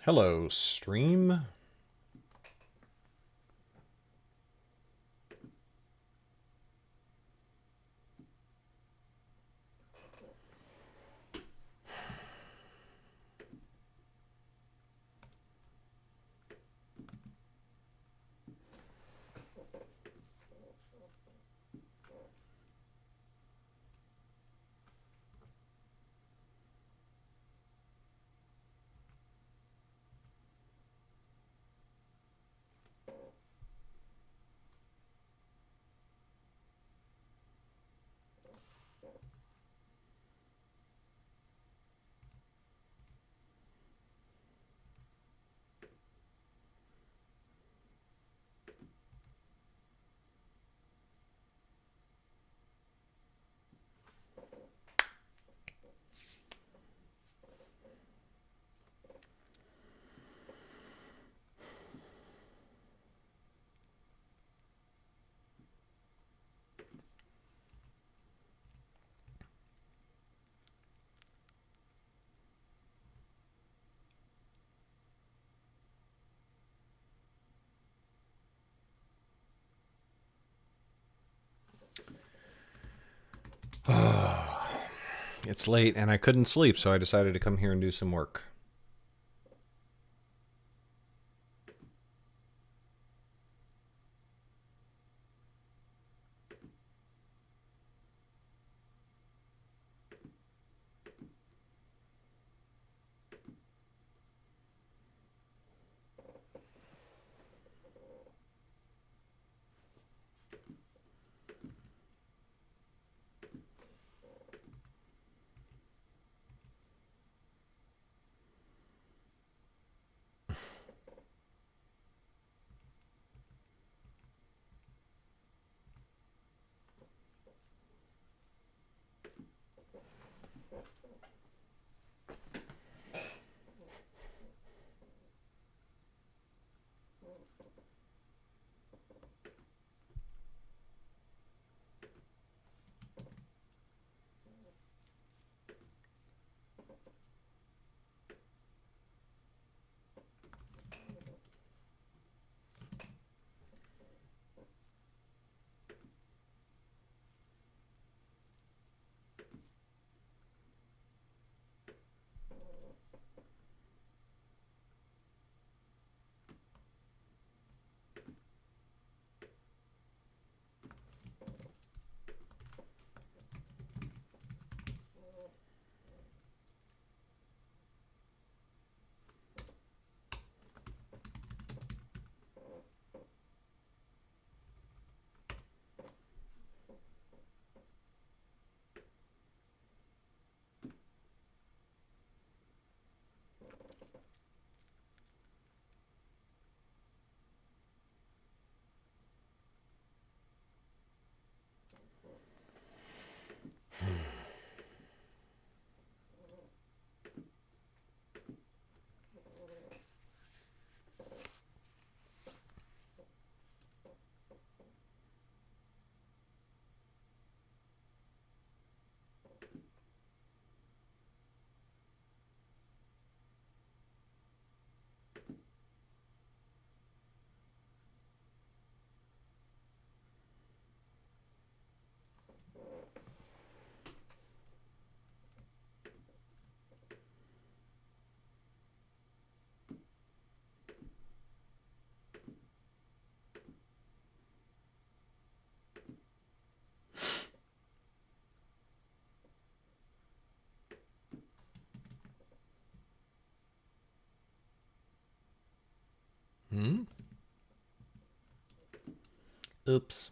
Hello, stream. It's late and I couldn't sleep, so I decided to come here and do some work. Hmm? Oops.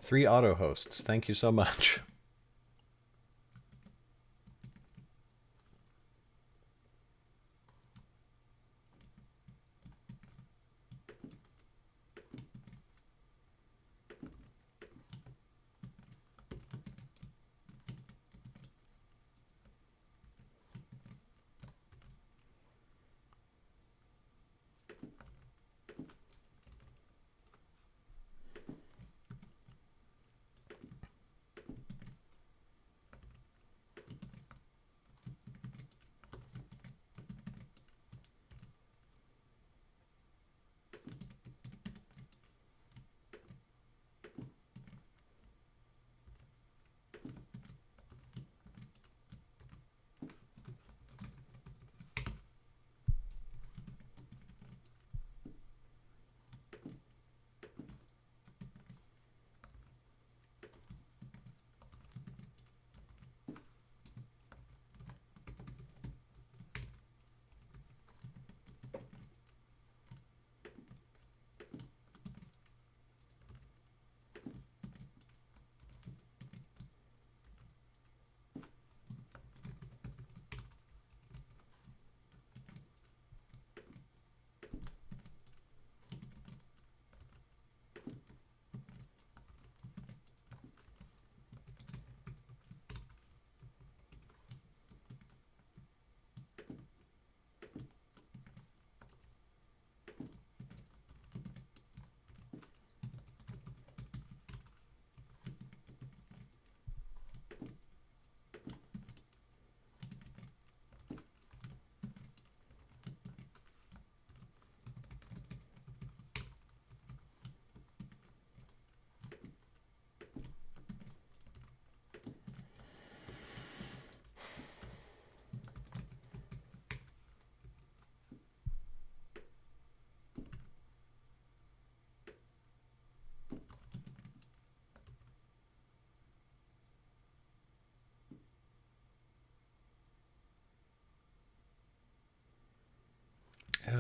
Three auto hosts. Thank you so much.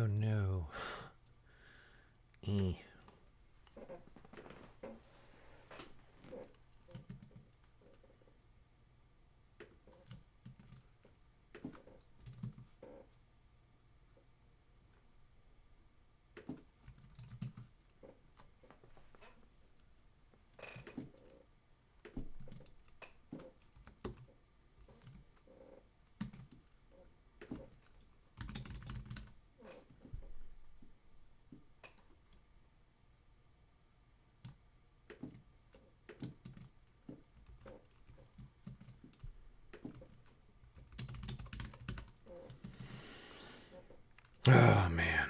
Oh no. E. Oh, man.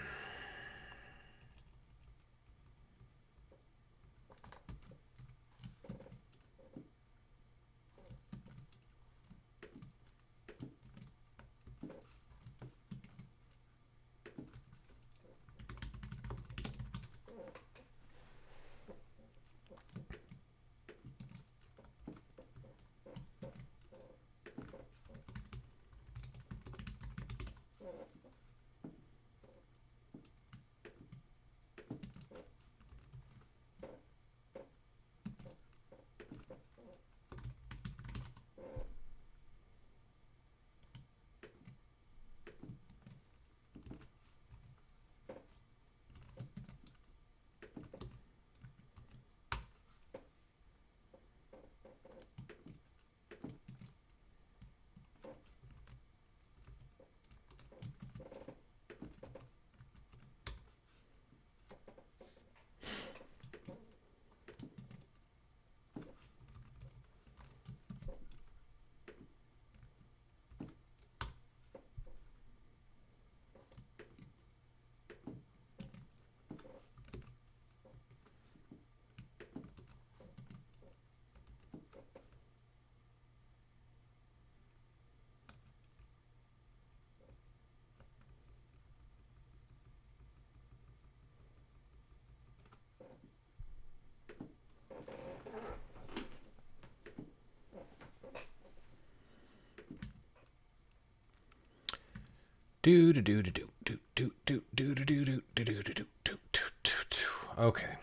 Okay.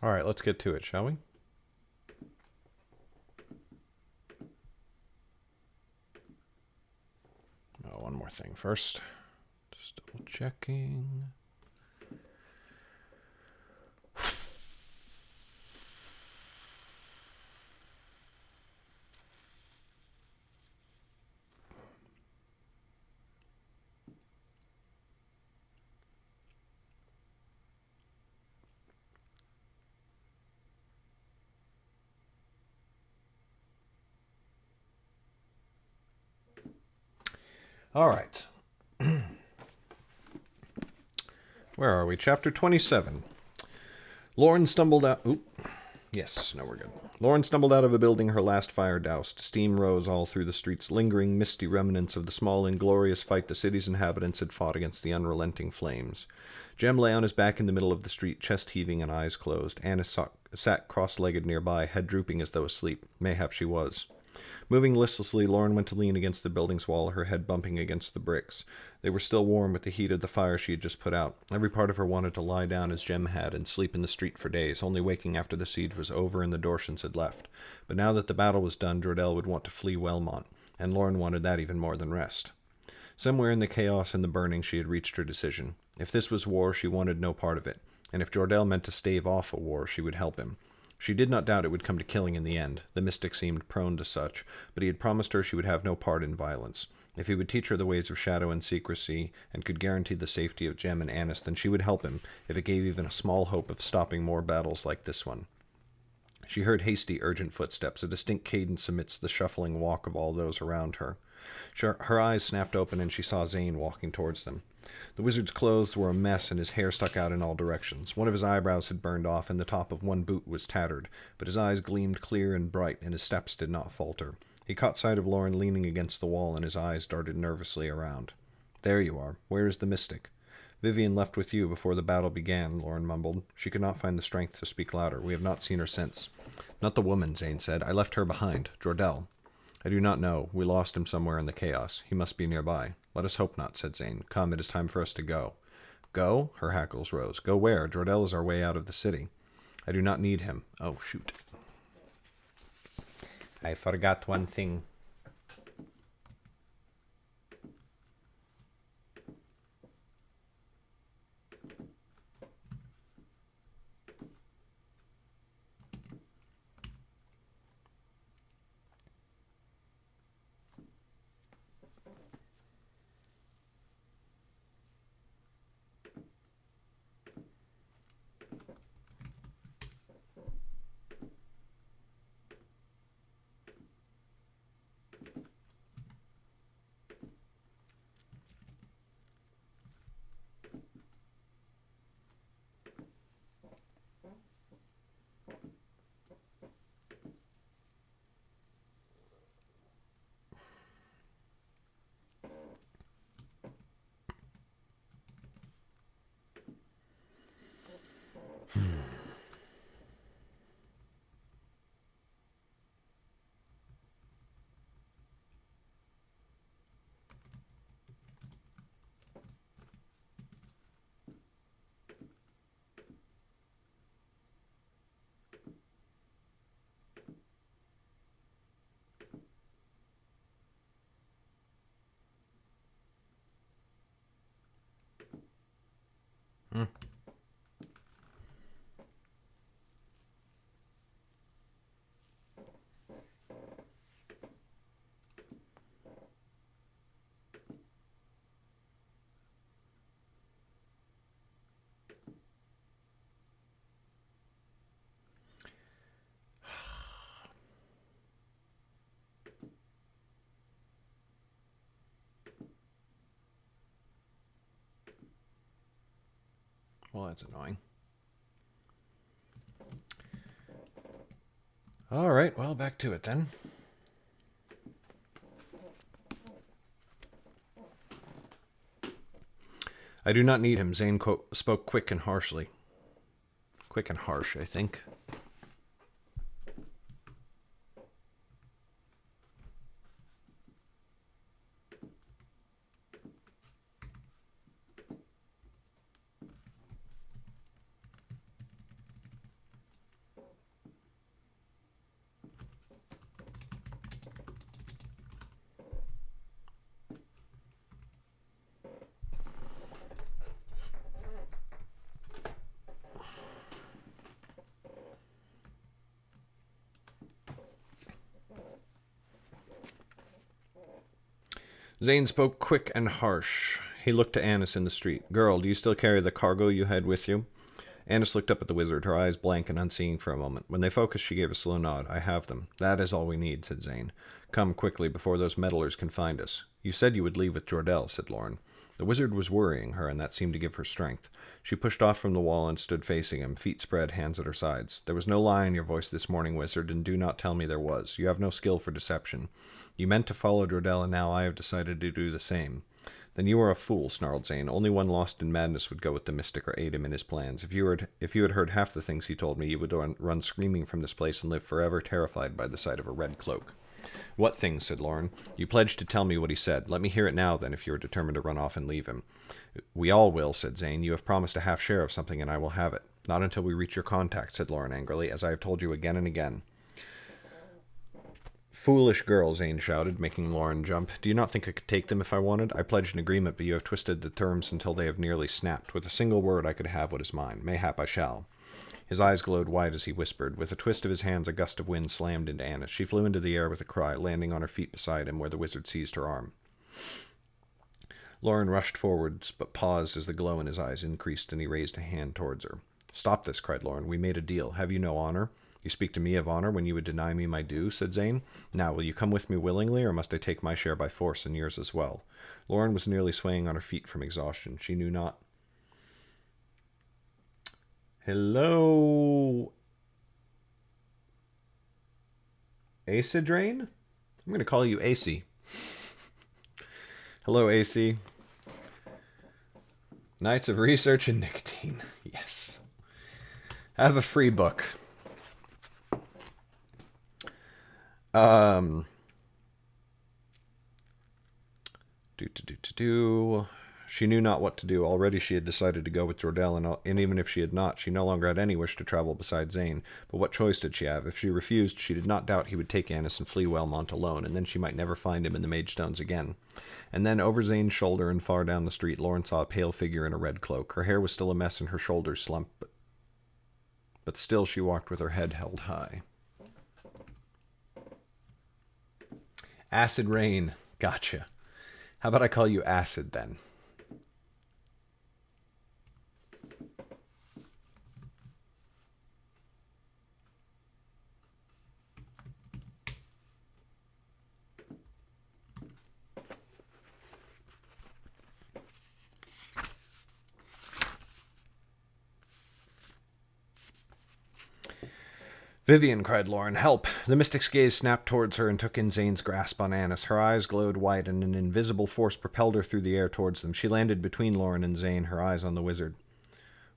All right, let's get to it, shall we? Oh, one more thing first. Just double checking. All right. Where are we? Chapter 27. Lauren stumbled out... Oop. Yes, no, we're good. Lauren stumbled out of a building, her last fire doused. Steam rose all through the streets, lingering, misty remnants of the small, inglorious fight the city's inhabitants had fought against the unrelenting flames. Jem lay on his back in the middle of the street, chest heaving and eyes closed. Anna sat cross-legged nearby, head drooping as though asleep. Mayhap she was. Moving listlessly, Lauren went to lean against the building's wall, her head bumping against the bricks. They were still warm with the heat of the fire she had just put out. Every part of her wanted to lie down as Jem had and sleep in the street for days, only waking after the siege was over and the Dorshans had left. But now that the battle was done, Jordell would want to flee Wellmont, and Lauren wanted that even more than rest. Somewhere in the chaos and the burning she had reached her decision. If this was war, she wanted no part of it, and if Jordell meant to stave off a war, she would help him. She did not doubt it would come to killing in the end. The mystic seemed prone to such, but he had promised her she would have no part in violence. If he would teach her the ways of shadow and secrecy, and could guarantee the safety of Jem and Annis, then she would help him, if it gave even a small hope of stopping more battles like this one. She heard hasty, urgent footsteps, a distinct cadence amidst the shuffling walk of all those around her. Her eyes snapped open, and she saw Zane walking towards them. The wizard's clothes were a mess, and his hair stuck out in all directions. One of his eyebrows had burned off, and the top of one boot was tattered, but his eyes gleamed clear and bright, and his steps did not falter. He caught sight of Lauren leaning against the wall, and his eyes darted nervously around. "There you are. Where is the mystic?" "Vivian left with you before the battle began," Lauren mumbled. She could not find the strength to speak louder. "We have not seen her since." "Not the woman," Zane said. "I left her behind. Jordell." I do not know. We lost him somewhere in the chaos. He must be nearby. Let us hope not, said Zane. Come, it is time for us to go. Go? Her hackles rose. Go where? Jordell is our way out of the city. I do not need him. Oh, shoot. I forgot one thing. Well, that's annoying. All right, well, back to it then. I do not need him, Zane spoke quick and harshly. Quick and harsh, I think. Zane spoke quick and harsh. He looked to Annis in the street. Girl, do you still carry the cargo you had with you? Annis looked up at the wizard, her eyes blank and unseeing for a moment. When they focused, she gave a slow nod. I have them. That is all we need, said Zane. Come quickly, before those meddlers can find us. You said you would leave with Jordell, said Lauren. The wizard was worrying her, and that seemed to give her strength. She pushed off from the wall and stood facing him, feet spread, hands at her sides. There was no lie in your voice this morning, wizard, and do not tell me there was. You have no skill for deception. You meant to follow Jordell, and now I have decided to do the same. Then you are a fool, snarled Zane. Only one lost in madness would go with the mystic or aid him in his plans. If you had heard half the things he told me, you would run screaming from this place and live forever terrified by the sight of a red cloak. What things? Said Lauren. You pledged to tell me what he said. Let me hear it now, then, if you are determined to run off and leave him. We all will, said Zane. You have promised a half share of something, and I will have it. Not until we reach your contact, said Lauren angrily, as I have told you again and again. Foolish girl, Zane shouted, making Lauren jump. Do you not think I could take them if I wanted? I pledged an agreement, but you have twisted the terms until they have nearly snapped. With a single word I could have what is mine. Mayhap I shall. His eyes glowed wide as he whispered. With a twist of his hands, a gust of wind slammed into Annis. She flew into the air with a cry, landing on her feet beside him, where the wizard seized her arm. Lauren rushed forwards, but paused as the glow in his eyes increased, and he raised a hand towards her. Stop this, cried Lauren. We made a deal. Have you no honor? You speak to me of honor when you would deny me my due, said Zane. Now, will you come with me willingly, or must I take my share by force and yours as well? Lauren was nearly swaying on her feet from exhaustion. She knew not. Hello, Acidrain? I'm going to call you AC. Hello, AC. Nights of Research and Nicotine. Yes. Have a free book. She knew not what to do. Already she had decided to go with Jordell, and even if she had not, she no longer had any wish to travel beside Zane. But what choice did she have? If she refused, she did not doubt he would take Annis and flee Wellmont alone, and then she might never find him in the Mage Stones again. And then, over Zane's shoulder and far down the street, Lauren saw a pale figure in a red cloak. Her hair was still a mess and her shoulders slumped, but still she walked with her head held high. Acid Rain. Gotcha. How about I call you Acid, then? Vivian, cried Lauren, help! The mystic's gaze snapped towards her and took in Zane's grasp on Annis. Her eyes glowed white, and an invisible force propelled her through the air towards them. She landed between Lauren and Zane, her eyes on the wizard.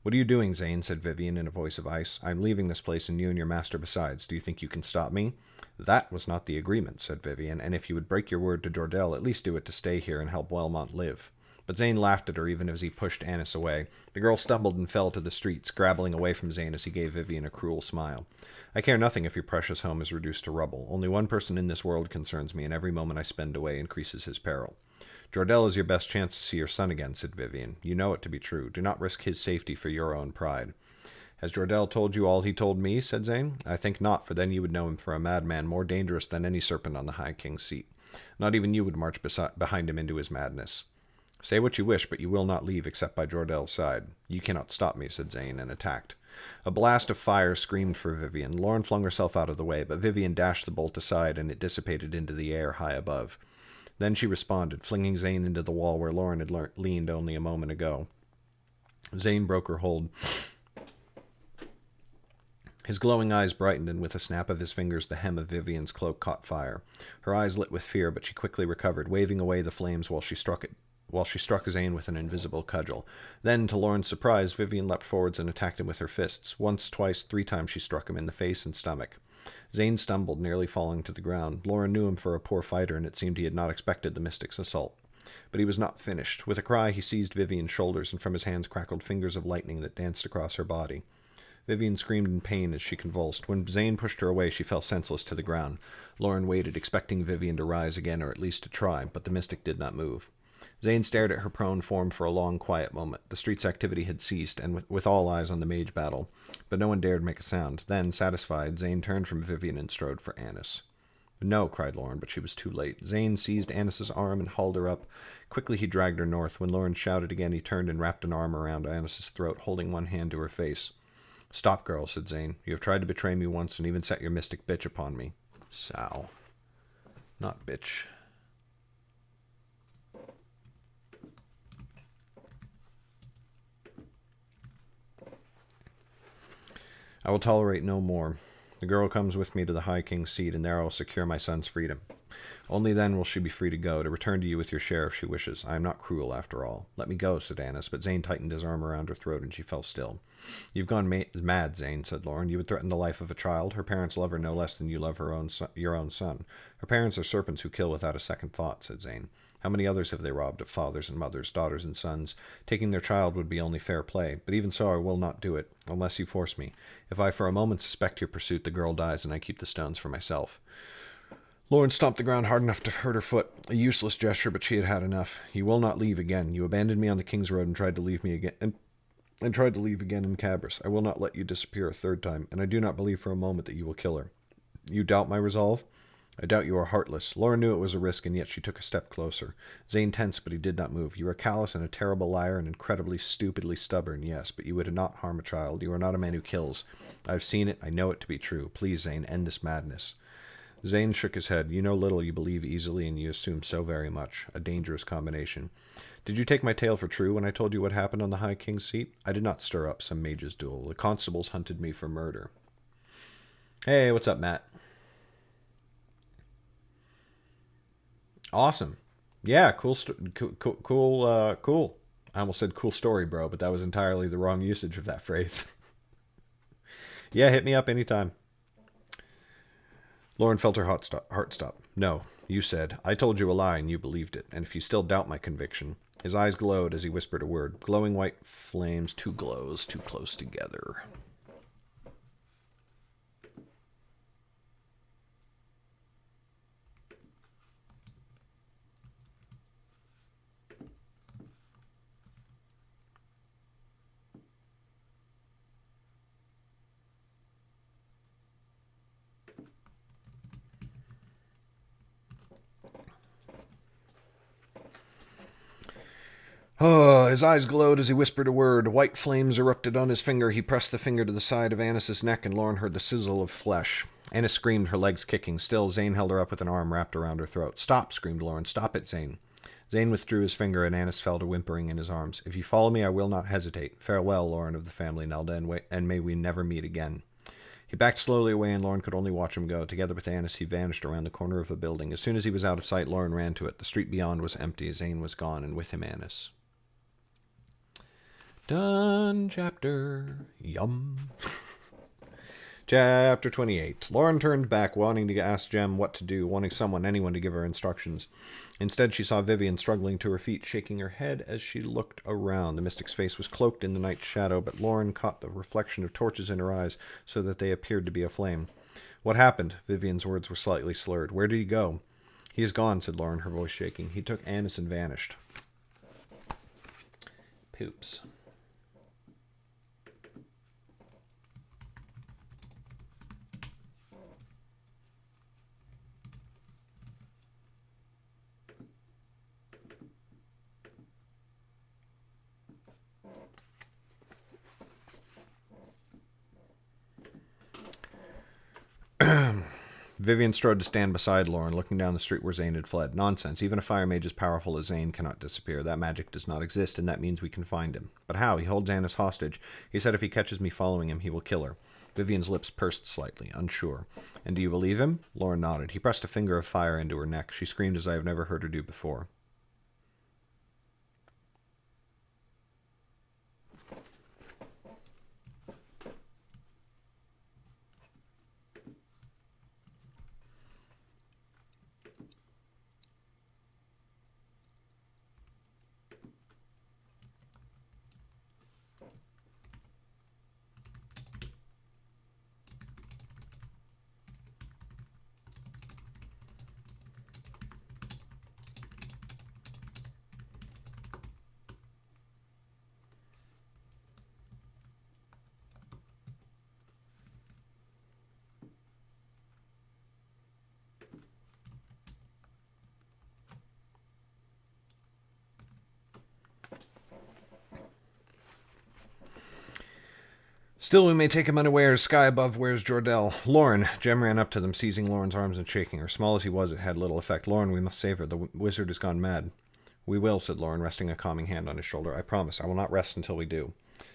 What are you doing, Zane? Said Vivian in a voice of ice. I'm leaving this place, and you and your master besides. Do you think you can stop me? That was not the agreement, said Vivian, and if you would break your word to Jordell, at least do it to stay here and help Wellmont live. But Zane laughed at her even as he pushed Annis away. The girl stumbled and fell to the street, scrabbling away from Zane as he gave Vivian a cruel smile. I care nothing if your precious home is reduced to rubble. Only one person in this world concerns me, and every moment I spend away increases his peril. Jordell is your best chance to see your son again, said Vivian. You know it to be true. Do not risk his safety for your own pride. Has Jordell told you all he told me? Said Zane. I think not, for then you would know him for a madman more dangerous than any serpent on the High King's seat. Not even you would march behind him into his madness. Say what you wish, but you will not leave except by Jordell's side. You cannot stop me, said Zane, and attacked. A blast of fire screamed for Vivian. Lauren flung herself out of the way, but Vivian dashed the bolt aside, and it dissipated into the air high above. Then she responded, flinging Zane into the wall where Lauren had leaned only a moment ago. Zane broke her hold. His glowing eyes brightened, and with a snap of his fingers the hem of Vivian's cloak caught fire. Her eyes lit with fear, but she quickly recovered, waving away the flames while she struck Zane with an invisible cudgel. Then, to Lauren's surprise, Vivian leapt forwards and attacked him with her fists. Once, twice, 3 times she struck him in the face and stomach. Zane stumbled, nearly falling to the ground. Lauren knew him for a poor fighter, and it seemed he had not expected the mystic's assault. But he was not finished. With a cry, he seized Vivian's shoulders, and from his hands crackled fingers of lightning that danced across her body. Vivian screamed in pain as she convulsed. When Zane pushed her away, she fell senseless to the ground. Lauren waited, expecting Vivian to rise again, or at least to try, but the mystic did not move. Zane stared at her prone form for a long, quiet moment. The street's activity had ceased, and with all eyes on the mage battle, but no one dared make a sound. Then, satisfied, Zane turned from Vivian and strode for Annis. No, cried Lauren, but she was too late. Zane seized Annis's arm and hauled her up. Quickly he dragged her north. When Lauren shouted again, he turned and wrapped an arm around Annis's throat, holding one hand to her face. Stop, girl, said Zane. You have tried to betray me once and even set your mystic bitch upon me. Sow. Not bitch. I will tolerate no more. The girl comes with me to the High King's seat, and there I will secure my son's freedom. Only then will she be free to go, to return to you with your share if she wishes. I am not cruel, after all. Let me go, said Annis, but Zane tightened his arm around her throat, and she fell still. You've gone mad, Zane, said Lauren. You would threaten the life of a child. Her parents love her no less than you love your own son. Her parents are serpents who kill without a second thought, said Zane. How many others have they robbed of fathers and mothers, daughters and sons? Taking their child would be only fair play, but even so I will not do it, unless you force me. If I for a moment suspect your pursuit, the girl dies, and I keep the stones for myself. Lauren stomped the ground hard enough to hurt her foot. A useless gesture, but she had had enough. You will not leave again. You abandoned me on the King's Road and tried to leave me again, and tried to leave again in Cabris. I will not let you disappear a third time, and I do not believe for a moment that you will kill her. You doubt my resolve? I doubt you are heartless. Lauren knew it was a risk, and yet she took a step closer. Zane tensed, but he did not move. You are callous and a terrible liar and incredibly, stupidly stubborn, yes, but you would not harm a child. You are not a man who kills. I have seen it. I know it to be true. Please, Zane, end this madness. Zane shook his head. You know little, you believe easily, and you assume so very much. A dangerous combination. Did you take my tale for true when I told you what happened on the High King's seat? I did not stir up some mage's duel. The constables hunted me for murder. Hey, what's up, Matt? Awesome. Yeah, cool. Cool. I almost said cool story, bro, but that was entirely the wrong usage of that phrase. Yeah, hit me up anytime. Lauren felt her heart stop. No, You said, I told you a lie and you believed it, and if you still doubt my conviction... His eyes glowed as he whispered a word. Glowing white flames, two glows, too close together. Oh, his eyes glowed as he whispered a word. White flames erupted on his finger. He pressed the finger to the side of Annis's neck, and Lauren heard the sizzle of flesh. Annis screamed, her legs kicking. Still, Zane held her up with an arm wrapped around her throat. Stop, screamed Lauren. Stop it, Zane. Zane withdrew his finger, and Annis fell to whimpering in his arms. If you follow me, I will not hesitate. Farewell, Lauren of the family, Nelda, and may we never meet again. He backed slowly away, and Lauren could only watch him go. Together with Annis, he vanished around the corner of a building. As soon as he was out of sight, Lauren ran to it. The street beyond was empty. Zane was gone, and with him Annis. Done chapter. Yum. Chapter 28. Lauren turned back, wanting to ask Jem what to do, wanting anyone to give her instructions. Instead, she saw Vivian struggling to her feet, shaking her head as she looked around. The mystic's face was cloaked in the night shadow, but Lauren caught the reflection of torches in her eyes so that they appeared to be aflame. What happened? Vivian's words were slightly slurred. Where did he go? He is gone, said Lauren, her voice shaking. He took Annis and vanished. Poops. Vivian strode to stand beside Lauren, looking down the street where Zane had fled. Nonsense. Even a fire mage as powerful as Zane cannot disappear. That magic does not exist, and that means we can find him. But how? He holds Annis hostage. He said if he catches me following him, he will kill her. Vivian's lips pursed slightly, unsure. And do you believe him? Lauren nodded. He pressed a finger of fire into her neck. She screamed as I have never heard her do before. Still, we may take him unawares. Sky above, where's Jordell? Lauren. Jem ran up to them, seizing Lauren's arms and shaking her. Small as he was, it had little effect. Lauren, we must save her. The wizard has gone mad. We will, said Lauren, resting a calming hand on his shoulder. I promise. I will not rest until we do.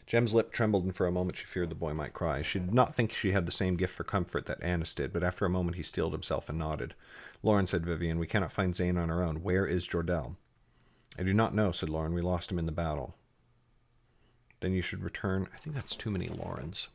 Jem's lip trembled, and for a moment she feared the boy might cry. She did not think she had the same gift for comfort that Annis did, but after a moment he steeled himself and nodded. Lauren, said Vivian, we cannot find Zane on our own. Where is Jordell? I do not know, said Lauren. We lost him in the battle. Then you should return. I think that's too many Laurens.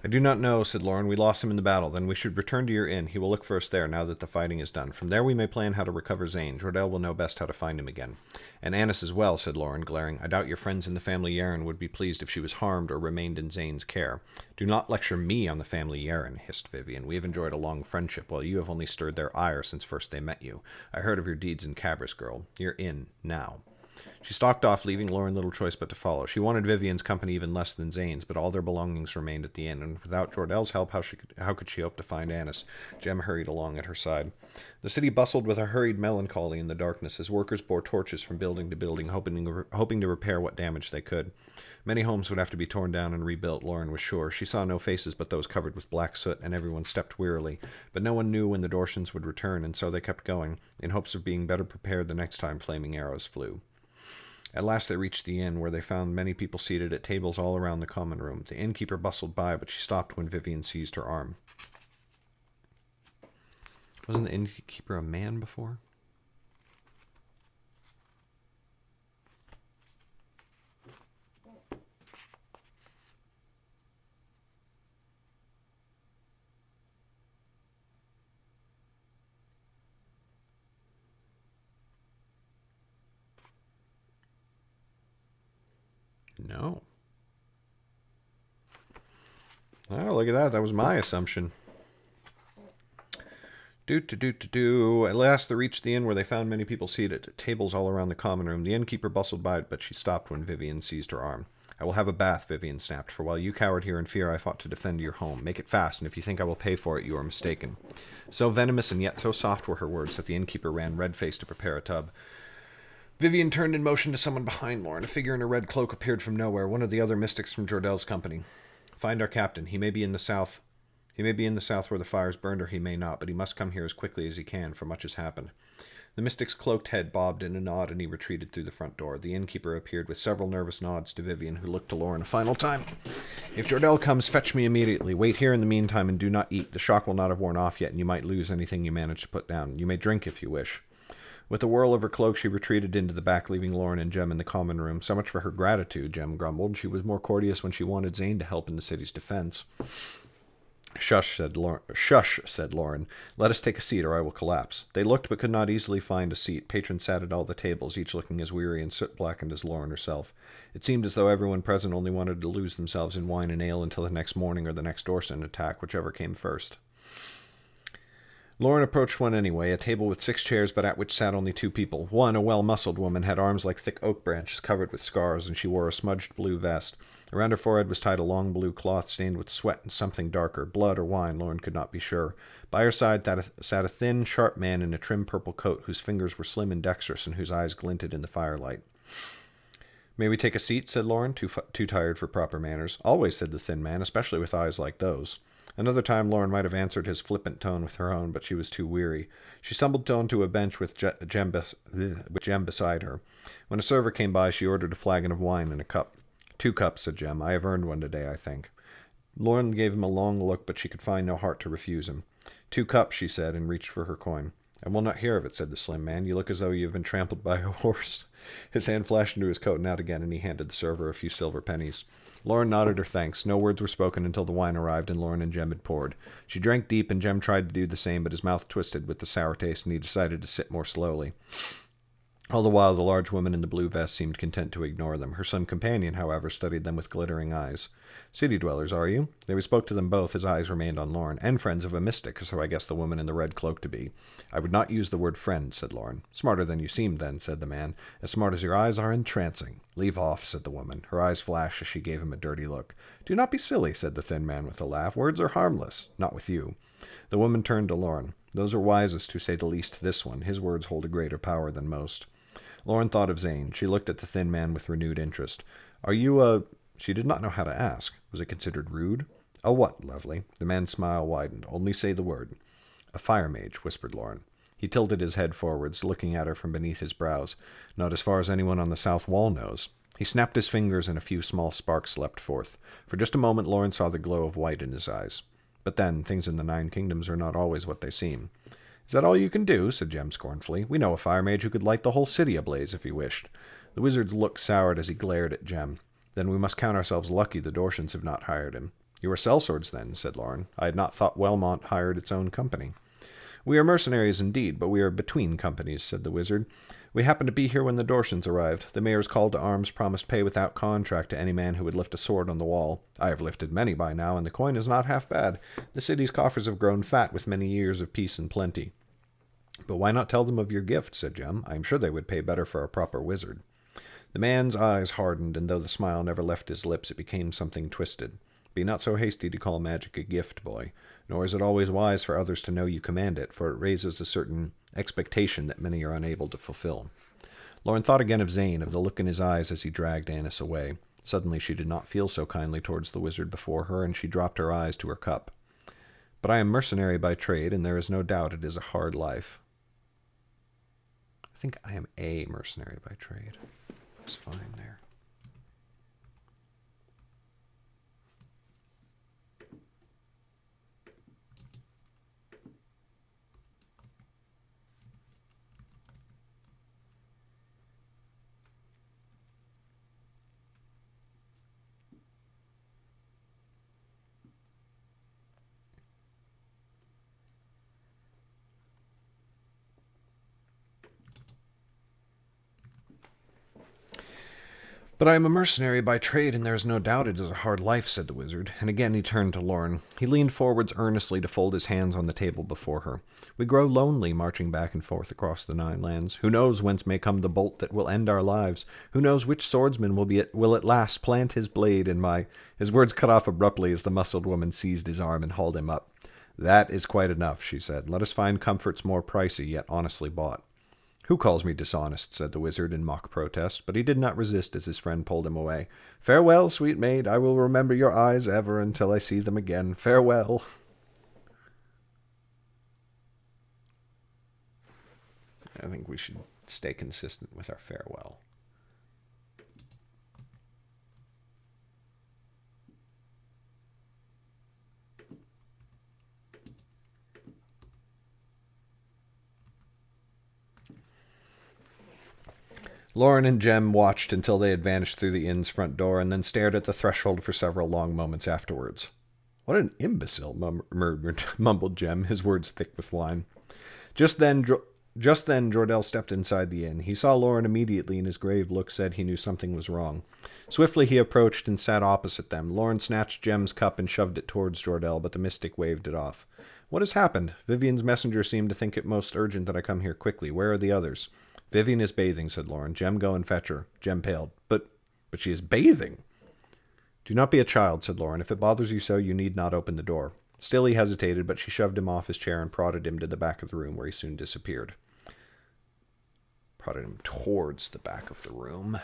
I do not know, said Lauren. We lost him in the battle. Then we should return to your inn. He will look for us there now that the fighting is done. From there we may plan how to recover Zane. Jordell will know best how to find him again. And Annis as well, said Lauren, glaring. I doubt your friends in the family Yaren would be pleased if she was harmed or remained in Zane's care. Do not lecture me on the family Yaren, hissed Vivian. We have enjoyed a long friendship, while you have only stirred their ire since first they met you. I heard of your deeds in Cabras, girl. You're in, now. She stalked off, leaving Lauren little choice but to follow. She wanted Vivian's company even less than Zane's, but all their belongings remained at the inn, and without Jordell's help, how could she hope to find Annis? Jem hurried along at her side. The city bustled with a hurried melancholy in the darkness, as workers bore torches from building to building, hoping to repair what damage they could. Many homes would have to be torn down and rebuilt, Lauren was sure. She saw no faces but those covered with black soot, and everyone stepped wearily. But no one knew when the Dorshans would return, and so they kept going, in hopes of being better prepared the next time flaming arrows flew. At last they reached the inn, where they found many people seated at tables all around the common room. The innkeeper bustled by, but she stopped when Vivian seized her arm. Wasn't the innkeeper a man before? No. Oh, look at that. That was my assumption. At last they reached the inn, where they found many people seated at tables all around the common room. The innkeeper bustled by, but she stopped when Vivian seized her arm. I will have a bath, Vivian snapped, for while you cowered here in fear, I fought to defend your home. Make it fast, and if you think I will pay for it, you are mistaken. So venomous and yet so soft were her words that the innkeeper ran red-faced to prepare a tub. Vivian turned and motioned to someone behind Lauren. A figure in a red cloak appeared from nowhere, one of the other mystics from Jordell's company. Find our captain. He may be in the south. He may be in the south where the fires burned, or he may not, but he must come here as quickly as he can, for much has happened. The mystic's cloaked head bobbed in a nod, and he retreated through the front door. The innkeeper appeared with several nervous nods to Vivian, who looked to Lauren a final time. If Jordell comes, fetch me immediately. Wait here in the meantime, and do not eat. The shock will not have worn off yet, and you might lose anything you manage to put down. You may drink if you wish. With a whirl of her cloak, she retreated into the back, leaving Lauren and Jem in the common room. So much for her gratitude, Jem grumbled. She was more courteous when she wanted Zane to help in the city's defense. Shush, said Lauren. Let us take a seat, or I will collapse. They looked, but could not easily find a seat. Patrons sat at all the tables, each looking as weary and soot-blackened as Lauren herself. It seemed as though everyone present only wanted to lose themselves in wine and ale until the next morning or the next Dorsan attack, whichever came first. Lauren approached one anyway, a table with 6 chairs, but at which sat only 2 people. One, a well-muscled woman, had arms like thick oak branches covered with scars, and she wore a smudged blue vest. Around her forehead was tied a long blue cloth stained with sweat and something darker, blood or wine, Lauren could not be sure. By her side sat a thin, sharp man in a trim purple coat, whose fingers were slim and dexterous, and whose eyes glinted in the firelight. May we take a seat, said Lauren, too tired for proper manners. Always, said the thin man, especially with eyes like those. Another time Lauren might have answered his flippant tone with her own, but she was too weary. She stumbled onto a bench with Jem beside her. When a server came by, she ordered a flagon of wine and a cup. 2 cups, said Jem. I have earned one today, I think. Lauren gave him a long look, but she could find no heart to refuse him. 2 cups, she said, and reached for her coin. I will not hear of it, said the slim man. You look as though you have been trampled by a horse. His hand flashed into his coat and out again, and he handed the server a few silver pennies. Lauren nodded her thanks. No words were spoken until the wine arrived and Lauren and Jem had poured. She drank deep, and Jem tried to do the same, but his mouth twisted with the sour taste, and he decided to sip more slowly. All the while, the large woman in the blue vest seemed content to ignore them. Her son companion, however, studied them with glittering eyes. City dwellers, are you? Though he spoke to them both, his eyes remained on Lauren. And friends of a mystic, so I guess the woman in the red cloak to be. I would not use the word friend, said Lauren. Smarter than you seem, then, said the man. As smart as your eyes are entrancing. Leave off, said the woman. Her eyes flashed as she gave him a dirty look. Do not be silly, said the thin man with a laugh. Words are harmless. Not with you. The woman turned to Lauren. Those are wisest, to say the least, to this one. His words hold a greater power than most. Lauren thought of Zane. She looked at the thin man with renewed interest. Are you a... She did not know how to ask. Was it considered rude? A what, lovely? The man's smile widened. Only say the word. A fire mage, whispered Lauren. He tilted his head forwards, looking at her from beneath his brows. Not as far as anyone on the south wall knows. He snapped his fingers, and a few small sparks leapt forth. For just a moment Lauren saw the glow of white in his eyes. But then, things in the 9 kingdoms are not always what they seem. Is that all you can do? Said Jem scornfully. We know a fire mage who could light the whole city ablaze if he wished. The wizard's look soured as he glared at Jem. Then we must count ourselves lucky the Dorshans have not hired him. You are sellswords, then, said Lauren. I had not thought Wellmont hired its own company. We are mercenaries indeed, but we are between companies, said the wizard. We happened to be here when the Dorshans arrived. The mayor's call to arms promised pay without contract to any man who would lift a sword on the wall. I have lifted many by now, and the coin is not half bad. The city's coffers have grown fat with many years of peace and plenty. But why not tell them of your gift, said Jem. I am sure they would pay better for a proper wizard. The man's eyes hardened, and though the smile never left his lips, it became something twisted. Be not so hasty to call magic a gift, boy, nor is it always wise for others to know you command it, for it raises a certain expectation that many are unable to fulfill. Lauren thought again of Zane, of the look in his eyes as he dragged Annis away. Suddenly she did not feel so kindly towards the wizard before her, and she dropped her eyes to her cup. But I am mercenary by trade, and there is no doubt it is a hard life. I think I am a mercenary by trade. Looks fine there. But I am a mercenary by trade, and there is no doubt it is a hard life, said the wizard, and again he turned to Lauren. He leaned forwards earnestly to fold his hands on the table before her. We grow lonely marching back and forth across the Nine Lands. Who knows whence may come the bolt that will end our lives? Who knows which swordsman will at last plant his blade in my... His words cut off abruptly as the muscled woman seized his arm and hauled him up. That is quite enough, she said. Let us find comforts more pricey, yet honestly bought. Who calls me dishonest, said the wizard in mock protest, but he did not resist as his friend pulled him away. Farewell, sweet maid, I will remember your eyes ever until I see them again. Farewell. I think we should stay consistent with our farewell. Lauren and Jem watched until they had vanished through the inn's front door, and then stared at the threshold for several long moments afterwards. What an imbecile, mumbled Jem, his words thick with wine. Just then, Jordell stepped inside the inn. He saw Lauren immediately, and his grave look said he knew something was wrong. Swiftly he approached and sat opposite them. Lauren snatched Jem's cup and shoved it towards Jordell, but the mystic waved it off. What has happened? Vivian's messenger seemed to think it most urgent that I come here quickly. Where are the others? Vivian is bathing, said Lauren. Jem, go and fetch her. Jem paled. But she is bathing. Do not be a child, said Lauren. If it bothers you so, you need not open the door. Still he hesitated, but she shoved him off his chair and prodded him to the back of the room, where he soon disappeared. Prodded him towards the back of the room.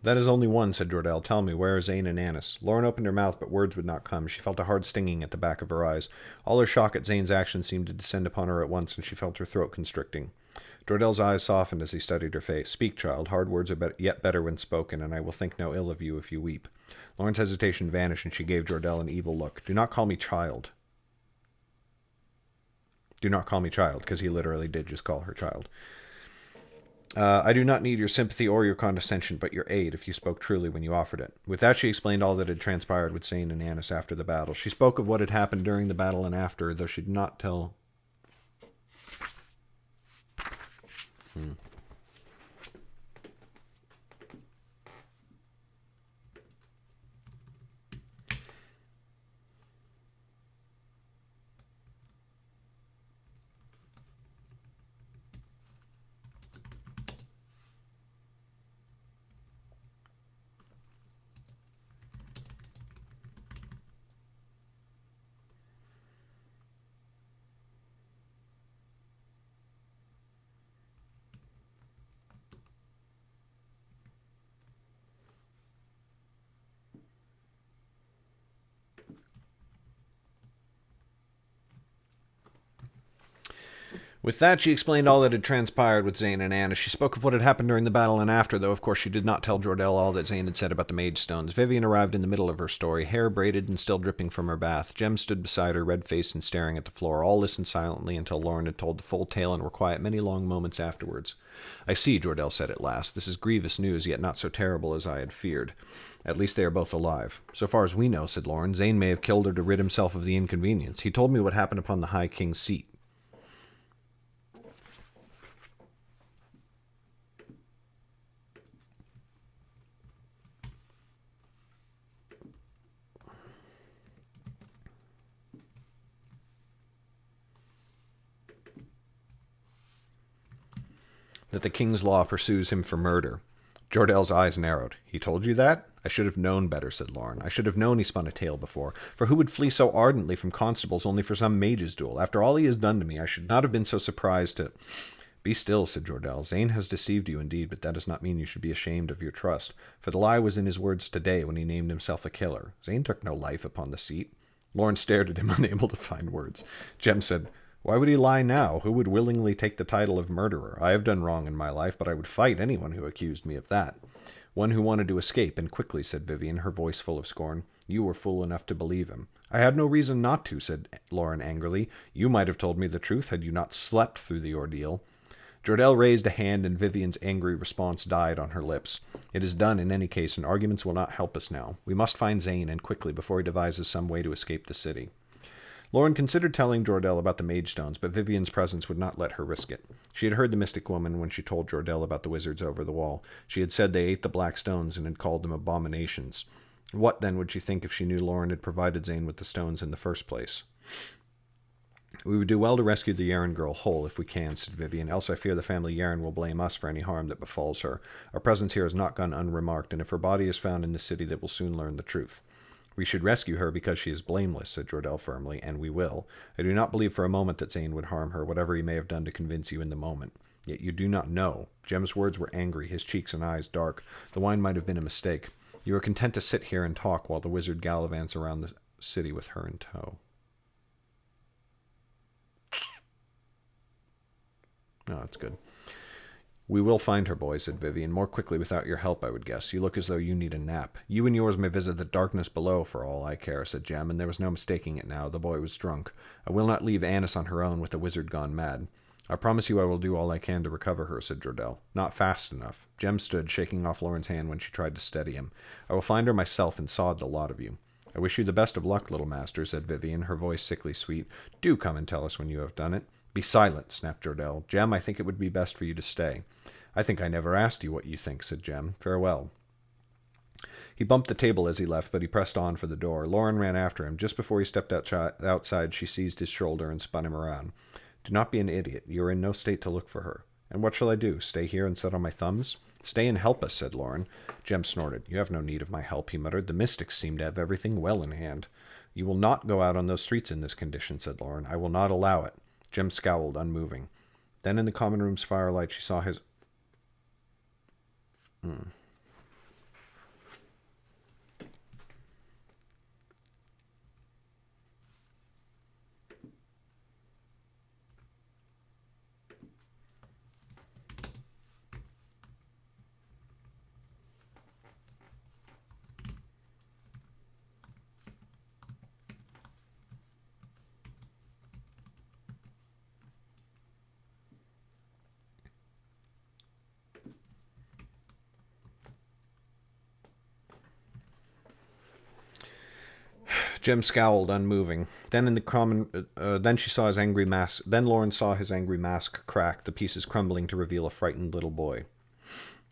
That is only one, said Jordell. Tell me, where are Zane and Annis? Lauren opened her mouth, but words would not come. She felt a hard stinging at the back of her eyes. All her shock at Zane's action seemed to descend upon her at once, and she felt her throat constricting. Jordell's eyes softened as he studied her face. Speak, child. Hard words are yet better when spoken, and I will think no ill of you if you weep. Lauren's hesitation vanished, and she gave Jordell an evil look. Do not call me child. Do not call me child, because he literally did just call her child. I do not need your sympathy or your condescension, but your aid, if you spoke truly when you offered it. With that, she explained all that had transpired with Zane and Annis after the battle. She spoke of what had happened during the battle and after, though she did not tell... With that, she explained all that had transpired with Zane and Anne. As she spoke of what had happened during the battle and after, though of course she did not tell Jordell all that Zane had said about the mage stones. Vivian arrived in the middle of her story, hair braided and still dripping from her bath. Jem stood beside her, red-faced and staring at the floor. All listened silently until Lauren had told the full tale and were quiet many long moments afterwards. "I see," Jordell said at last. "This is grievous news, yet not so terrible as I had feared. At least they are both alive." "So far as we know," said Lauren, "Zane may have killed her to rid himself of the inconvenience. He told me what happened upon the High King's seat." "That the king's law pursues him for murder." Jordell's eyes narrowed. "He told you that? I should have known better," said Lauren. "I should have known he spun a tale before. For who would flee so ardently from constables only for some mage's duel? After all he has done to me, I should not have been so surprised to—" "Be still," said Jordell. "Zane has deceived you indeed, but that does not mean you should be ashamed of your trust. For the lie was in his words today when he named himself a killer. Zane took no life upon the seat." Lauren stared at him, unable to find words. Jem said, "Why would he lie now? Who would willingly take the title of murderer? I have done wrong in my life, but I would fight anyone who accused me of that." "One who wanted to escape, and quickly," said Vivian, her voice full of scorn. "You were fool enough to believe him." "I had no reason not to," said Lauren angrily. "You might have told me the truth had you not slept through the ordeal." Jordell raised a hand, and Vivian's angry response died on her lips. "It is done in any case, and arguments will not help us now. We must find Zane, and quickly, before he devises some way to escape the city." Lauren considered telling Jordell about the mage stones, but Vivian's presence would not let her risk it. She had heard the mystic woman when she told Jordell about the wizards over the wall. She had said they ate the black stones and had called them abominations. What, then, would she think if she knew Lauren had provided Zane with the stones in the first place? "We would do well to rescue the Yaren girl whole, if we can," said Vivian, "else I fear the family Yaren will blame us for any harm that befalls her. Our presence here has not gone unremarked, and if her body is found in the city, they will soon learn the truth." "We should rescue her because she is blameless," said Jordell firmly, "and we will. I do not believe for a moment that Zane would harm her, whatever he may have done to convince you in the moment. Yet you do not know." Jem's words were angry, his cheeks and eyes dark. "The wine might have been a mistake. You are content to sit here and talk while the wizard gallivants around the city with her in tow." No, that's good. "We will find her, boys," said Vivian, "more quickly without your help, I would guess. You look as though you need a nap." "You and yours may visit the darkness below, for all I care," said Jem, and there was no mistaking it now. The boy was drunk. "I will not leave Annis on her own with the wizard gone mad." "I promise you I will do all I can to recover her," said Jordell. "Not fast enough." Jem stood, shaking off Lauren's hand when she tried to steady him. "I will find her myself and sod the lot of you." "I wish you the best of luck, little master," said Vivian, her voice sickly sweet. "Do come and tell us when you have done it." "Be silent," snapped Jordell. "Jem, I think it would be best for you to stay." "I think I never asked you what you think," said Jem. "Farewell." He bumped the table as he left, but he pressed on for the door. Lauren ran after him. Just before he stepped outside, she seized his shoulder and spun him around. "Do not be an idiot. You are in no state to look for her." "And what shall I do? Stay here and sit on my thumbs?" "Stay and help us," said Lauren. Jem snorted. "You have no need of my help," he muttered. "The mystics seem to have everything well in hand." "You will not go out on those streets in this condition," said Lauren. "I will not allow it." Jem scowled, unmoving. Then in the common room's firelight she saw his... Jem scowled, unmoving. Then she saw his angry mask. Then Lauren saw his angry mask crack, the pieces crumbling to reveal a frightened little boy.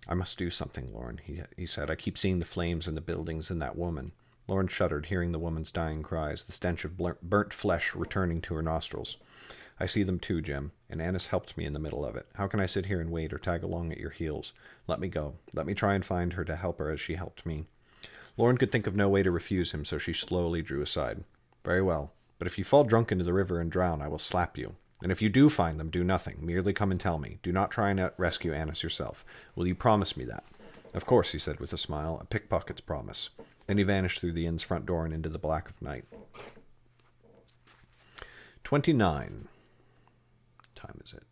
"I must do something, Lauren," he said. "I keep seeing the flames in the buildings and that woman." Lauren shuddered, hearing the woman's dying cries, the stench of burnt flesh returning to her nostrils. "I see them too, Jem, and Annis helped me in the middle of it. How can I sit here and wait or tag along at your heels? Let me go. Let me try and find her to help her as she helped me." Lauren could think of no way to refuse him, so she slowly drew aside. "Very well, but if you fall drunk into the river and drown, I will slap you. And if you do find them, do nothing. Merely come and tell me. Do not try and rescue Annis yourself. Will you promise me that?" "Of course," he said with a smile, "a pickpocket's promise." Then he vanished through the inn's front door and into the black of night. 29. time is it?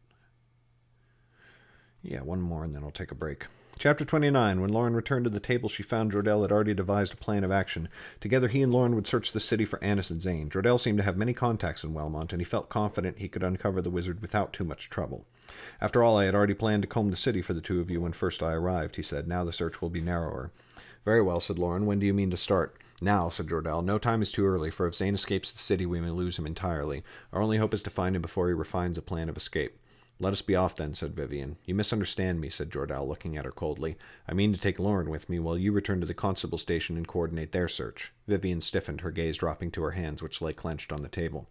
Yeah, one more and then I'll take a break. Chapter 29. When Lauren returned to the table, she found Jordell had already devised a plan of action. Together, he and Lauren would search the city for Annis and Zane. Jordell seemed to have many contacts in Wellmont, and he felt confident he could uncover the wizard without too much trouble. After all, I had already planned to comb the city for the two of you when first I arrived, he said. Now the search will be narrower. Very well, said Lauren. When do you mean to start? Now, said Jordell. No time is too early, for if Zane escapes the city, we may lose him entirely. Our only hope is to find him before he refines a plan of escape. Let us be off, then, said Vivian. You misunderstand me, said Jordell, looking at her coldly. I mean to take Lauren with me while you return to the constable station and coordinate their search. Vivian stiffened, her gaze dropping to her hands, which lay clenched on the table.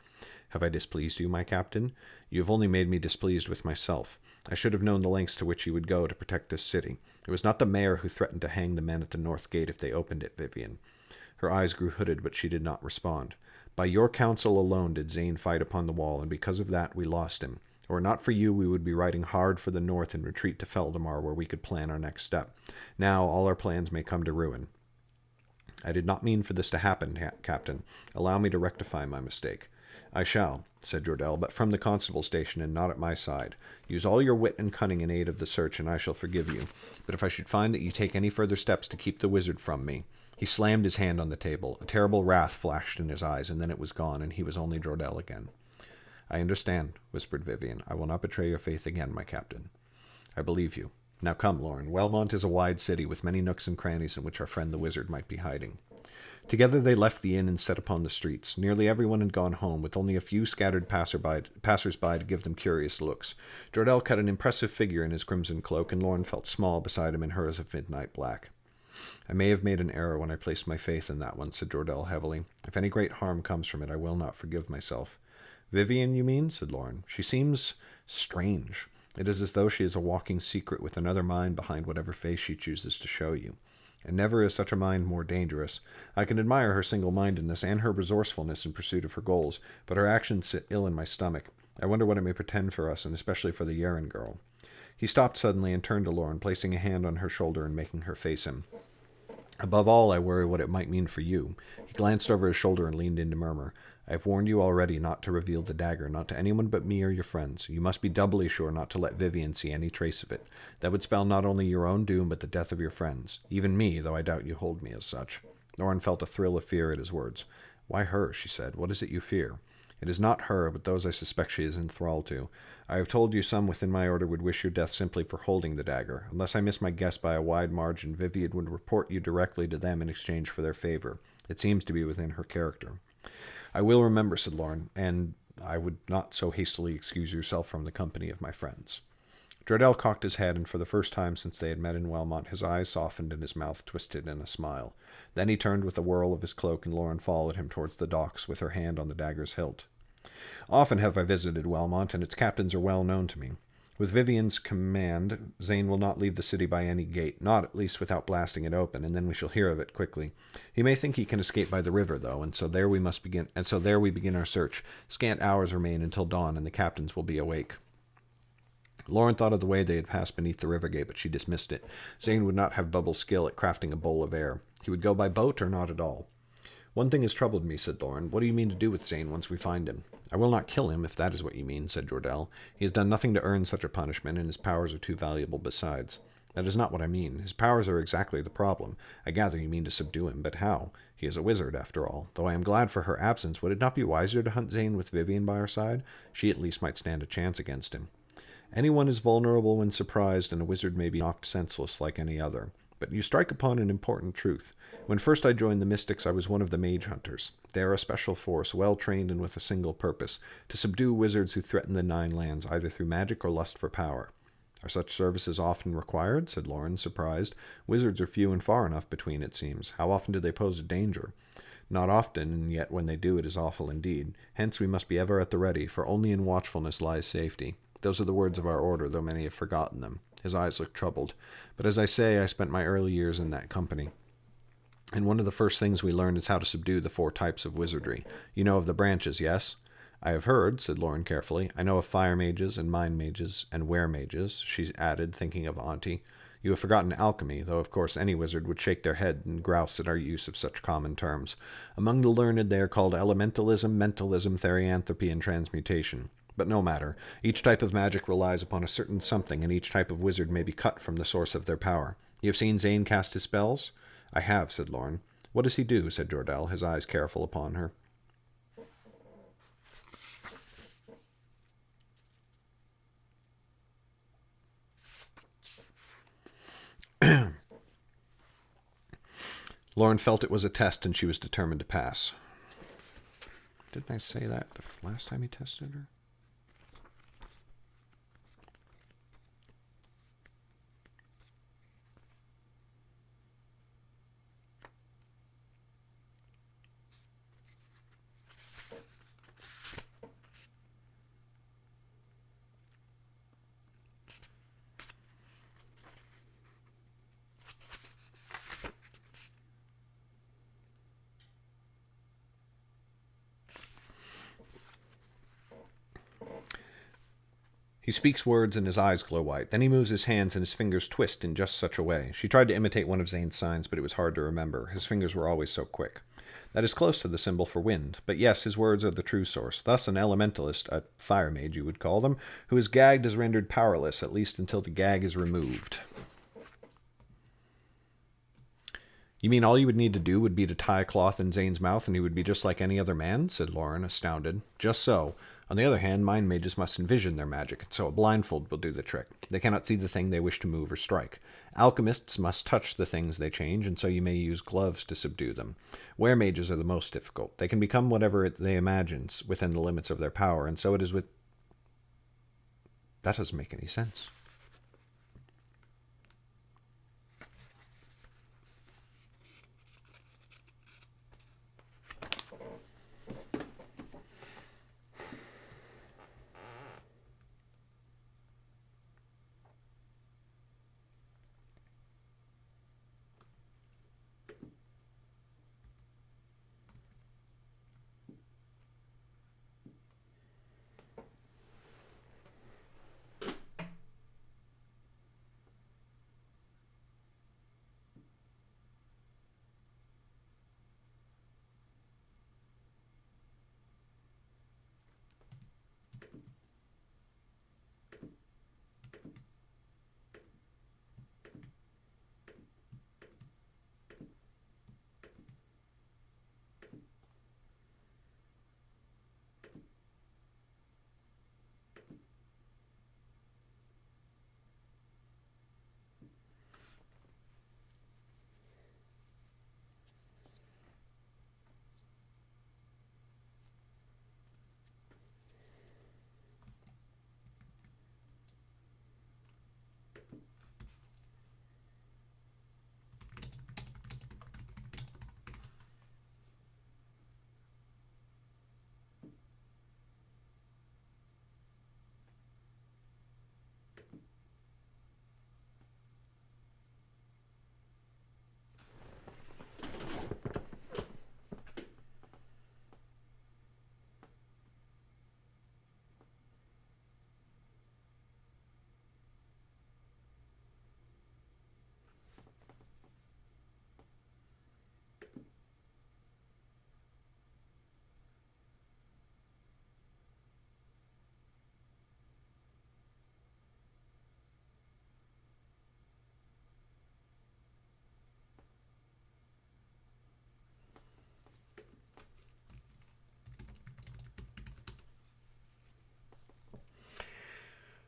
Have I displeased you, my captain? You have only made me displeased with myself. I should have known the lengths to which you would go to protect this city. It was not the mayor who threatened to hang the men at the north gate if they opened it, Vivian. Her eyes grew hooded, but she did not respond. By your counsel alone did Zane fight upon the wall, and because of that we lost him. Were it not for you, we would be riding hard for the north and retreat to Feldamar, where we could plan our next step. Now all our plans may come to ruin. I did not mean for this to happen, Captain. Allow me to rectify my mistake. I shall, said Jordell, but from the constable station and not at my side. Use all your wit and cunning in aid of the search, and I shall forgive you. But if I should find that you take any further steps to keep the wizard from me... He slammed his hand on the table. A terrible wrath flashed in his eyes, and then it was gone, and he was only Jordell again. I understand, whispered Vivian. I will not betray your faith again, my captain. I believe you. Now come, Lauren. Wellmont is a wide city with many nooks and crannies in which our friend the wizard might be hiding. Together they left the inn and set upon the streets. Nearly everyone had gone home, with only a few scattered passers-by to give them curious looks. Jordell cut an impressive figure in his crimson cloak, and Lauren felt small beside him in hers of midnight black. I may have made an error when I placed my faith in that one, said Jordell heavily. If any great harm comes from it, I will not forgive myself. Vivian, you mean? Said Lauren. She seems strange. It is as though she is a walking secret with another mind behind whatever face she chooses to show you. And never is such a mind more dangerous. I can admire her single-mindedness and her resourcefulness in pursuit of her goals, but her actions sit ill in my stomach. I wonder what it may portend for us, and especially for the Yeren girl. He stopped suddenly and turned to Lauren, placing a hand on her shoulder and making her face him. Above all, I worry what it might mean for you. He glanced over his shoulder and leaned in to murmur, I have warned you already not to reveal the dagger, not to anyone but me or your friends. You must be doubly sure not to let Vivian see any trace of it. That would spell not only your own doom, but the death of your friends. Even me, though I doubt you hold me as such. Lauren felt a thrill of fear at his words. Why her? She said. What is it you fear? It is not her, but those I suspect she is enthralled to. I have told you some within my order would wish your death simply for holding the dagger. Unless I miss my guess by a wide margin, Vivian would report you directly to them in exchange for their favor. It seems to be within her character. I will remember, said Lauren, and I would not so hastily excuse yourself from the company of my friends. Jordell cocked his head, and for the first time since they had met in Wellmont, his eyes softened and his mouth twisted in a smile. Then he turned with a whirl of his cloak, and Lauren followed him towards the docks with her hand on the dagger's hilt. Often have I visited Wellmont, and its captains are well known to me. With Vivian's command, Zane will not leave the city by any gate, not at least without blasting it open, and then we shall hear of it quickly. He may think he can escape by the river, though, and so there we begin our search. Scant hours remain until dawn, and the captains will be awake. Lauren thought of the way they had passed beneath the river gate, but she dismissed it. Zane would not have Bubble's skill at crafting a bowl of air. He would go by boat or not at all. One thing has troubled me, said Lauren. What do you mean to do with Zane once we find him? I will not kill him, if that is what you mean, said Jordell. He has done nothing to earn such a punishment, and his powers are too valuable besides. That is not what I mean. His powers are exactly the problem. I gather you mean to subdue him, but how? He is a wizard, after all. Though I am glad for her absence, would it not be wiser to hunt Zane with Vivian by our side? She at least might stand a chance against him. Anyone is vulnerable when surprised, and a wizard may be knocked senseless like any other. But you strike upon an important truth. When first I joined the Mystics, I was one of the mage hunters. They are a special force, well trained and with a single purpose, to subdue wizards who threaten the Nine Lands, either through magic or lust for power. Are such services often required? Said Lauren, surprised. Wizards are few and far enough between, it seems. How often do they pose a danger? Not often, and yet when they do, it is awful indeed. Hence we must be ever at the ready, for only in watchfulness lies safety. Those are the words of our order, though many have forgotten them. His eyes looked troubled. But as I say, I spent my early years in that company. And one of the first things we learned is how to subdue the 4 types of wizardry. You know of the branches, yes? I have heard, said Lauren carefully. I know of fire mages and mind mages and were mages, she added, thinking of Auntie. You have forgotten alchemy, though of course any wizard would shake their head and grouse at our use of such common terms. Among the learned they are called elementalism, mentalism, therianthropy, and transmutation. But no matter. Each type of magic relies upon a certain something, and each type of wizard may be cut from the source of their power. You have seen Zane cast his spells? I have, said Lauren. What does he do? Said Jordell, his eyes careful upon her. Lauren felt it was a test, and she was determined to pass. Didn't I say that the last time he tested her? He speaks words and his eyes glow white. Then he moves his hands and his fingers twist in just such a way. She tried to imitate one of Zane's signs, but it was hard to remember. His fingers were always so quick. That is close to the symbol for wind. But yes, his words are the true source. Thus an elementalist, a fire mage you would call them, who is gagged is rendered powerless, at least until the gag is removed. You mean all you would need to do would be to tie a cloth in Zane's mouth and he would be just like any other man? Said Lauren, astounded. Just so. On the other hand, mind mages must envision their magic, so a blindfold will do the trick. They cannot see the thing they wish to move or strike. Alchemists must touch the things they change, and so you may use gloves to subdue them. Were-mages are the most difficult. They can become whatever they imagine within the limits of their power, and so it is with... That doesn't make any sense.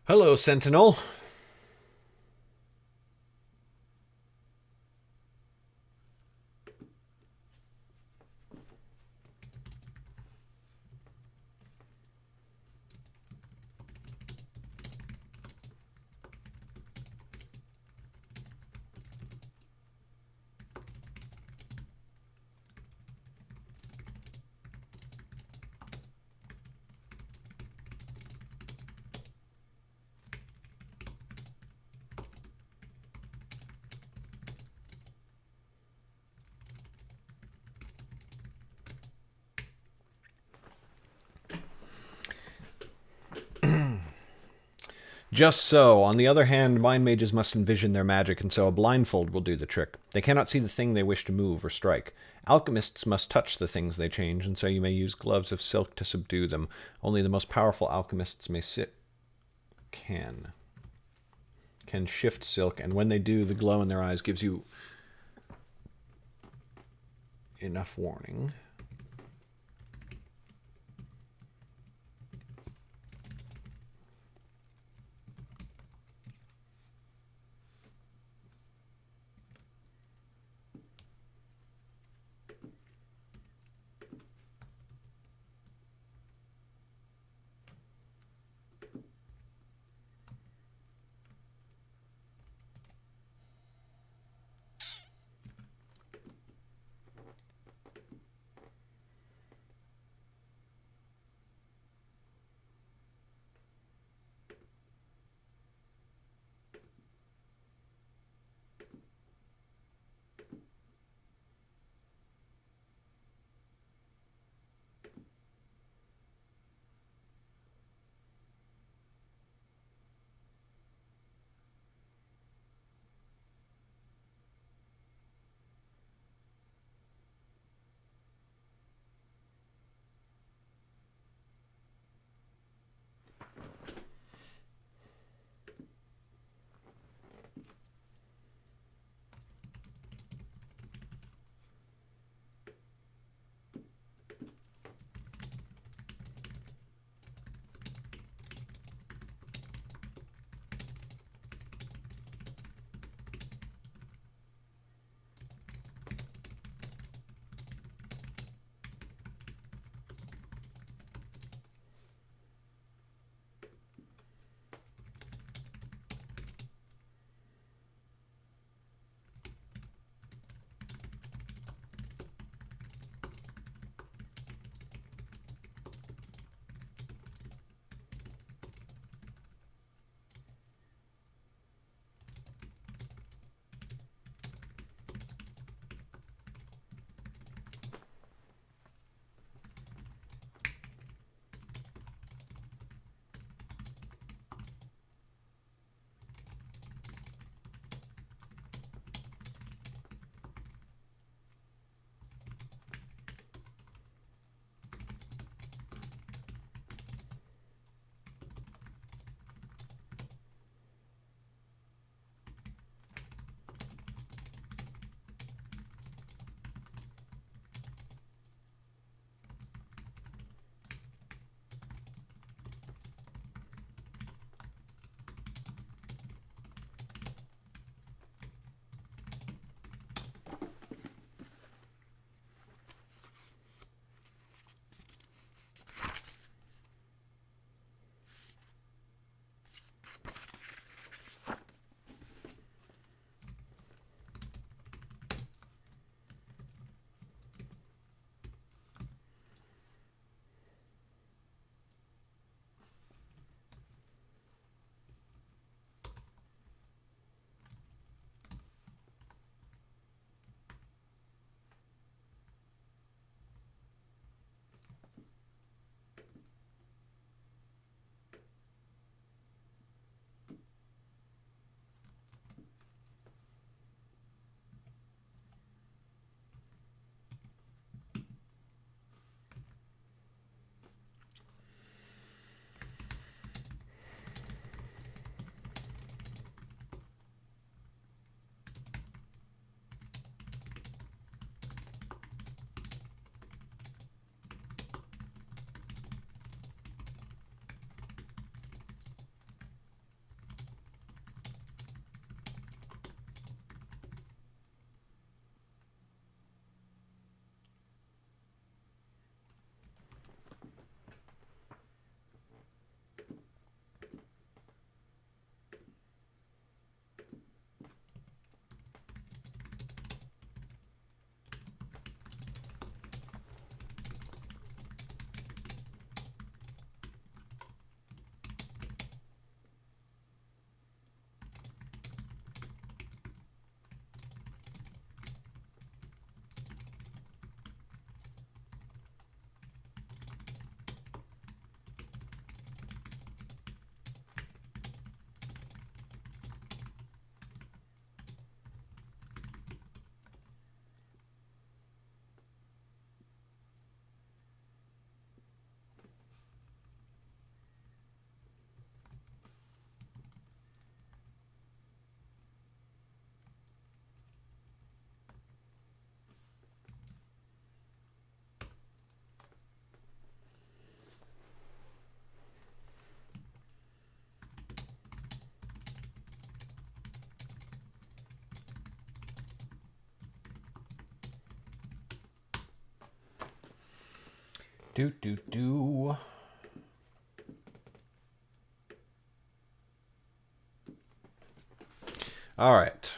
Hello, Sentinel. Just so. On the other hand, mind mages must envision their magic, and so a blindfold will do the trick. They cannot see the thing they wish to move or strike. Alchemists must touch the things they change, and so you may use gloves of silk to subdue them. Only the most powerful alchemists may can shift silk, and when they do, the glow in their eyes gives you enough warning. Do. All right.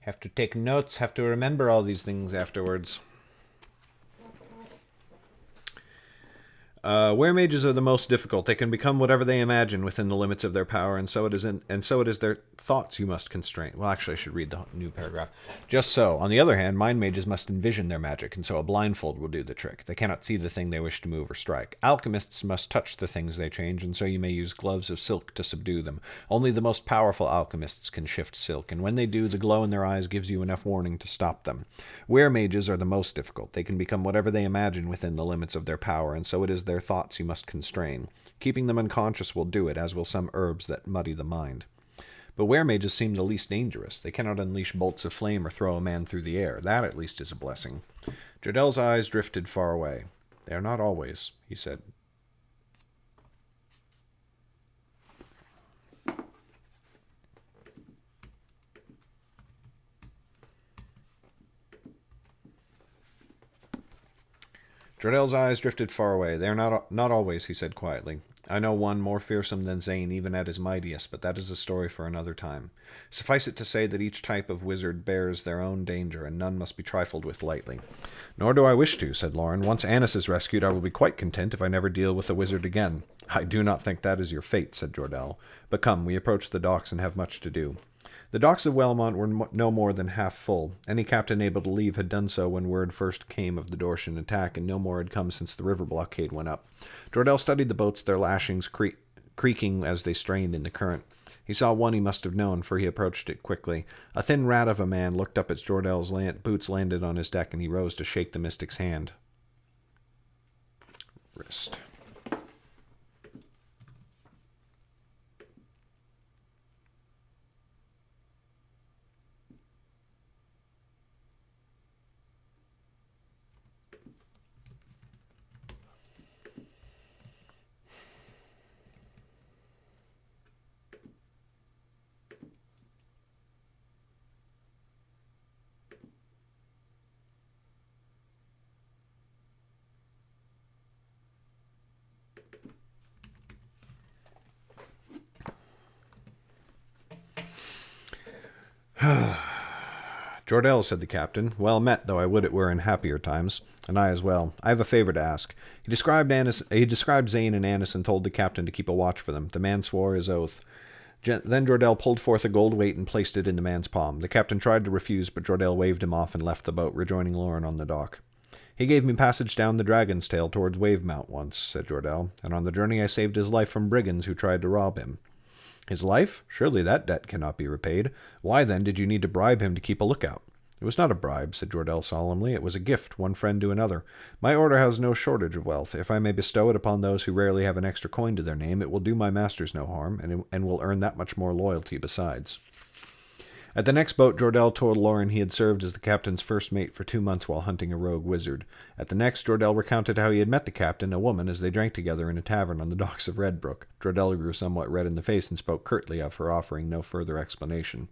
Have to take notes, have to remember all these things afterwards. Were mages are the most difficult. They can become whatever they imagine within the limits of their power, and so it is their thoughts you must constrain. Well, actually, I should read the new paragraph. Just so. On the other hand, mind mages must envision their magic, and so a blindfold will do the trick. They cannot see the thing they wish to move or strike. Alchemists must touch the things they change, and so you may use gloves of silk to subdue them. Only the most powerful alchemists can shift silk, and when they do, the glow in their eyes gives you enough warning to stop them. Were mages are the most difficult. They can become whatever they imagine within the limits of their power, and so it is their thoughts you must constrain. Keeping them unconscious will do it, as will some herbs that muddy the mind. But were mages seem the least dangerous. They cannot unleash bolts of flame or throw a man through the air. That, at least, is a blessing. Jordel's eyes drifted far away. They are not always, he said. Jordel's eyes drifted far away. They are not always, he said quietly. I know one more fearsome than Zane, even at his mightiest, but that is a story for another time. Suffice it to say that each type of wizard bears their own danger, and none must be trifled with lightly. Nor do I wish to, said Lauren. Once Annis is rescued, I will be quite content if I never deal with a wizard again. I do not think that is your fate, said Jordel. But come, we approach the docks and have much to do. The docks of Wellmont were no more than half full. Any captain able to leave had done so when word first came of the Dortian attack, and no more had come since the river blockade went up. Jordel studied the boats, their lashings creaking as they strained in the current. He saw one he must have known, for he approached it quickly. A thin rat of a man looked up as Jordel's boots landed on his deck, and he rose to shake the mystic's hand. Wrist. Jordel, said the captain. Well met, though I would it were in happier times. And I as well. I have a favor to ask. He described Zane and Annis and told the captain to keep a watch for them. The man swore his oath. Then Jordel pulled forth a gold weight and placed it in the man's palm. The captain tried to refuse, but Jordel waved him off and left the boat, rejoining Lauren on the dock. He gave me passage down the Dragon's Tail towards Wavemount once, said Jordel, and on the journey I saved his life from brigands who tried to rob him. His life? Surely that debt cannot be repaid. Why, then, did you need to bribe him to keep a lookout? It was not a bribe, said Jordel solemnly. It was a gift, one friend to another. My order has no shortage of wealth. If I may bestow it upon those who rarely have an extra coin to their name, it will do my masters no harm, and will earn that much more loyalty besides. At the next boat, Jordel told Lauren he had served as the captain's first mate for 2 months while hunting a rogue wizard. At the next, Jordel recounted how he had met the captain, a woman, as they drank together in a tavern on the docks of Redbrook. Jordel grew somewhat red in the face and spoke curtly of her, offering no further explanation.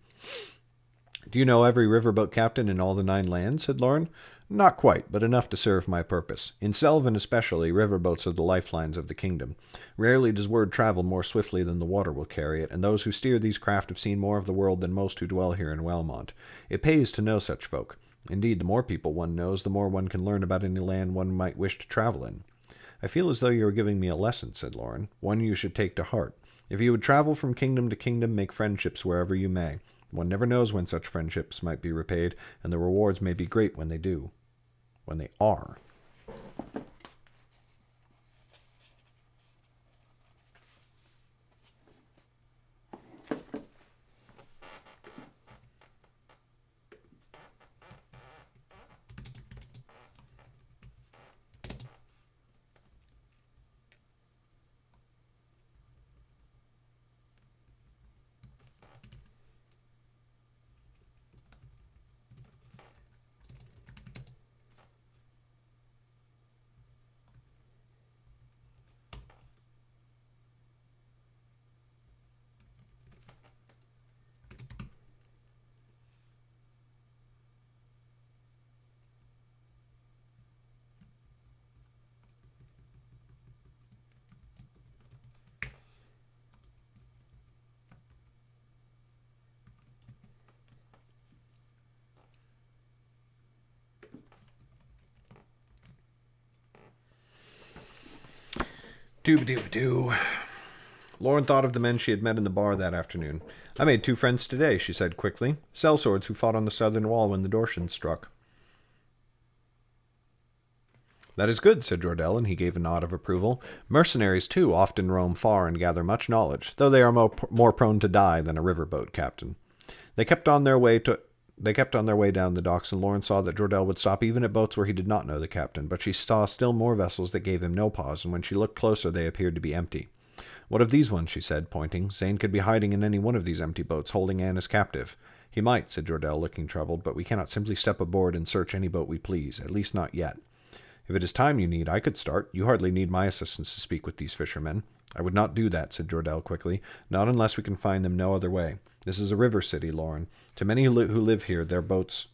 Do you know every riverboat captain in all the 9 lands? Said Lauren. Not quite, but enough to serve my purpose. In Selvin especially, riverboats are the lifelines of the kingdom. Rarely does word travel more swiftly than the water will carry it, and those who steer these craft have seen more of the world than most who dwell here in Wellmont. It pays to know such folk. Indeed, the more people one knows, the more one can learn about any land one might wish to travel in. I feel as though you are giving me a lesson, said Lauren, one you should take to heart. If you would travel from kingdom to kingdom, make friendships wherever you may. One never knows when such friendships might be repaid, and the rewards may be great when they do. When they are. Dooba-dooba-doo. Lauren thought of the men she had met in the bar that afternoon. I made 2 friends today, she said quickly. Sellswords who fought on the southern wall when the Dortians struck. That is good, said Jordell, and he gave a nod of approval. Mercenaries, too, often roam far and gather much knowledge, though they are more prone to die than a riverboat captain. They kept on their way down the docks, and Lauren saw that Jordell would stop even at boats where he did not know the captain, but she saw still more vessels that gave him no pause, and when she looked closer they appeared to be empty. What of these ones, she said, pointing. Zane could be hiding in any one of these empty boats, holding Anne as captive. He might, said Jordell, looking troubled, but we cannot simply step aboard and search any boat we please, at least not yet. If it is time you need, I could start. You hardly need my assistance to speak with these fishermen. I would not do that, said Jordell quickly, not unless we can find them no other way. This is a river city, Lauren. To many who live here, their boats...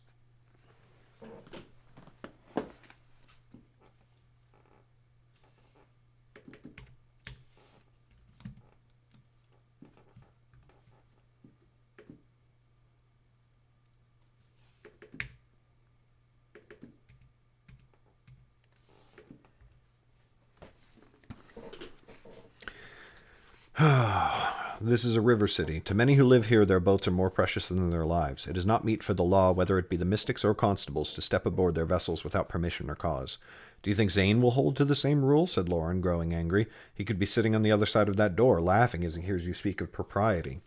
This is a river city. To many who live here, their boats are more precious than their lives. It is not meet for the law, whether it be the mystics or constables, to step aboard their vessels without permission or cause. Do you think Zane will hold to the same rule? Said Lauren, growing angry. He could be sitting on the other side of that door, laughing as he hears you speak of propriety.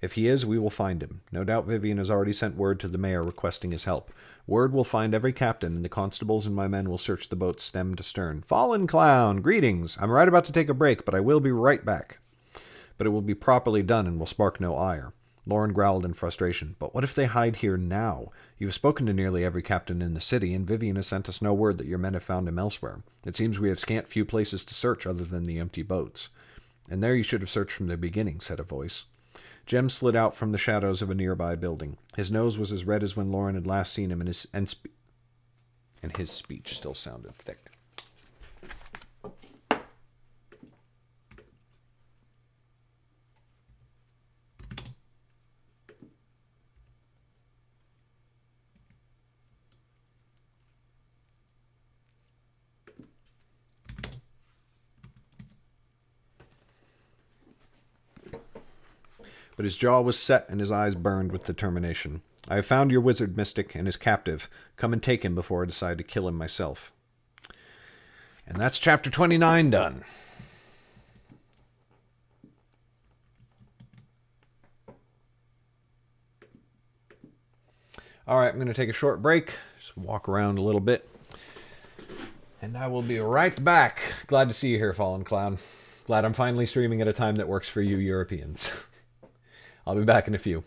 If he is, we will find him. No doubt Vivian has already sent word to the mayor requesting his help. Word will find every captain, and the constables and my men will search the boat stem to stern. Fallen clown! Greetings! I'm right about to take a break, but I will be right back. But it will be properly done and will spark no ire. Lauren growled in frustration. But what if they hide here now? You have spoken to nearly every captain in the city, and Vivian has sent us no word that your men have found him elsewhere. It seems we have scant few places to search other than the empty boats. And there you should have searched from the beginning, said a voice. Jem slid out from the shadows of a nearby building. His nose was as red as when Lauren had last seen him, and his speech still sounded thick. But his jaw was set and his eyes burned with determination. I have found your wizard mystic and his captive. Come and take him before I decide to kill him myself. And that's chapter 29 done. All right, I'm going to take a short break, just walk around a little bit, and I will be right back. Glad to see you here, Fallen Clown. Glad I'm finally streaming at a time that works for you Europeans. I'll be back in a few.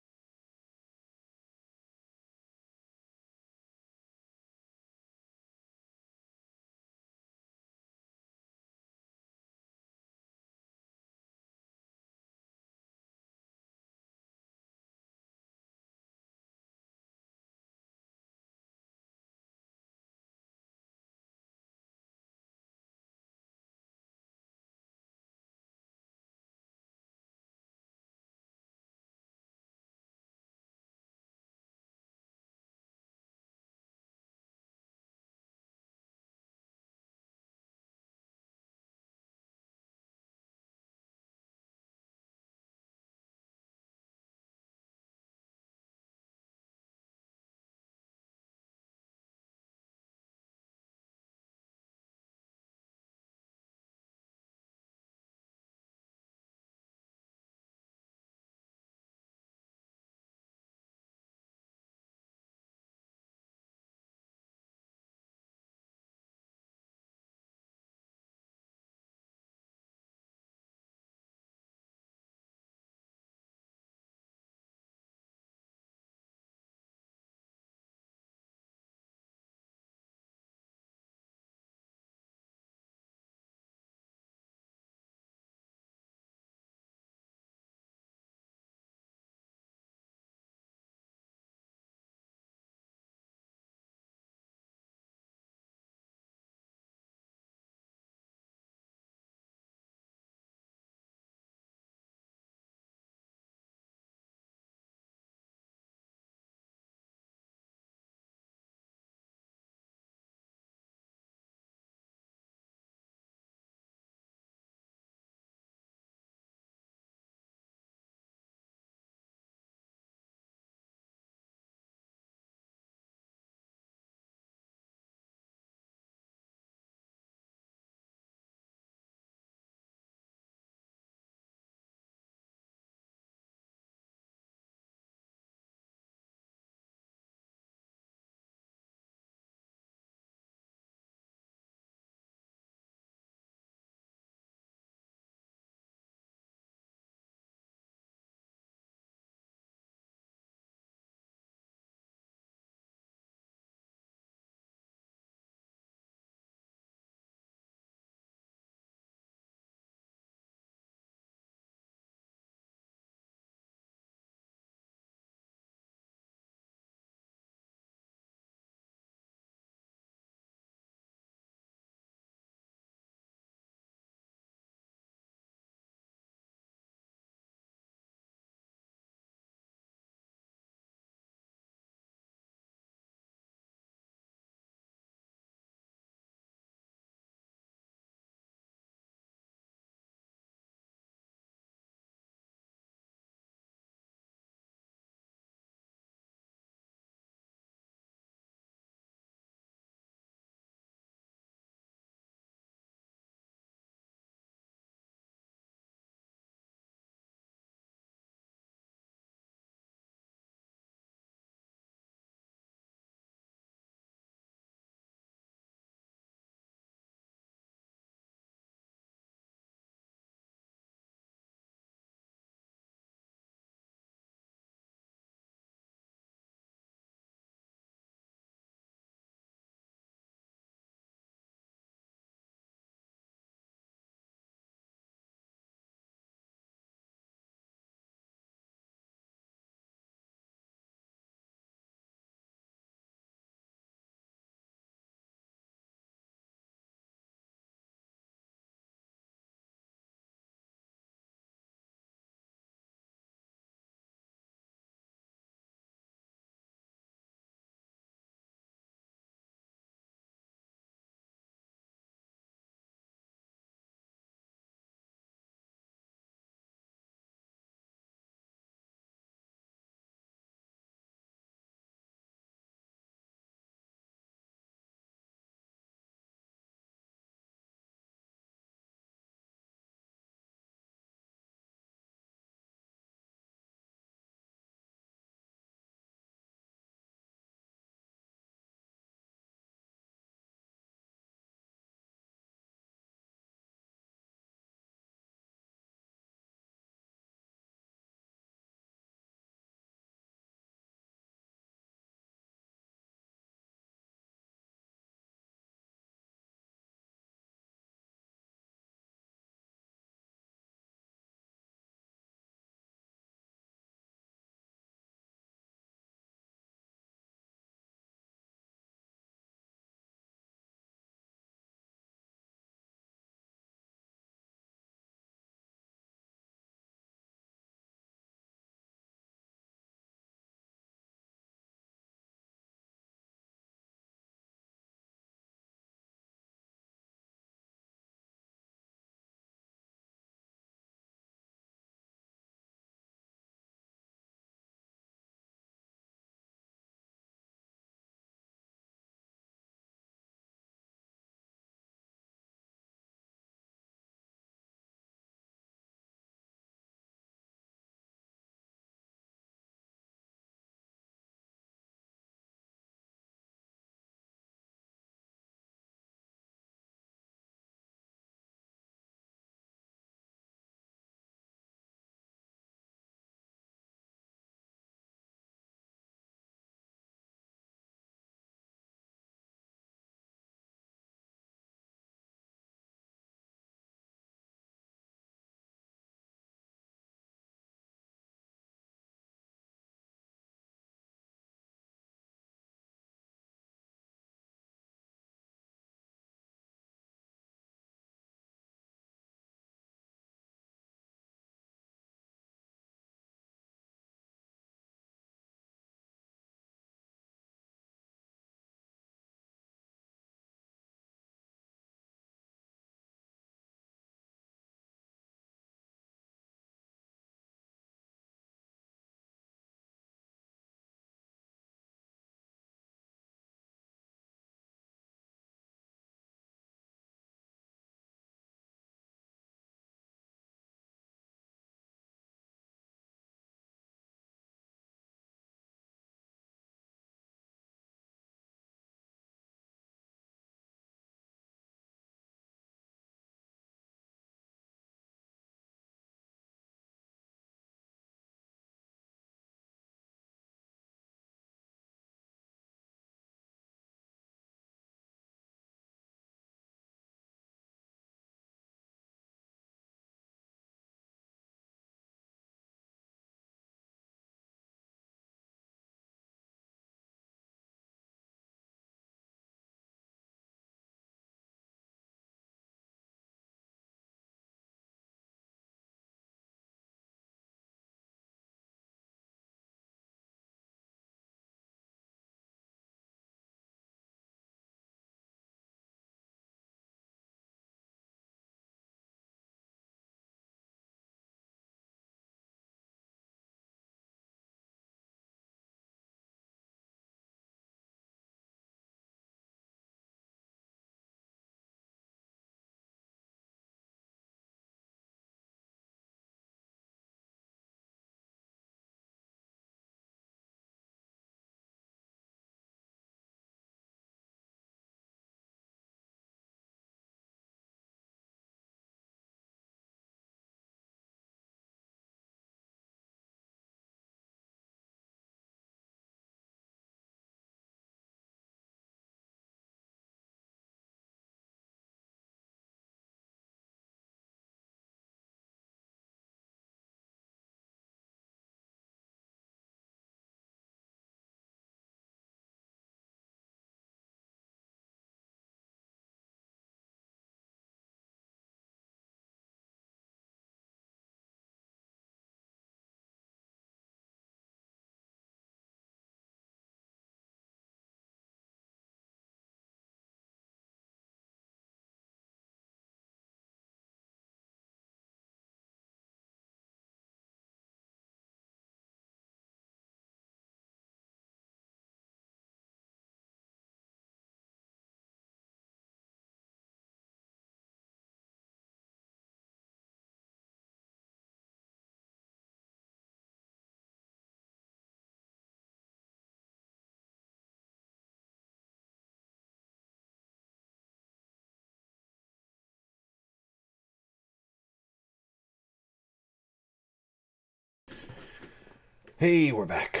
Hey, we're back.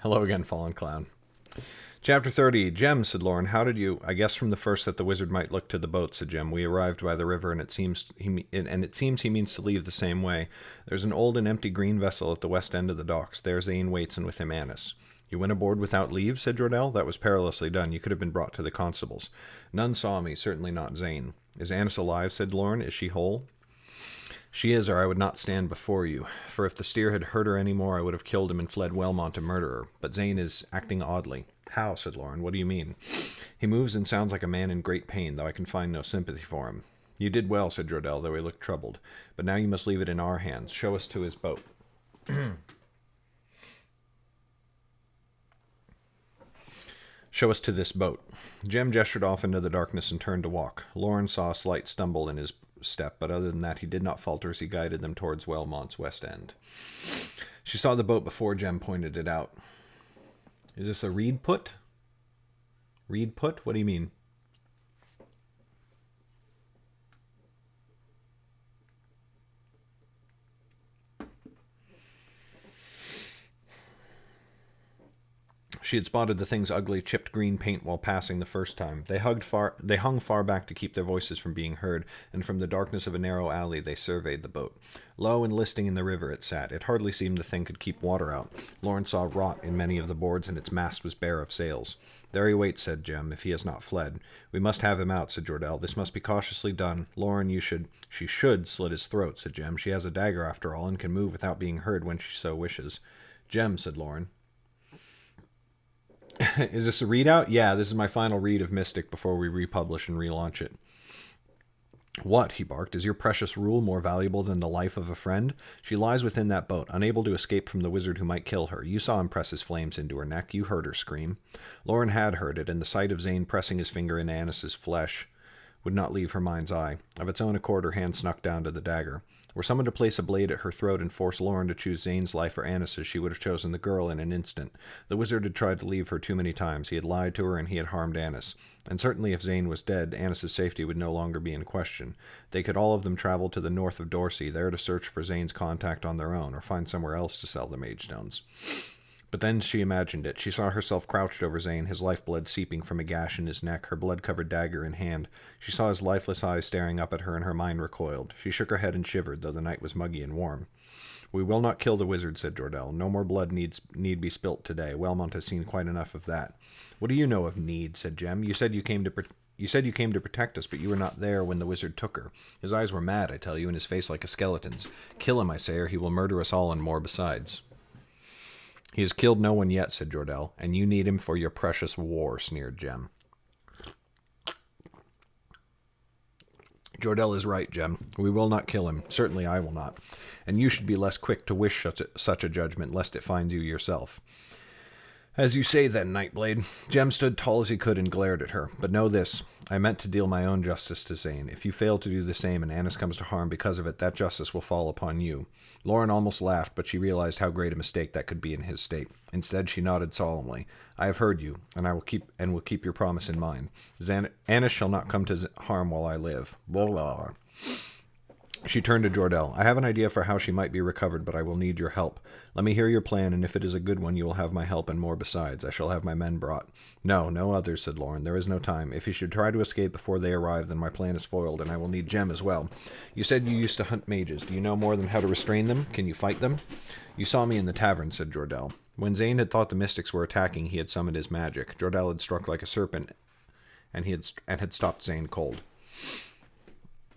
Hello again, Fallen Clown. Chapter 30. Jem, said Lauren, how did you... I guess from the first that the wizard might look to the boat, said Jem. We arrived by the river, and it seems he means to leave the same way. There's an old and empty green vessel at the west end of the docks. There Zane waits, and with him Annis. You went aboard without leave, said Jordell. That was perilously done. You could have been brought to the constables. None saw me, certainly not Zane. Is Annis alive, said Lauren. Is she whole? She is, or I would not stand before you. For if the steer had hurt her any more, I would have killed him and fled Wellmont to murder her. But Zane is acting oddly. How? Said Lauren. What do you mean? He moves and sounds like a man in great pain, though I can find no sympathy for him. You did well, said Jordell, though he looked troubled. But now you must leave it in our hands. Show us to his boat. Show us to this boat. Jem gestured off into the darkness and turned to walk. Lauren saw a slight stumble in his step, but other than that he did not falter as he guided them towards Wellmont's west end. She saw the boat before Jem pointed it out. Is this a reed put? Reed put? What do you mean? She had spotted the thing's ugly, chipped green paint while passing the first time. They hung far back to keep their voices from being heard, and from the darkness of a narrow alley they surveyed the boat. Low and listing in the river it sat. It hardly seemed the thing could keep water out. Lauren saw rot in many of the boards, and its mast was bare of sails. There he waits, said Jem, if he has not fled. We must have him out, said Jordell. This must be cautiously done. Lauren, She should slit his throat, said Jem. She has a dagger, after all, and can move without being heard when she so wishes. Jem, said Lauren. Is this a readout? Yeah, this is my final read of Mystic before we republish and relaunch it. What? He barked. Is your precious rule more valuable than the life of a friend? She lies within that boat, unable to escape from the wizard who might kill her. You saw him press his flames into her neck. You heard her scream. Lauren had heard it, and the sight of Zane pressing his finger into Annis's flesh would not leave her mind's eye. Of its own accord, her hand snuck down to the dagger. Were someone to place a blade at her throat and force Lauren to choose Zane's life or Annis's, she would have chosen the girl in an instant. The wizard had tried to leave her too many times. He had lied to her, and he had harmed Annis. And certainly if Zane was dead, Annis's safety would no longer be in question. They could all of them travel to the north of Dorsey, there to search for Zane's contact on their own, or find somewhere else to sell the mage stones. But then she imagined it. She saw herself crouched over Zane, his lifeblood seeping from a gash in his neck, her blood-covered dagger in hand. She saw his lifeless eyes staring up at her, and her mind recoiled. She shook her head and shivered, though the night was muggy and warm. We will not kill the wizard, said Jordell. No more blood need be spilt today. Wellmont has seen quite enough of that. What do you know of need? Said Jem. You said you came to protect us, but you were not there when the wizard took her. His eyes were mad, I tell you, and his face like a skeleton's. Kill him, I say, or he will murder us all and more besides. He has killed no one yet, said Jordell, and you need him for your precious war, sneered Jem. Jordell is right, Jem. We will not kill him. Certainly I will not. And you should be less quick to wish such a judgment, lest it finds you yourself. As you say, then, Nightblade. Jem stood tall as he could and glared at her. But know this. I meant to deal my own justice to Zane. If you fail to do the same and Annis comes to harm because of it, that justice will fall upon you. Lauren almost laughed, but she realized how great a mistake that could be in his state. Instead, she nodded solemnly. I have heard you, and will keep your promise in mind. Annis shall not come to harm while I live. Blah, blah. She turned to Jordell. I have an idea for how she might be recovered, but I will need your help. Let me hear your plan, and if it is a good one, you will have my help and more besides. I shall have my men brought. No others, said Lauren. There is no time. If he should try to escape before they arrive, then my plan is foiled, and I will need Jem as well. You said you used to hunt mages. Do you know more than how to restrain them? Can you fight them? You saw me in the tavern, said Jordell. When Zane had thought the mystics were attacking, he had summoned his magic. Jordell had struck like a serpent, and had stopped Zane cold.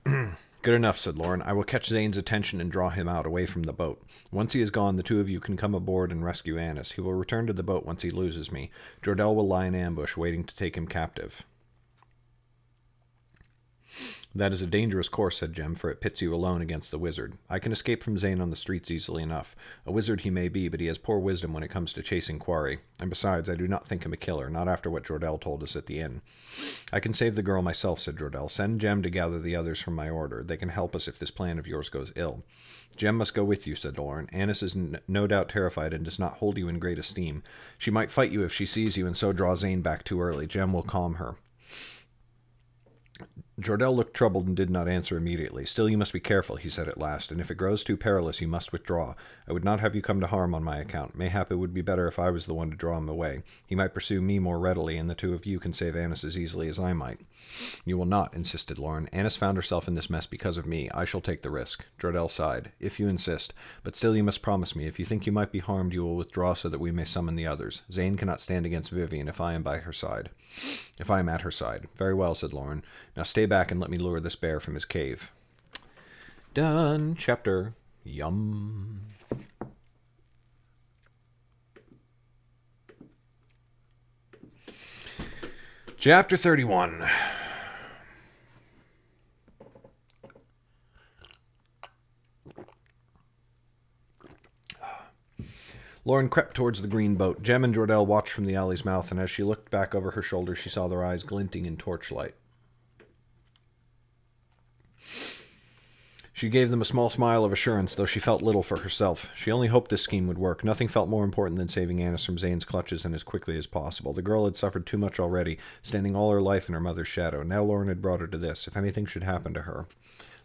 Good enough, said Lauren. I will catch Zane's attention and draw him out away from the boat. Once he is gone, the two of you can come aboard and rescue Annis. He will return to the boat once he loses me. Jordell will lie in ambush, waiting to take him captive. That is a dangerous course, said Jem, for it pits you alone against the wizard. I can escape from Zane on the streets easily enough. A wizard he may be, but he has poor wisdom when it comes to chasing quarry. And besides, I do not think him a killer, not after what Jordell told us at the inn. I can save the girl myself, said Jordell. Send Jem to gather the others from my order. They can help us if this plan of yours goes ill. Jem must go with you, said Lauren. Annis is no doubt terrified and does not hold you in great esteem. She might fight you if she sees you and so draw Zane back too early. Jem will calm her. Jordell looked troubled and did not answer immediately. Still, you must be careful, he said at last, and if it grows too perilous, you must withdraw. I would not have you come to harm on my account. Mayhap it would be better if I was the one to draw him away. He might pursue me more readily, and the two of you can save Annis as easily as I might. You will not, insisted Lauren. Annis found herself in this mess because of me. I shall take the risk. Jordell sighed. If you insist. But still you must promise me. If you think you might be harmed, you will withdraw so that we may summon the others. Zane cannot stand against Vivian if I am by her side. If I am at her side. Very well, said Lauren. Now stay back and let me lure this bear from his cave. Done. Chapter. Yum. Chapter 31. Lauren crept towards the green boat. Jem and Jordell watched from the alley's mouth, and as she looked back over her shoulder, she saw their eyes glinting in torchlight. She gave them a small smile of assurance, though she felt little for herself. She only hoped this scheme would work. Nothing felt more important than saving Annis from Zane's clutches and as quickly as possible. The girl had suffered too much already, standing all her life in her mother's shadow. Now Lauren had brought her to this, if anything should happen to her.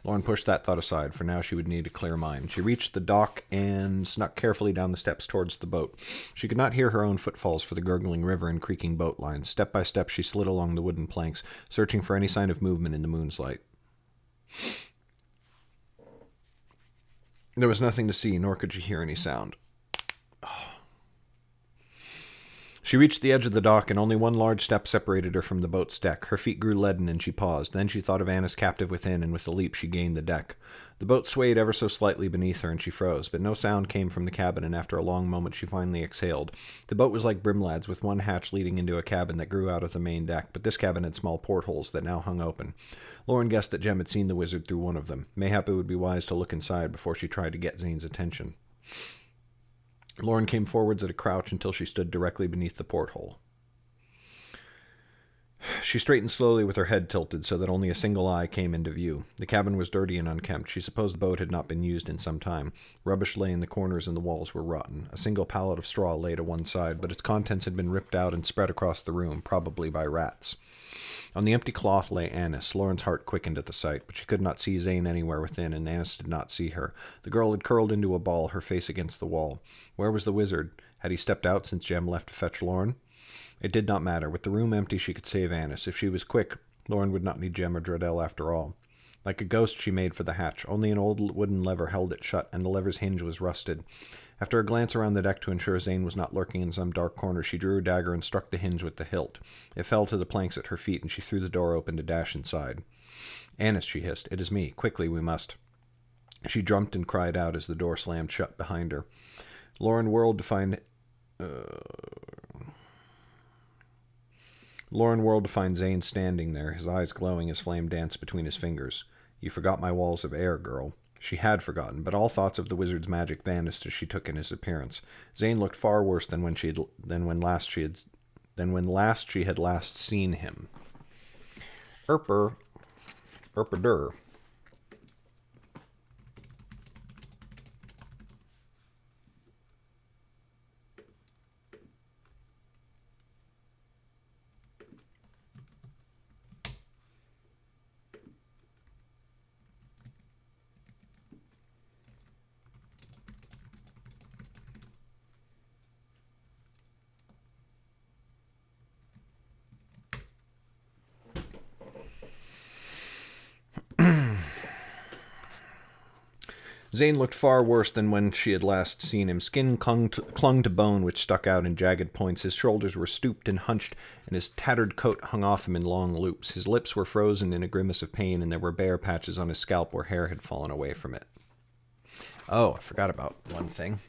Lauren pushed that thought aside, for now she would need a clear mind. She reached the dock and snuck carefully down the steps towards the boat. She could not hear her own footfalls for the gurgling river and creaking boat lines. Step by step she slid along the wooden planks, searching for any sign of movement in the moon's light. There was nothing to see, nor could she hear any sound. She reached the edge of the dock, and only one large step separated her from the boat's deck. Her feet grew leaden, and she paused. Then she thought of Annis captive within, and with a leap she gained the deck. The boat swayed ever so slightly beneath her, and she froze, but no sound came from the cabin, and after a long moment she finally exhaled. The boat was like Brimlad's, with one hatch leading into a cabin that grew out of the main deck, but this cabin had small portholes that now hung open. Lauren guessed that Jem had seen the wizard through one of them. Mayhap it would be wise to look inside before she tried to get Zane's attention. Lauren came forwards at a crouch until she stood directly beneath the porthole. She straightened slowly with her head tilted so that only a single eye came into view. The cabin was dirty and unkempt. She supposed the boat had not been used in some time. Rubbish lay in the corners and the walls were rotten. A single pallet of straw lay to one side, but its contents had been ripped out and spread across the room, probably by rats. On the empty cloth lay Annis. Lauren's heart quickened at the sight, but she could not see Zane anywhere within, and Annis did not see her. The girl had curled into a ball, her face against the wall. Where was the wizard? Had he stepped out since Jem left to fetch Lauren? It did not matter. With the room empty, she could save Annis. If she was quick, Lauren would not need Jem or Jordell after all. Like a ghost, she made for the hatch. Only an old wooden lever held it shut, and the lever's hinge was rusted. After a glance around the deck to ensure Zane was not lurking in some dark corner, she drew her dagger and struck the hinge with the hilt. It fell to the planks at her feet, and she threw the door open to dash inside. "Annis," she hissed, "it is me. Quickly, we must." She jumped and cried out as the door slammed shut behind her. Lauren whirled to find Zane standing there, his eyes glowing as flame danced between his fingers. "You forgot my walls of air, girl." She had forgotten, but all thoughts of the wizard's magic vanished as she took in his appearance. Zane looked far worse than when last she had last seen him. Erper-dur. Zane looked far worse than when she had last seen him. Skin clung to bone, which stuck out in jagged points. His shoulders were stooped and hunched, and his tattered coat hung off him in long loops. His lips were frozen in a grimace of pain, and there were bare patches on his scalp where hair had fallen away from it. Oh, I forgot about one thing.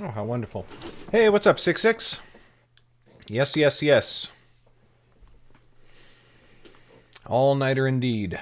Oh, how wonderful. Hey, what's up, 66? Yes, yes, yes. All-nighter indeed.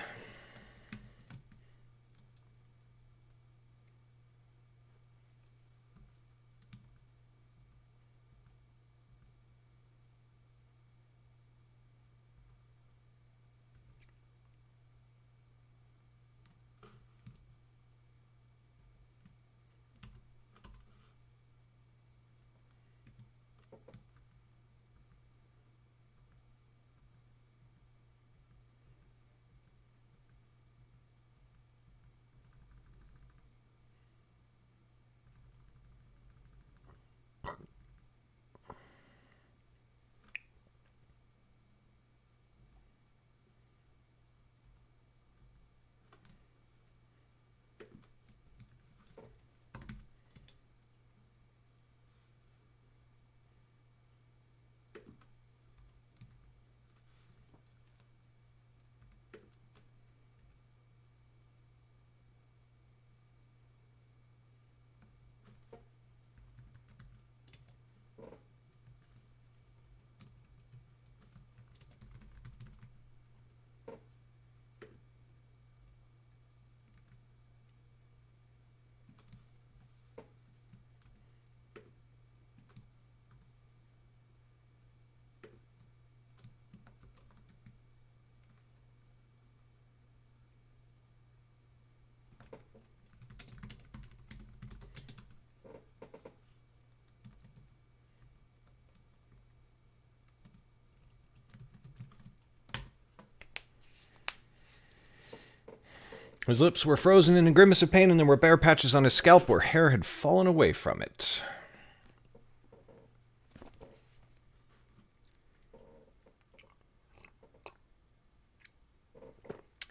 His lips were frozen in a grimace of pain, and there were bare patches on his scalp where hair had fallen away from it.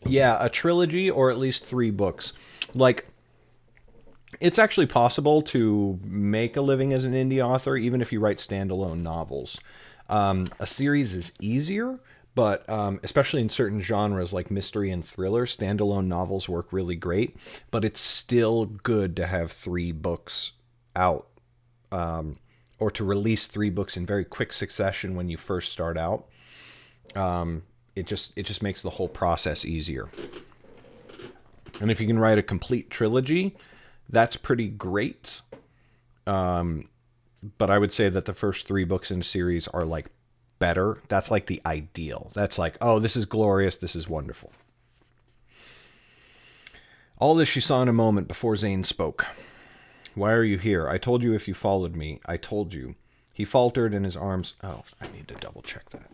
Yeah, a trilogy or at least 3 books. Like, it's actually possible to make a living as an indie author, even if you write standalone novels. A series is easier, but especially in certain genres like mystery and thriller, standalone novels work really great. But it's still good to have 3 books out, or to release 3 books in very quick succession when you first start out. It just makes the whole process easier. And if you can write a complete trilogy, that's pretty great. But I would say that the first 3 books in a series are like better. That's like the ideal. That's like, oh, this is glorious. This is wonderful. All this she saw in a moment before Zane spoke. Why are you here? I told you if you followed me. I told you. He faltered in his arms. Oh, I need to double check that.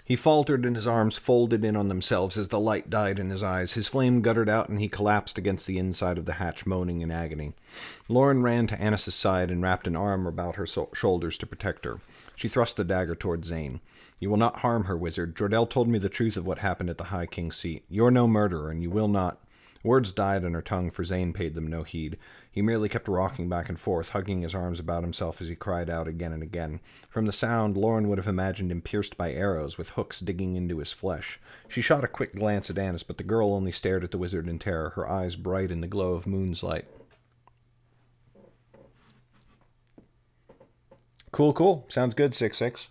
He faltered and his arms folded in on themselves as the light died in his eyes. His flame guttered out and he collapsed against the inside of the hatch, moaning in agony. Lauren ran to Annis's side and wrapped an arm about her shoulders to protect her. She thrust the dagger toward Zane. You will not harm her, wizard. Jordell told me the truth of what happened at the High King's seat. You're no murderer, and you will not... Words died on her tongue, for Zane paid them no heed. He merely kept rocking back and forth, hugging his arms about himself as he cried out again and again. From the sound, Lauren would have imagined him pierced by arrows, with hooks digging into his flesh. She shot a quick glance at Annis, but the girl only stared at the wizard in terror, her eyes bright in the glow of moon's light. Cool, cool. Sounds good, 6-6.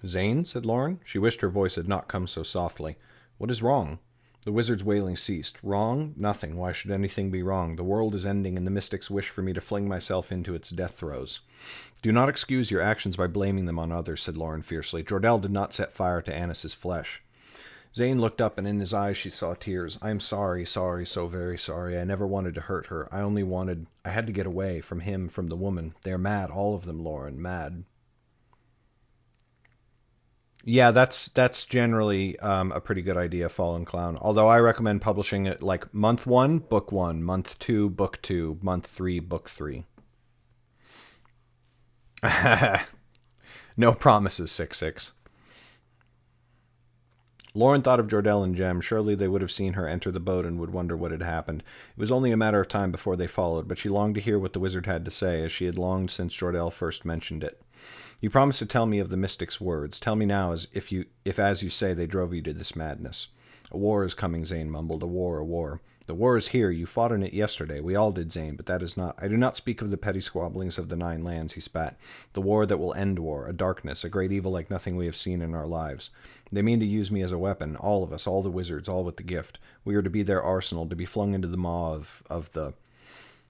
Zane, said Lauren. She wished her voice had not come so softly. What is wrong? The wizard's wailing ceased. Wrong? Nothing. Why should anything be wrong? The world is ending, and the mystics wish for me to fling myself into its death throes. Do not excuse your actions by blaming them on others, said Lauren fiercely. Jordell did not set fire to Annis's flesh. Zane looked up, and in his eyes she saw tears. I am sorry, so very sorry. I never wanted to hurt her. I had to get away from him, from the woman. They are mad, all of them, Lauren, mad. Yeah, that's generally a pretty good idea, Fallen Clown. Although I recommend publishing it like month 1, book 1, month 2, book 2, month 3, book 3. No promises, 6-6. Lauren thought of Jordell and Jem. Surely they would have seen her enter the boat and would wonder what had happened. It was only a matter of time before they followed, but she longed to hear what the wizard had to say, as she had longed since Jordell first mentioned it. You promised to tell me of the mystic's words. Tell me now, if as you say, they drove you to this madness. A war is coming, Zane mumbled. A war, a war. The war is here. You fought in it yesterday. We all did, Zane, but that is not... I do not speak of the petty squabblings of the 9 lands, he spat. The war that will end war, a darkness, a great evil like nothing we have seen in our lives. They mean to use me as a weapon, all of us, all the wizards, all with the gift. We are to be their arsenal, to be flung into the maw of the...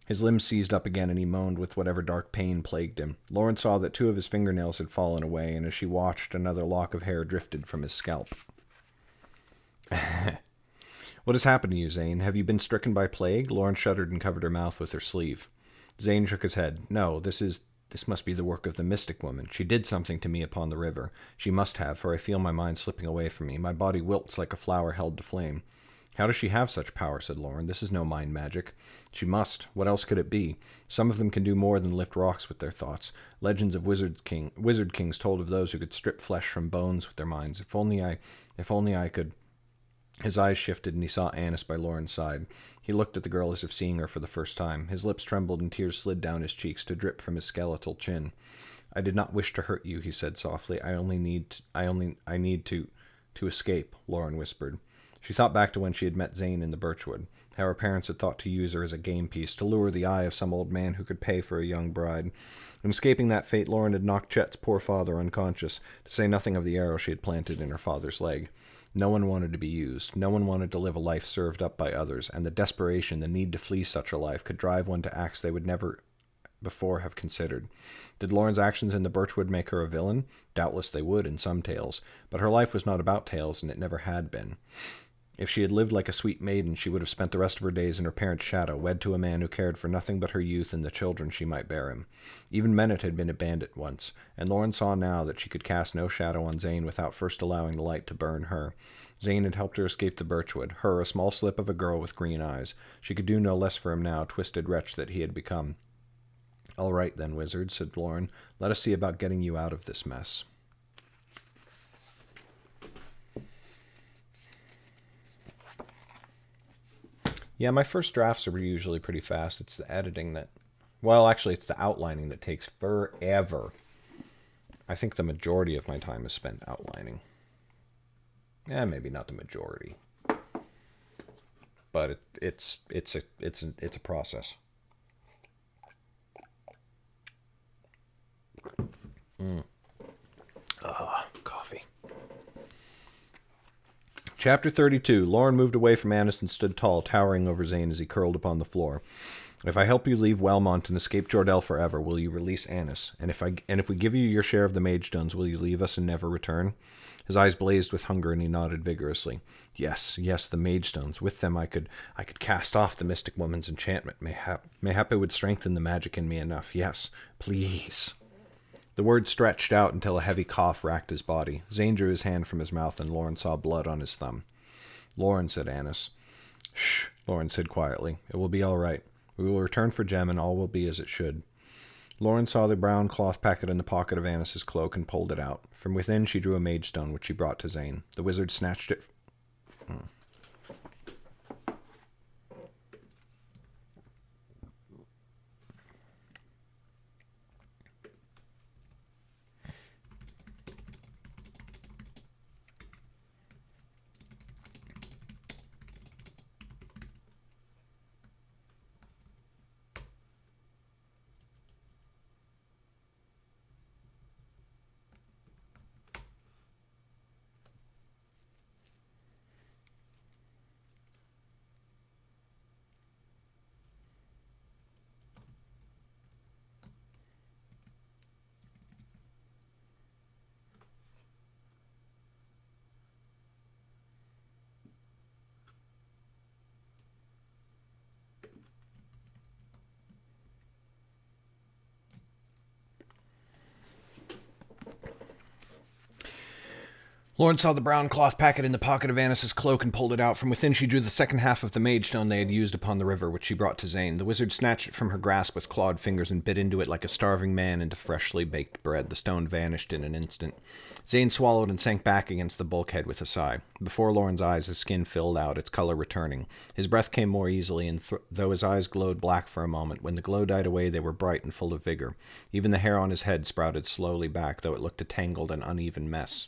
His limbs seized up again, and he moaned with whatever dark pain plagued him. Lauren saw that 2 of his fingernails had fallen away, and as she watched, another lock of hair drifted from his scalp. What has happened to you, Zane? Have you been stricken by plague? Lauren shuddered and covered her mouth with her sleeve. Zane shook his head. No, this must be the work of the mystic woman. She did something to me upon the river. She must have, for I feel my mind slipping away from me. My body wilts like a flower held to flame. How does she have such power, said Lauren. This is no mind magic. She must. What else could it be? Some of them can do more than lift rocks with their thoughts. Legends of wizard kings told of those who could strip flesh from bones with their minds. If only I could... His eyes shifted, and he saw Annis by Lauren's side. He looked at the girl as if seeing her for the first time. His lips trembled, and tears slid down his cheeks to drip from his skeletal chin. I did not wish to hurt you, he said softly. I need to escape, Lauren whispered. She thought back to when she had met Zane in the birchwood, how her parents had thought to use her as a game piece, to lure the eye of some old man who could pay for a young bride. In escaping that fate, Lauren had knocked Chet's poor father unconscious, to say nothing of the arrow she had planted in her father's leg. No one wanted to be used. No one wanted to live a life served up by others, and the desperation, the need to flee such a life, could drive one to acts they would never before have considered. Did Lauren's actions in the birchwood make her a villain? Doubtless they would in some tales, but her life was not about tales, and it never had been. If she had lived like a sweet maiden, she would have spent the rest of her days in her parents' shadow, wed to a man who cared for nothing but her youth and the children she might bear him. Even Menet had been a bandit once, and Lauren saw now that she could cast no shadow on Zane without first allowing the light to burn her. Zane had helped her escape the birchwood, her, a small slip of a girl with green eyes. She could do no less for him now, twisted wretch that he had become. All right, then, wizard, said Lauren. Let us see about getting you out of this mess. Yeah, my first drafts are usually pretty fast. It's the editing that... Well, actually, it's the outlining that takes forever. I think the majority of my time is spent outlining. Maybe not the majority. But it's a process. Coffee. Chapter 32. Lauren moved away from Annis and stood tall, towering over Zane as he curled upon the floor. If I help you leave Wellmont and escape Jordell forever, will you release Annis? And if we give you your share of the mage stones, will you leave us and never return? His eyes blazed with hunger, and he nodded vigorously. Yes, the mage stones. With them I could cast off the mystic woman's enchantment. Mayhap it would strengthen the magic in me enough. Yes, please. The word stretched out until a heavy cough racked his body. Zane drew his hand from his mouth, and Lauren saw blood on his thumb. Lauren, said Annis. Shh, Lauren said quietly. It will be all right. We will return for Jem, and all will be as it should. Lauren saw the brown cloth packet in the pocket of Annis's cloak and pulled it out. From within she drew a mage stone, which she brought to Zane. The wizard snatched it... Lauren saw the brown cloth packet in the pocket of Annis's cloak and pulled it out. From within she drew the second half of the mage stone they had used upon the river, which she brought to Zane. The wizard snatched it from her grasp with clawed fingers and bit into it like a starving man into freshly baked bread. The stone vanished in an instant. Zane swallowed and sank back against the bulkhead with a sigh. Before Lauren's eyes, his skin filled out, its color returning. His breath came more easily, and though his eyes glowed black for a moment, when the glow died away they were bright and full of vigor. Even the hair on his head sprouted slowly back, though it looked a tangled and uneven mess.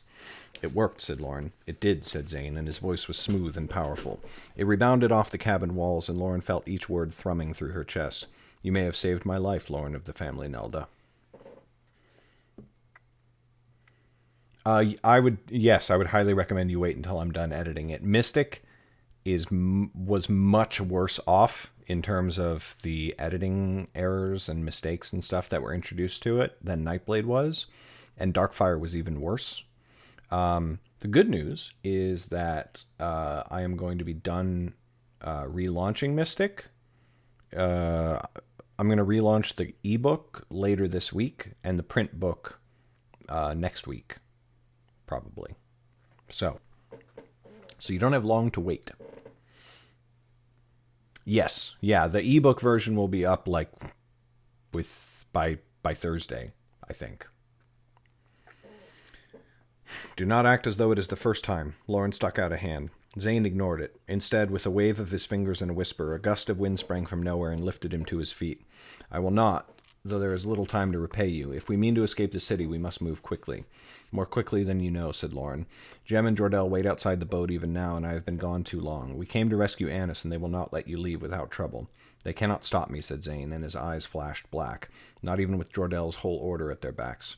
"It worked," said Lauren. "It did," said Zane, and his voice was smooth and powerful. It rebounded off the cabin walls, and Lauren felt each word thrumming through her chest. "You may have saved my life, Lauren of the family Nelda." I would highly recommend you wait until I'm done editing it. Mystic was much worse off in terms of the editing errors and mistakes and stuff that were introduced to it than Nightblade was, and Darkfire was even worse. The good news is that I am going to be done relaunching Mystic. I'm going to relaunch the ebook later this week and the print book next week, probably. So you don't have long to wait. Yes, yeah, the ebook version will be up by Thursday, I think. "Do not act as though it is the first time." Lauren stuck out a hand. Zane ignored it. Instead, with a wave of his fingers and a whisper, a gust of wind sprang from nowhere and lifted him to his feet. "I will not, though there is little time to repay you. If we mean to escape the city, we must move quickly." "More quickly than you know," said Lauren. "Jem and Jordell wait outside the boat even now, and I have been gone too long. We came to rescue Annis, and they will not let you leave without trouble." "They cannot stop me," said Zane, and his eyes flashed black, "not even with Jordell's whole order at their backs."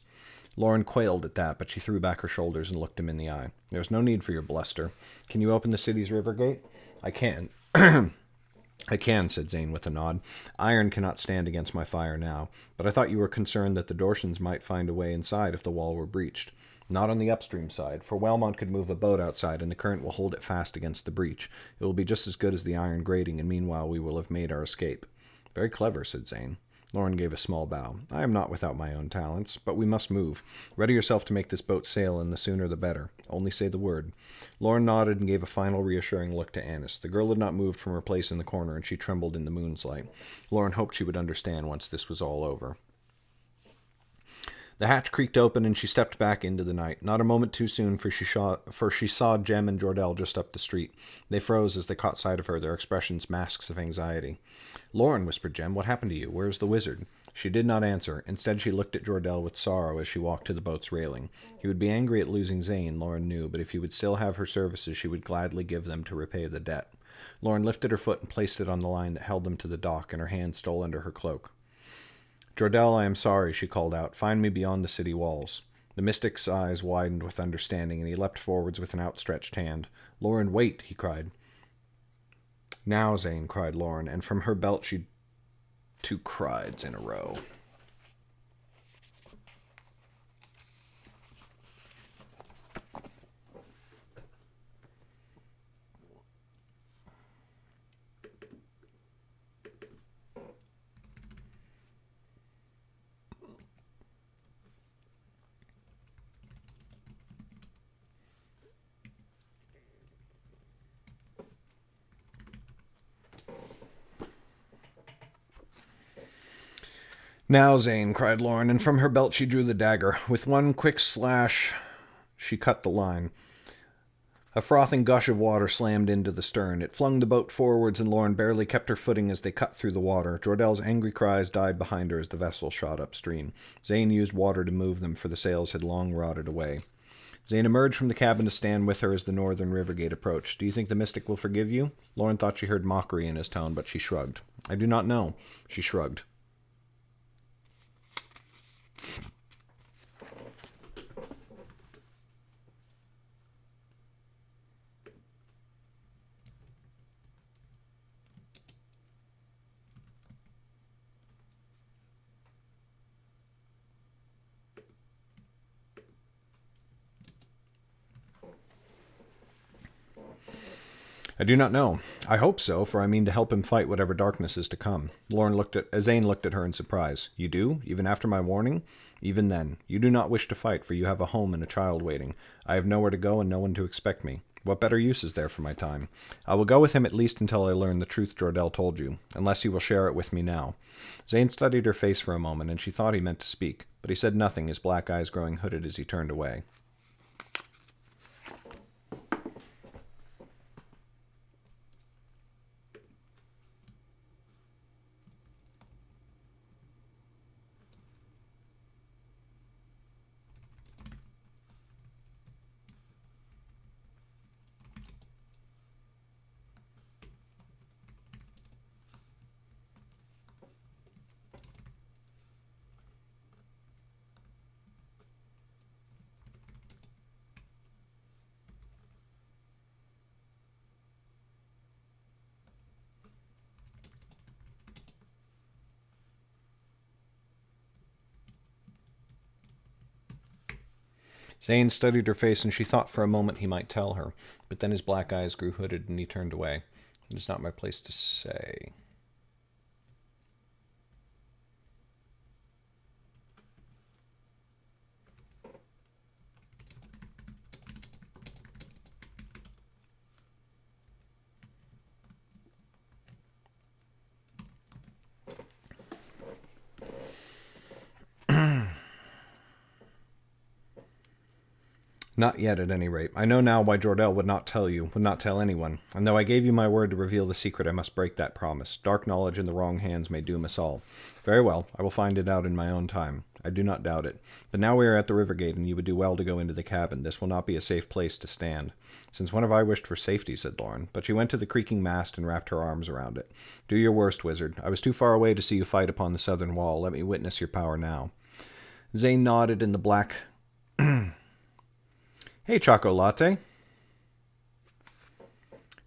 Lauren quailed at that, but she threw back her shoulders and looked him in the eye. "There is no need for your bluster. Can you open the city's river gate?" "I can." "I can," said Zane with a nod. "Iron cannot stand against my fire now, but I thought you were concerned that the Dortians might find a way inside if the wall were breached." "Not on the upstream side, for Wellmont could move a boat outside, and the current will hold it fast against the breach. It will be just as good as the iron grating, and meanwhile we will have made our escape." "Very clever," said Zane. Lauren gave a small bow. "I am not without my own talents, but we must move. Ready yourself to make this boat sail, and the sooner the better. Only say the word." Lauren nodded and gave a final reassuring look to Annis. The girl had not moved from her place in the corner, and she trembled in the moon's light. Lauren hoped she would understand once this was all over. The hatch creaked open, and she stepped back into the night. Not a moment too soon, for she saw Jem and Jordell just up the street. They froze as they caught sight of her, their expressions masks of anxiety. "Lauren," whispered Jem, "what happened to you? Where is the wizard?" She did not answer. Instead, she looked at Jordell with sorrow as she walked to the boat's railing. He would be angry at losing Zane, Lauren knew, but if he would still have her services, she would gladly give them to repay the debt. Lauren lifted her foot and placed it on the line that held them to the dock, and her hand stole under her cloak. "Jordell, I am sorry," she called out. "Find me beyond the city walls." The mystic's eyes widened with understanding, and he leapt forwards with an outstretched hand. "Lauren, wait!" he cried. "Now, Zane," cried Lauren, and from her belt she 2 crieds in a row. "Now, Zane," cried Lauren, and from her belt she drew the dagger. With one quick slash, she cut the line. A frothing gush of water slammed into the stern. It flung the boat forwards, and Lauren barely kept her footing as they cut through the water. Jordell's angry cries died behind her as the vessel shot upstream. Zane used water to move them, for the sails had long rotted away. Zane emerged from the cabin to stand with her as the northern river gate approached. "Do you think the mystic will forgive you?" Lauren thought she heard mockery in his tone, but she shrugged. "I do not know." She shrugged. I do not know. I hope so, for I mean to help him fight whatever darkness is to come. Zane looked at her in surprise. You do? Even after my warning? Even then. You do not wish to fight, for you have a home and a child waiting. I have nowhere to go and no one to expect me. What better use is there for my time? I will go with him at least until I learn the truth Jordell told you, unless you will share it with me now. Zane studied her face for a moment, and she thought he meant to speak, but he said nothing, his black eyes growing hooded as he turned away. Zane studied her face, and she thought for a moment he might tell her, but then his black eyes grew hooded, and he turned away. It is not my place to say. Not yet, at any rate. I know now why Jordell would not tell anyone. And though I gave you my word to reveal the secret, I must break that promise. Dark knowledge in the wrong hands may doom us all. Very well, I will find it out in my own time. I do not doubt it. But now we are at the river gate, and you would do well to go into the cabin. This will not be a safe place to stand. Since when have I wished for safety, said Lauren. But she went to the creaking mast and wrapped her arms around it. Do your worst, wizard. I was too far away to see you fight upon the southern wall. Let me witness your power now. Zane nodded in the black... Hey, Choco Latte.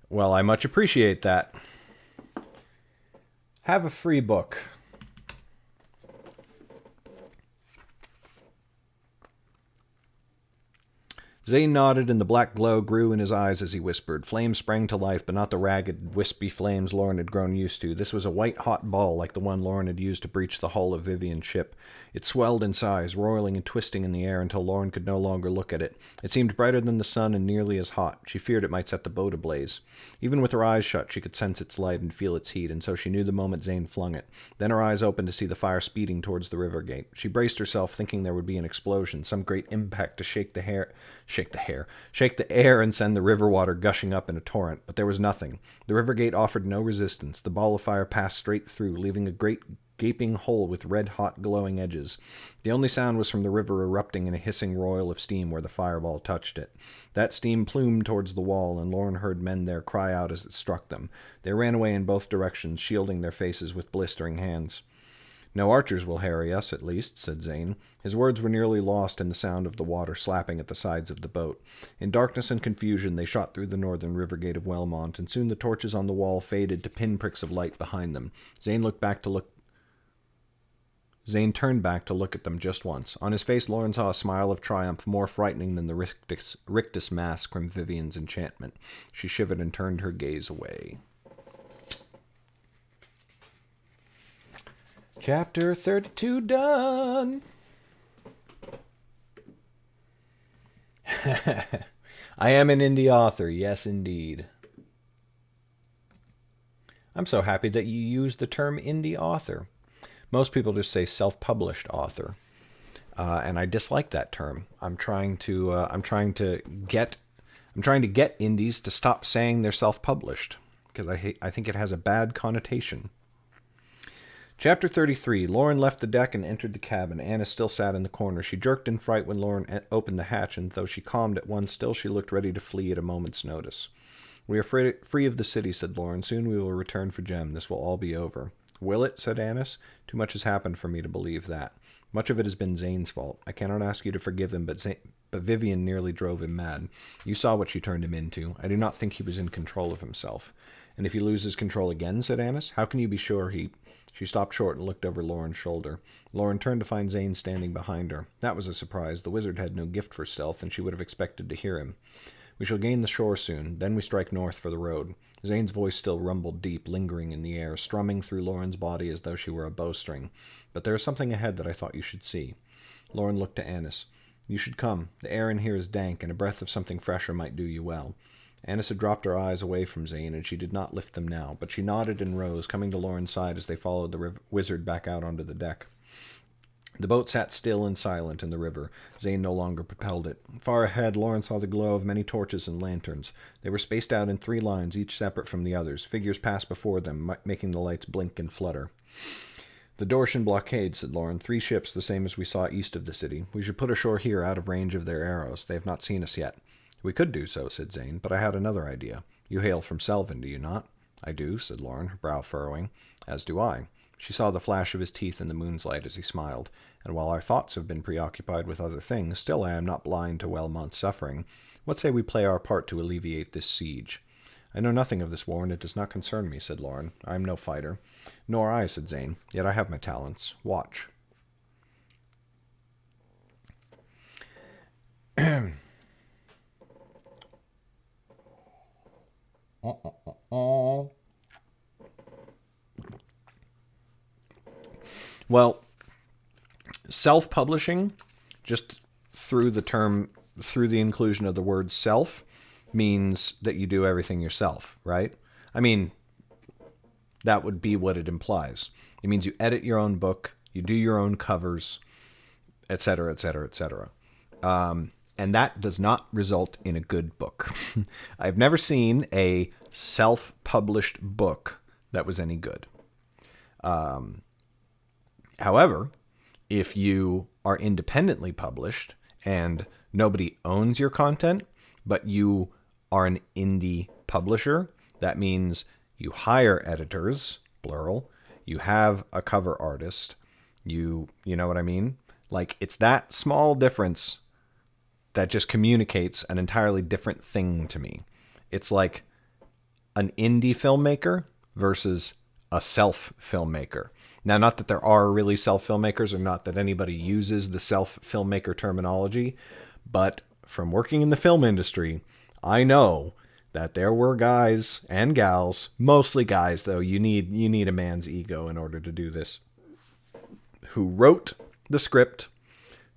Well, I much appreciate that. Have a free book. Zane nodded, and the black glow grew in his eyes as he whispered. Flames sprang to life, but not the ragged, wispy flames Lauren had grown used to. This was a white-hot ball like the one Lauren had used to breach the hull of Vivian's ship. It swelled in size, roiling and twisting in the air until Lauren could no longer look at it. It seemed brighter than the sun and nearly as hot. She feared it might set the boat ablaze. Even with her eyes shut, she could sense its light and feel its heat, and so she knew the moment Zane flung it. Then her eyes opened to see the fire speeding towards the river gate. She braced herself, thinking there would be an explosion, some great impact to shake the air and send the river water gushing up in a torrent, but there was nothing. The river gate offered no resistance. The ball of fire passed straight through, leaving a great gaping hole with red-hot glowing edges. The only sound was from the river erupting in a hissing roil of steam where the fireball touched it. That steam plumed towards the wall, and Lauren heard men there cry out as it struck them. They ran away in both directions, shielding their faces with blistering hands. No archers will harry us, at least, said Zane. His words were nearly lost in the sound of the water slapping at the sides of the boat. In darkness and confusion, they shot through the northern river gate of Wellmont, and soon the torches on the wall faded to pinpricks of light behind them. Zane turned back to look at them just once. On his face, Lauren saw a smile of triumph more frightening than the rictus mask from Vivian's enchantment. She shivered and turned her gaze away. Chapter 32 done. I am an indie author, yes indeed. I'm so happy that you used the term indie author. Most people just say self-published author, and I dislike that term. I'm trying to get indies to stop saying they're self-published because I think it has a bad connotation. Chapter 33. Lauren left the deck and entered the cabin. Anna still sat in the corner. She jerked in fright when Lauren opened the hatch, and though she calmed at once, still she looked ready to flee at a moment's notice. We are free of the city, said Lauren. Soon we will return for Jem. This will all be over. Will it? Said Annis. Too much has happened for me to believe that. Much of it has been Zane's fault. I cannot ask you to forgive him, but Vivian nearly drove him mad. You saw what she turned him into. I do not think he was in control of himself. And if he loses control again, said Annis, how can you be sure he... She stopped short and looked over Lauren's shoulder. Lauren turned to find Zane standing behind her. That was a surprise. The wizard had no gift for stealth, and she would have expected to hear him. We shall gain the shore soon. Then we strike north for the road. Zane's voice still rumbled deep, lingering in the air, strumming through Lauren's body as though she were a bowstring. But there is something ahead that I thought you should see. Lauren looked to Annis. You should come. The air in here is dank, and a breath of something fresher might do you well. Annis had dropped her eyes away from Zane, and she did not lift them now, but she nodded and rose, coming to Lauren's side as they followed the wizard back out onto the deck. The boat sat still and silent in the river. Zane no longer propelled it. Far ahead, Lauren saw the glow of many torches and lanterns. They were spaced out in 3 lines, each separate from the others. Figures passed before them, making the lights blink and flutter. The Dorshan blockade, said Lauren. 3 ships, the same as we saw east of the city. We should put ashore here, out of range of their arrows. They have not seen us yet. We could do so, said Zane, but I had another idea. You hail from Selvin, do you not? I do, said Lauren, her brow furrowing. As do I. She saw the flash of his teeth in the moon's light as he smiled. And while our thoughts have been preoccupied with other things, still I am not blind to Wellmont's suffering. What say we play our part to alleviate this siege? I know nothing of this war, and it does not concern me, said Lauren. I am no fighter. Nor I, said Zane. Yet I have my talents. Watch. Well, self-publishing, just through the inclusion of the word self, means that you do everything yourself, right? I mean, that would be what it implies. It means you edit your own book, you do your own covers, etc., etc., etc. And that does not result in a good book. I've never seen a self-published book that was any good. However, if you are independently published and nobody owns your content, but you are an indie publisher, that means you hire editors, plural, you have a cover artist, you know what I mean? Like, it's that small difference that just communicates an entirely different thing to me. It's like an indie filmmaker versus a self-filmmaker. Now, not that there are really self-filmmakers, or not that anybody uses the self-filmmaker terminology, but from working in the film industry, I know that there were guys and gals, mostly guys though, you need a man's ego in order to do this, who wrote the script,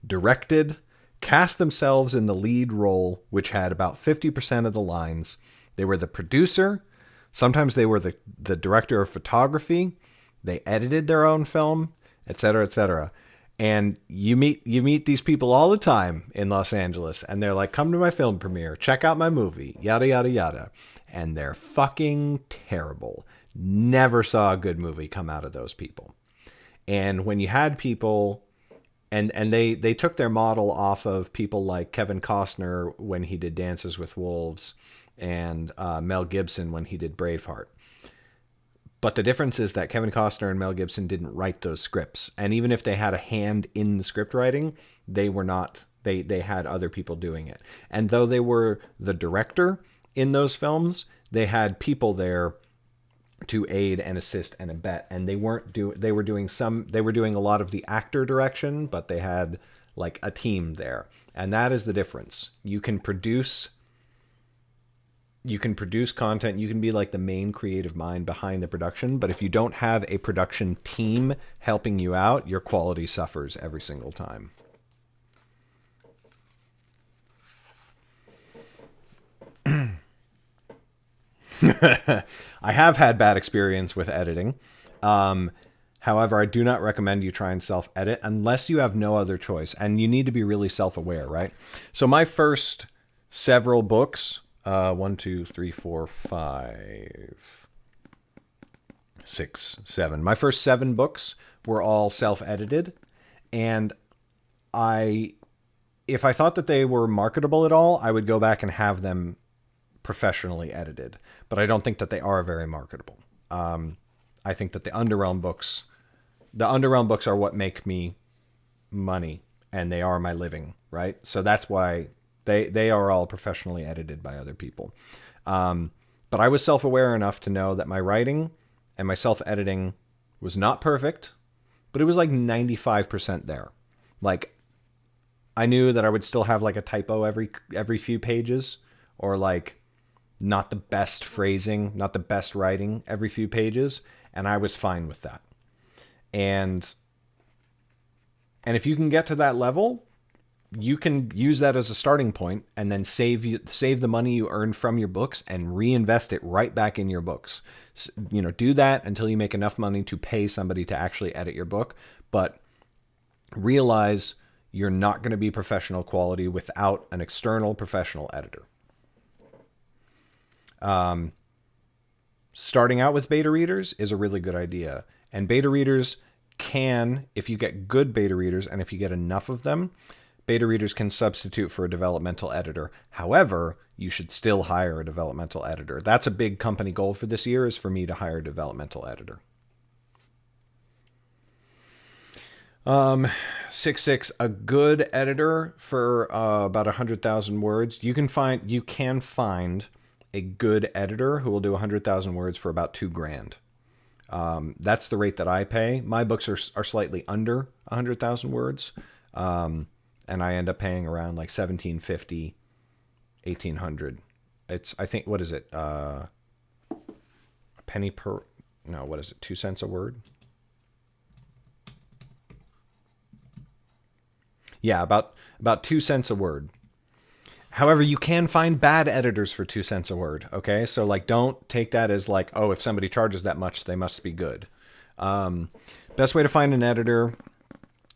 directed, cast themselves in the lead role, which had about 50% of the lines. They were the producer. Sometimes they were the director of photography. They edited their own film, etc., etc. And you meet these people all the time in Los Angeles, and they're like, come to my film premiere, check out my movie, yada, yada, yada. And they're fucking terrible. Never saw a good movie come out of those people. And when you had people, and they took their model off of people like Kevin Costner when he did Dances with Wolves, and Mel Gibson when he did Braveheart. But the difference is that Kevin Costner and Mel Gibson didn't write those scripts. And even if they had a hand in the script writing, they were not, they had other people doing it. And though they were the director in those films, they had people there to aid and assist and abet. And they were doing a lot of the actor direction, but they had like a team there. And that is the difference. You can produce content, you can be like the main creative mind behind the production, but if you don't have a production team helping you out, your quality suffers every single time. I have had bad experience with editing. However, I do not recommend you try and self-edit unless you have no other choice, and you need to be really self-aware, right? So my first several books, 1, 2, 3, 4, 5, 6, 7. My first 7 books were all self-edited, and if I thought that they were marketable at all, I would go back and have them professionally edited. But I don't think that they are very marketable. I think that the Underrealm books are what make me money, and they are my living, right? So that's why they are all professionally edited by other people. But I was self-aware enough to know that my writing and my self-editing was not perfect, but it was like 95% there. Like, I knew that I would still have like a typo every few pages, or like not the best phrasing, not the best writing every few pages, and I was fine with that. And if you can get to that level, you can use that as a starting point and then save the money you earned from your books and reinvest it right back in your books. You know, do that until you make enough money to pay somebody to actually edit your book, but realize you're not going to be professional quality without an external professional editor. Starting out with beta readers is a really good idea. And beta readers can, if you get good beta readers and if you get enough of them, beta readers can substitute for a developmental editor. However, you should still hire a developmental editor. That's a big company goal for this year, is for me to hire a developmental editor. 6.6, a good editor for about 100,000 words. You can find a good editor who will do 100,000 words for about $2,000. That's the rate that I pay. My books are slightly under 100,000 words. And I end up paying around like $1,750, $1,800. It's, I think, what is it? A penny per, no, what is it? 2 cents a word? Yeah, about 2 cents a word. However, you can find bad editors for 2 cents a word. Okay. So like, don't take that as like, oh, if somebody charges that much, they must be good. Best way to find an editor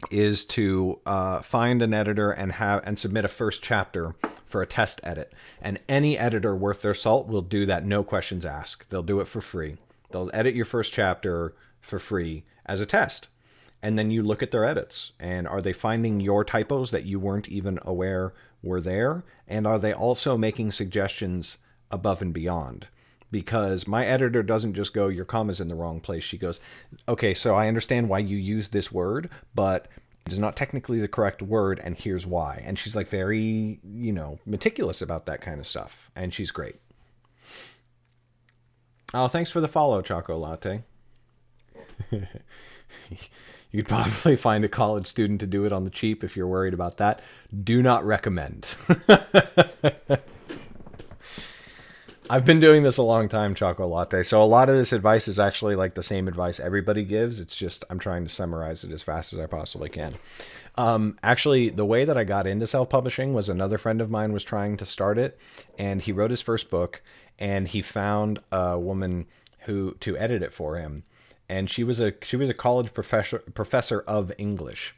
is to find an editor and submit a first chapter for a test edit. And any editor worth their salt will do that, no questions asked. They'll do it for free. They'll edit your first chapter for free as a test. And then you look at their edits. And are they finding your typos that you weren't even aware were there? And are they also making suggestions above and beyond? Because my editor doesn't just go, your comma's in the wrong place. She goes, okay, so I understand why you use this word, but it is not technically the correct word, and here's why. And she's like very, meticulous about that kind of stuff. And she's great. Oh, thanks for the follow, Choco Latte. You'd probably find a college student to do it on the cheap if you're worried about that. Do not recommend. I've been doing this a long time, Choco Latte. So a lot of this advice is actually like the same advice everybody gives. It's just I'm trying to summarize it as fast as I possibly can. Actually, the way that I got into self-publishing was another friend of mine was trying to start it, and he wrote his first book, and he found a woman to edit it for him, and she was a college professor of English.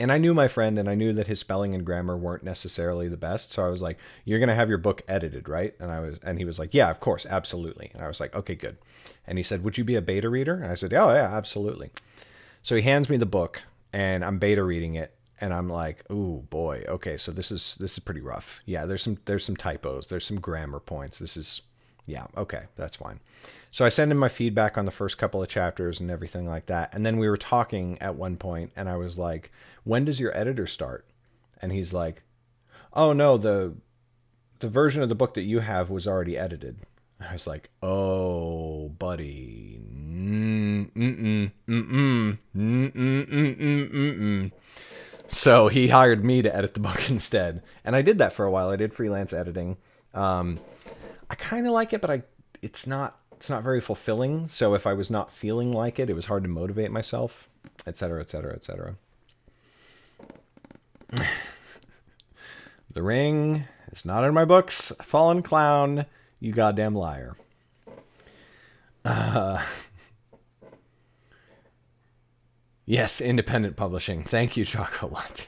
And I knew my friend, and I knew that his spelling and grammar weren't necessarily the best. So I was like, you're going to have your book edited, right? And he was like, yeah, of course, absolutely. And I was like, okay, good. And he said, would you be a beta reader? And I said, oh yeah, absolutely. So he hands me the book and I'm beta reading it. And I'm like, ooh, boy. Okay. So this is pretty rough. Yeah. There's some typos. There's some grammar points. Yeah. Okay. That's fine. So I sent him my feedback on the first couple of chapters and everything like that. And then we were talking at one point and I was like, when does your editor start? And he's like, oh no, the version of the book that you have was already edited. I was like, oh, buddy. So he hired me to edit the book instead. And I did that for a while. I did freelance editing. I kind of like it, but it's not very fulfilling. So if I was not feeling like it was hard to motivate myself, et cetera, et cetera, et cetera. The Ring is not in my books. Fallen Clown, you goddamn liar. Yes, independent publishing. Thank you, Choco Latte.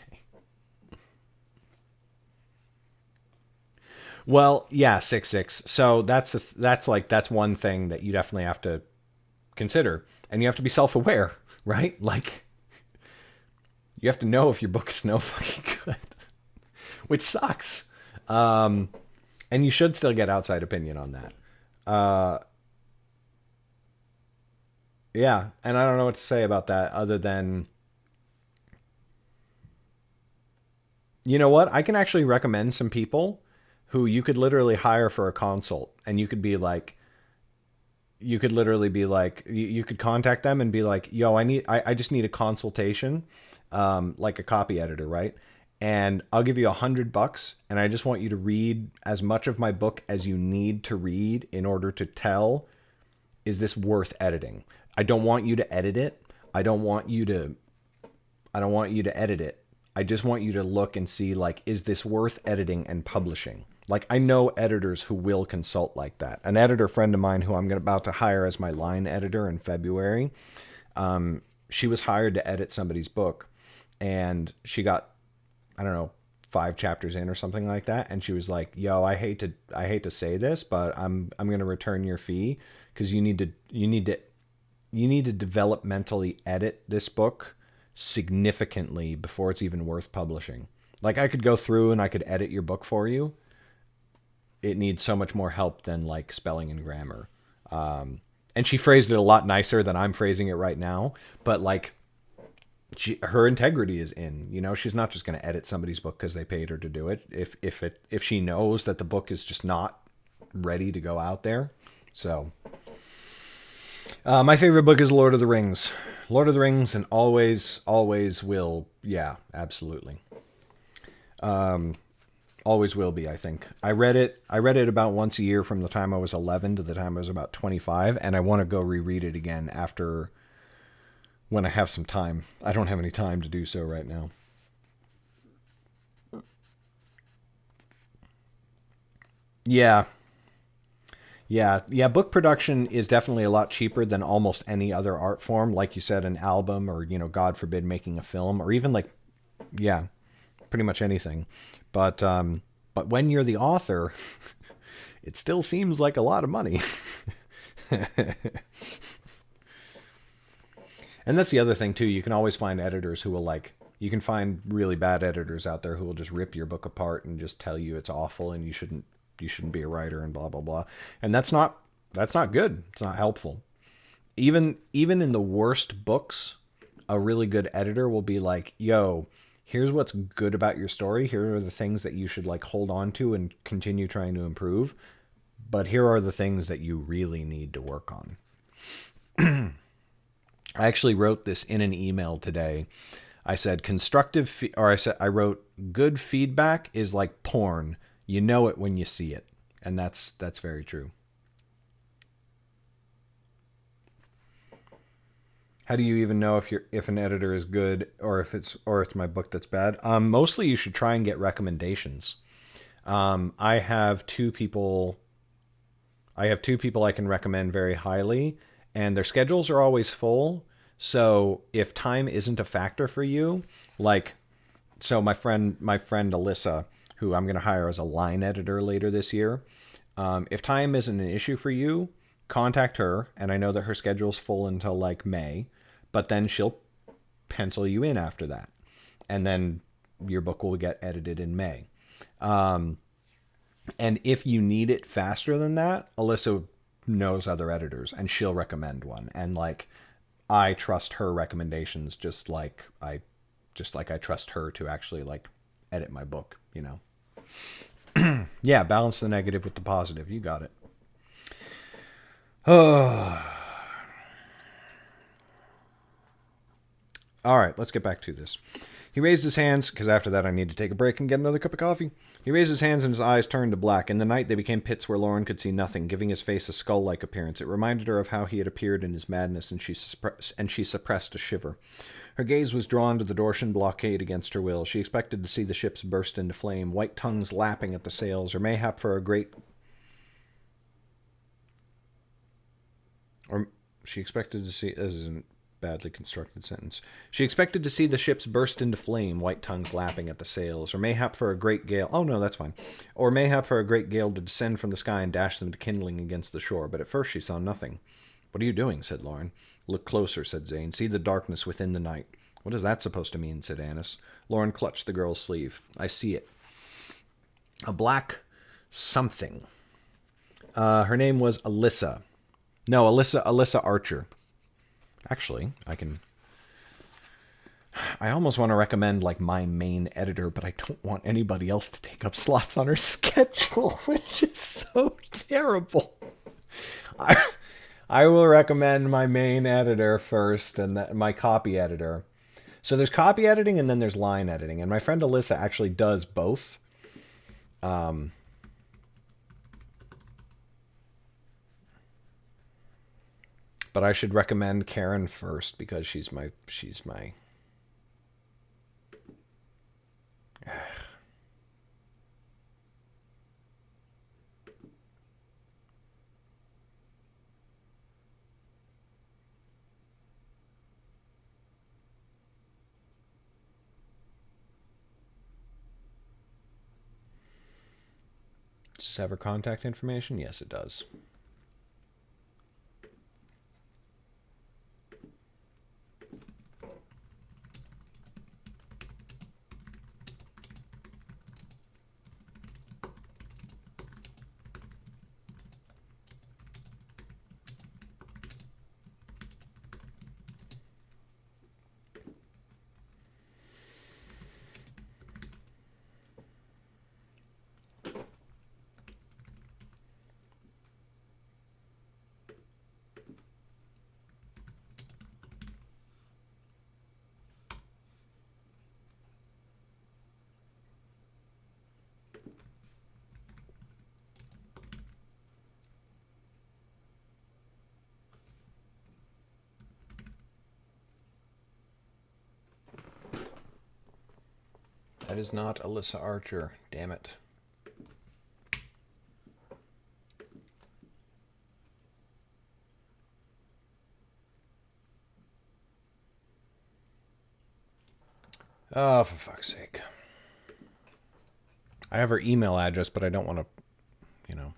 Well, yeah, 6.6. So that's one thing that you definitely have to consider, and you have to be self-aware, right? Like, you have to know if your book is no fucking good, which sucks. And you should still get outside opinion on that. Yeah, and I don't know what to say about that other than, you know what? I can actually recommend some people who you could literally hire for a consult, and you could literally be like, you could contact them and be like, yo, I just need a consultation, like a copy editor, right? and I'll give you $100, and I just want you to read as much of my book as you need to read in order to tell, is this worth editing? I don't want you to edit it. I don't want you to edit it. I just want you to look and see, like, is this worth editing and publishing? Like, I know editors who will consult like that. An editor friend of mine who I'm about to hire as my line editor in February, she was hired to edit somebody's book, and she got, I don't know, 5 chapters in or something like that, and she was like, "Yo, I hate to say this, but I'm going to return your fee because you need to developmentally edit this book significantly before it's even worth publishing. Like, I could go through and I could edit your book for you. It needs so much more help than like spelling and grammar." And she phrased it a lot nicer than I'm phrasing it right now, but like, her integrity is in, you know, she's not just going to edit somebody's book because they paid her to do it. If she knows that the book is just not ready to go out there. So, my favorite book is Lord of the Rings. Lord of the Rings, and always will. Yeah, absolutely. Always will be, I think. I read it about once a year from the time I was 11 to the time I was about 25, and I want to go reread it again after, when I have some time. I don't have any time to do so right now. Yeah. Yeah, book production is definitely a lot cheaper than almost any other art form. Like you said, an album, or, you know, God forbid, making a film, or even like, yeah, pretty much anything. But when you're the author, it still seems like a lot of money. And that's the other thing too. You can always find editors who will, like, you can find really bad editors out there who will just rip your book apart and just tell you it's awful and you shouldn't be a writer and blah blah blah. And that's not good. It's not helpful. Even in the worst books, a really good editor will be like, "Yo, here's what's good about your story. Here are the things that you should like hold on to and continue trying to improve. But here are the things that you really need to work on." I actually wrote this in an email today. I said I wrote, "Good feedback is like porn. You know it when you see it." And that's very true. How do you even know if an editor is good, or if it's my book that's bad? Mostly you should try and get recommendations. I have two people I can recommend very highly, and their schedules are always full. So if time isn't a factor for you, like, so my friend Alyssa, who I'm going to hire as a line editor later this year, if time isn't an issue for you, contact her. And I know that her schedule's full until like May, but then she'll pencil you in after that. And then your book will get edited in May. And if you need it faster than that, Alyssa knows other editors and she'll recommend one. And like, I trust her recommendations just like I trust her to actually like edit my book, you know. Yeah, balance the negative with the positive. You got it. Oh. All right, let's get back to this. He raised his hands, because after that I need to take a break and get another cup of coffee. He raised his hands and his eyes turned to black. In the night they became pits where Lauren could see nothing, giving his face a skull-like appearance. It reminded her of how he had appeared in his madness, and she suppressed a shiver. Her gaze was drawn to the Dortian blockade against her will. She expected to see the ships burst into flame, white tongues lapping at the sails, or mayhap for a great... Or she expected to see... This isn't badly constructed sentence. She expected to see the ships burst into flame, white tongues lapping at the sails, or mayhap for a great gale... Oh, no, that's fine. Or mayhap for a great gale to descend from the sky and dash them to kindling against the shore. But at first she saw nothing. "What are you doing?" said Lauren. "Look closer," said Zane. "See the darkness within the night." "What is that supposed to mean?" said Annis. Lauren clutched the girl's sleeve. "I see it. A black something." Her name was Alyssa. No, Alyssa Archer. Actually, I almost want to recommend like my main editor, but I don't want anybody else to take up slots on her schedule, which is so terrible. I will recommend my main editor first, and my copy editor. So there's copy editing and then there's line editing. And my friend Alyssa actually does both. But I should recommend Karen first because she's my Does it have her contact information? Yes, it does. That is not Alyssa Archer. Damn it. Oh, for fuck's sake. I have her email address, but I don't want to, you know.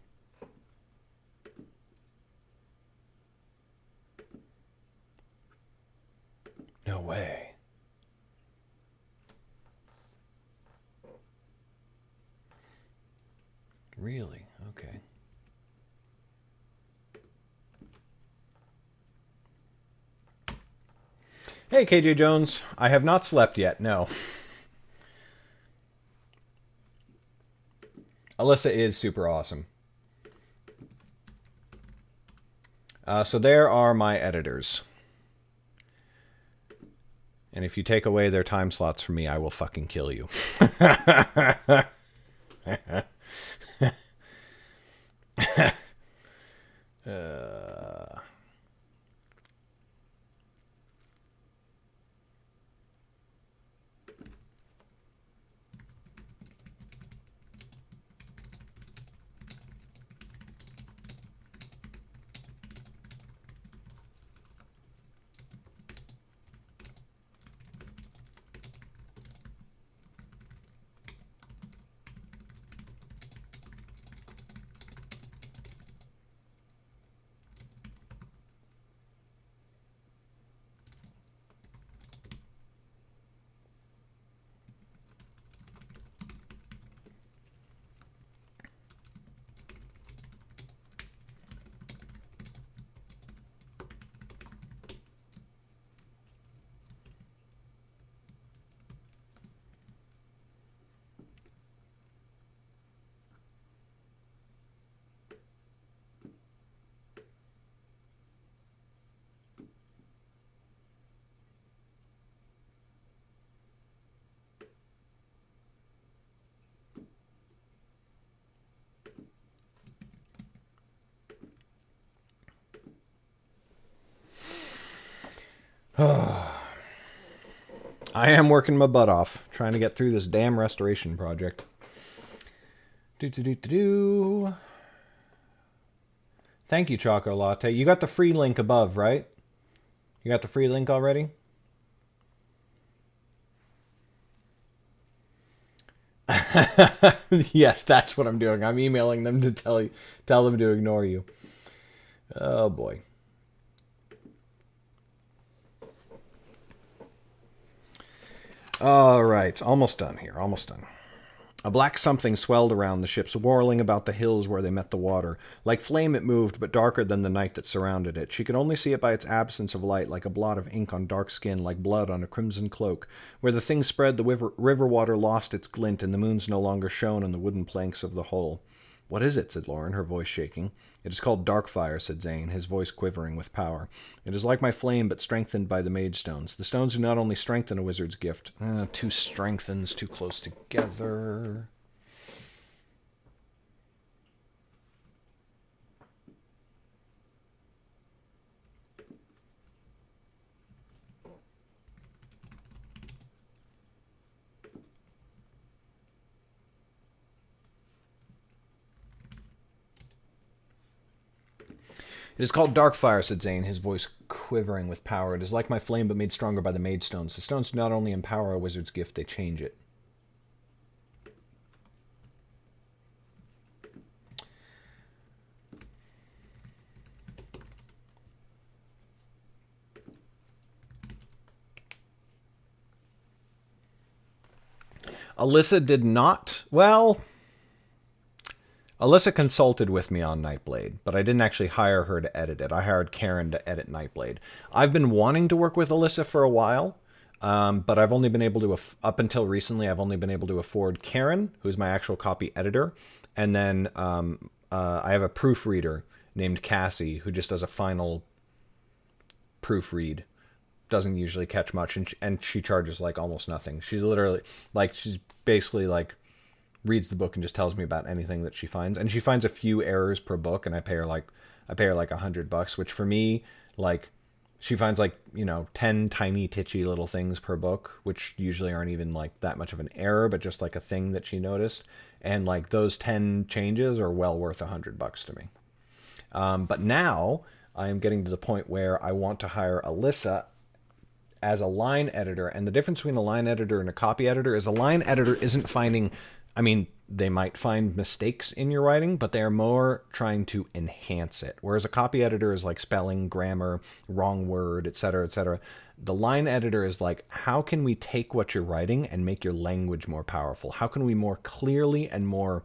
No way. Really? Okay. Hey, KJ Jones. I have not slept yet, no. Alyssa is super awesome. So there are my editors. And if you take away their time slots from me, I will fucking kill you. I am working my butt off, trying to get through this damn restoration project. Thank you, Choco Latte. You got the free link above, right? You got the free link already? Yes, that's what I'm doing. I'm emailing them to tell them to ignore you. Oh boy. All right, almost done here. Almost done. A black something swelled around the ships, whirling about the hills where they met the water. Like flame it moved, but darker than the night that surrounded it. She could only see it by its absence of light, like a blot of ink on dark skin, like blood on a crimson cloak. Where the thing spread, the river water lost its glint, and the moons no longer shone on the wooden planks of the hull. What is it? Said Lauren, her voice shaking. It is called Darkfire, said Zane, his voice quivering with power. It is like my flame, but strengthened by the mage stones. The stones do not only strengthen a wizard's gift. Two strengthens too close together. It is called Darkfire, said Zane, his voice quivering with power. It is like my flame, but made stronger by the mage stones. The stones do not only empower a wizard's gift, they change it. Alyssa did not... Well... Alyssa consulted with me on Nightblade, but I didn't actually hire her to edit it. I hired Karen to edit Nightblade. I've been wanting to work with Alyssa for a while, but I've only been able to, up until recently, I've only been able to afford Karen, who's my actual copy editor, and then I have a proofreader named Cassie, who just does a final proofread. Doesn't usually catch much, and she charges like almost nothing. She's literally, like, she's basically like, reads the book and just tells me about anything that she finds. And she finds a few errors per book, and I pay her like $100, which for me, like, she finds like, 10 tiny titchy little things per book, which usually aren't even like that much of an error, but just like a thing that she noticed. And like those 10 changes are well worth $100 to me. But now I am getting to the point where I want to hire Alyssa as a line editor. And the difference between a line editor and a copy editor is a line editor isn't finding... I mean, they might find mistakes in your writing, but they are more trying to enhance it. Whereas a copy editor is like spelling, grammar, wrong word, etc., etc. The line editor is like, how can we take what you're writing and make your language more powerful? How can we more clearly and more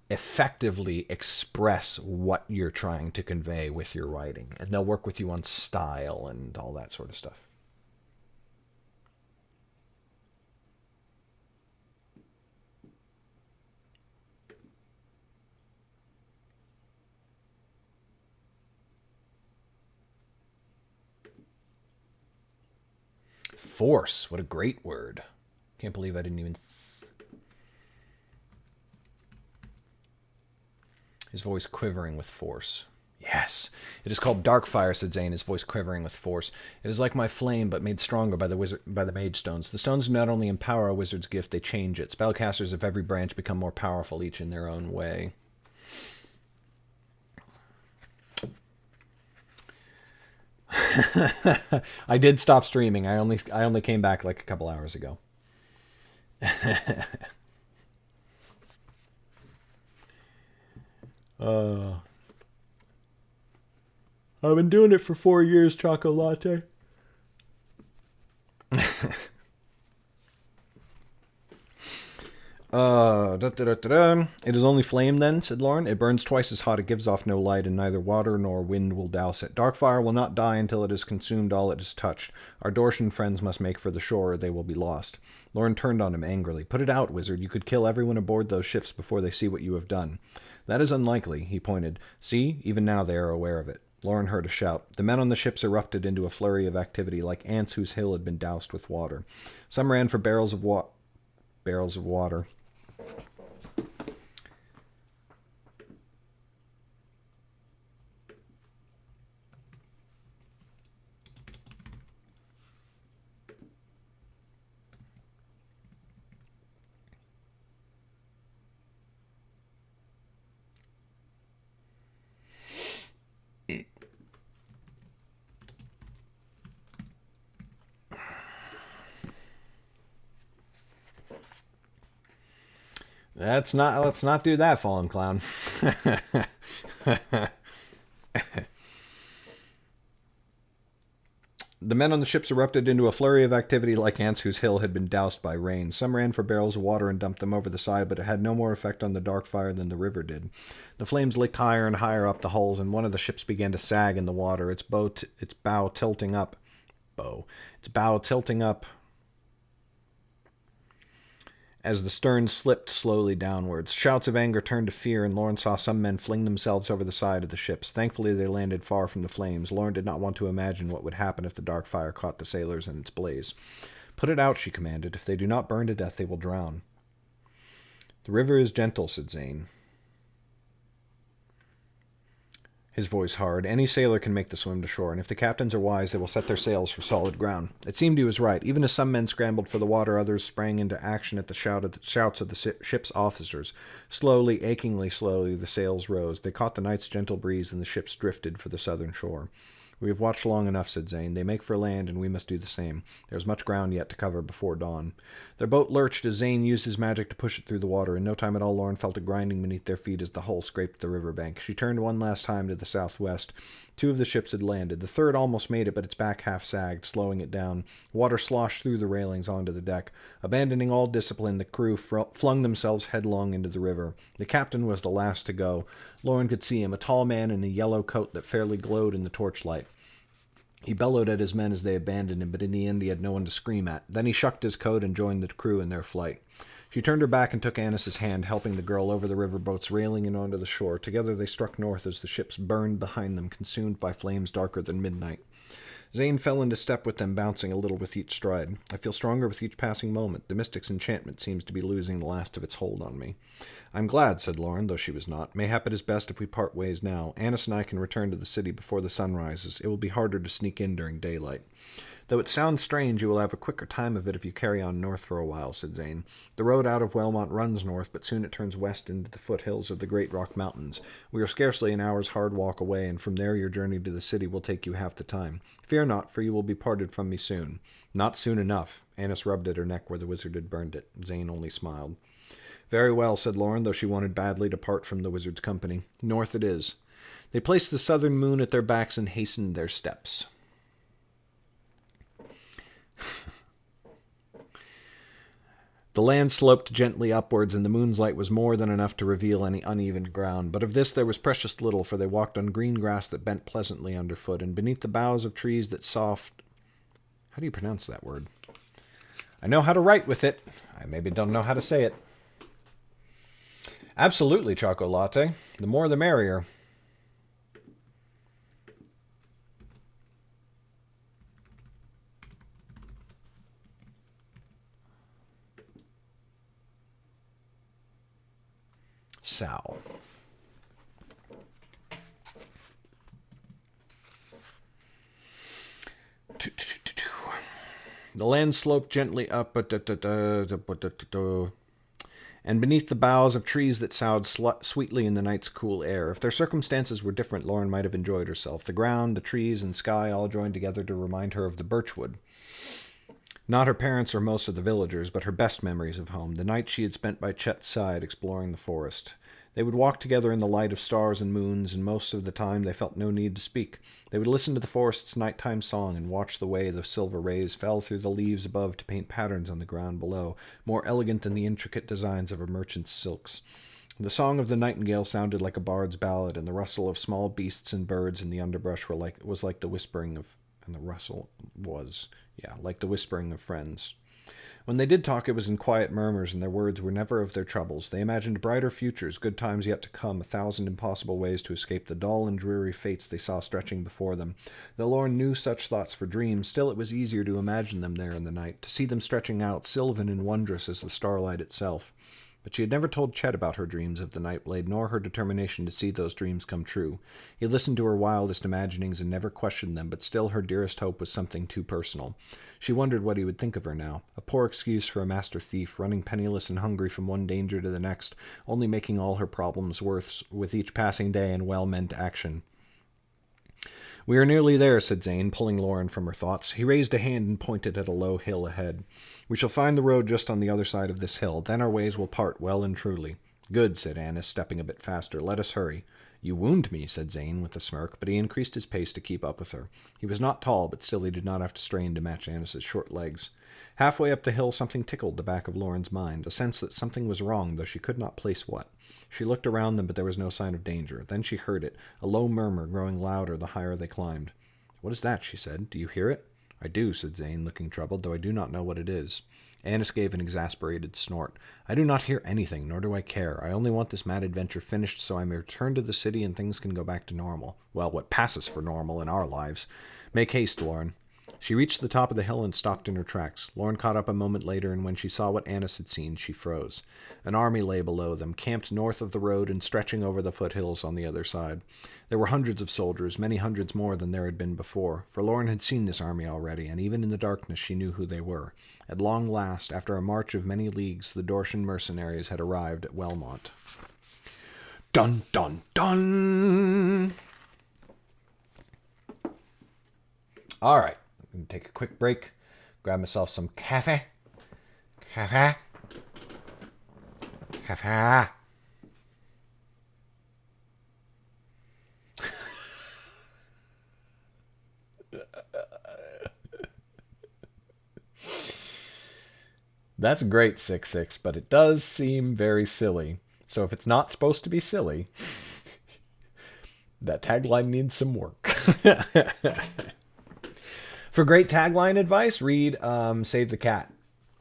effectively express what you're trying to convey with your writing? And they'll work with you on style and all that sort of stuff. Force. What a great word. Can't believe I didn't even... His voice quivering with force. Yes. It is called Darkfire, said Zane, his voice quivering with force. It is like my flame, but made stronger by the mage stones. The stones not only empower a wizard's gift, they change it. Spellcasters of every branch become more powerful, each in their own way. I did stop streaming. I only came back like a couple hours ago. I've been doing it for 4 years, Choco Latte. It is only flame then, said Lauren. It burns twice as hot, it gives off no light, and neither water nor wind will douse it. Darkfire will not die until it has consumed all it has touched. Our Dortian friends must make for the shore, or they will be lost. Lauren turned on him angrily. Put it out, wizard. You could kill everyone aboard those ships before they see what you have done. That is unlikely, he pointed. See, even now they are aware of it. Lauren heard a shout. The men on the ships erupted into a flurry of activity, like ants whose hill had been doused with water. Some ran for barrels of water. Let's not do that, Fallen Clown. The men on the ships erupted into a flurry of activity like ants whose hill had been doused by rain. Some ran for barrels of water and dumped them over the side, but it had no more effect on the Darkfire than the river did. The flames licked higher and higher up the hulls, and one of the ships began to sag in the water, its bow tilting up. as the stern slipped slowly downwards. Shouts of anger turned to fear, and Lauren saw some men fling themselves over the side of the ships. Thankfully, they landed far from the flames. Lauren did not want to imagine what would happen if the dark fire caught the sailors in its blaze. "Put it out," she commanded. "If they do not burn to death, they will drown." "The river is gentle," said Zane, his voice hard. "Any sailor can make the swim to shore, and if the captains are wise, they will set their sails for solid ground." It seemed he was right. Even as some men scrambled for the water, others sprang into action at the shouts of the ship's officers. Slowly, achingly slowly, the sails rose. They caught the night's gentle breeze, and the ships drifted for the southern shore. "We have watched long enough," said Zane. "They make for land, and we must do the same. There is much ground yet to cover before dawn." Their boat lurched as Zane used his magic to push it through the water. In no time at all, Lauren felt a grinding beneath their feet as the hull scraped the river bank. She turned one last time to the southwest. Two of the ships had landed. The third almost made it, but its back half sagged, slowing it down. Water sloshed through the railings onto the deck. Abandoning all discipline, the crew flung themselves headlong into the river. The captain was the last to go. Lauren could see him, a tall man in a yellow coat that fairly glowed in the torchlight. He bellowed at his men as they abandoned him, but in the end he had no one to scream at. Then he shucked his coat and joined the crew in their flight. She turned her back and took Annis's hand, helping the girl over the riverboats, railing in onto the shore. Together they struck north as the ships burned behind them, consumed by flames darker than midnight. Zane fell into step with them, bouncing a little with each stride. "I feel stronger with each passing moment. The mystic's enchantment seems to be losing the last of its hold on me." "I'm glad," said Lauren, though she was not. "Mayhap it is best if we part ways now. Annis and I can return to the city before the sun rises. It will be harder to sneak in during daylight." "Though it sounds strange, you will have a quicker time of it if you carry on north for a while," said Zane. "The road out of Wellmont runs north, but soon it turns west into the foothills of the Great Rock Mountains. We are scarcely an hour's hard walk away, and from there your journey to the city will take you half the time. Fear not, for you will be parted from me soon." "Not soon enough." Annis rubbed at her neck where the wizard had burned it. Zane only smiled. "Very well," said Lauren, though she wanted badly to part from the wizard's company. "North it is." They placed the southern moon at their backs and hastened their steps. The land sloped gently upwards, and the moon's light was more than enough to reveal any uneven ground. But of this there was precious little, for they walked on green grass that bent pleasantly underfoot, and beneath the boughs of trees that soft... How do you pronounce that word? I know how to write with it. I maybe don't know how to say it. Absolutely, Choco Latte. The more the merrier. Sal. The land sloped gently up, and beneath the boughs of trees that soughed sweetly in the night's cool air. If their circumstances were different, Lauren might have enjoyed herself. The ground, the trees, and sky all joined together to remind her of the birchwood. Not her parents or most of the villagers, but her best memories of home, the night she had spent by Chet's side exploring the forest. They would walk together in the light of stars and moons, and most of the time they felt no need to speak. They would listen to the forest's nighttime song and watch the way the silver rays fell through the leaves above to paint patterns on the ground below, more elegant than the intricate designs of a merchant's silks. The song of the nightingale sounded like a bard's ballad, and the rustle of small beasts and birds in the underbrush was like the whispering of... And the rustle was, like the whispering of friends. When they did talk, it was in quiet murmurs, and their words were never of their troubles. They imagined brighter futures, good times yet to come, 1,000 impossible ways to escape the dull and dreary fates they saw stretching before them. Though Lauren knew such thoughts for dreams, still it was easier to imagine them there in the night, to see them stretching out, sylvan and wondrous as the starlight itself. But she had never told Chet about her dreams of the Nightblade, nor her determination to see those dreams come true. He listened to her wildest imaginings and never questioned them, but still her dearest hope was something too personal. She wondered what he would think of her now, a poor excuse for a master thief, running penniless and hungry from one danger to the next, only making all her problems worse with each passing day and well-meant action. "We are nearly there," said Zane, pulling Lauren from her thoughts. He raised a hand and pointed at a low hill ahead. "We shall find the road just on the other side of this hill. Then our ways will part well and truly." "Good," said Annis, stepping a bit faster. "Let us hurry." "You wound me," said Zane with a smirk, but he increased his pace to keep up with her. He was not tall, but still he did not have to strain to match Annis's short legs. Halfway up the hill, something tickled the back of Lauren's mind, a sense that something was wrong, though she could not place what. She looked around them, but there was no sign of danger. Then she heard it, a low murmur growing louder the higher they climbed. "What is that?" she said. "Do you hear it?" "I do," said Zane, looking troubled, "though I do not know what it is." Annis gave an exasperated snort. I do not hear anything, nor do I care. I only want this mad adventure finished so I may return to the city and things can go back to normal. Well, what passes for normal in our lives. Make haste, Lauren. She reached the top of the hill and stopped in her tracks. Lauren caught up a moment later, and when she saw what Annis had seen, she froze. An army lay below them, camped north of the road and stretching over the foothills on the other side. There were hundreds of soldiers, many hundreds more than there had been before, for Lauren had seen this army already, and even in the darkness she knew who they were. At long last, after a march of many leagues, the Dortian mercenaries had arrived at Wellmont. Dun, dun, dun! All right. I'm going to take a quick break, grab myself some cafe. Cafe. Cafe. That's great, 6-6, but it does seem very silly. So if it's not supposed to be silly, that tagline needs some work. For great tagline advice, read Save the Cat.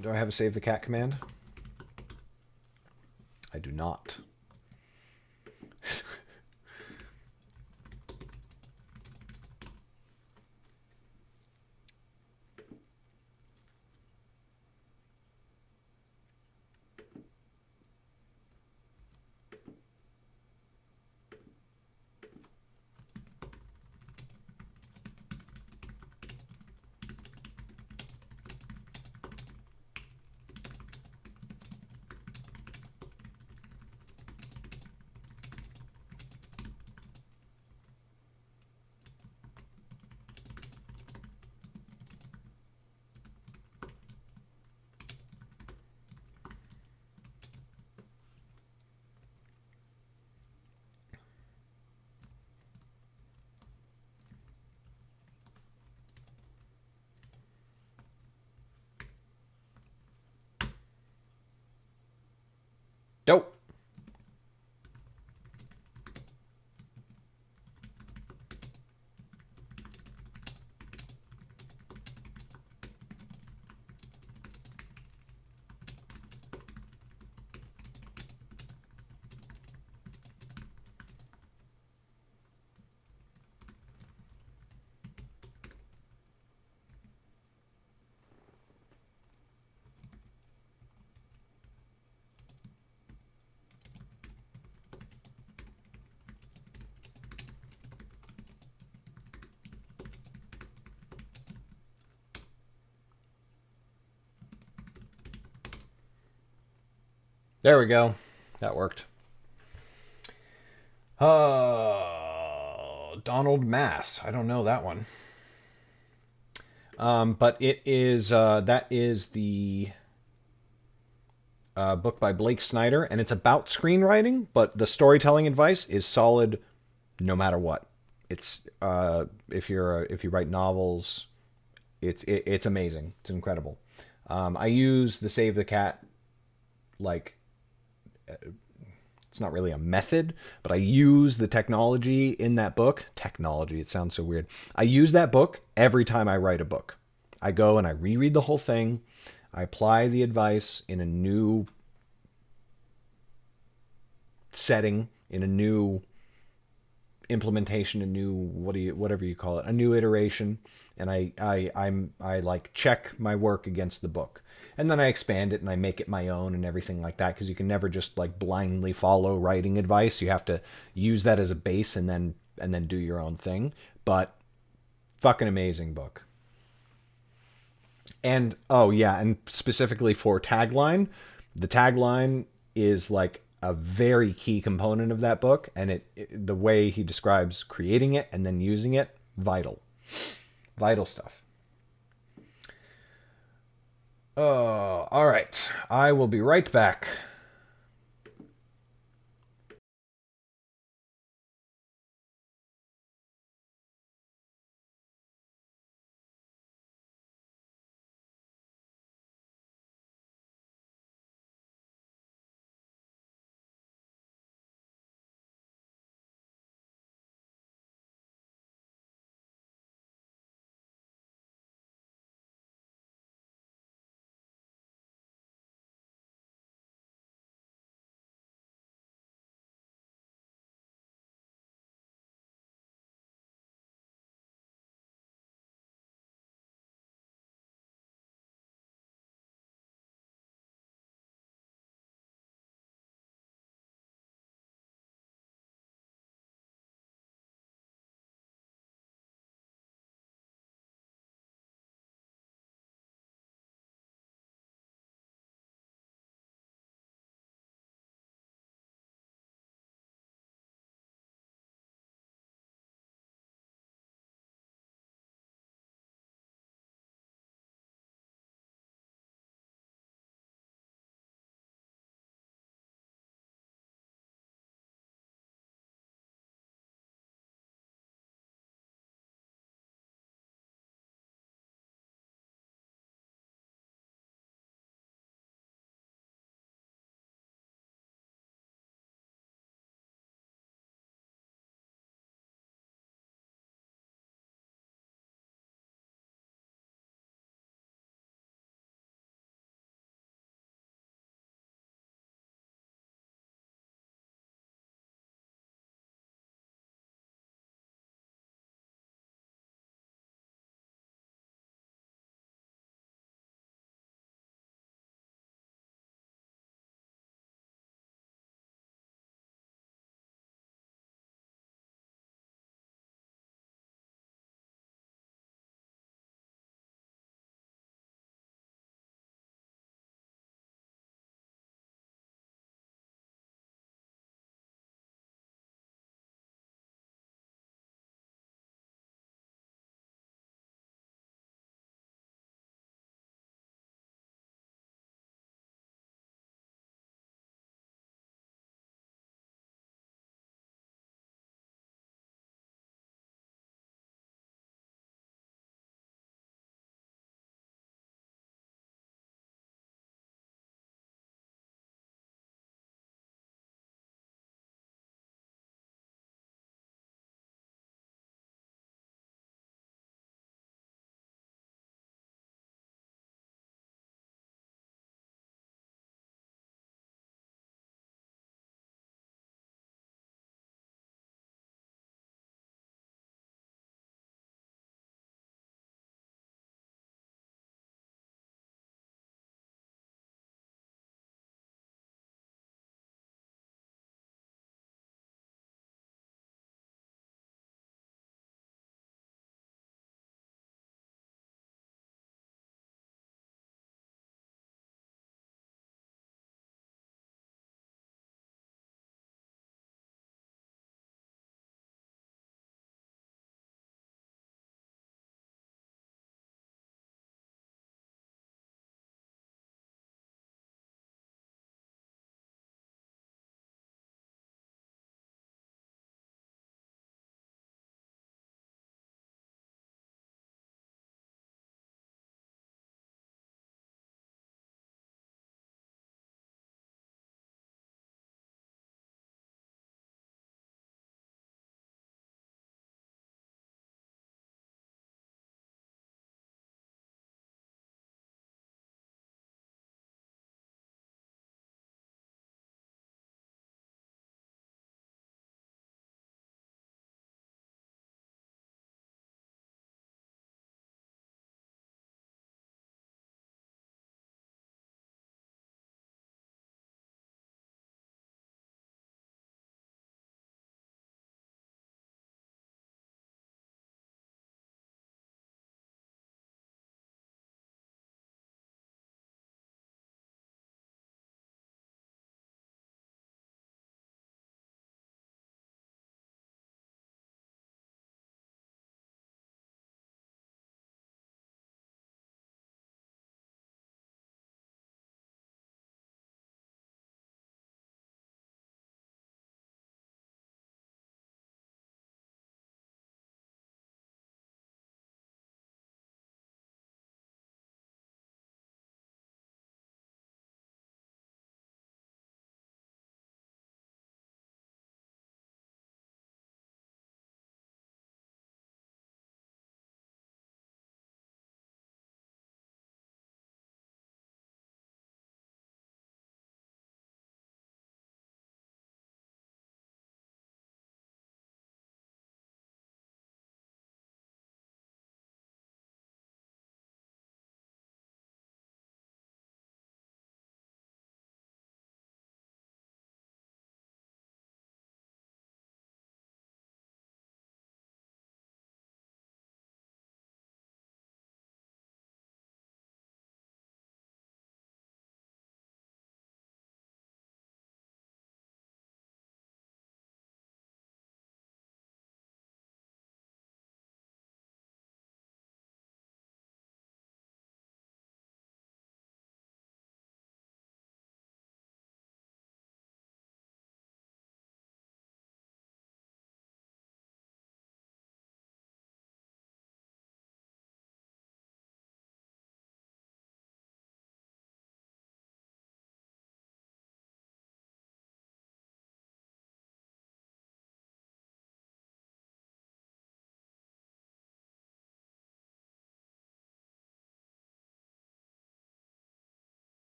Do I have a Save the Cat command? I do not. Dope. There we go. That worked. Donald Mass. I don't know that one. But it is that is the book by Blake Snyder, and it's about screenwriting, but the storytelling advice is solid no matter what. It's if you write novels, it's amazing. It's incredible. I use the Save the Cat like it's not really a method, but I use the technology in that book. Technology, it sounds so weird. I use that book every time I write a book. I go and I reread the whole thing. I apply the advice in a new setting, in a new implementation, a new whatever you call it, a new iteration, and I like check my work against the book. And then I expand it and I make it my own and everything like that, because you can never just like blindly follow writing advice. You have to use that as a base and then do your own thing. But fucking amazing book. And oh yeah, and specifically for tagline, the tagline is like a very key component of that book, and the way he describes creating it and then using it, vital stuff. All right. I will be right back.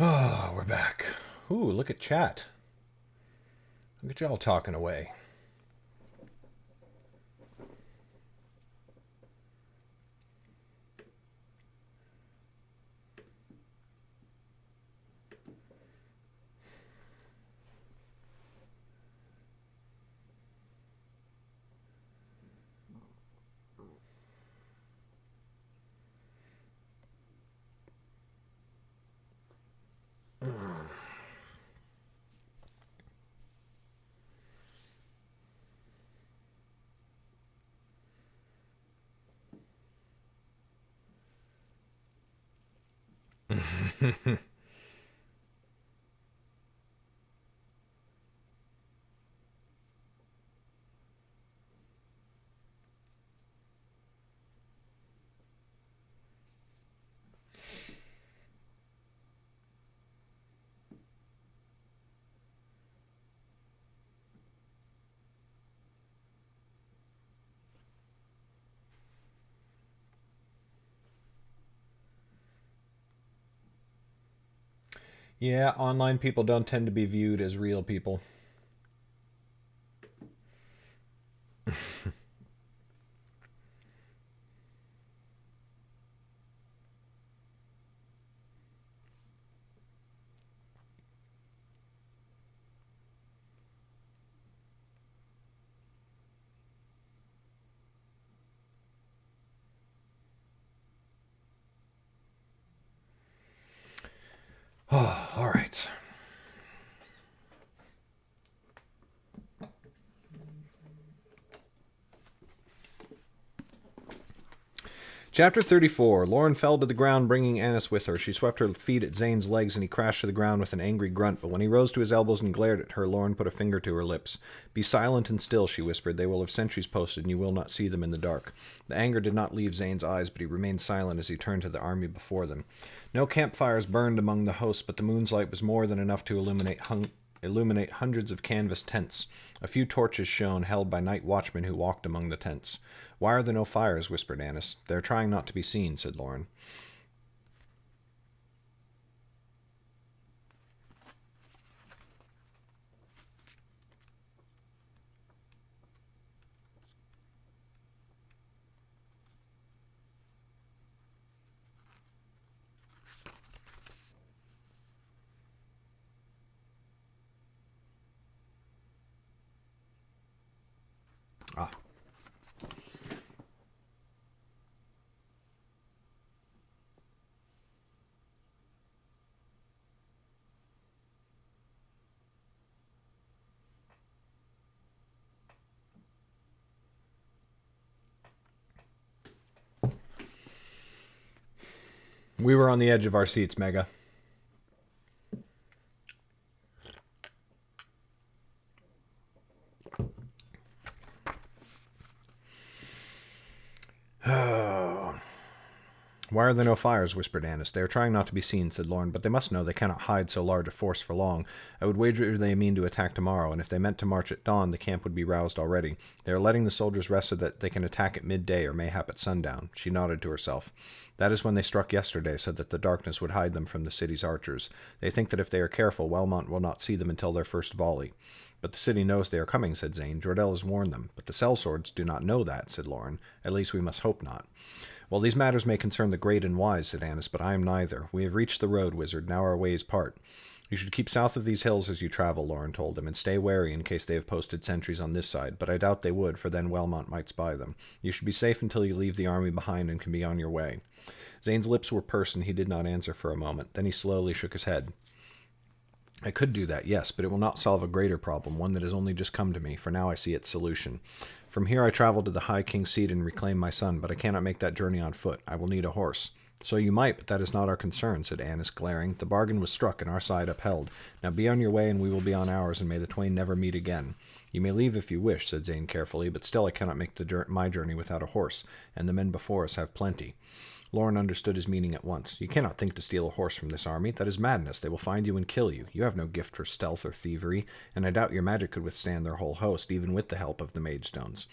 Oh, we're back. Ooh, look at chat. Look at y'all talking away. Yeah, online people don't tend to be viewed as real people. Oh, all right. Chapter 34. Lauren fell to the ground, bringing Annis with her. She swept her feet at Zane's legs, and he crashed to the ground with an angry grunt. But when he rose to his elbows and glared at her, Lauren put a finger to her lips. "Be silent and still," she whispered. "They will have sentries posted, and you will not see them in the dark." The anger did not leave Zane's eyes, but he remained silent as he turned to the army before them. No campfires burned among the hosts, but the moon's light was more than enough to illuminate hundreds of canvas tents. A few torches shone, held by night watchmen who walked among the tents. "Why are there no fires?" whispered Annis. "They are trying not to be seen," said Lauren. Ah. We were on the edge of our seats, Mega. "Why are there no fires?" whispered Annis. "They are trying not to be seen," said Lauren, "but they must know they cannot hide so large a force for long. I would wager they mean to attack tomorrow, and if they meant to march at dawn, the camp would be roused already. They are letting the soldiers rest so that they can attack at midday or mayhap at sundown." She nodded to herself. "That is when they struck yesterday, so that the darkness would hide them from the city's archers. They think that if they are careful, Wellmont will not see them until their first volley." "But the city knows they are coming," said Zane. "Jordell has warned them." "But the sellswords do not know that," said Lauren. "At least we must hope not." "Well, these matters may concern the great and wise," said Annis, "but I am neither. We have reached the road, wizard. Now our ways part." "You should keep south of these hills as you travel," Lauren told him, "and stay wary in case they have posted sentries on this side, but I doubt they would, for then Wellmont might spy them. You should be safe until you leave the army behind and can be on your way." Zane's lips were pursed, and he did not answer for a moment. Then he slowly shook his head. "I could do that, yes, but it will not solve a greater problem, one that has only just come to me, for now I see its solution. From here I travel to the High King's seat and reclaim my son, but I cannot make that journey on foot. I will need a horse." "So you might, but that is not our concern," said Annis, glaring. "The bargain was struck and our side upheld. Now be on your way, and we will be on ours, and may the twain never meet again." "You may leave if you wish," said Zane carefully, "but still I cannot make my journey without a horse, and the men before us have plenty." Lauren understood his meaning at once. "You cannot think to steal a horse from this army. That is madness. They will find you and kill you. You have no gift for stealth or thievery, and I doubt your magic could withstand their whole host, even with the help of the Magestones."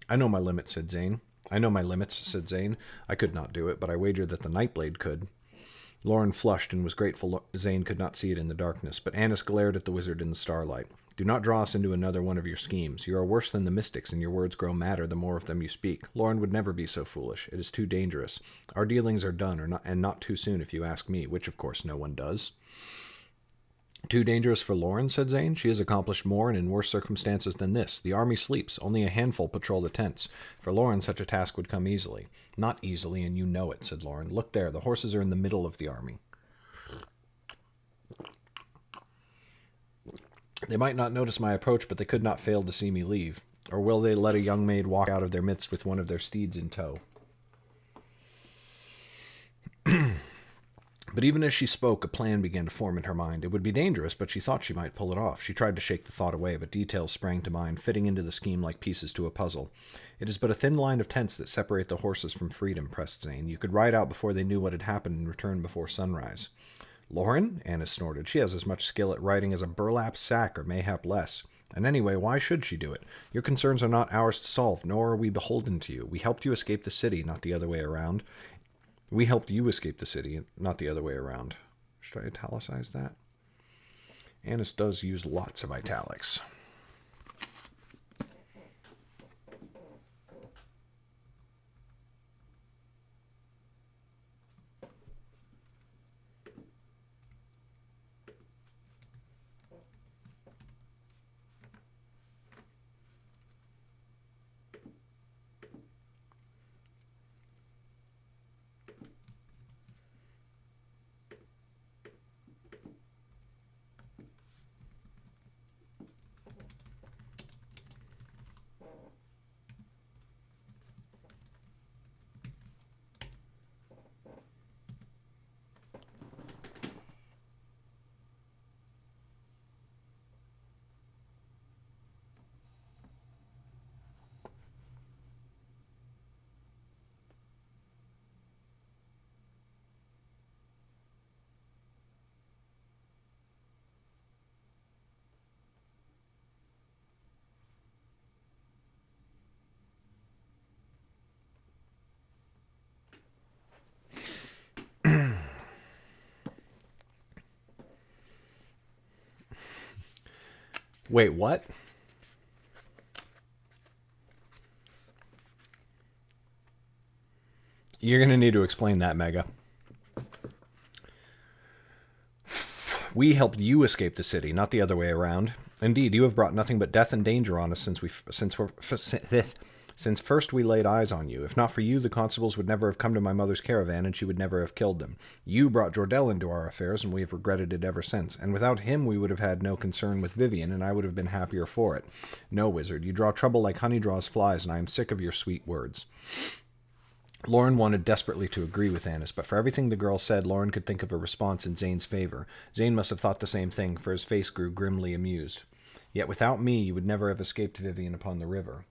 "I know my limits," said Zane. "I know my limits," said Zane. "I could not do it, but I wager that the Nightblade could." Lauren flushed and was grateful Zane could not see it in the darkness, but Annis glared at the wizard in the starlight. Do not draw us into another one of your schemes. You are worse than the mystics, and your words grow madder the more of them you speak. Lauren would never be so foolish. It is too dangerous. Our dealings are done, and not too soon if you ask me, which of course no one does. Too dangerous for Lauren, said Zane. She has accomplished more and in worse circumstances than this. The army sleeps. Only a handful patrol the tents. For Lauren, such a task would come easily. Not easily, and you know it, said Lauren. Look there. The horses are in the middle of the army. They might not notice my approach, but they could not fail to see me leave. Or will they let a young maid walk out of their midst with one of their steeds in tow? But even as she spoke, a plan began to form in her mind. It would be dangerous, but she thought she might pull it off. She tried to shake the thought away, but details sprang to mind, fitting into the scheme like pieces to a puzzle. It is but a thin line of tents that separate the horses from freedom, pressed Zane. You could ride out before they knew what had happened and return before sunrise. Lauren? Annis snorted. She has as much skill at riding as a burlap sack, or mayhap less. And anyway, why should she do it? Your concerns are not ours to solve, nor are we beholden to you. We helped you escape the city, not the other way around. We helped you escape the city, not the other way around. Should I italicize that? Annis does use lots of italics. Wait, what? You're going to need to explain that, Mega. We helped you escape the city, not the other way around. Indeed, you have brought nothing but death and danger on us since first we laid eyes on you. If not for you, the constables would never have come to my mother's caravan, and she would never have killed them. You brought Jordell into our affairs, and we have regretted it ever since. And without him, we would have had no concern with Vivian, and I would have been happier for it. No, wizard, you draw trouble like honey draws flies, and I am sick of your sweet words. Lauren wanted desperately to agree with Annis, but for everything the girl said, Lauren could think of a response in Zane's favor. Zane must have thought the same thing, for his face grew grimly amused. Yet without me, you would never have escaped Vivian upon the river.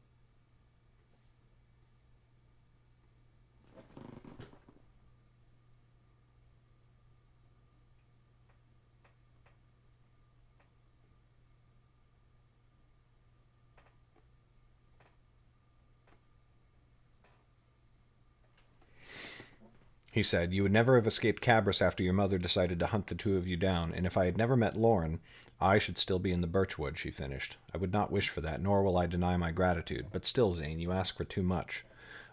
He said, you would never have escaped Cabris after your mother decided to hunt the two of you down, and if I had never met Lauren, I should still be in the birchwood, she finished. I would not wish for that, nor will I deny my gratitude, but still, Zane, you ask for too much.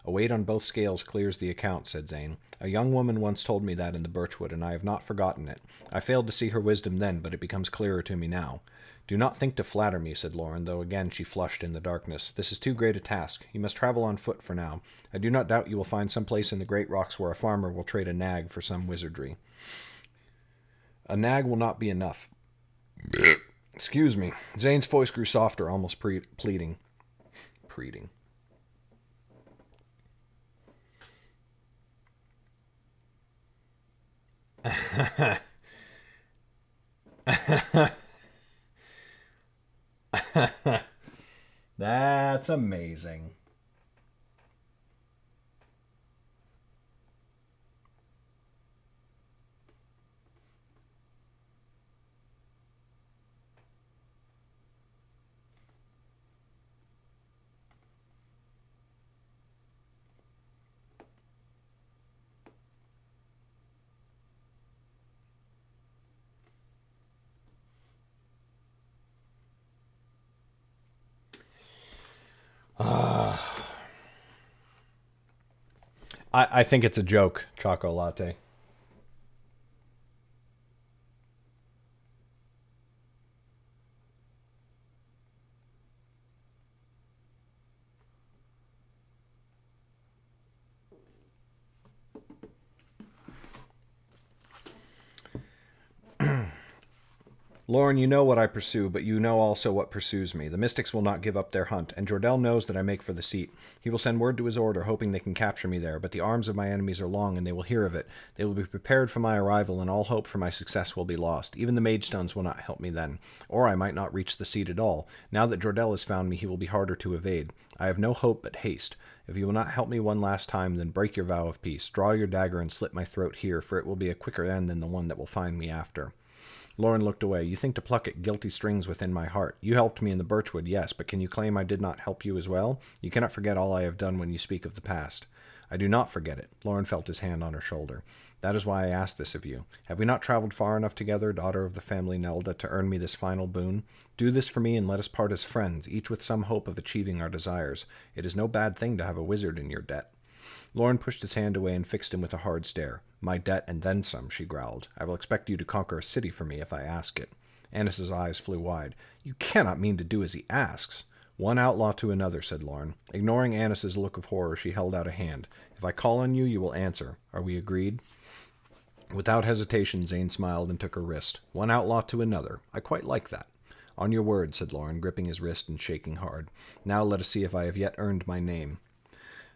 A weight on both scales clears the account, said Zane. A young woman once told me that in the birchwood, and I have not forgotten it. I failed to see her wisdom then, but it becomes clearer to me now. Do not think to flatter me, said Lauren, though again she flushed in the darkness. This is too great a task. You must travel on foot for now. I do not doubt you will find some place in the great rocks where a farmer will trade a nag for some wizardry. A nag will not be enough. Excuse me. Zane's voice grew softer, almost pleading. Pleading. That's amazing. I think it's a joke, Choco Latte. Lauren, you know what I pursue, but you know also what pursues me. The Mystics will not give up their hunt, and Jordell knows that I make for the seat. He will send word to his order, hoping they can capture me there, but the arms of my enemies are long, and they will hear of it. They will be prepared for my arrival, and all hope for my success will be lost. Even the Magestones will not help me then, or I might not reach the seat at all. Now that Jordell has found me, he will be harder to evade. I have no hope but haste. If you will not help me one last time, then break your vow of peace. Draw your dagger and slit my throat here, for it will be a quicker end than the one that will find me after. Lauren looked away. You think to pluck at guilty strings within my heart. You helped me in the birchwood, yes, but can you claim I did not help you as well? You cannot forget all I have done when you speak of the past. I do not forget it. Lauren felt his hand on her shoulder. That is why I asked this of you. Have we not traveled far enough together, daughter of the family Nelda, to earn me this final boon? Do this for me and let us part as friends, each with some hope of achieving our desires. It is no bad thing to have a wizard in your debt. Lauren pushed his hand away and fixed him with a hard stare. My debt and then some, she growled. I will expect you to conquer a city for me if I ask it. Annis's eyes flew wide. You cannot mean to do as he asks. One outlaw to another, said Lauren. Ignoring Annis's look of horror, she held out a hand. If I call on you, you will answer. Are we agreed? Without hesitation, Zane smiled and took her wrist. One outlaw to another. I quite like that. On your word, said Lauren, gripping his wrist and shaking hard. Now let us see if I have yet earned my name.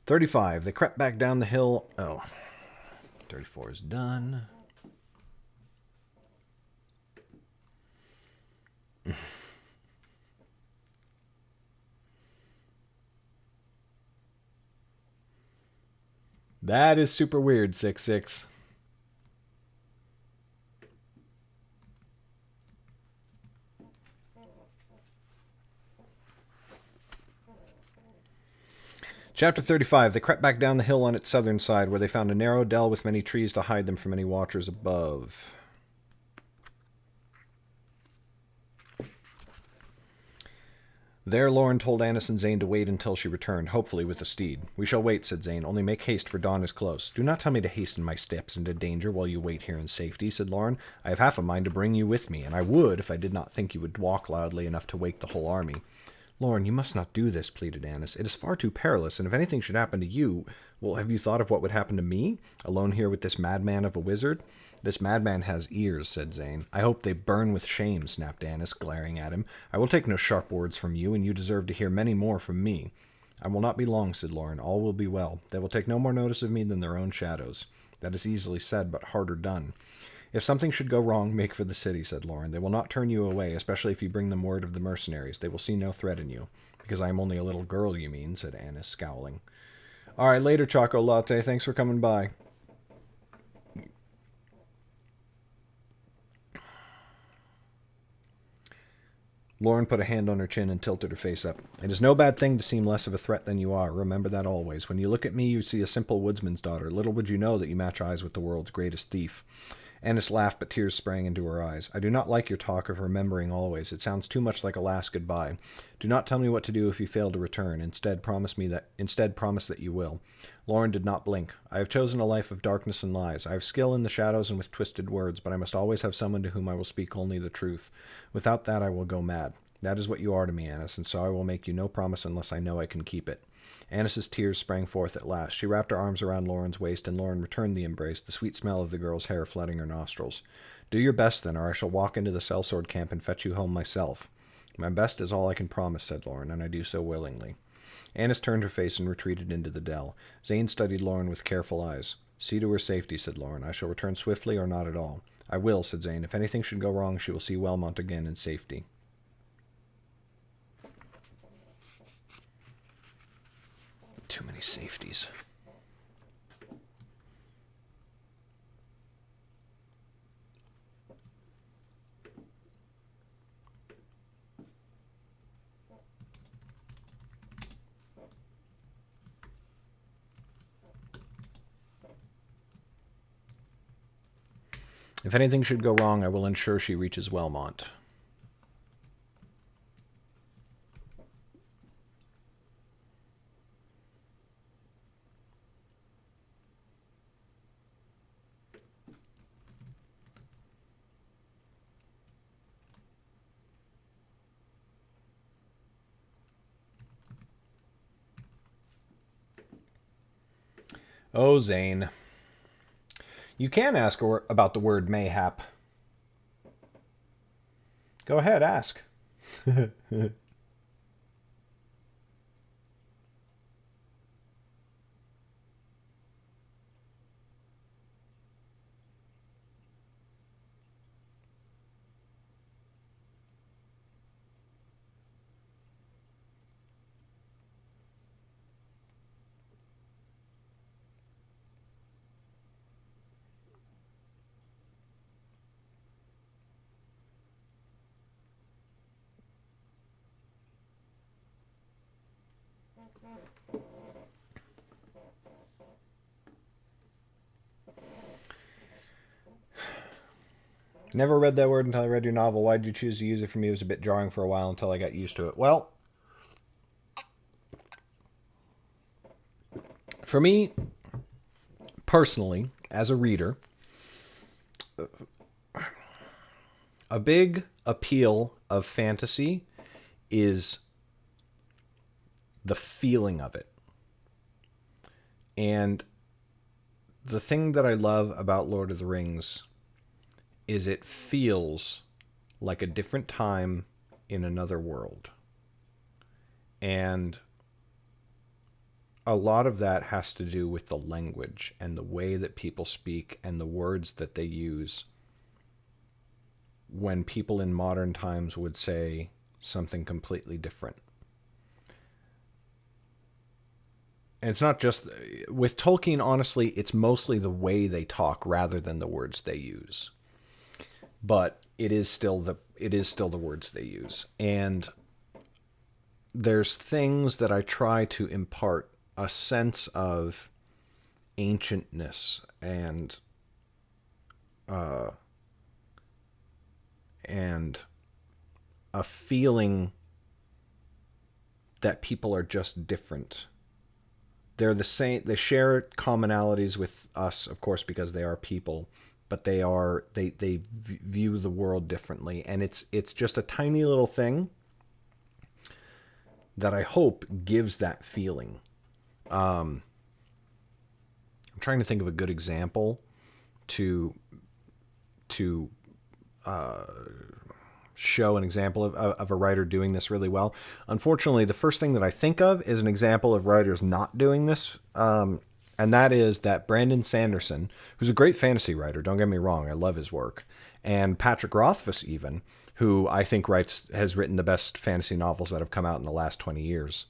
35. They crept back down the hill. Oh, 34 is done. That is super weird, 6-6. Chapter 35. They crept back down the hill on its southern side, where they found a narrow dell with many trees to hide them from any watchers above. There, Lauren told Annis and Zane to wait until she returned, hopefully with the steed. We shall wait, said Zane. Only make haste, for dawn is close. Do not tell me to hasten my steps into danger while you wait here in safety, said Lauren. I have half a mind to bring you with me, and I would if I did not think you would walk loudly enough to wake the whole army. Lauren, you must not do this, pleaded Annis. It is far too perilous, and if anything should happen to you, well, have you thought of what would happen to me? Alone here with this madman of a wizard? This madman has ears, said Zane. I hope they burn with shame, snapped Annis, glaring at him. I will take no sharp words from you, and you deserve to hear many more from me. I will not be long, said Lauren. All will be well. They will take no more notice of me than their own shadows. That is easily said, but harder done. If something should go wrong, make for the city, said Lauren. They will not turn you away, especially if you bring them word of the mercenaries. They will see no threat in you. Because I am only a little girl, you mean, said Annis, scowling. All right, later, Choco Latte. Thanks for coming by. Lauren put a hand on her chin and tilted her face up. It is no bad thing to seem less of a threat than you are. Remember that always. When you look at me, you see a simple woodsman's daughter. Little would you know that you match eyes with the world's greatest thief. Annis laughed, but tears sprang into her eyes. I do not like your talk of remembering always. It sounds too much like a last goodbye. Do not tell me what to do if you fail to return. Instead, promise that you will. Lauren did not blink. I have chosen a life of darkness and lies. I have skill in the shadows and with twisted words, but I must always have someone to whom I will speak only the truth. Without that, I will go mad. That is what you are to me, Annis, and so I will make you no promise unless I know I can keep it. Annis's tears sprang forth at last. She wrapped her arms around Lauren's waist, and Lauren returned the embrace, the sweet smell of the girl's hair flooding her nostrils. Do your best, then, or I shall walk into the sellsword camp and fetch you home myself. My best is all I can promise, said Lauren, and I do so willingly. Annis turned her face and retreated into the dell. Zane studied Lauren with careful eyes. See to her safety, said Lauren. I shall return swiftly or not at all. I will, said Zane. If anything should go wrong, she will see Wellmont again in safety. Too many safeties. If anything should go wrong, I will ensure she reaches Wellmont. Oh, Zane. You can ask about the word mayhap. Go ahead, ask. Never read that word until I read your novel. Why did you choose to use it? For me, it was a bit jarring for a while until I got used to it. Well, for me, personally, as a reader, a big appeal of fantasy is the feeling of it. And the thing that I love about Lord of the Rings is it feels like a different time in another world. And a lot of that has to do with the language and the way that people speak and the words that they use when people in modern times would say something completely different. And it's not just with Tolkien, honestly, it's mostly the way they talk rather than the words they use. But it is still the words they use. And there's things that I try to impart a sense of ancientness and a feeling that people are just different. They're the same. They share commonalities with us, of course, because they are people, but they view the world differently, and it's just a tiny little thing that I hope gives that feeling. I'm trying to think of a good example to show an example of a writer doing this really well. Unfortunately, the first thing that I think of is an example of writers not doing this, and that is that Brandon Sanderson, who's a great fantasy writer, don't get me wrong, I love his work, and Patrick Rothfuss even, who I think has written the best fantasy novels that have come out in the last 20 years.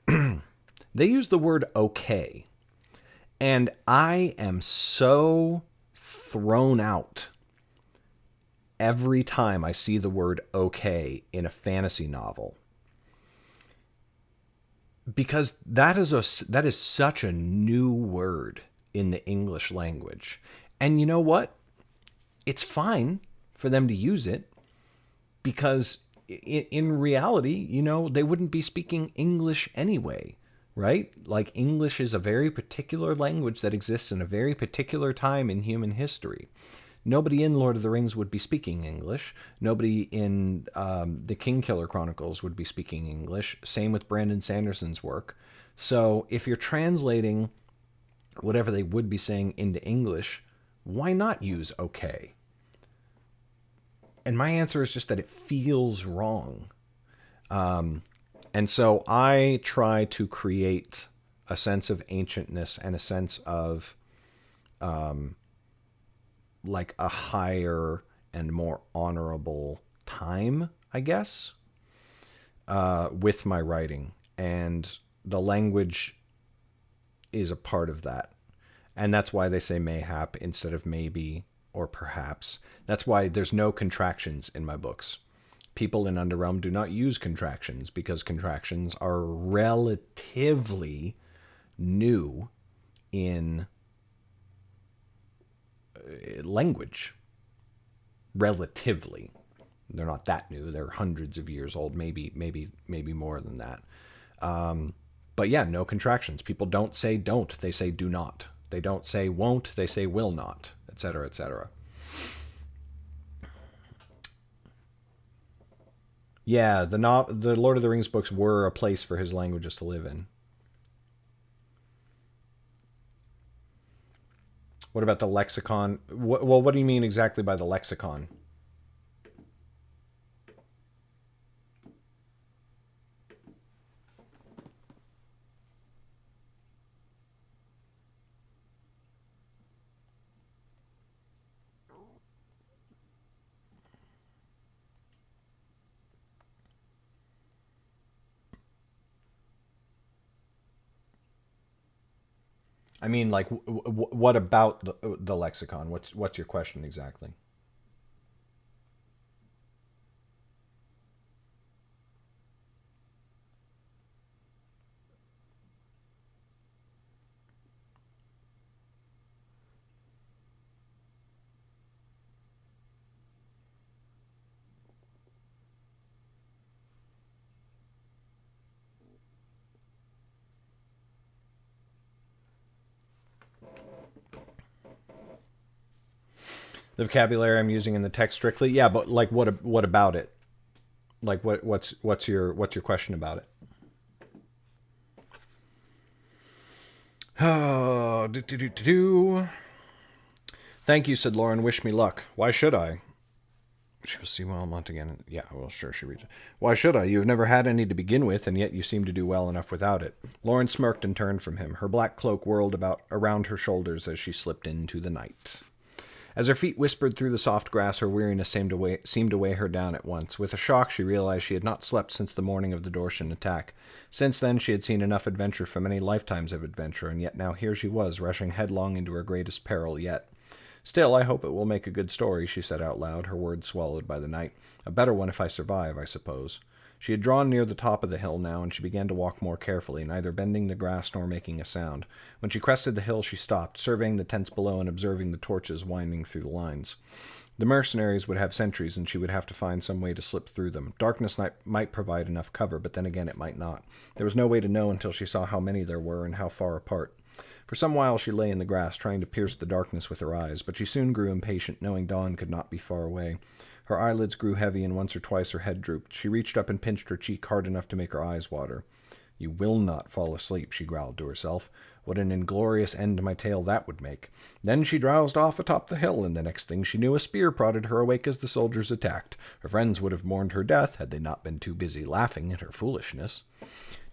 They use the word okay. And I am so thrown out every time I see the word okay in a fantasy novel. Because that is such a new word in the English language. And you know what? It's fine for them to use it because in reality, they wouldn't be speaking English anyway, right? Like English is a very particular language that exists in a very particular time in human history. Nobody in Lord of the Rings would be speaking English. Nobody in the Kingkiller Chronicles would be speaking English. Same with Brandon Sanderson's work. So if you're translating whatever they would be saying into English, why not use okay? And my answer is just that it feels wrong. And so I try to create a sense of ancientness and a sense of like a higher and more honorable time, I guess, with my writing. And the language is a part of that. And that's why they say mayhap instead of maybe or perhaps. That's why there's no contractions in my books. People in Underrealm do not use contractions because contractions are relatively new in language. Relatively. They're not that new. They're hundreds of years old, maybe more than that. But yeah, no contractions. People don't say don't, they say do not. They don't say won't, they say will not, etc., etc. Yeah, the Lord of the Rings books were a place for his languages to live in. What about the lexicon? Well, what do you mean exactly by the lexicon? I mean, like, what about the lexicon? What's your question exactly? The vocabulary I'm using in the text strictly, yeah, but like, what about it? Like, what's your question about it? Oh, do, do, do, do, do. Thank you, said Lauren. Wish me luck. Why should I? She will see well month again. Yeah, well, sure, she reads it. Why should I? You have never had any to begin with, and yet you seem to do well enough without it. Lauren smirked and turned from him. Her black cloak whirled about around her shoulders as she slipped into the night. As her feet whispered through the soft grass, her weariness seemed to weigh her down at once. With a shock, she realized she had not slept since the morning of the Dorshan attack. Since then, she had seen enough adventure for many lifetimes of adventure, and yet now here she was, rushing headlong into her greatest peril yet. Still, I hope it will make a good story, she said out loud, her words swallowed by the night. A better one if I survive, I suppose. She had drawn near the top of the hill now, and she began to walk more carefully, neither bending the grass nor making a sound. When she crested the hill, she stopped, surveying the tents below and observing the torches winding through the lines. The mercenaries would have sentries, and she would have to find some way to slip through them. Darkness might provide enough cover, but then again it might not. There was no way to know until she saw how many there were and how far apart. For some while she lay in the grass, trying to pierce the darkness with her eyes, but she soon grew impatient, knowing dawn could not be far away. Her eyelids grew heavy, and once or twice her head drooped. She reached up and pinched her cheek hard enough to make her eyes water. You will not fall asleep, she growled to herself. What an inglorious end to my tale that would make. Then she drowsed off atop the hill, and the next thing she knew a spear prodded her awake as the soldiers attacked. Her friends would have mourned her death had they not been too busy laughing at her foolishness.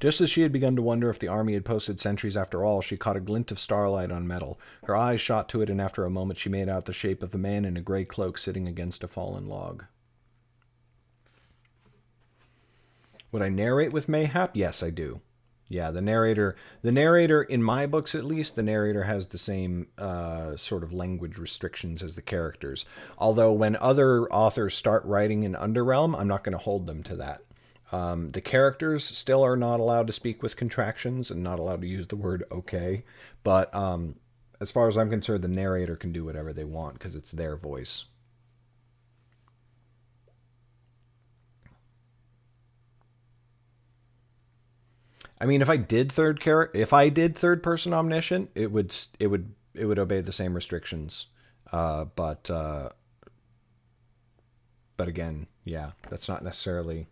Just as she had begun to wonder if the army had posted sentries after all, she caught a glint of starlight on metal. Her eyes shot to it, and after a moment she made out the shape of a man in a gray cloak sitting against a fallen log. Would I narrate with mayhap? Yes, I do. Yeah, the narrator, in my books at least, the narrator has the same sort of language restrictions as the characters. Although when other authors start writing in Underrealm, I'm not going to hold them to that. The characters still are not allowed to speak with contractions and not allowed to use the word okay. But as far as I'm concerned, the narrator can do whatever they want because it's their voice. I mean, if I did third person omniscient, it would obey the same restrictions. But again, yeah, that's not necessarily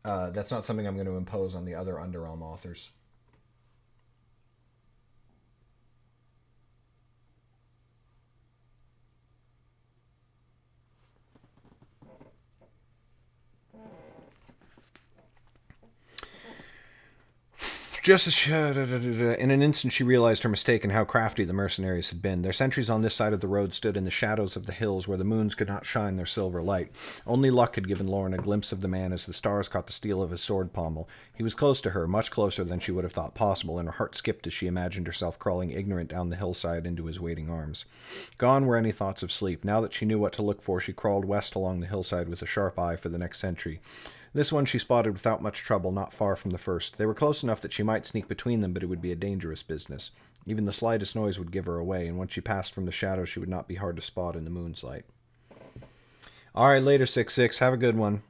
that's not something I'm going to impose on the other Underrealm authors. Just as in an instant she realized her mistake and how crafty the mercenaries had been. Their sentries on this side of the road stood in the shadows of the hills where the moons could not shine their silver light. Only luck had given Lauren a glimpse of the man as the stars caught the steel of his sword pommel. He was close to her, much closer than she would have thought possible, and her heart skipped as she imagined herself crawling ignorant down the hillside into his waiting arms. Gone were any thoughts of sleep. Now that she knew what to look for, she crawled west along the hillside with a sharp eye for the next sentry. This one she spotted without much trouble, not far from the first. They were close enough that she might sneak between them, but it would be a dangerous business. Even the slightest noise would give her away, and once she passed from the shadow, she would not be hard to spot in the moon's light. All right, later, 6-6. Have a good one.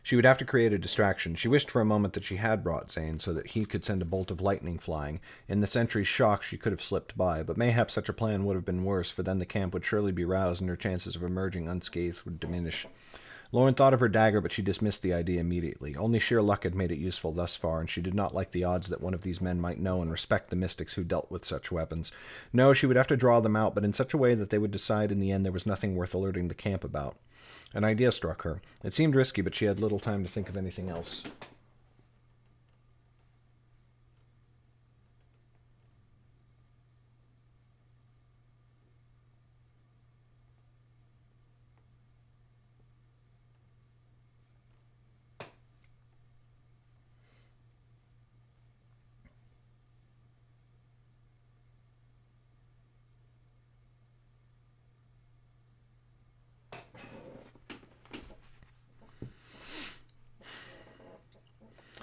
She would have to create a distraction. She wished for a moment that she had brought Zane, so that he could send a bolt of lightning flying. In the sentry's shock, she could have slipped by, but mayhap such a plan would have been worse, for then the camp would surely be roused, and her chances of emerging unscathed would diminish. Lauren thought of her dagger, but she dismissed the idea immediately. Only sheer luck had made it useful thus far, and she did not like the odds that one of these men might know and respect the mystics who dealt with such weapons. No, she would have to draw them out, but in such a way that they would decide in the end there was nothing worth alerting the camp about. An idea struck her. It seemed risky, but she had little time to think of anything else.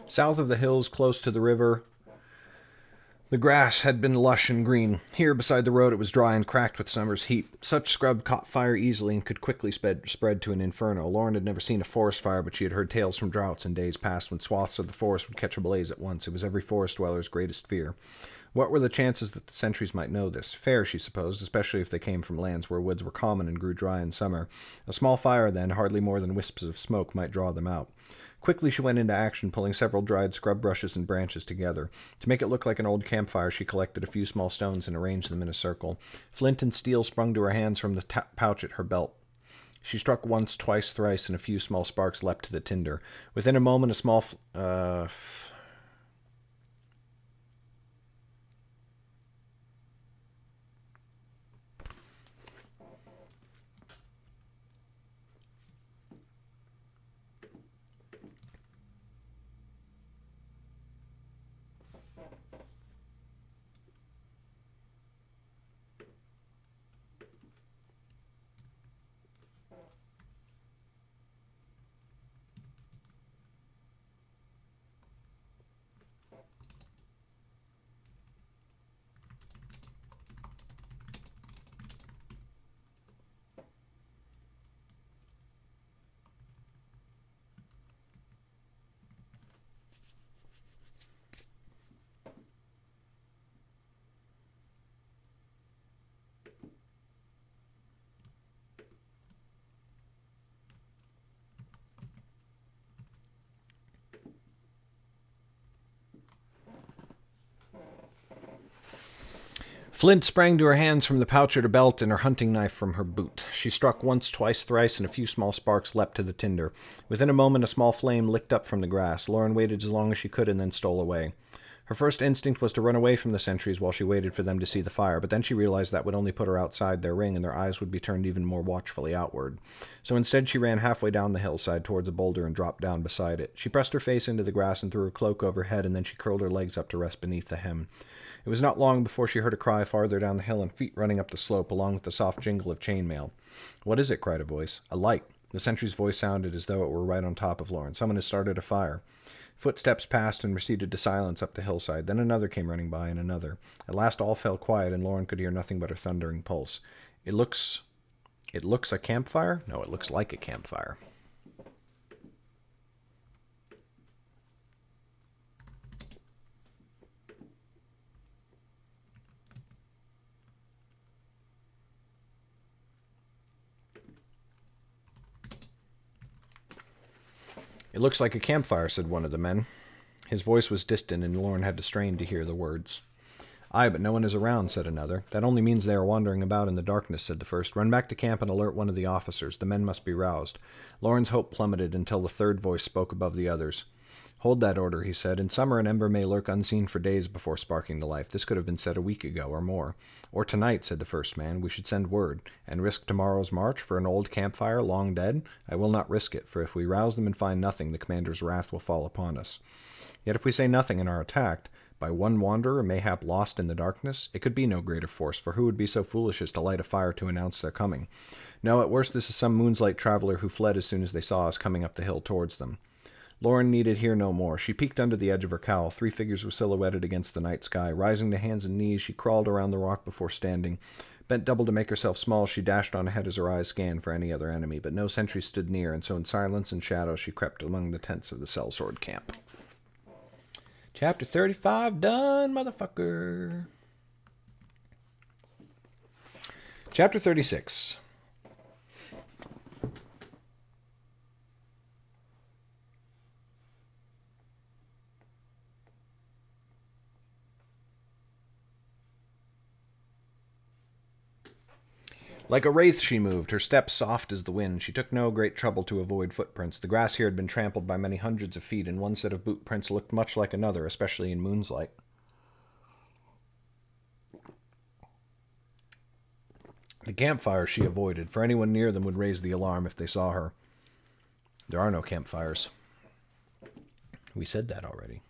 South of the hills, close to the river, the grass had been lush and green. Here, beside the road, it was dry and cracked with summer's heat. Such scrub caught fire easily and could quickly spread to an inferno. Lauren had never seen a forest fire, but she had heard tales from droughts in days past when swaths of the forest would catch ablaze at once. It was every forest dweller's greatest fear. What were the chances that the sentries might know this? Fair, she supposed, especially if they came from lands where woods were common and grew dry in summer. A small fire, then, hardly more than wisps of smoke, might draw them out. Quickly she went into action, pulling several dried scrub brushes and branches together. To make it look like an old campfire, she collected a few small stones and arranged them in a circle. Flint and steel sprung to her hands from the pouch at her belt. She struck once, twice, thrice, and a few small sparks leapt to the tinder. Within a moment, a small... Flint sprang to her hands from the pouch at her belt and her hunting knife from her boot. She struck once, twice, thrice, and a few small sparks leapt to the tinder. Within a moment, a small flame licked up from the grass. Lauren waited as long as she could and then stole away. Her first instinct was to run away from the sentries while she waited for them to see the fire, but then she realized that would only put her outside their ring and their eyes would be turned even more watchfully outward. So instead she ran halfway down the hillside towards a boulder and dropped down beside it. She pressed her face into the grass and threw her cloak over her head, and then she curled her legs up to rest beneath the hem. It was not long before she heard a cry farther down the hill and feet running up the slope, along with the soft jingle of chainmail. "What is it?" cried a voice. "A light." The sentry's voice sounded as though it were right on top of Lauren. "Someone has started a fire." Footsteps passed and receded to silence up the hillside. Then another came running by, and another. At last all fell quiet, and Lauren could hear nothing but her thundering pulse. It looks a campfire? No, it looks like a campfire. "It looks like a campfire," said one of the men. His voice was distant, and Lauren had to strain to hear the words. "Aye, but no one is around," said another. "That only means they are wandering about in the darkness," said the first. "Run back to camp and alert one of the officers. The men must be roused." Lauren's hope plummeted until the third voice spoke above the others. "Hold that order," he said. "In summer an ember may lurk unseen for days before sparking to life. This could have been said a week ago or more." "Or tonight," said the first man. "We should send word. And risk tomorrow's march for an old campfire long dead? I will not risk it, for if we rouse them and find nothing, the commander's wrath will fall upon us. Yet if we say nothing and are attacked by one wanderer, mayhap lost in the darkness, it could be no greater force, for who would be so foolish as to light a fire to announce their coming? No, at worst this is some moonlight traveler who fled as soon as they saw us coming up the hill towards them." Lauren needed hear no more. She peeked under the edge of her cowl. 3 figures were silhouetted against the night sky. Rising to hands and knees, she crawled around the rock before standing. Bent double to make herself small, she dashed on ahead as her eyes scanned for any other enemy, but no sentry stood near, and so in silence and shadow she crept among the tents of the sellsword camp. Chapter 35 done, motherfucker. Chapter 36. Like a wraith she moved, her steps soft as the wind. She took no great trouble to avoid footprints. The grass here had been trampled by many hundreds of feet, and one set of boot prints looked much like another, especially in moonlight. The campfires she avoided, for anyone near them would raise the alarm if they saw her. There are no campfires. We said that already.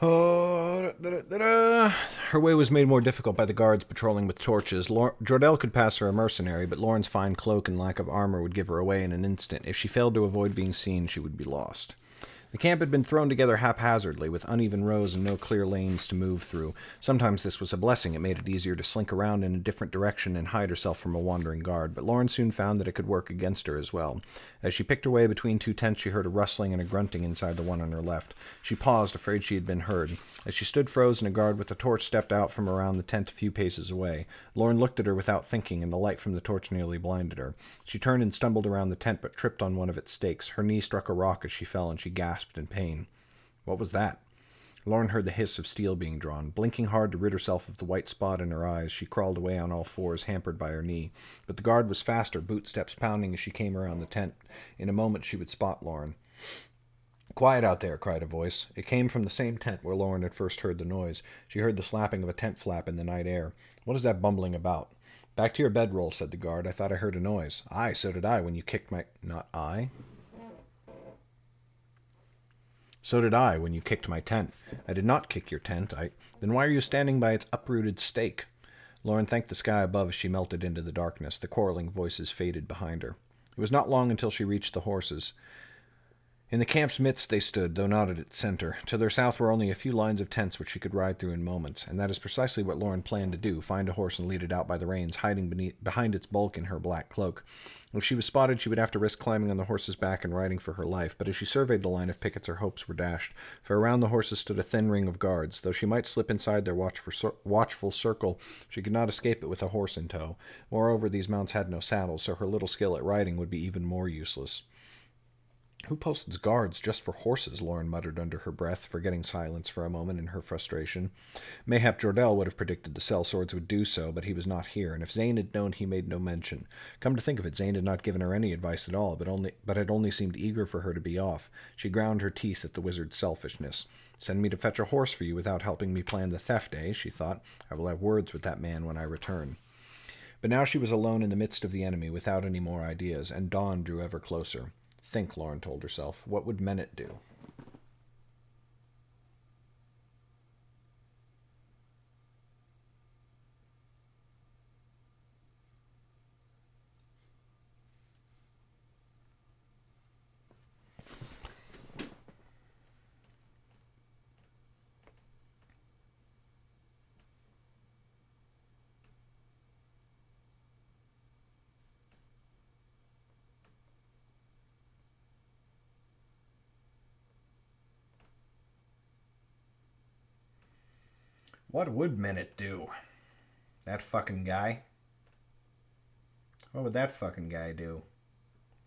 Oh, her way was made more difficult by the guards patrolling with torches. Jordell could pass for a mercenary, but Lauren's fine cloak and lack of armor would give her away in an instant. If she failed to avoid being seen, she would be lost. The camp had been thrown together haphazardly, with uneven rows and no clear lanes to move through. Sometimes this was a blessing. It made it easier to slink around in a different direction and hide herself from a wandering guard, but Lauren soon found that it could work against her as well. As she picked her way between two tents, she heard a rustling and a grunting inside the one on her left. She paused, afraid she had been heard. As she stood frozen, a guard with a torch stepped out from around the tent a few paces away. Lauren looked at her without thinking, and the light from the torch nearly blinded her. She turned and stumbled around the tent, but tripped on one of its stakes. Her knee struck a rock as she fell, and she gasped in pain. What was that? Lauren heard the hiss of steel being drawn. Blinking hard to rid herself of the white spot in her eyes, she crawled away on all fours, hampered by her knee. But the guard was faster, bootsteps pounding as she came around the tent. In a moment she would spot Lauren. "Quiet out there," cried a voice. It came from the same tent where Lauren had first heard the noise. She heard the slapping of a tent flap in the night air. "What is that bumbling about?" "Back to your bedroll," said the guard. "I thought I heard a noise." "Aye, so did I when you kicked my—" "Not I?" "So did I when you kicked my tent." "I did not kick your tent. Then why are you standing by its uprooted stake?" Lauren thanked the sky above as she melted into the darkness. The quarreling voices faded behind her. It was not long until she reached the horses. In the camp's midst they stood, though not at its center. To their south were only a few lines of tents which she could ride through in moments, and that is precisely what Lauren planned to do, find a horse and lead it out by the reins, hiding behind its bulk in her black cloak. If she was spotted, she would have to risk climbing on the horse's back and riding for her life, but as she surveyed the line of pickets, her hopes were dashed, for around the horses stood a thin ring of guards. Though she might slip inside their watchful circle, she could not escape it with a horse in tow. Moreover, these mounts had no saddles, so her little skill at riding would be even more useless. "Who posts guards just for horses?" Lauren muttered under her breath, forgetting silence for a moment in her frustration. Mayhap Jordell would have predicted the sellswords would do so, but he was not here, and if Zane had known, he made no mention. Come to think of it, Zane had not given her any advice at all, but had only seemed eager for her to be off. She ground her teeth at the wizard's selfishness. "Send me to fetch a horse for you without helping me plan the theft, eh?" she thought. "I will have words with that man when I return." But now she was alone in the midst of the enemy, without any more ideas, and dawn drew ever closer. Think, Lauren told herself. What would Menet do? What would Minute do? That fucking guy? What would that fucking guy do?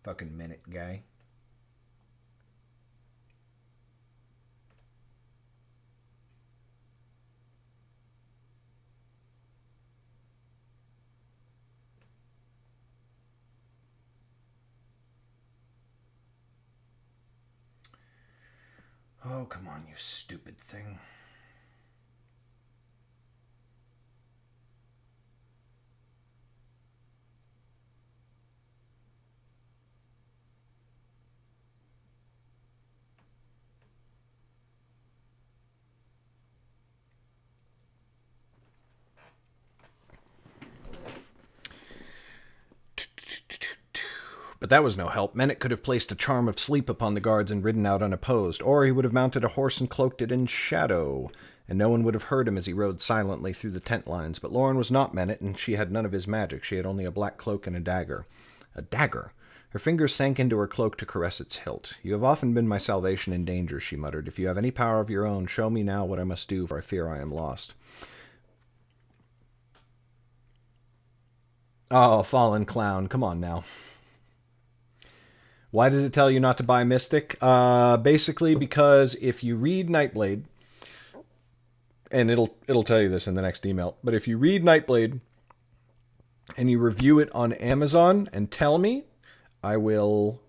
Fucking Minute guy. Oh, come on, you stupid thing. But that was no help. Menet could have placed a charm of sleep upon the guards and ridden out unopposed, or he would have mounted a horse and cloaked it in shadow, and no one would have heard him as he rode silently through the tent lines. But Lauren was not Menet, and she had none of his magic. She had only a black cloak and a dagger. A dagger? Her fingers sank into her cloak to caress its hilt. "You have often been my salvation in danger," she muttered. "If you have any power of your own, show me now what I must do, for I fear I am lost." Oh, fallen clown, come on now. Why does it tell you not to buy Mystic? Basically because if you read Nightblade, and it'll tell you this in the next email, but if you read Nightblade and you review it on Amazon and tell me, I will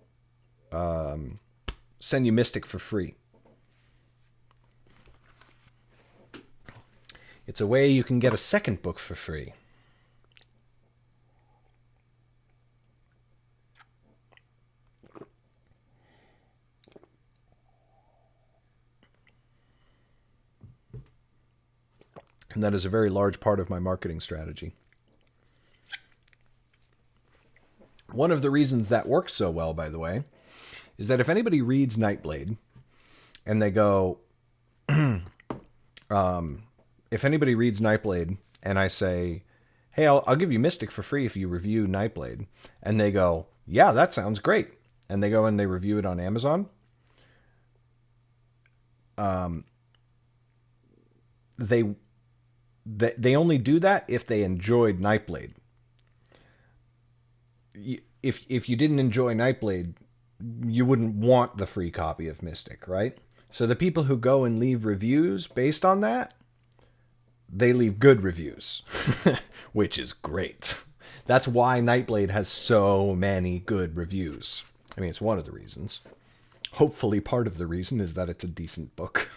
send you Mystic for free. It's a way you can get a second book for free. And that is a very large part of my marketing strategy. One of the reasons that works so well, by the way, is that if anybody reads Nightblade and they go, if anybody reads Nightblade and I say, "Hey, I'll give you Mystic for free if you review Nightblade," and they go, "Yeah, that sounds great," and they go and they review it on Amazon, they only do that if they enjoyed Nightblade. If you didn't enjoy Nightblade, you wouldn't want the free copy of Mystic, right? So the people who go and leave reviews based on that, they leave good reviews, which is great. That's why Nightblade has so many good reviews. I mean, it's one of the reasons. Hopefully part of the reason is that it's a decent book.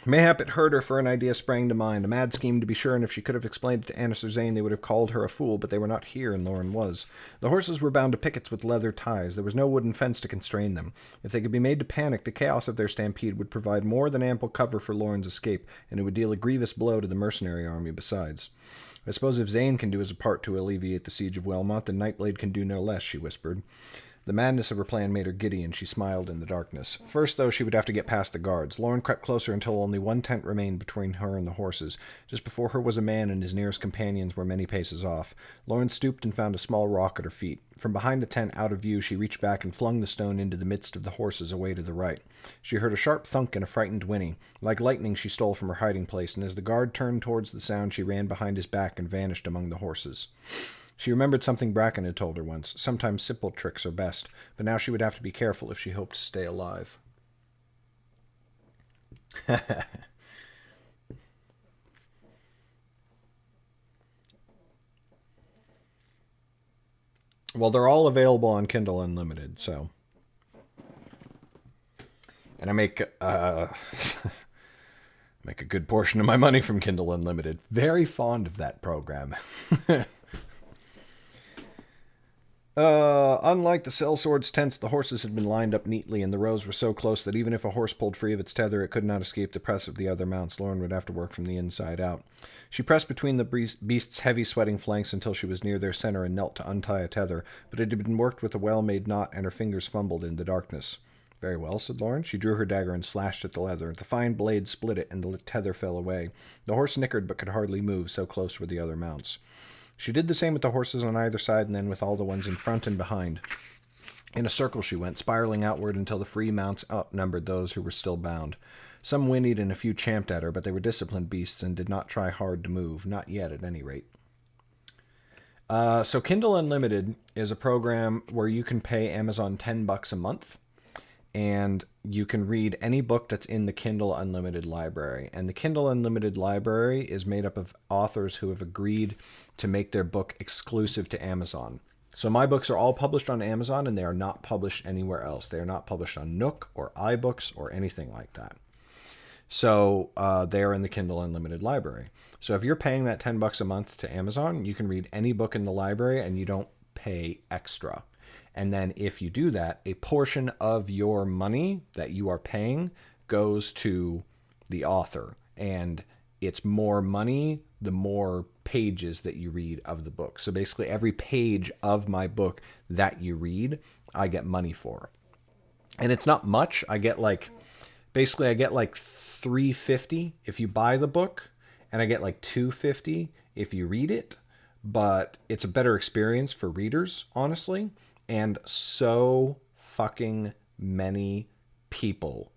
Mayhap it hurt her, for an idea sprang to mind. A mad scheme, to be sure, and if she could have explained it to Annis or Zane, they would have called her a fool, but they were not here, and Lauren was. The horses were bound to pickets with leather ties. There was no wooden fence to constrain them. If they could be made to panic, the chaos of their stampede would provide more than ample cover for Lauren's escape, and it would deal a grievous blow to the mercenary army besides. "I suppose if Zane can do his part to alleviate the siege of Wellmont, then Nightblade can do no less," she whispered. The madness of her plan made her giddy, and she smiled in the darkness. First, though, she would have to get past the guards. Lauren crept closer until only one tent remained between her and the horses. Just before her was a man, and his nearest companions were many paces off. Lauren stooped and found a small rock at her feet. From behind the tent, out of view, she reached back and flung the stone into the midst of the horses away to the right. She heard a sharp thunk and a frightened whinny. Like lightning, she stole from her hiding place, and as the guard turned towards the sound, she ran behind his back and vanished among the horses. She remembered something Bracken had told her once. Sometimes simple tricks are best, but now she would have to be careful if she hoped to stay alive. Well, they're all available on Kindle Unlimited, so. And I make make a good portion of my money from Kindle Unlimited. Very fond of that program. Unlike the sellswords' tents, the horses had been lined up neatly, and the rows were so close that even if a horse pulled free of its tether, it could not escape the press of the other mounts. Lauren would have to work from the inside out. She pressed between the beast's heavy, sweating flanks until she was near their center and knelt to untie a tether, but it had been worked with a well-made knot, and her fingers fumbled in the darkness. "Very well," said Lauren. She drew her dagger and slashed at the leather. The fine blade split it, and the tether fell away. The horse nickered but could hardly move, so close were the other mounts. She did the same with the horses on either side, and then with all the ones in front and behind. In a circle she went, spiraling outward until the free mounts outnumbered those who were still bound. Some whinnied and a few champed at her, but they were disciplined beasts and did not try hard to move. Not yet, at any rate. So Kindle Unlimited is a program where you can pay Amazon $10 a month, and you can read any book that's in the Kindle Unlimited library. And the Kindle Unlimited library is made up of authors who have agreed to make their book exclusive to Amazon. So my books are all published on Amazon, and they are not published anywhere else. They are not published on Nook or iBooks or anything like that. So they are in the Kindle Unlimited library. So if you're paying that $10 a month to Amazon, you can read any book in the library and you don't pay extra. And then if you do that, a portion of your money that you are paying goes to the author. And it's more money, the more pages that you read of the book. So basically every page of my book that you read, I get money for. And it's not much. I get like $3.50 if you buy the book, and I get like $2.50 if you read it. But it's a better experience for readers, honestly. And so fucking many people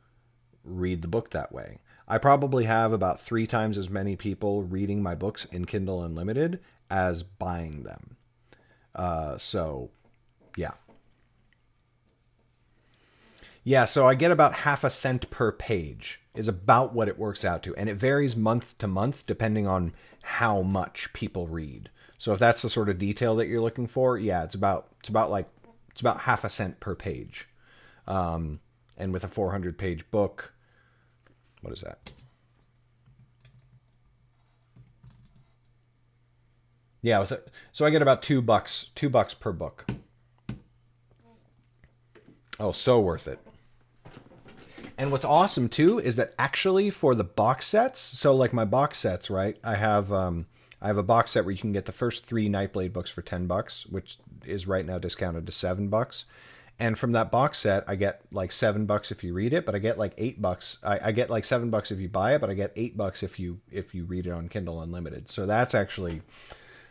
read the book that way. I probably have about 3 times as many people reading my books in Kindle Unlimited as buying them. So, yeah. Yeah, so I get about half a cent per page is about what it works out to. And it varies month to month depending on how much people read. So if that's the sort of detail that you're looking for, yeah, it's about half a cent per page. And with a 400-page book, what is that? Yeah, so I get about $2 per book. Oh, so worth it. And what's awesome too is that actually for the box sets, so like my box sets, right? I have a box set where you can get the first 3 Nightblade books for $10, which is right now discounted to $7. And from that box set, I get like $7 if you read it, but I get like $8. I get like $7 if you buy it, but I get $8 if you read it on Kindle Unlimited. So that's actually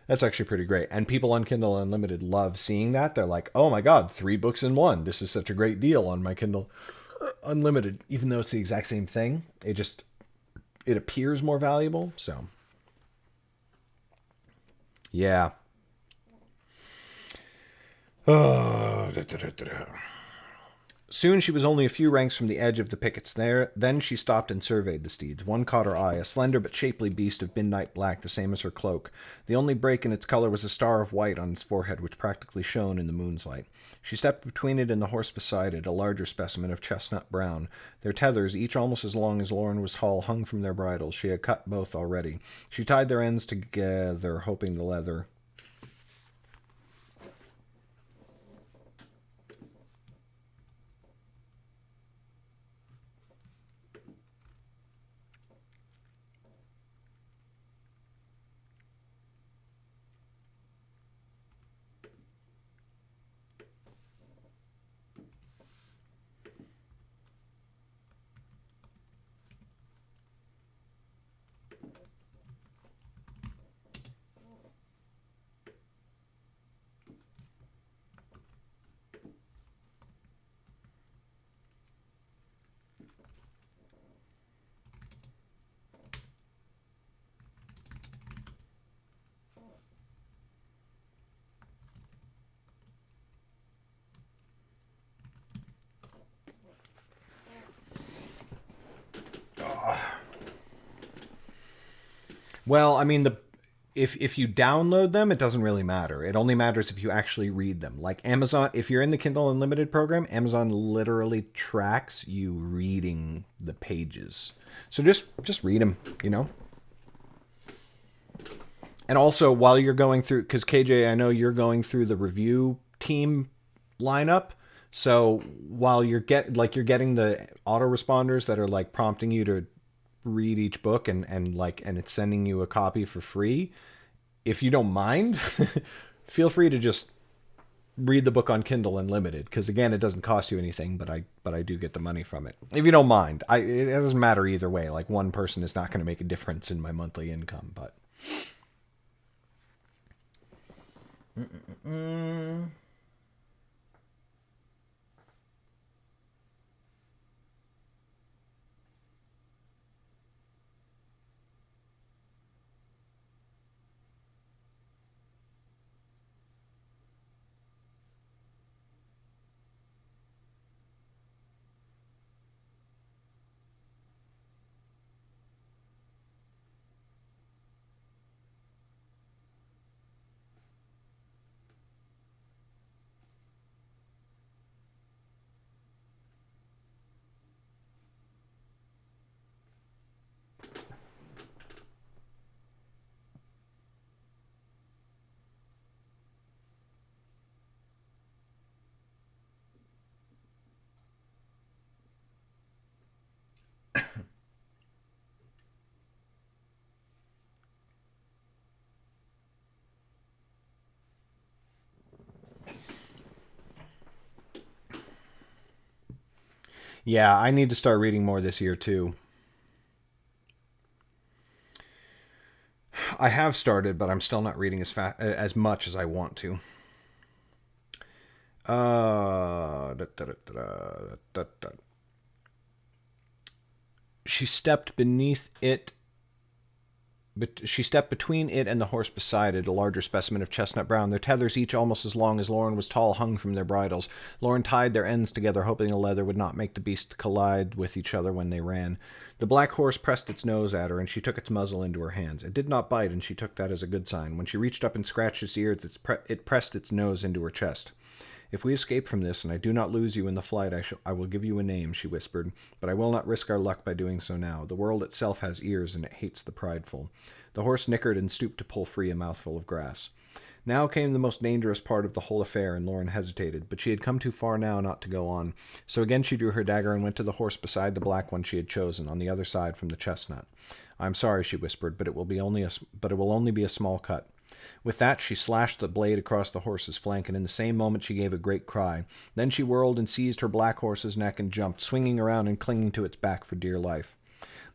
pretty great. And people on Kindle Unlimited love seeing that. They're like, oh my God, 3 books in one. This is such a great deal on my Kindle Unlimited, even though it's the exact same thing. It appears more valuable. So yeah. Soon she was only a few ranks from the edge of the pickets there. Then she stopped and surveyed the steeds. One caught her eye, a slender but shapely beast of midnight black, the same as her cloak. The only break in its color was a star of white on its forehead, which practically shone in the moon's light. She stepped between it and the horse beside it, a larger specimen of chestnut brown. Their tethers, each almost as long as Lauren was tall, hung from their bridles. She had cut both already. She tied their ends together, hoping the leather... Well, I mean, if you download them, it doesn't really matter. It only matters if you actually read them. Like Amazon, if you're in the Kindle Unlimited program, Amazon literally tracks you reading the pages. So just read them, you know? And also, while you're going through, because KJ, I know you're going through the review team lineup. So while you're getting the autoresponders that are like prompting you to read each book and it's sending you a copy for free, if you don't mind, feel free to just read the book on Kindle Unlimited, because again, it doesn't cost you anything, but I do get the money from it. If you don't mind, it doesn't matter either way. Like, one person is not going to make a difference in my monthly income, but. Yeah, I need to start reading more this year, too. I have started, but I'm still not reading as much as I want to. Da, da, da, da, da, da. She stepped beneath it. But she stepped between it and the horse beside it, a larger specimen of chestnut brown. Their tethers, each almost as long as Lauren was tall, hung from their bridles. Lauren tied their ends together, hoping the leather would not make the beasts collide with each other when they ran. The black horse pressed its nose at her, and she took its muzzle into her hands. It did not bite, and she took that as a good sign. When she reached up and scratched its ears, it pressed its nose into her chest. If we escape from this, and I do not lose you in the flight, I will give you a name, she whispered, but I will not risk our luck by doing so now. The world itself has ears, and it hates the prideful. The horse nickered and stooped to pull free a mouthful of grass. Now came the most dangerous part of the whole affair, and Lauren hesitated, but she had come too far now not to go on. So again she drew her dagger and went to the horse beside the black one she had chosen, on the other side from the chestnut. I'm sorry, she whispered, but it will only be a small cut. With that, she slashed the blade across the horse's flank, and in the same moment she gave a great cry. Then she whirled and seized her black horse's neck and jumped, swinging around and clinging to its back for dear life.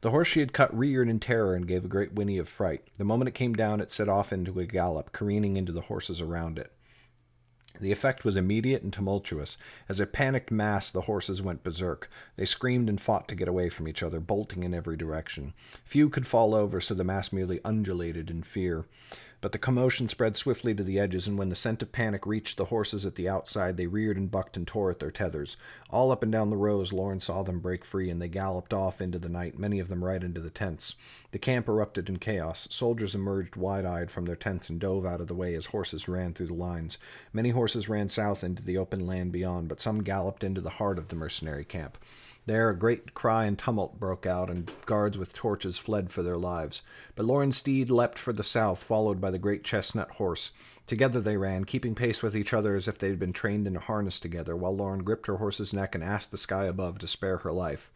The horse she had cut reared in terror and gave a great whinny of fright. The moment it came down, it set off into a gallop, careening into the horses around it. The effect was immediate and tumultuous. As a panicked mass, the horses went berserk. They screamed and fought to get away from each other, bolting in every direction. Few could fall over, so the mass merely undulated in fear. But the commotion spread swiftly to the edges, and when the scent of panic reached the horses at the outside, they reared and bucked and tore at their tethers. All up and down the rows, Lauren saw them break free, and they galloped off into the night, many of them right into the tents. The camp erupted in chaos. Soldiers emerged wide-eyed from their tents and dove out of the way as horses ran through the lines. Many horses ran south into the open land beyond, but some galloped into the heart of the mercenary camp. There, a great cry and tumult broke out, and guards with torches fled for their lives. But Lauren's steed leapt for the south, followed by the great chestnut horse. Together they ran, keeping pace with each other as if they had been trained in a harness together, while Lauren gripped her horse's neck and asked the sky above to spare her life.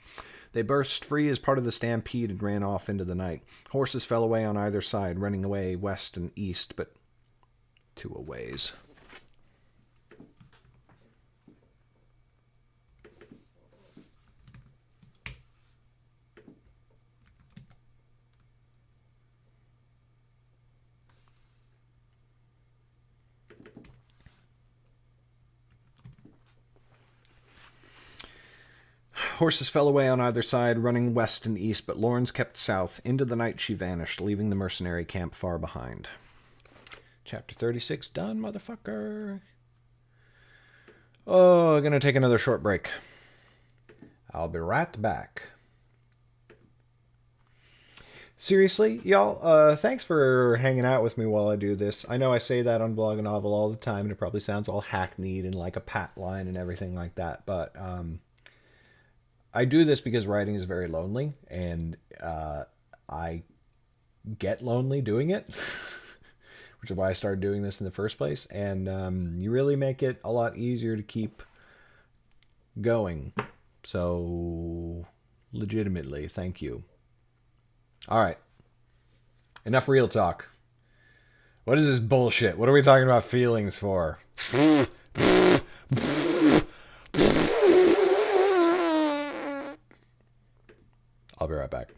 They burst free as part of the stampede and ran off into the night. Horses fell away on either side, running away west and east, but to a ways. Horses fell away on either side, running west and east, but Lauren's kept south. Into the night she vanished, leaving the mercenary camp far behind. Chapter 36 done, motherfucker. Oh, I'm going to take another short break. I'll be right back. Seriously, y'all, thanks for hanging out with me while I do this. I know I say that on VlogaNovel all the time, and it probably sounds all hackneyed and like a pat line and everything like that, but I do this because writing is very lonely, and I get lonely doing it, which is why I started doing this in the first place, and you really make it a lot easier to keep going. So, legitimately, thank you. All right. Enough real talk. What is this bullshit? What are we talking about feelings for? I'll be right back.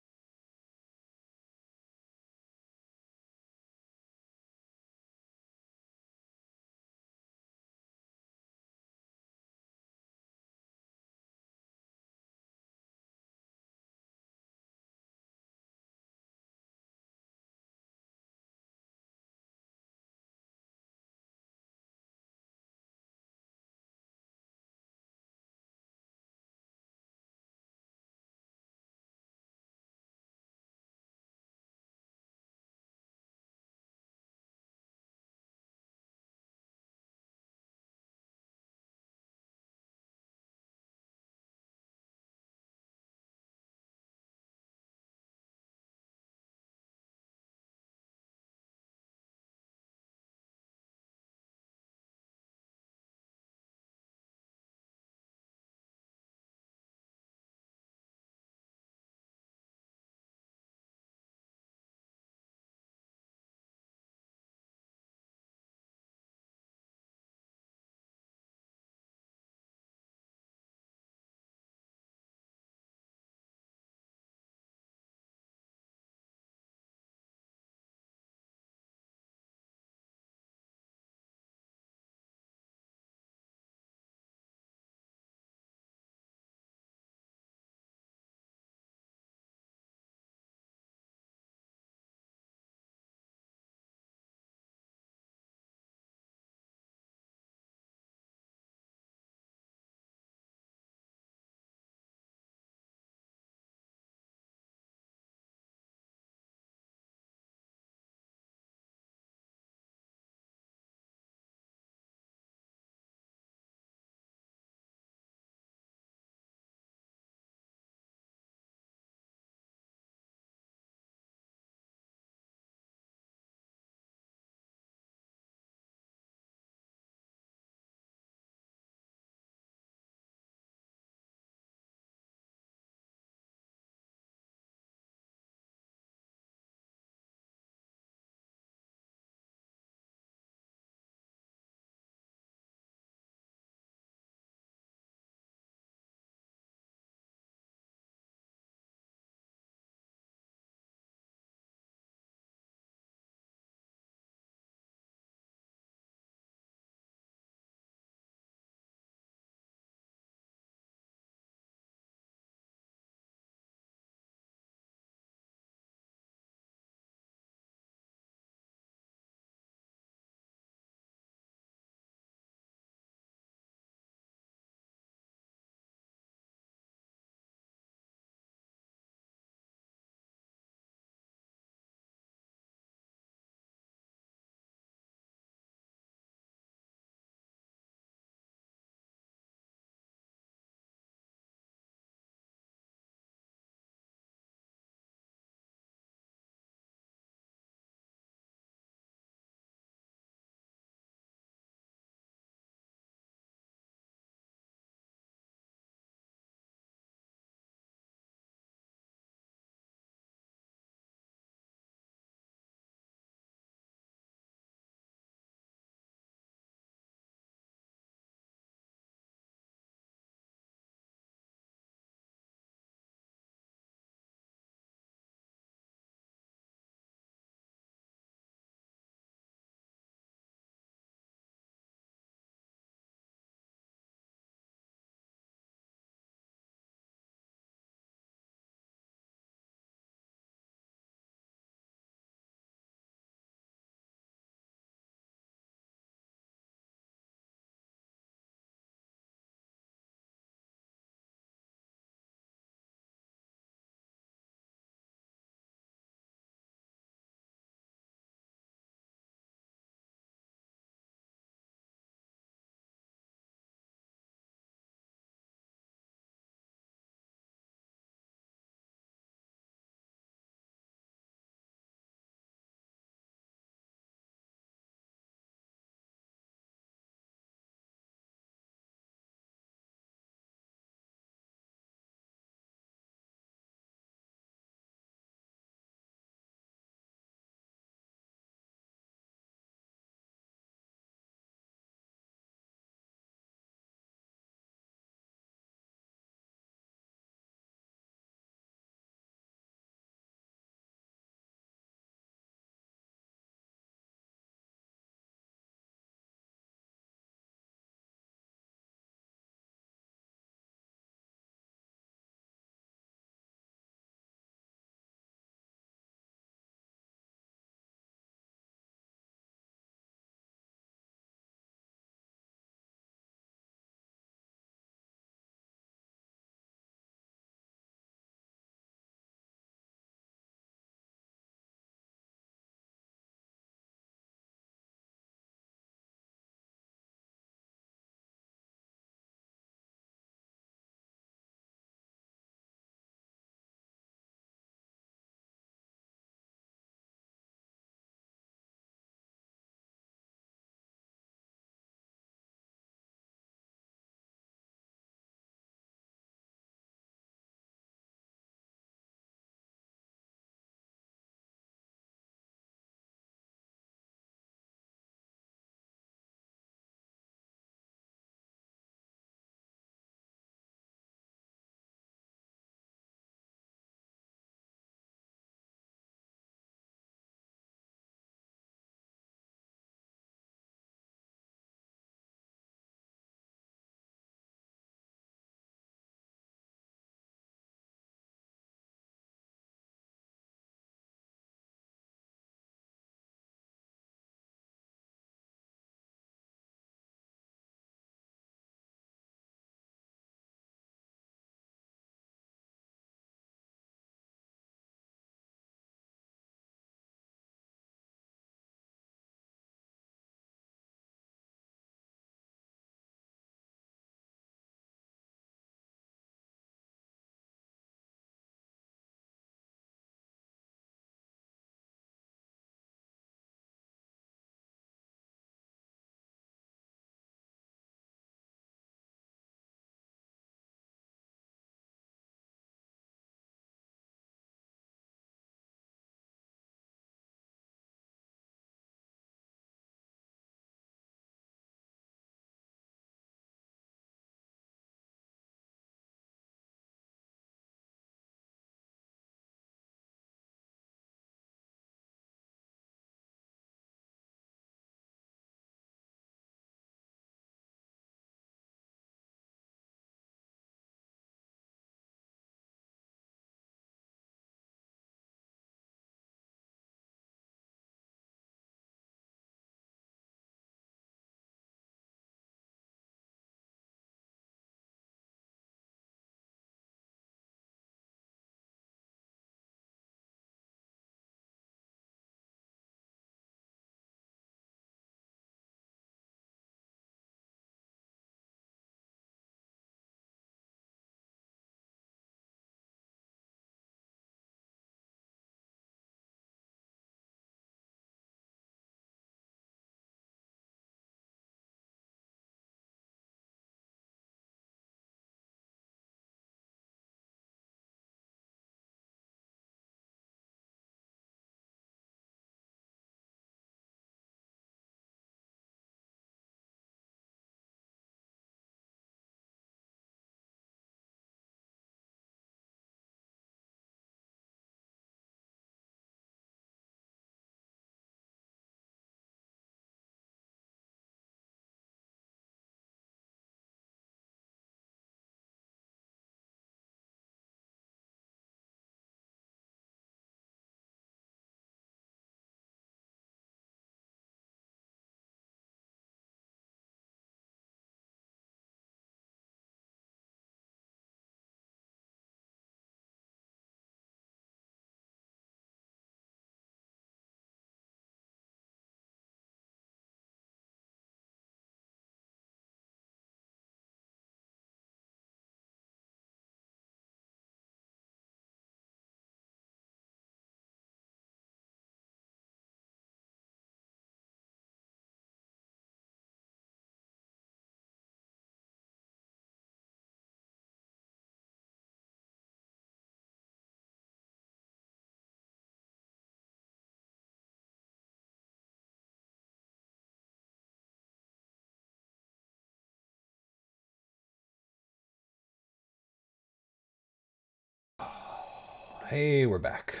Hey, we're back.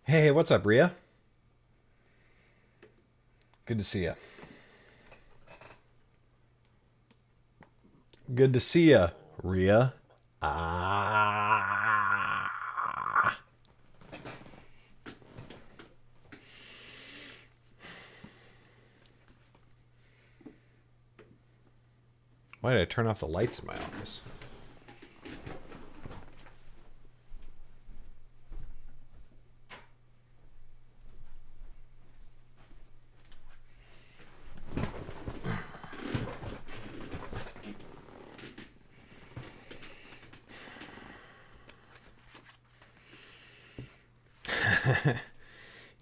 Hey, what's up, Rhea? Good to see you. Good to see you, Rhea. Ah. Why did I turn off the lights in my office?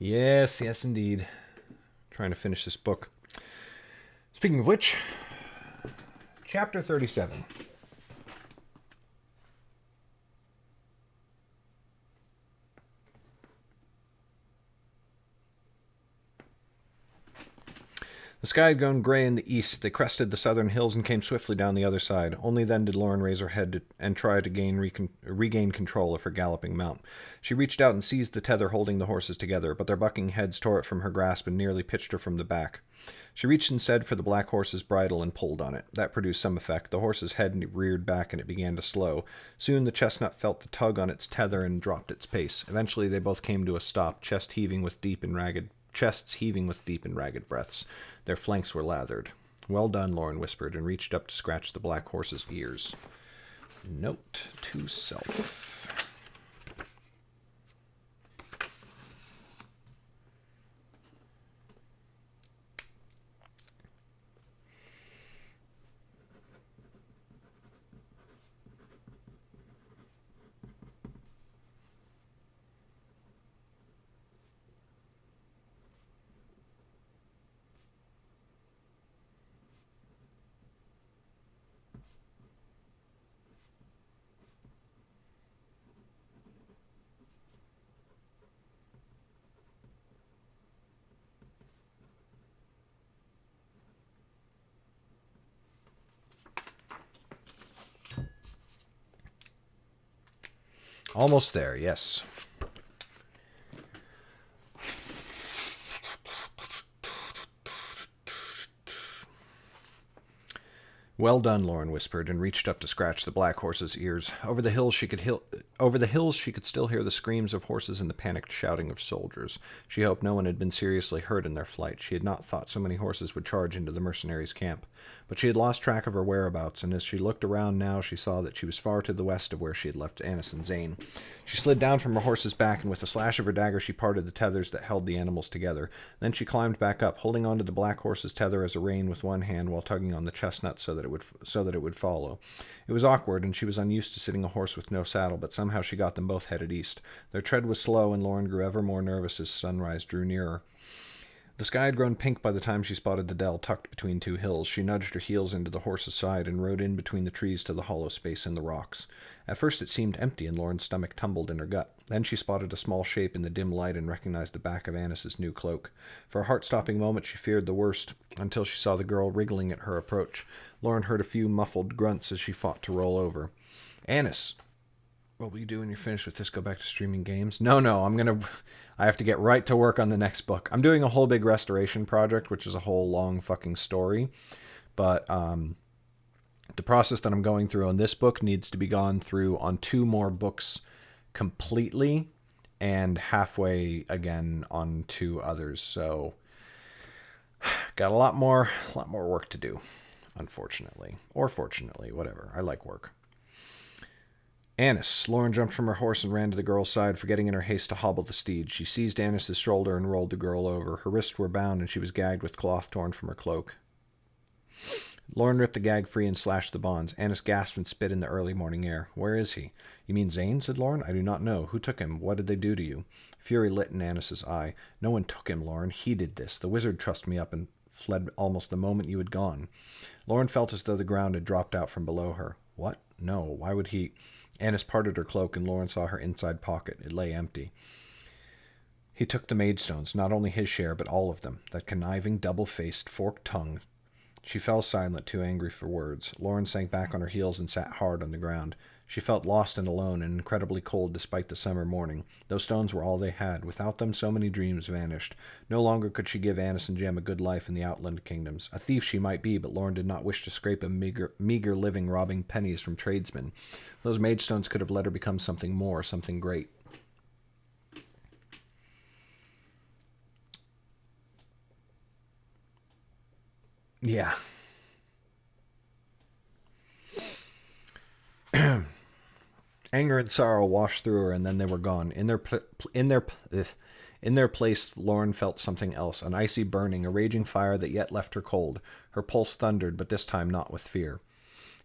Yes, yes, indeed. Trying to finish this book. Speaking of which, chapter 37. The sky had gone gray in the east. They crested the southern hills and came swiftly down the other side. Only then did Lauren raise her head and try to regain control of her galloping mount. She reached out and seized the tether holding the horses together, but their bucking heads tore it from her grasp and nearly pitched her from the back. She reached instead for the black horse's bridle and pulled on it. That produced some effect. The horse's head reared back and it began to slow. Soon the chestnut felt the tug on its tether and dropped its pace. Eventually they both came to a stop, chests heaving with deep and ragged breaths. Their flanks were lathered. Well done, Lauren whispered, and reached up to scratch the black horse's ears. Note to self. Almost there, yes. Well done, Lauren whispered, and reached up to scratch the black horse's ears. Over the hills she could still hear the screams of horses and the panicked shouting of soldiers. She hoped no one had been seriously hurt in their flight. She had not thought so many horses would charge into the mercenaries' camp. But she had lost track of her whereabouts, and as she looked around now, she saw that she was far to the west of where she had left Annis and Zane. She slid down from her horse's back, and with a slash of her dagger she parted the tethers that held the animals together. Then she climbed back up, holding onto the black horse's tether as a rein with one hand while tugging on the chestnut so that it would follow. It was awkward, and she was unused to sitting a horse with no saddle, but somehow she got them both headed east. Their tread was slow, and Lauren grew ever more nervous as sunrise drew nearer. The sky had grown pink by the time she spotted the dell tucked between two hills. She nudged her heels into the horse's side and rode in between the trees to the hollow space in the rocks. At first it seemed empty, and Lauren's stomach tumbled in her gut. Then she spotted a small shape in the dim light and recognized the back of Annis's new cloak. For a heart-stopping moment she feared the worst, until she saw the girl wriggling at her approach. Lauren heard a few muffled grunts as she fought to roll over. Annis, what will you do when you're finished with this? Go back to streaming games? No, I have to get right to work on the next book. I'm doing a whole big restoration project, which is a whole long fucking story. But the process that I'm going through on this book needs to be gone through on 2 more books completely and halfway again on 2 others. So got a lot more work to do, unfortunately. Or fortunately, whatever. I like work. Annis. Lauren jumped from her horse and ran to the girl's side, forgetting in her haste to hobble the steed. She seized Annis's shoulder and rolled the girl over. Her wrists were bound, and she was gagged with cloth torn from her cloak. Lauren ripped the gag free and slashed the bonds. Annis gasped and spit in the early morning air. Where is he? You mean Zane? Said Lauren. I do not know. Who took him? What did they do to you? Fury lit in Annis's eye. No one took him, Lauren. He did this. The wizard trussed me up and fled almost the moment you had gone. Lauren felt as though the ground had dropped out from below her. What? No. Why would he... Annis parted her cloak, and Lauren saw her inside pocket. It lay empty. He took the maidstones, not only his share, but all of them. That conniving, double-faced, forked tongue. She fell silent, too angry for words. Lauren sank back on her heels and sat hard on the ground. She felt lost and alone and incredibly cold despite the summer morning. Those stones were all they had. Without them, so many dreams vanished. No longer could she give Annis and Jem a good life in the outland kingdoms. A thief she might be, but Lauren did not wish to scrape a meager living robbing pennies from tradesmen. Those mage stones could have let her become something more, something great. Yeah. Anger and sorrow washed through her, and then they were gone. In their place, Lauren felt something else, an icy burning, a raging fire that yet left her cold. Her pulse thundered, but this time not with fear.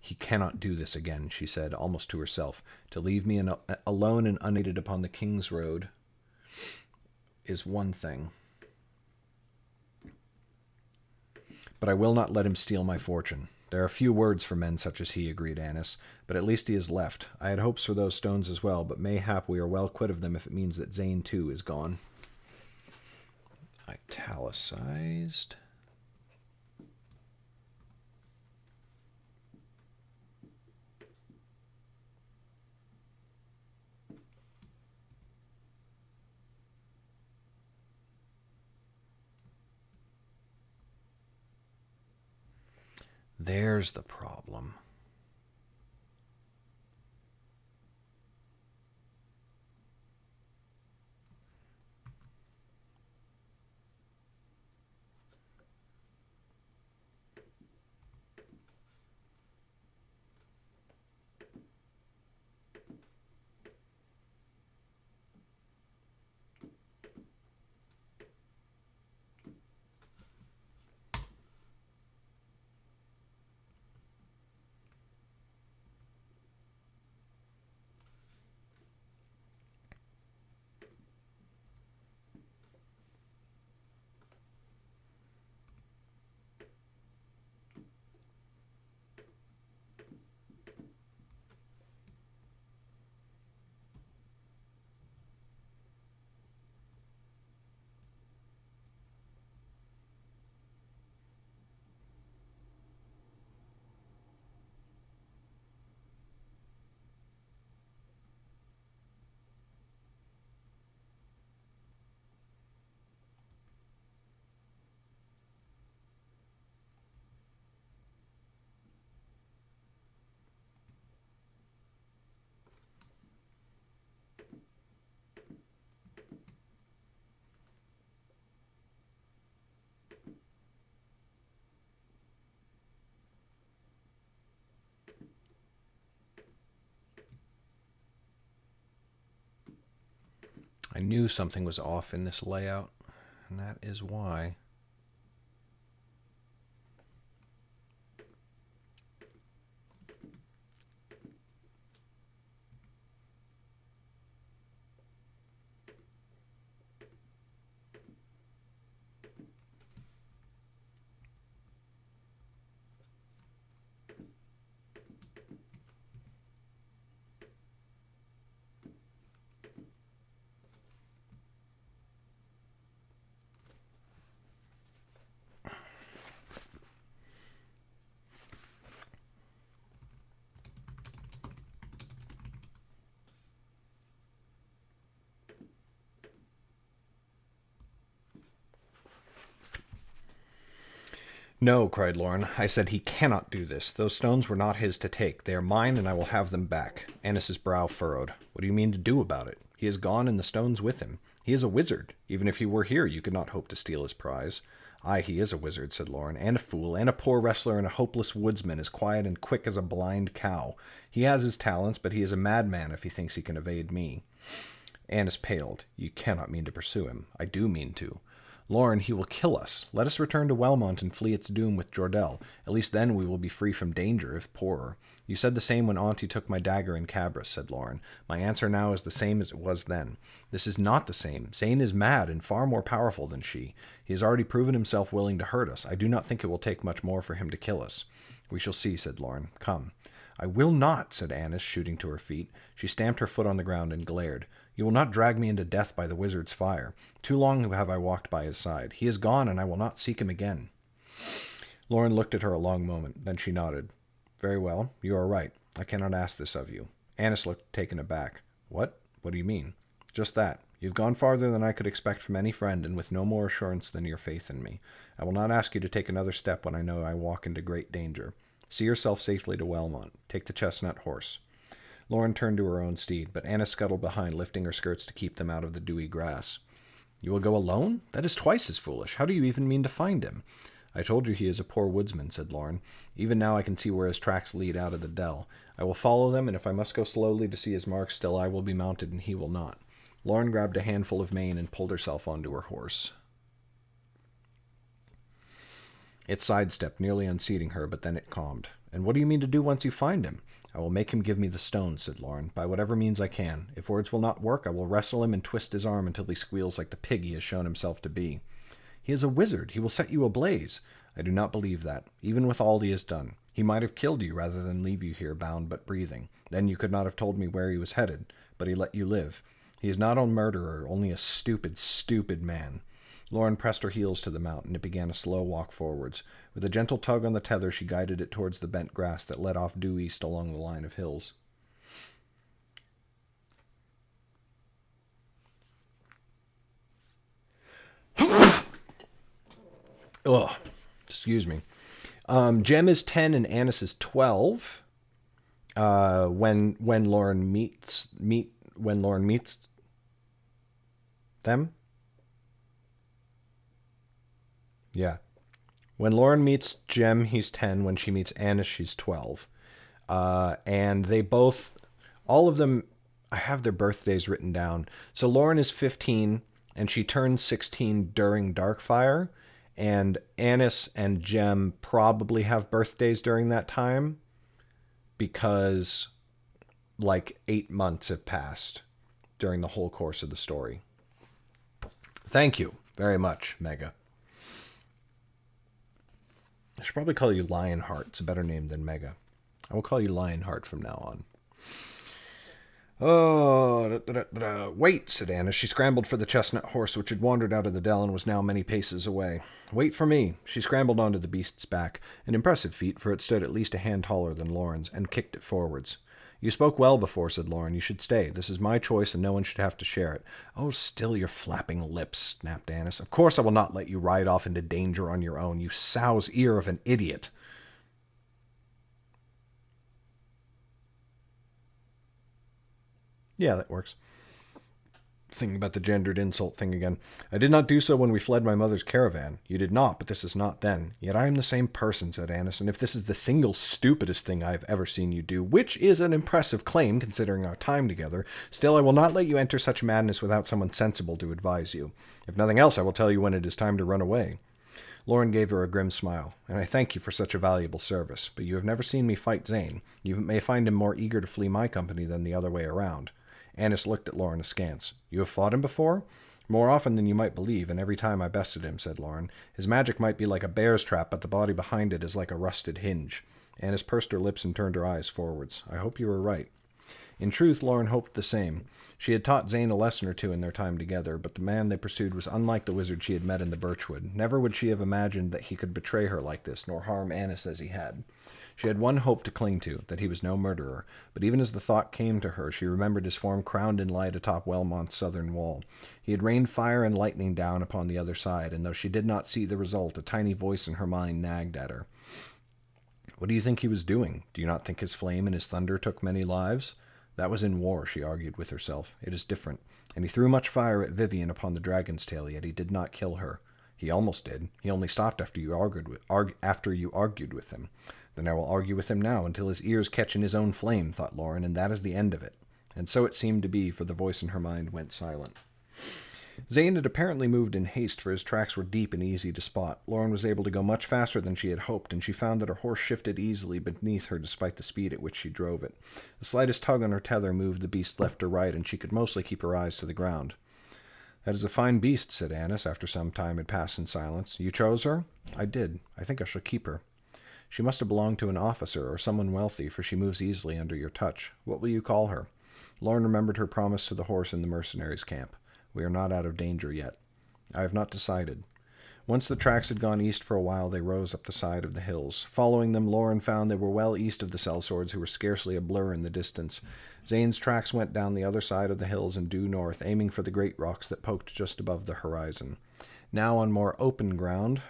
He cannot do this again, she said, almost to herself. To leave me alone and unaided upon the King's Road is one thing. But I will not let him steal my fortune. There are few words for men such as he, agreed Annis, but at least he is left. I had hopes for those stones as well, but mayhap we are well quit of them if it means that Zane too is gone. Italicized. There's the problem. I knew something was off in this layout, and that is why. No, cried Lauren. I said he cannot do this. Those stones were not his to take. They are mine, and I will have them back. Annis's brow furrowed. What do you mean to do about it? He is gone, and the stones with him. He is a wizard. Even if he were here, you could not hope to steal his prize. Aye, he is a wizard, said Lauren, and a fool, and a poor wrestler, and a hopeless woodsman, as quiet and quick as a blind cow. He has his talents, but he is a madman if he thinks he can evade me. Annis paled. You cannot mean to pursue him. I do mean to. Lauren, he will kill us. Let us return to Wellmont and flee its doom with Jordell. At least then we will be free from danger, if poorer. You said the same when Auntie took my dagger in Cabras, said Lauren. My answer now is the same as it was then. This is not the same. Zane is mad and far more powerful than she. He has already proven himself willing to hurt us. I do not think it will take much more for him to kill us. We shall see, said Lauren. Come. I will not, said Annis, shooting to her feet. She stamped her foot on the ground and glared. You will not drag me into death by the wizard's fire. Too long have I walked by his side. He is gone, and I will not seek him again. Lauren looked at her a long moment. Then she nodded. Very well, you are right. I cannot ask this of you. Annis looked taken aback. What? What do you mean? Just that. You've gone farther than I could expect from any friend, and with no more assurance than your faith in me. I will not ask you to take another step when I know I walk into great danger. See yourself safely to Wellmont. Take the chestnut horse. Lauren turned to her own steed, but Anna scuttled behind, lifting her skirts to keep them out of the dewy grass. You will go alone? That is twice as foolish. How do you even mean to find him? I told you he is a poor woodsman, said Lauren. Even now I can see where his tracks lead out of the dell. I will follow them, and if I must go slowly to see his marks, still I will be mounted and he will not. Lauren grabbed a handful of mane and pulled herself onto her horse. It sidestepped, nearly unseating her, but then it calmed. And what do you mean to do once you find him? I will make him give me the stones, said Lauren, by whatever means I can. If words will not work, I will wrestle him and twist his arm until he squeals like the pig he has shown himself to be. He is a wizard. He will set you ablaze. I do not believe that, even with all he has done. He might have killed you rather than leave you here bound but breathing. Then you could not have told me where he was headed, but he let you live. He is not a murderer, only a stupid, stupid man. Lauren pressed her heels to the mount, and it began a slow walk forwards. With a gentle tug on the tether, she guided it towards the bent grass that led off due east along the line of hills. Ugh, excuse me. Jem is 10 and Annis is 12. When Lauren meets them. Yeah. When Lauren meets Jem, he's 10. When she meets Annis, she's 12. And they both, all of them, I have their birthdays written down. So Lauren is 15, and she turns 16 during Darkfire. And Annis and Jem probably have birthdays during that time because, like, 8 months have passed during the whole course of the story. Thank you very much, Mega. I should probably call you Lionheart. It's a better name than Mega. I will call you Lionheart from now on. Oh, wait, said Anna. She scrambled for the chestnut horse, which had wandered out of the dell and was now many paces away. Wait for me. She scrambled onto the beast's back, an impressive feat, for it stood at least a hand taller than Lauren's, and kicked it forwards. You spoke well before, said Lauren. You should stay. This is my choice, and no one should have to share it. Oh, still your flapping lips, snapped Annis. Of course I will not let you ride off into danger on your own, you sow's ear of an idiot. Yeah, that works. Thinking about the gendered insult thing again. I did not do so when we fled my mother's caravan. You did not, but this is not then. Yet I am the same person, said Annis, and if this is the single stupidest thing I have ever seen you do, which is an impressive claim considering our time together, still I will not let you enter such madness without someone sensible to advise you. If nothing else, I will tell you when it is time to run away. Lauren gave her a grim smile. And I thank you for such a valuable service, but you have never seen me fight Zane. You may find him more eager to flee my company than the other way around. Annis looked at Lauren askance. You have fought him before? More often than you might believe, and every time I bested him, said Lauren. His magic might be like a bear's trap, but the body behind it is like a rusted hinge. Annis pursed her lips and turned her eyes forwards. I hope you were right. In truth, Lauren hoped the same. She had taught Zane a lesson or two in their time together, but the man they pursued was unlike the wizard she had met in the birchwood. Never would she have imagined that he could betray her like this, nor harm Annis as he had. She had one hope to cling to, that he was no murderer, but even as the thought came to her, she remembered his form crowned in light atop Wellmont's southern wall. He had rained fire and lightning down upon the other side, and though she did not see the result, a tiny voice in her mind nagged at her. What do you think he was doing? Do you not think his flame and his thunder took many lives? That was in war, she argued with herself. It is different. And he threw much fire at Vivian upon the dragon's tail, yet he did not kill her. He almost did. He only stopped after you argued with him. Then I will argue with him now until his ears catch in his own flame, thought Lauren, and that is the end of it. And so it seemed to be, for the voice in her mind went silent. Zane had apparently moved in haste, for his tracks were deep and easy to spot. Lauren was able to go much faster than she had hoped, and she found that her horse shifted easily beneath her despite the speed at which she drove it. The slightest tug on her tether moved the beast left or right, and she could mostly keep her eyes to the ground. That is a fine beast, said Annis, after some time had passed in silence. You chose her? I did. I think I shall keep her. She must have belonged to an officer or someone wealthy, for she moves easily under your touch. What will you call her? Lauren remembered her promise to the horse in the mercenaries' camp. We are not out of danger yet. I have not decided. Once the tracks had gone east for a while, they rose up the side of the hills. Following them, Lauren found they were well east of the sellswords, who were scarcely a blur in the distance. Zane's tracks went down the other side of the hills and due north, aiming for the great rocks that poked just above the horizon. Now on more open ground,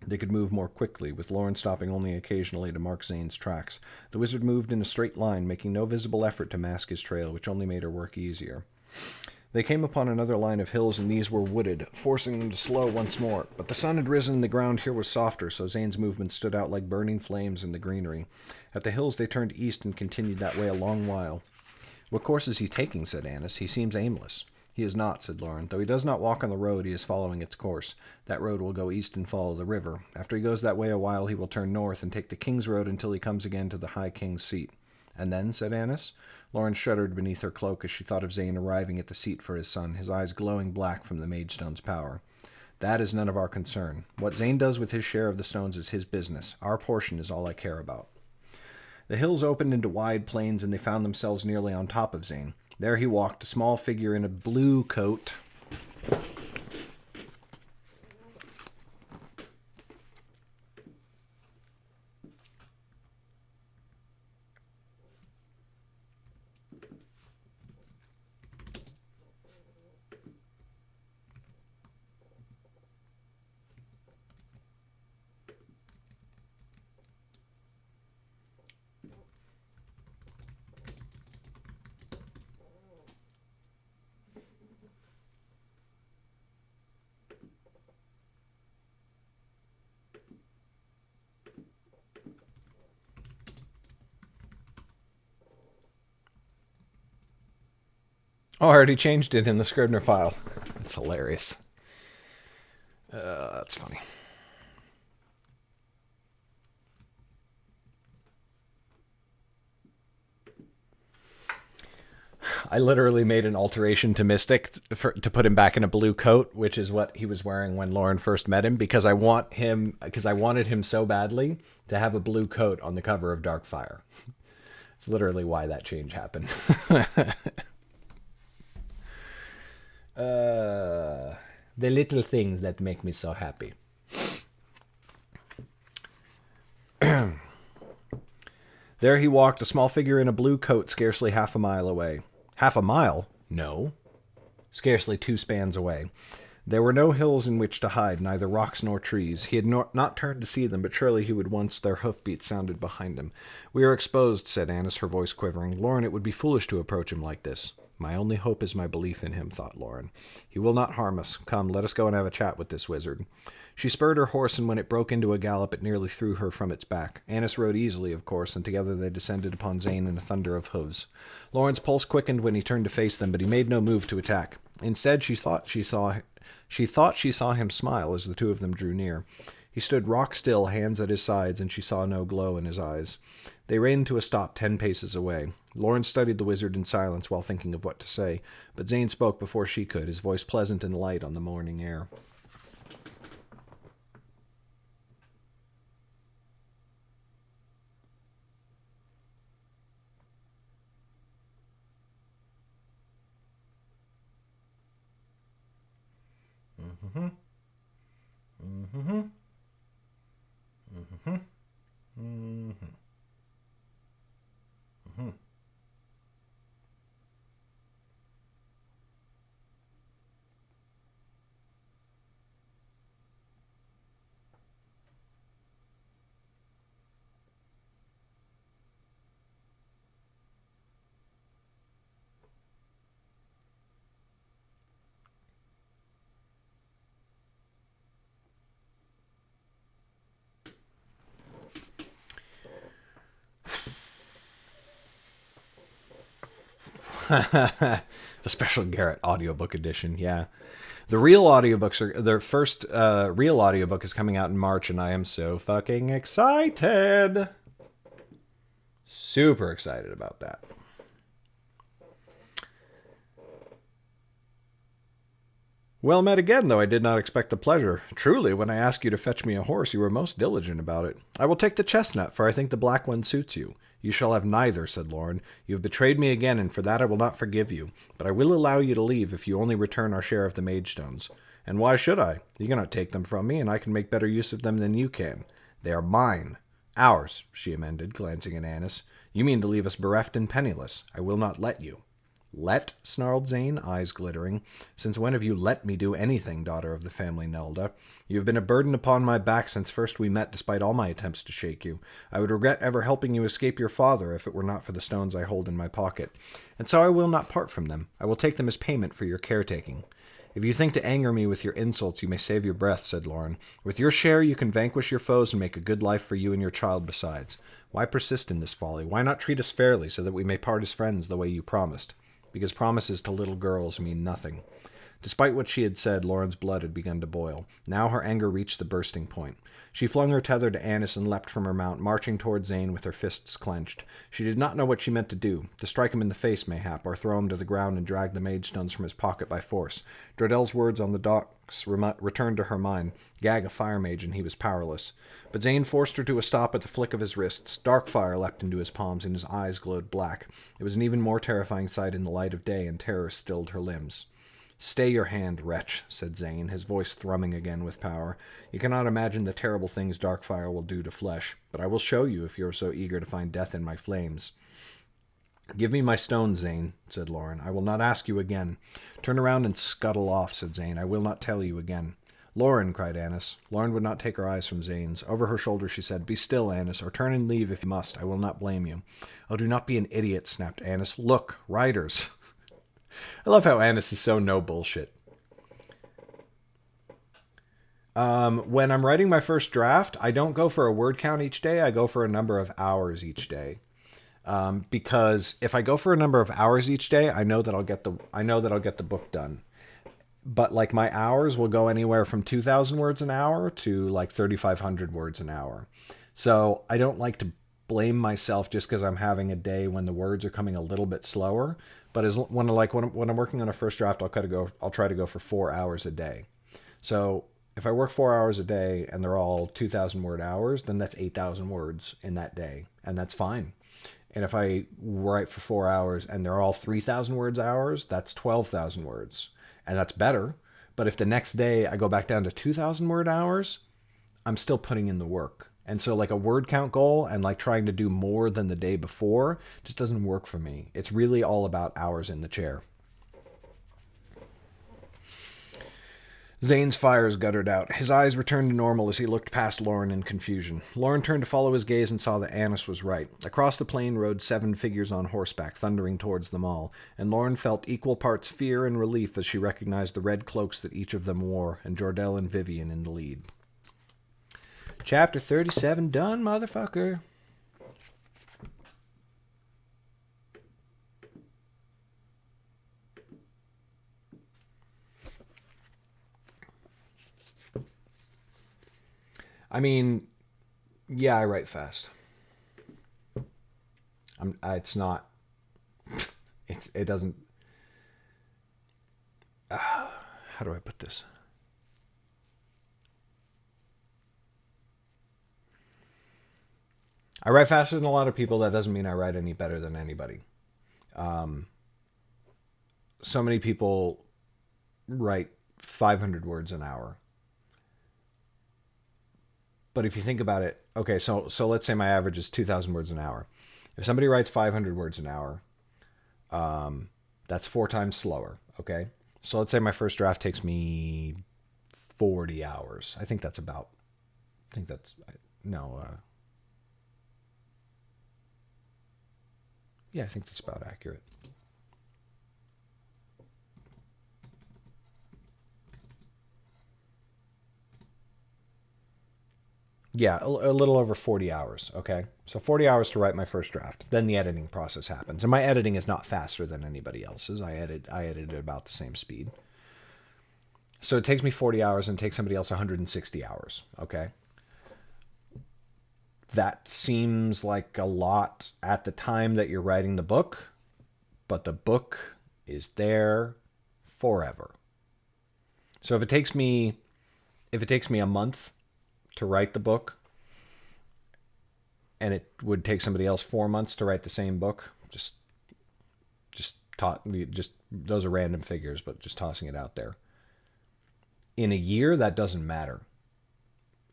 they could move more quickly, with Lauren stopping only occasionally to mark Zane's tracks. The wizard moved in a straight line, making no visible effort to mask his trail, which only made her work easier. They came upon another line of hills, and these were wooded, forcing them to slow once more. But the sun had risen, and the ground here was softer, so Zane's movement stood out like burning flames in the greenery. At the hills they turned east and continued that way a long while. "What course is he taking?" said Annis. "He seems aimless." "He is not," said Lauren. "Though he does not walk on the road, he is following its course. That road will go east and follow the river. After he goes that way a while, he will turn north and take the king's road until he comes again to the high king's seat." "And then?" said Annis. Lauren shuddered beneath her cloak as she thought of Zane arriving at the seat for his son, his eyes glowing black from the Magestone's power. "That is none of our concern. What Zane does with his share of the stones is his business. Our portion is all I care about." The hills opened into wide plains, and they found themselves nearly on top of Zane. There he walked, a small figure in a blue coat. Oh, I already changed it in the Scribner file. That's hilarious. That's funny. I literally made an alteration to Mystic to put him back in a blue coat, which is what he was wearing when Lauren first met him, because I wanted him so badly to have a blue coat on the cover of Darkfire. It's literally why that change happened. The little things that make me so happy. There he walked, a small figure in a blue coat, scarcely half a mile away. Half a mile? No. Scarcely 2 spans away. There were no hills in which to hide, neither rocks nor trees. He had not turned to see them, but surely he would once their hoofbeats sounded behind him. "We are exposed," said Annis, her voice quivering. "Lauren, it would be foolish to approach him like this." "My only hope is my belief in him," thought Lauren. "He will not harm us. Come, let us go and have a chat with this wizard." She spurred her horse, and when it broke into a gallop, it nearly threw her from its back. Annis rode easily, of course, and together they descended upon Zane in a thunder of hooves. Lauren's pulse quickened when he turned to face them, but he made no move to attack. Instead, she thought she saw him smile as the two of them drew near. He stood rock still, hands at his sides, and she saw no glow in his eyes. They reined to a stop 10 paces away. Lauren studied the wizard in silence while thinking of what to say, but Zane spoke before she could, his voice pleasant and light on the morning air. Mm-hmm. Mm-hmm. Mm-hmm. Mm-hmm. Mm-hmm. The special Garrett audiobook edition, yeah. The real audiobooks are their first real audiobook is coming out in March, and I am so fucking excited. Super excited about that. Well met again, though I did not expect the pleasure. Truly, when I asked you to fetch me a horse, you were most diligent about it. I will take the chestnut, for I think the black one suits you. You shall have neither, said Lauren. You have betrayed me again, and for that I will not forgive you. But I will allow you to leave if you only return our share of the Magestones. And why should I? You cannot take them from me, and I can make better use of them than you can. They are mine. Ours, she amended, glancing at Annis. You mean to leave us bereft and penniless. I will not let you. Let? Snarled Zane, eyes glittering. Since when have you let me do anything, daughter of the family Nelda? You have been a burden upon my back since first we met, despite all my attempts to shake you. I would regret ever helping you escape your father if it were not for the stones I hold in my pocket. And so I will not part from them. I will take them as payment for your caretaking. If you think to anger me with your insults, you may save your breath, said Lauren. With your share, you can vanquish your foes and make a good life for you and your child besides. Why persist in this folly? Why not treat us fairly so that we may part as friends the way you promised? Because promises to little girls mean nothing. Despite what she had said, Lauren's blood had begun to boil. Now her anger reached the bursting point. She flung her tether to Annis and leapt from her mount, marching toward Zane with her fists clenched. She did not know what she meant to do, to strike him in the face, mayhap, or throw him to the ground and drag the mage stones from his pocket by force. Drodell's words on the docks returned to her mind. Gag a fire mage, and he was powerless. But Zane forced her to a stop at the flick of his wrists. Dark fire leapt into his palms, and his eyes glowed black. It was an even more terrifying sight in the light of day, and terror stilled her limbs. Stay your hand, wretch, said Zane, his voice thrumming again with power. You cannot imagine the terrible things dark fire will do to flesh, but I will show you if you are so eager to find death in my flames. Give me my stone, Zane, said Lauren. I will not ask you again. Turn around and scuttle off, said Zane. I will not tell you again. Lauren, cried Annis. Lauren would not take her eyes from Zane's. Over her shoulder she said, Be still, Annis, or turn and leave if you must. I will not blame you. Oh, do not be an idiot, snapped Annis. Look, riders. I love how Annis is so no bullshit. When I'm writing my first draft, I don't go for a word count each day. I go for a number of hours each day. Because if I go for a number of hours each day, I know that I'll get the book done. But like my hours will go anywhere from 2,000 words an hour to like 3,500 words an hour. So I don't like to blame myself just because I'm having a day when the words are coming a little bit slower. But when I'm working on a first draft, I'll try to go for 4 hours a day. So if I work 4 hours a day and they're all 2,000 word hours, then that's 8,000 words in that day, and that's fine. And if I write for 4 hours and they're all 3,000 words hours, that's 12,000 words, and that's better. But if the next day I go back down to 2,000 word hours, I'm still putting in the work. And so like a word count goal and like trying to do more than the day before just doesn't work for me. It's really all about hours in the chair. Zane's fires guttered out. His eyes returned to normal as he looked past Lauren in confusion. Lauren turned to follow his gaze and saw that Annis was right. Across the plain rode 7 figures on horseback, thundering towards them all, and Lauren felt equal parts fear and relief as she recognized the red cloaks that each of them wore, and Jordell and Vivian in the lead. Chapter 37 done, motherfucker. I mean, yeah, I write fast. It's not. It doesn't. How do I put this? I write faster than a lot of people. That doesn't mean I write any better than anybody. So many people write 500 words an hour. But if you think about it, okay, so let's say my average is 2,000 words an hour. If somebody writes 500 words an hour, that's 4 times slower, okay? So let's say my first draft takes me 40 hours. I think that's yeah, I think that's about accurate. Yeah, a little over 40 hours, okay? So 40 hours to write my first draft. Then the editing process happens. And my editing is not faster than anybody else's. I edit at about the same speed. So it takes me 40 hours and it takes somebody else 160 hours, okay? That seems like a lot at the time that you're writing the book, but the book is there forever. So if it takes me a month to write the book, and it would take somebody else 4 months to write the same book, just those are random figures, but just tossing it out there. In a year, that doesn't matter.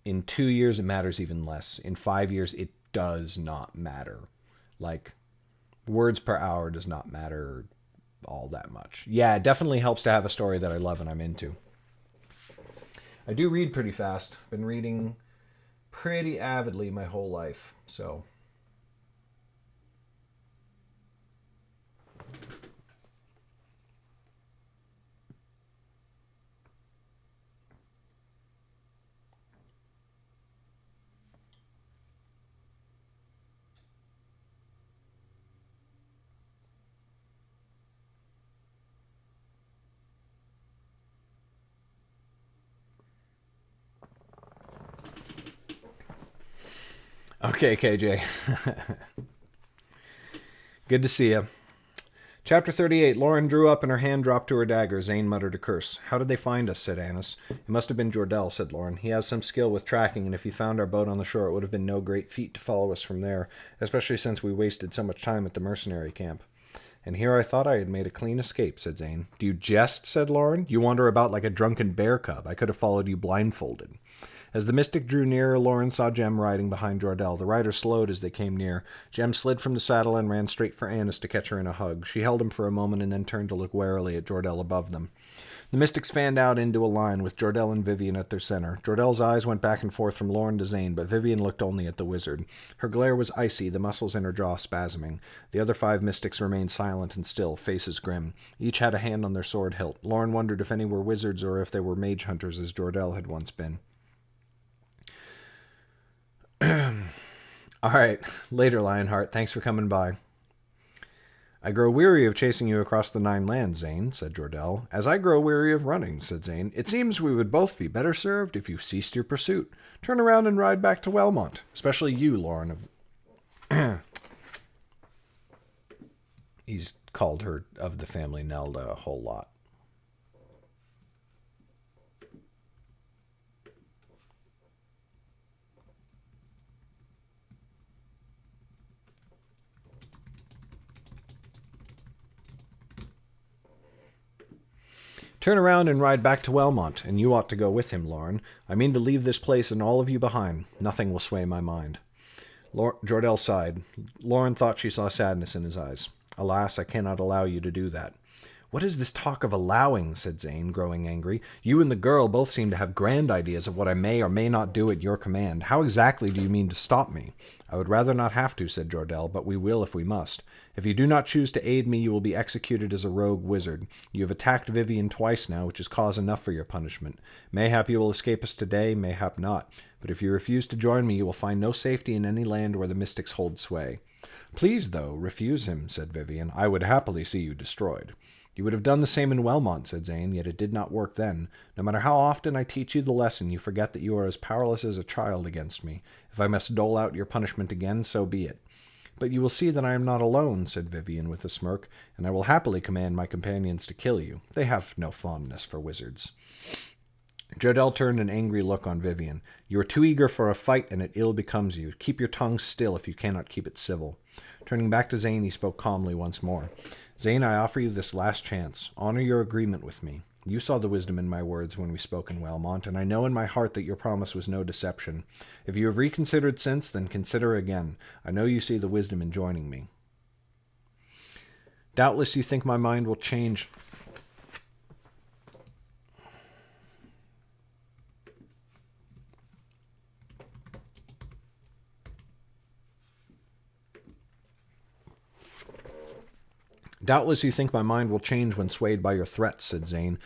In 2 years, it matters even less. In 5 years, it does not matter. Like, words per hour does not matter all that much. Yeah, it definitely helps to have a story that I love and I'm into. I do read pretty fast. Been reading pretty avidly my whole life, so... Okay, KJ. Good to see you. Chapter 38. Lauren drew up and her hand dropped to her dagger. Zane muttered a curse. How did they find us? Said Annis. It must have been Jordell, said Lauren. He has some skill with tracking, and if he found our boat on the shore, it would have been no great feat to follow us from there, especially since we wasted so much time at the mercenary camp. And here I thought I had made a clean escape, said Zane. Do you jest? Said Lauren. You wander about like a drunken bear cub. I could have followed you blindfolded. As the mystic drew nearer, Lauren saw Jem riding behind Jordell. The rider slowed as they came near. Jem slid from the saddle and ran straight for Annis to catch her in a hug. She held him for a moment and then turned to look warily at Jordell above them. The mystics fanned out into a line, with Jordell and Vivian at their center. Jordell's eyes went back and forth from Lauren to Zane, but Vivian looked only at the wizard. Her glare was icy, the muscles in her jaw spasming. The other 5 mystics remained silent and still, faces grim. Each had a hand on their sword hilt. Lauren wondered if any were wizards or if they were mage hunters, as Jordell had once been. All right, later, Lionheart. Thanks for coming by. I grow weary of chasing you across the 9 lands, Zane, said Jordell. As I grow weary of running, said Zane. It seems we would both be better served if you ceased your pursuit. Turn around and ride back to Wellmont. Especially you, Lauren of... He's called her of the family Nelda a whole lot. Turn around and ride back to Wellmont, and you ought to go with him, Lauren. I mean to leave this place and all of you behind. Nothing will sway my mind. Jordell sighed. Lauren thought she saw sadness in his eyes. Alas, I cannot allow you to do that. What is this talk of allowing? Said Zane, growing angry. You and the girl both seem to have grand ideas of what I may or may not do at your command. How exactly do you mean to stop me? I would rather not have to, said Jordell, but we will if we must. If you do not choose to aid me, you will be executed as a rogue wizard. You have attacked Vivian twice now, which is cause enough for your punishment. Mayhap you will escape us today, mayhap not. But if you refuse to join me, you will find no safety in any land where the mystics hold sway. Please, though, refuse him, said Vivian. I would happily see you destroyed. You would have done the same in Wellmont, said Zane, yet it did not work then. No matter how often I teach you the lesson, you forget that you are as powerless as a child against me. If I must dole out your punishment again, so be it. But you will see that I am not alone, said Vivian with a smirk, and I will happily command my companions to kill you. They have no fondness for wizards. Jordell turned an angry look on Vivian. You are too eager for a fight, and it ill becomes you. Keep your tongue still if you cannot keep it civil. Turning back to Zane, he spoke calmly once more. Zane, I offer you this last chance. Honor your agreement with me. You saw the wisdom in my words when we spoke in Wellmont, and I know in my heart that your promise was no deception. If you have reconsidered since, then consider again. I know you see the wisdom in joining me. Doubtless you think my mind will change... Doubtless you think my mind will change when swayed by your threats, said Zane.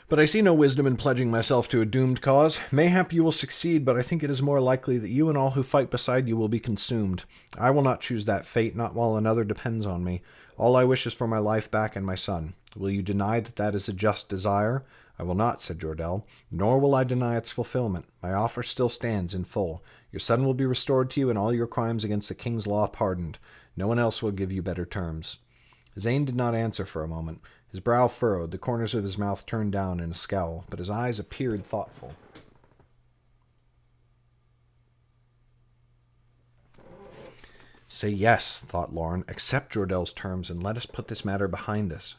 But I see no wisdom in pledging myself to a doomed cause. Mayhap you will succeed, but I think it is more likely that you and all who fight beside you will be consumed. I will not choose that fate, not while another depends on me. All I wish is for my life back and my son. Will you deny that that is a just desire? I will not, said Jordell, nor will I deny its fulfillment. My offer still stands in full. Your son will be restored to you and all your crimes against the king's law pardoned. No one else will give you better terms. Zane did not answer for a moment. His brow furrowed, the corners of his mouth turned down in a scowl, but his eyes appeared thoughtful. Say yes, thought Lauren. Accept Jordell's terms and let us put this matter behind us.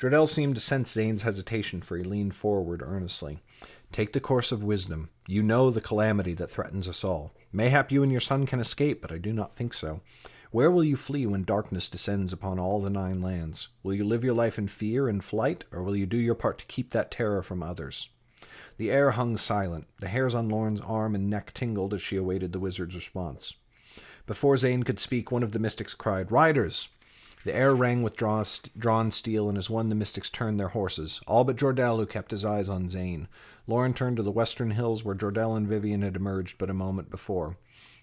Jordell seemed to sense Zane's hesitation, for he leaned forward earnestly. Take the course of wisdom. You know the calamity that threatens us all. Mayhap you and your son can escape, but I do not think so. Where will you flee when darkness descends upon all the 9 lands? Will you live your life in fear and flight, or will you do your part to keep that terror from others? The air hung silent. The hairs on Lauren's arm and neck tingled as she awaited the wizard's response. Before Zane could speak, one of the mystics cried, "Riders!" The air rang with drawn steel, and as one the mystics turned their horses, all but Jordell, who kept his eyes on Zane. Lauren turned to the western hills where Jordell and Vivian had emerged but a moment before.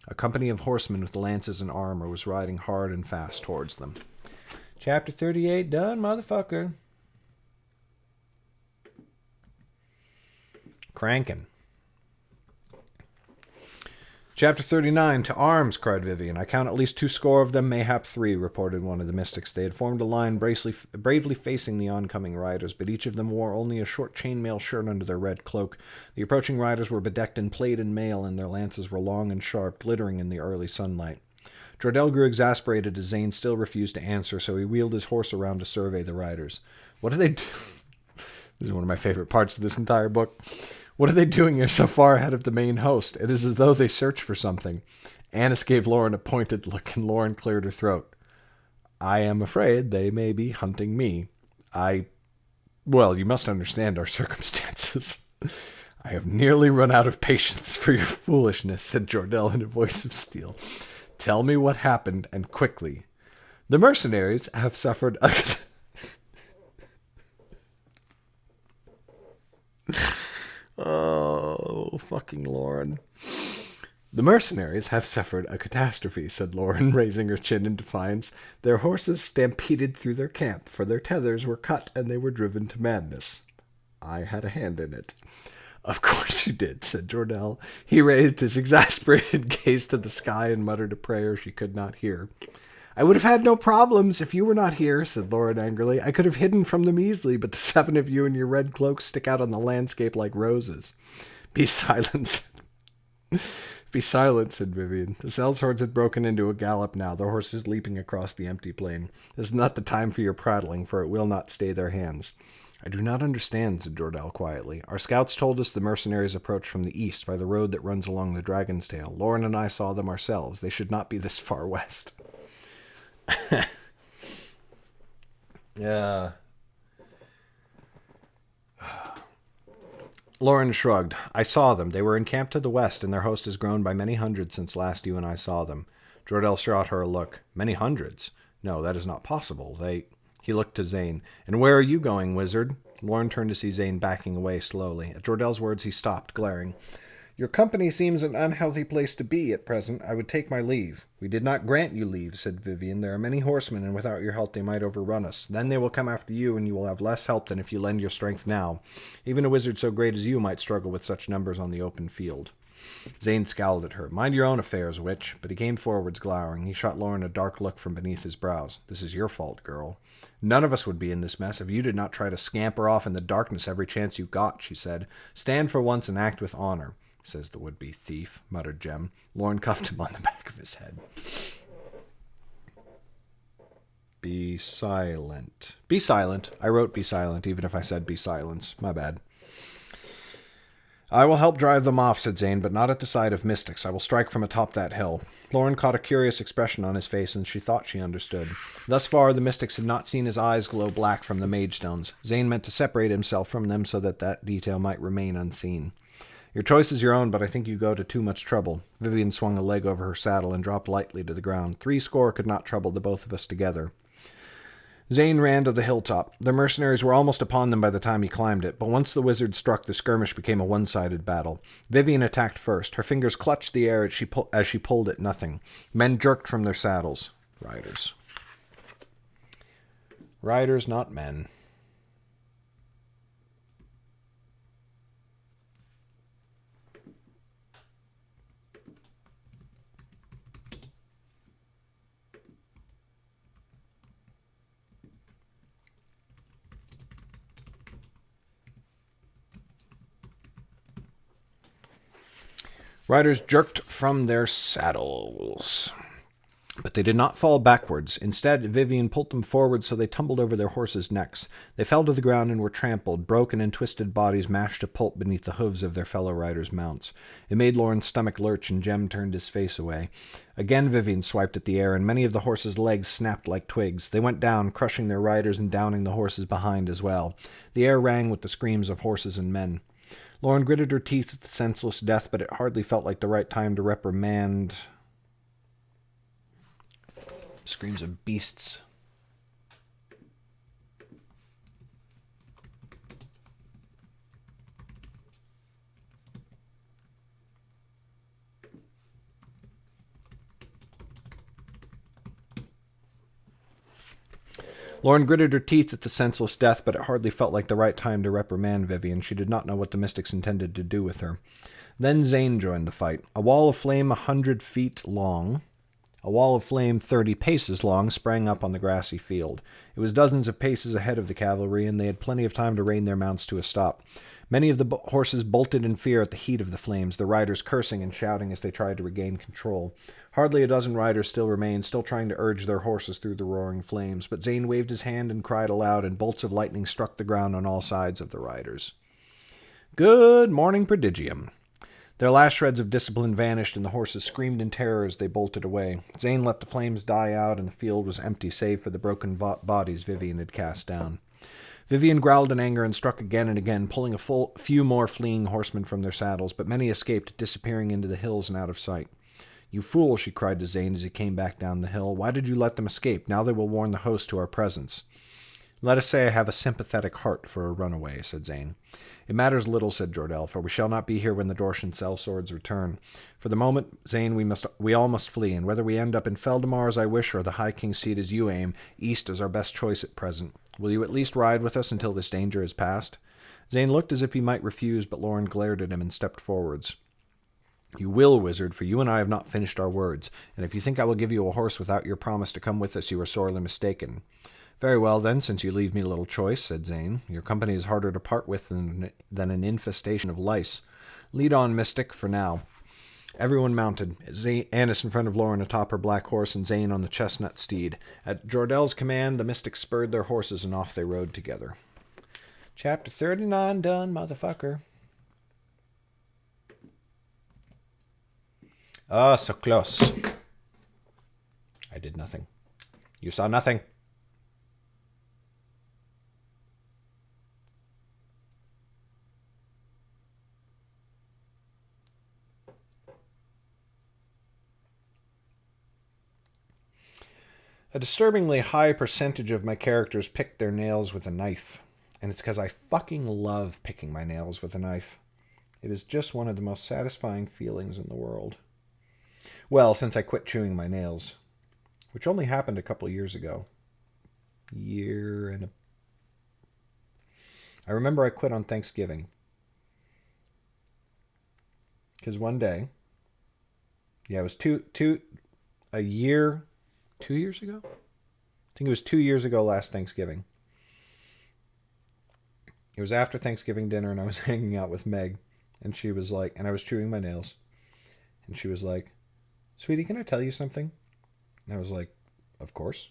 A company of horsemen with lances and armor was riding hard and fast towards them. Chapter 38 done, motherfucker. Crankin'. Chapter 39, to arms, cried Vivian. I count at least 2 score of them, mayhap 3, reported one of the mystics. They had formed a line bravely facing the oncoming riders, but each of them wore only a short chainmail shirt under their red cloak. The approaching riders were bedecked in plate and mail, and their lances were long and sharp, glittering in the early sunlight. Jordell grew exasperated as Zane still refused to answer, so he wheeled his horse around to survey the riders. What do they do? This is one of my favorite parts of this entire book. What are they doing here so far ahead of the main host? It is as though they search for something. Annis gave Lauren a pointed look, and Lauren cleared her throat. I am afraid they may be hunting me. Well, you must understand our circumstances. I have nearly run out of patience for your foolishness, said Jordell in a voice of steel. Tell me what happened, and quickly. The mercenaries have suffered a... Oh, fucking Lauren. The mercenaries have suffered a catastrophe, said Lauren, raising her chin in defiance. Their horses stampeded through their camp, for their tethers were cut and they were driven to madness. I had a hand in it. Of course you did, said Jordell. He raised his exasperated gaze to the sky and muttered a prayer she could not hear. I would have had no problems if you were not here, said Lauren angrily. I could have hidden from them easily, but the 7 of you in your red cloaks stick out on the landscape like roses. Be silent. Be silent, said Vivian. The sellswords had broken into a gallop now, their horses leaping across the empty plain. This is not the time for your prattling, for it will not stay their hands. I do not understand, said Jordell quietly. Our scouts told us the mercenaries approached from the east by the road that runs along the Dragon's Tail. Lauren and I saw them ourselves. They should not be this far west. Yeah. Lauren shrugged. I saw them. They were encamped to the west, and their host has grown by many hundreds since last you and I saw them. Jordell shot her a look. Many hundreds? No, that is not possible. He looked to Zane. And where are you going, wizard? Lauren turned to see Zane backing away slowly. At Jordell's words, he stopped, glaring. Your company seems an unhealthy place to be at present. I would take my leave. We did not grant you leave, said Vivian. There are many horsemen, and without your help they might overrun us. Then they will come after you, and you will have less help than if you lend your strength now. Even a wizard so great as you might struggle with such numbers on the open field. Zane scowled at her. Mind your own affairs, witch. But he came forwards, glowering. He shot Lauren a dark look from beneath his brows. This is your fault, girl. None of us would be in this mess if you did not try to scamper off in the darkness every chance you got, she said. Stand for once and act with honor. Says the would-be thief, muttered Jem. Lauren cuffed him on the back of his head. Be silent. Be silent. I wrote be silent, even if I said be silence. My bad. I will help drive them off, said Zane, but not at the sight of mystics. I will strike from atop that hill. Lauren caught a curious expression on his face, and she thought she understood. Thus far, the mystics had not seen his eyes glow black from the mage stones. Zane meant to separate himself from them so that detail might remain unseen. Your choice is your own, but I think you go to too much trouble. Vivian swung a leg over her saddle and dropped lightly to the ground. 70 could not trouble the both of us together. Zane ran to the hilltop. The mercenaries were almost upon them by the time he climbed it, but once the wizard struck, the skirmish became a one-sided battle. Vivian attacked first. Her fingers clutched the air as she pulled at nothing. Men jerked from their saddles. Riders. Riders, not men. Riders jerked from their saddles. But they did not fall backwards. Instead, Vivian pulled them forward so they tumbled over their horses' necks. They fell to the ground and were trampled. Broken and twisted bodies mashed to pulp beneath the hooves of their fellow riders' mounts. It made Lauren's stomach lurch, and Jem turned his face away. Again Vivian swiped at the air, and many of the horses' legs snapped like twigs. They went down, crushing their riders and downing the horses behind as well. The air rang with the screams of horses and men. Lauren gritted her teeth at the senseless death, but it hardly felt like the right time to reprimand... Screams of beasts. Lauren gritted her teeth at the senseless death, but it hardly felt like the right time to reprimand Vivian. She did not know what the mystics intended to do with her. Then Zane joined the fight. A wall of flame 100 feet long... A wall of flame 30 paces long sprang up on the grassy field. It was dozens of paces ahead of the cavalry, and they had plenty of time to rein their mounts to a stop. Many of the horses bolted in fear at the heat of the flames, the riders cursing and shouting as they tried to regain control. Hardly a dozen riders still remained, still trying to urge their horses through the roaring flames, but Zane waved his hand and cried aloud, and bolts of lightning struck the ground on all sides of the riders. Good morning, Prodigium. Their last shreds of discipline vanished, and the horses screamed in terror as they bolted away. Zane let the flames die out, and the field was empty save for the broken bodies Vivian had cast down. Vivian growled in anger and struck again and again, pulling a few more fleeing horsemen from their saddles, but many escaped, disappearing into the hills and out of sight. "You fool," she cried to Zane as he came back down the hill. "Why did you let them escape? Now they will warn the host to our presence." "Let us say I have a sympathetic heart for a runaway," said Zane. "It matters little," said Jordell, "for we shall not be here when the Dortian sellswords return. For the moment, Zane, we all must flee, and whether we end up in Feldamar as I wish or the High King's seat as you aim, east is our best choice at present. Will you at least ride with us until this danger is past?" Zane looked as if he might refuse, but Lauren glared at him and stepped forwards. "You will, wizard, for you and I have not finished our words, and if you think I will give you a horse without your promise to come with us, you are sorely mistaken." "Very well, then, since you leave me little choice," said Zane. "Your company is harder to part with than an infestation of lice. Lead on, mystic, for now." Everyone mounted, Annis in front of Lauren atop her black horse and Zane on the chestnut steed. At Jordell's command, the mystics spurred their horses and off they rode together. Chapter 39 done, motherfucker. Ah, so close. I did nothing. You saw nothing. A disturbingly high percentage of my characters picked their nails with a knife. And it's because I fucking love picking my nails with a knife. It is just one of the most satisfying feelings in the world. Well, since I quit chewing my nails, which only happened a couple years ago. I remember I quit on Thanksgiving. Because one day, it was 2 years ago? I think it was 2 years ago last Thanksgiving. It was after Thanksgiving dinner, and I was hanging out with Meg, and she was like, and I was chewing my nails, and she was like, "Sweetie, can I tell you something?" And I was like, "Of course."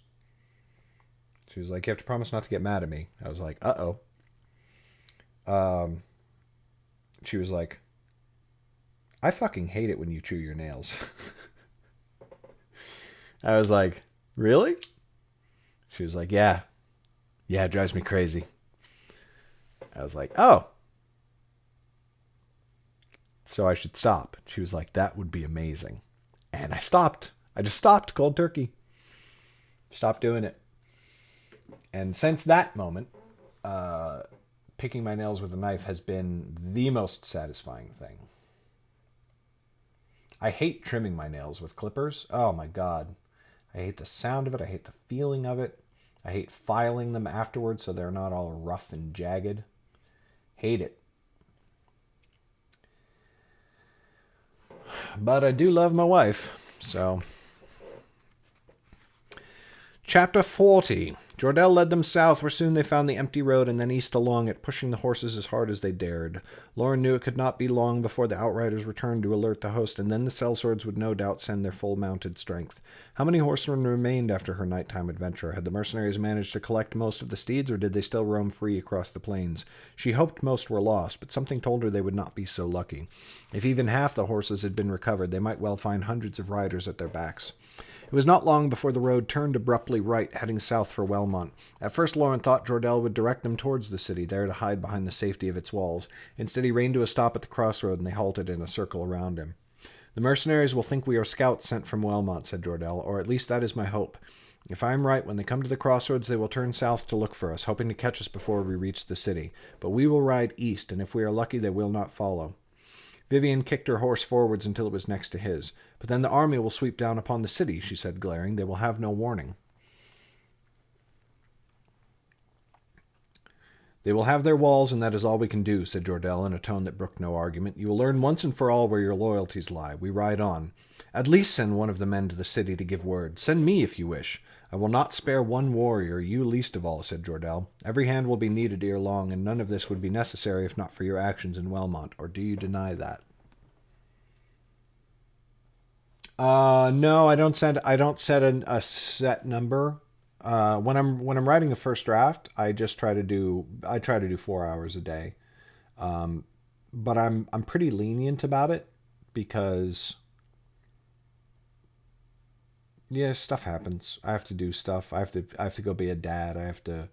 She was like, "You have to promise not to get mad at me." I was like, "Uh-oh." She was like, "I fucking hate it when you chew your nails." I was like, "Really?" She was like, Yeah, it drives me crazy." I was like, "Oh. So I should stop." She was like, "That would be amazing." And I stopped. I just stopped cold turkey. Stopped doing it. And since that moment, picking my nails with a knife has been the most satisfying thing. I hate trimming my nails with clippers. Oh my God. I hate the sound of it. I hate the feeling of it. I hate filing them afterwards so they're not all rough and jagged. Hate it. But I do love my wife, so. Chapter 40. Jordell led them south, where soon they found the empty road, and then east along it, pushing the horses as hard as they dared. Lauren knew it could not be long before the outriders returned to alert the host, and then the sellswords would no doubt send their full mounted strength. How many horsemen remained after her nighttime adventure? Had the mercenaries managed to collect most of the steeds, or did they still roam free across the plains? She hoped most were lost, but something told her they would not be so lucky. If even half the horses had been recovered, they might well find hundreds of riders at their backs. It was not long before the road turned abruptly right, heading south for Wellmont. At first, Lauren thought Jordell would direct them towards the city, there to hide behind the safety of its walls. Instead, he reined to a stop at the crossroad, and they halted in a circle around him. "The mercenaries will think we are scouts sent from Wellmont," said Jordell, "or at least that is my hope. If I am right, when they come to the crossroads, they will turn south to look for us, hoping to catch us before we reach the city. But we will ride east, and if we are lucky, they will not follow." Vivian kicked her horse forwards until it was next to his. "But then the army will sweep down upon the city," she said, glaring. "They will have no warning." "They will have their walls, and that is all we can do," said Jordell in a tone that brooked no argument. "You will learn once and for all where your loyalties lie. We ride on. At least send one of the men to the city to give word. Send me if you wish. I will not spare one warrior, you least of all," said Jordell. "Every hand will be needed ere long, and none of this would be necessary if not for your actions in Wellmont. Or do you deny that?" No, I don't set a set number. When I'm writing a first draft, I try to do 4 hours a day. But I'm pretty lenient about it because yeah, stuff happens. I have to do stuff. I have to go be a dad. I have to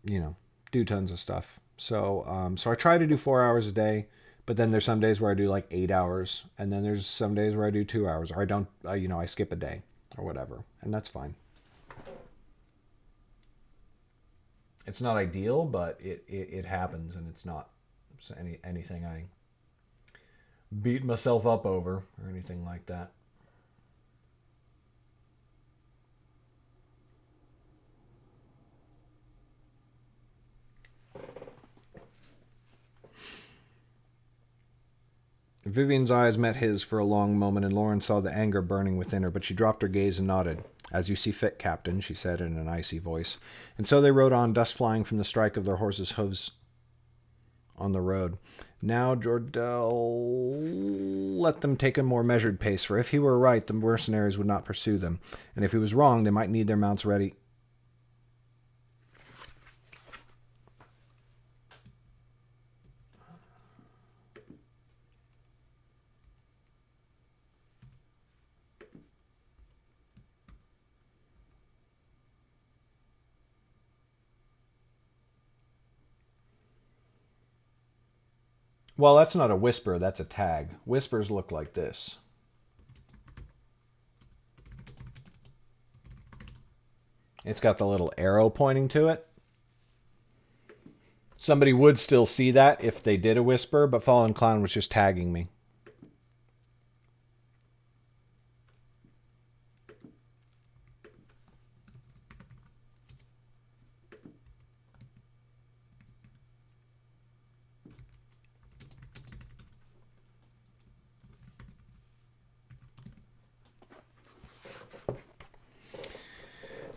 do tons of stuff. So I try to do 4 hours a day. But then there's some days where I do like 8 hours, and then there's some days where I do 2 hours, or I don't, I skip a day or whatever, and that's fine. It's not ideal, but it happens, and it's not anything I beat myself up over or anything like that. Vivian's eyes met his for a long moment, and Lauren saw the anger burning within her, but she dropped her gaze and nodded. "As you see fit, Captain," she said in an icy voice. And so they rode on, dust flying from the strike of their horses' hooves on the road. Now Jordell let them take a more measured pace, for if he were right, the mercenaries would not pursue them, and if he was wrong, they might need their mounts ready. Well, that's not a whisper, that's a tag. Whispers look like this. It's got the little arrow pointing to it. Somebody would still see that if they did a whisper, but Fallen Clown was just tagging me.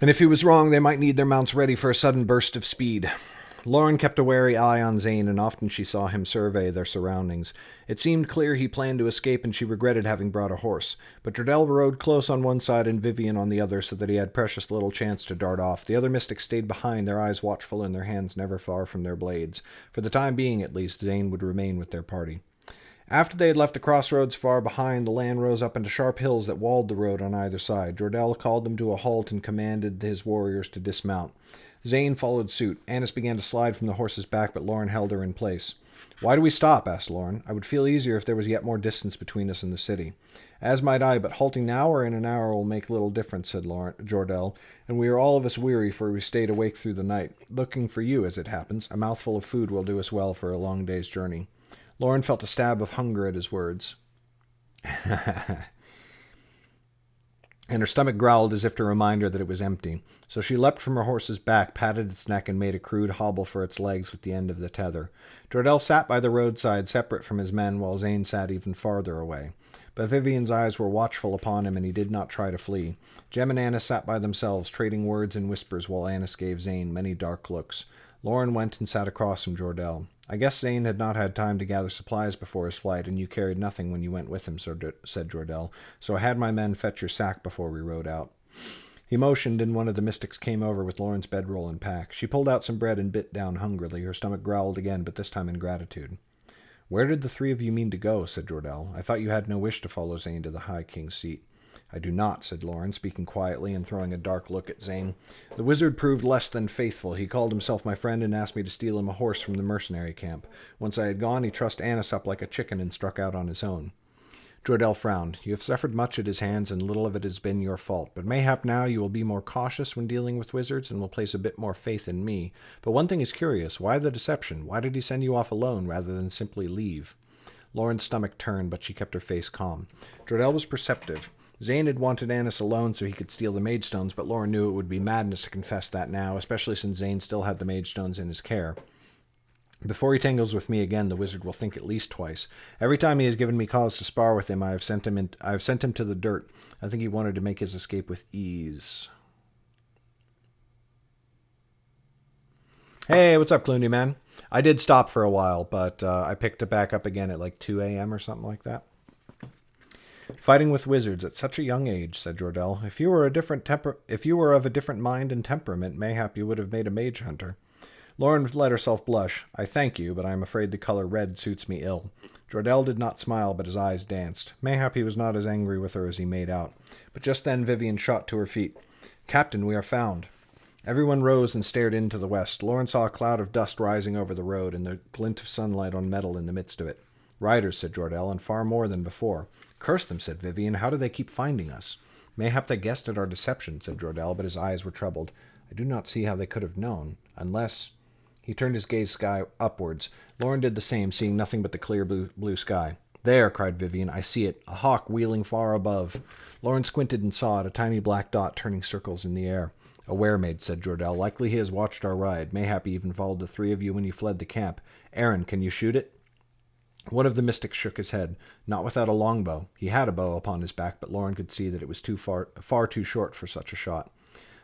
And if he was wrong, they might need their mounts ready for a sudden burst of speed. Lauren kept a wary eye on Zane, and often she saw him survey their surroundings. It seemed clear he planned to escape, and she regretted having brought a horse. But Jordell rode close on one side and Vivian on the other, so that he had precious little chance to dart off. The other mystics stayed behind, their eyes watchful and their hands never far from their blades. For the time being, at least, Zane would remain with their party. After they had left the crossroads far behind, the land rose up into sharp hills that walled the road on either side. Jordell called them to a halt and commanded his warriors to dismount. Zane followed suit. Annis began to slide from the horse's back, but Lauren held her in place. "Why do we stop?" asked Lauren. "I would feel easier if there was yet more distance between us and the city." "As might I, but halting now or in an hour will make little difference," said Jordell, "and we are all of us weary, for we stayed awake through the night. Looking for you, as it happens. A mouthful of food will do us well for a long day's journey." Lauren felt a stab of hunger at his words. And her stomach growled as if to remind her that it was empty. So she leapt from her horse's back, patted its neck, and made a crude hobble for its legs with the end of the tether. Jordell sat by the roadside, separate from his men, while Zane sat even farther away. But Vivian's eyes were watchful upon him, and he did not try to flee. Jem and Annis sat by themselves, trading words and whispers, while Annis gave Zane many dark looks. Lauren went and sat across from Jordell. I guess Zane had not had time to gather supplies before his flight, and you carried nothing when you went with him, said Jordell, so I had my men fetch your sack before we rode out. He motioned, and one of the mystics came over with Lauren's bedroll and pack. She pulled out some bread and bit down hungrily. Her stomach growled again, but this time in gratitude. Where did the three of you mean to go? Said Jordell. I thought you had no wish to follow Zane to the High King's seat. I do not, said Lauren, speaking quietly and throwing a dark look at Zane. The wizard proved less than faithful. He called himself my friend and asked me to steal him a horse from the mercenary camp. Once I had gone, he trussed Annis up like a chicken and struck out on his own. Jordell frowned. You have suffered much at his hands, and little of it has been your fault. But mayhap now you will be more cautious when dealing with wizards, and will place a bit more faith in me. But one thing is curious. Why the deception? Why did he send you off alone, rather than simply leave? Lauren's stomach turned, but she kept her face calm. Jordell was perceptive. Zane had wanted Annis alone so he could steal the Magestones, but Lauren knew it would be madness to confess that now, especially since Zane still had the Magestones in his care. Before he tangles with me again, the wizard will think at least twice. Every time he has given me cause to spar with him, I have sent him to the dirt. I think he wanted to make his escape with ease. Hey, what's up, Clooney man? I did stop for a while, but I picked it back up again at like 2 a.m. or something like that. Fighting with wizards at such a young age, said Jordell. If you were of a different mind and temperament, mayhap you would have made a mage hunter. Lauren let herself blush. I thank you, but I am afraid the color red suits me ill. Jordell did not smile, but his eyes danced. Mayhap he was not as angry with her as he made out. But just then Vivian shot to her feet. Captain, we are found. Everyone rose and stared into the west. Lauren saw a cloud of dust rising over the road, and the glint of sunlight on metal in the midst of it. Riders, said Jordell, and far more than before. Curse them, said Vivian. How do they keep finding us? Mayhap they guessed at our deception, said Jordell, but his eyes were troubled. I do not see how they could have known, unless... He turned his gaze sky upwards. Lauren did the same, seeing nothing but the clear blue sky. There, cried Vivian, I see it, a hawk wheeling far above. Lauren squinted and saw it, a tiny black dot turning circles in the air. A weremaid, said Jordell. Likely he has watched our ride. Mayhap he even followed the three of you when you fled the camp. Aaron, can you shoot it? One of the mystics shook his head. Not without a longbow. He had a bow upon his back, but Lauren could see that it was far too short for such a shot.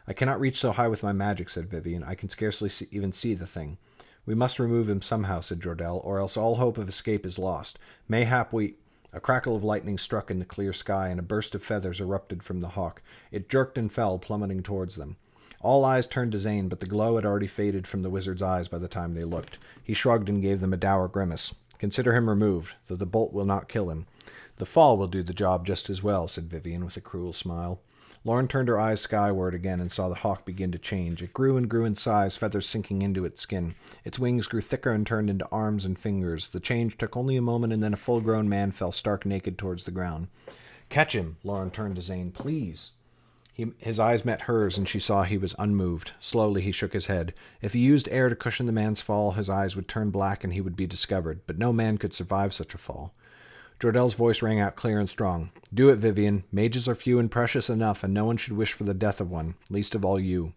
I cannot reach so high with my magic, said Vivian. I can scarcely even see the thing. We must remove him somehow, said Jordell, or else all hope of escape is lost. Mayhap we... A crackle of lightning struck in the clear sky, and a burst of feathers erupted from the hawk. It jerked and fell, plummeting towards them. All eyes turned to Zane, but the glow had already faded from the wizard's eyes by the time they looked. He shrugged and gave them a dour grimace. Consider him removed, though the bolt will not kill him. The fall will do the job just as well, said Vivian with a cruel smile. Lauren turned her eyes skyward again and saw the hawk begin to change. It grew and grew in size, feathers sinking into its skin. Its wings grew thicker and turned into arms and fingers. The change took only a moment, and then a full-grown man fell stark naked towards the ground. Catch him, Lauren turned to Zane. Please. His eyes met hers, and she saw he was unmoved. Slowly he shook his head. If he used air to cushion the man's fall, his eyes would turn black and he would be discovered. But no man could survive such a fall. Jordell's voice rang out clear and strong. Do it, Vivian. Mages are few and precious enough, and no one should wish for the death of one, least of all you.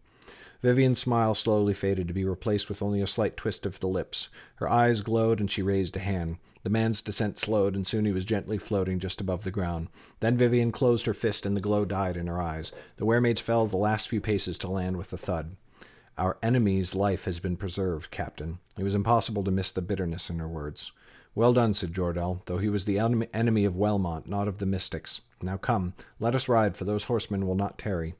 Vivian's smile slowly faded, to be replaced with only a slight twist of the lips. Her eyes glowed, and she raised a hand. The man's descent slowed, and soon he was gently floating just above the ground. Then Vivian closed her fist, and the glow died in her eyes. The weremaids fell the last few paces to land with a thud. Our enemy's life has been preserved, Captain. It was impossible to miss the bitterness in her words. Well done, said Jordell, though he was the enemy of Wellmont, not of the mystics. Now come, let us ride, for those horsemen will not tarry.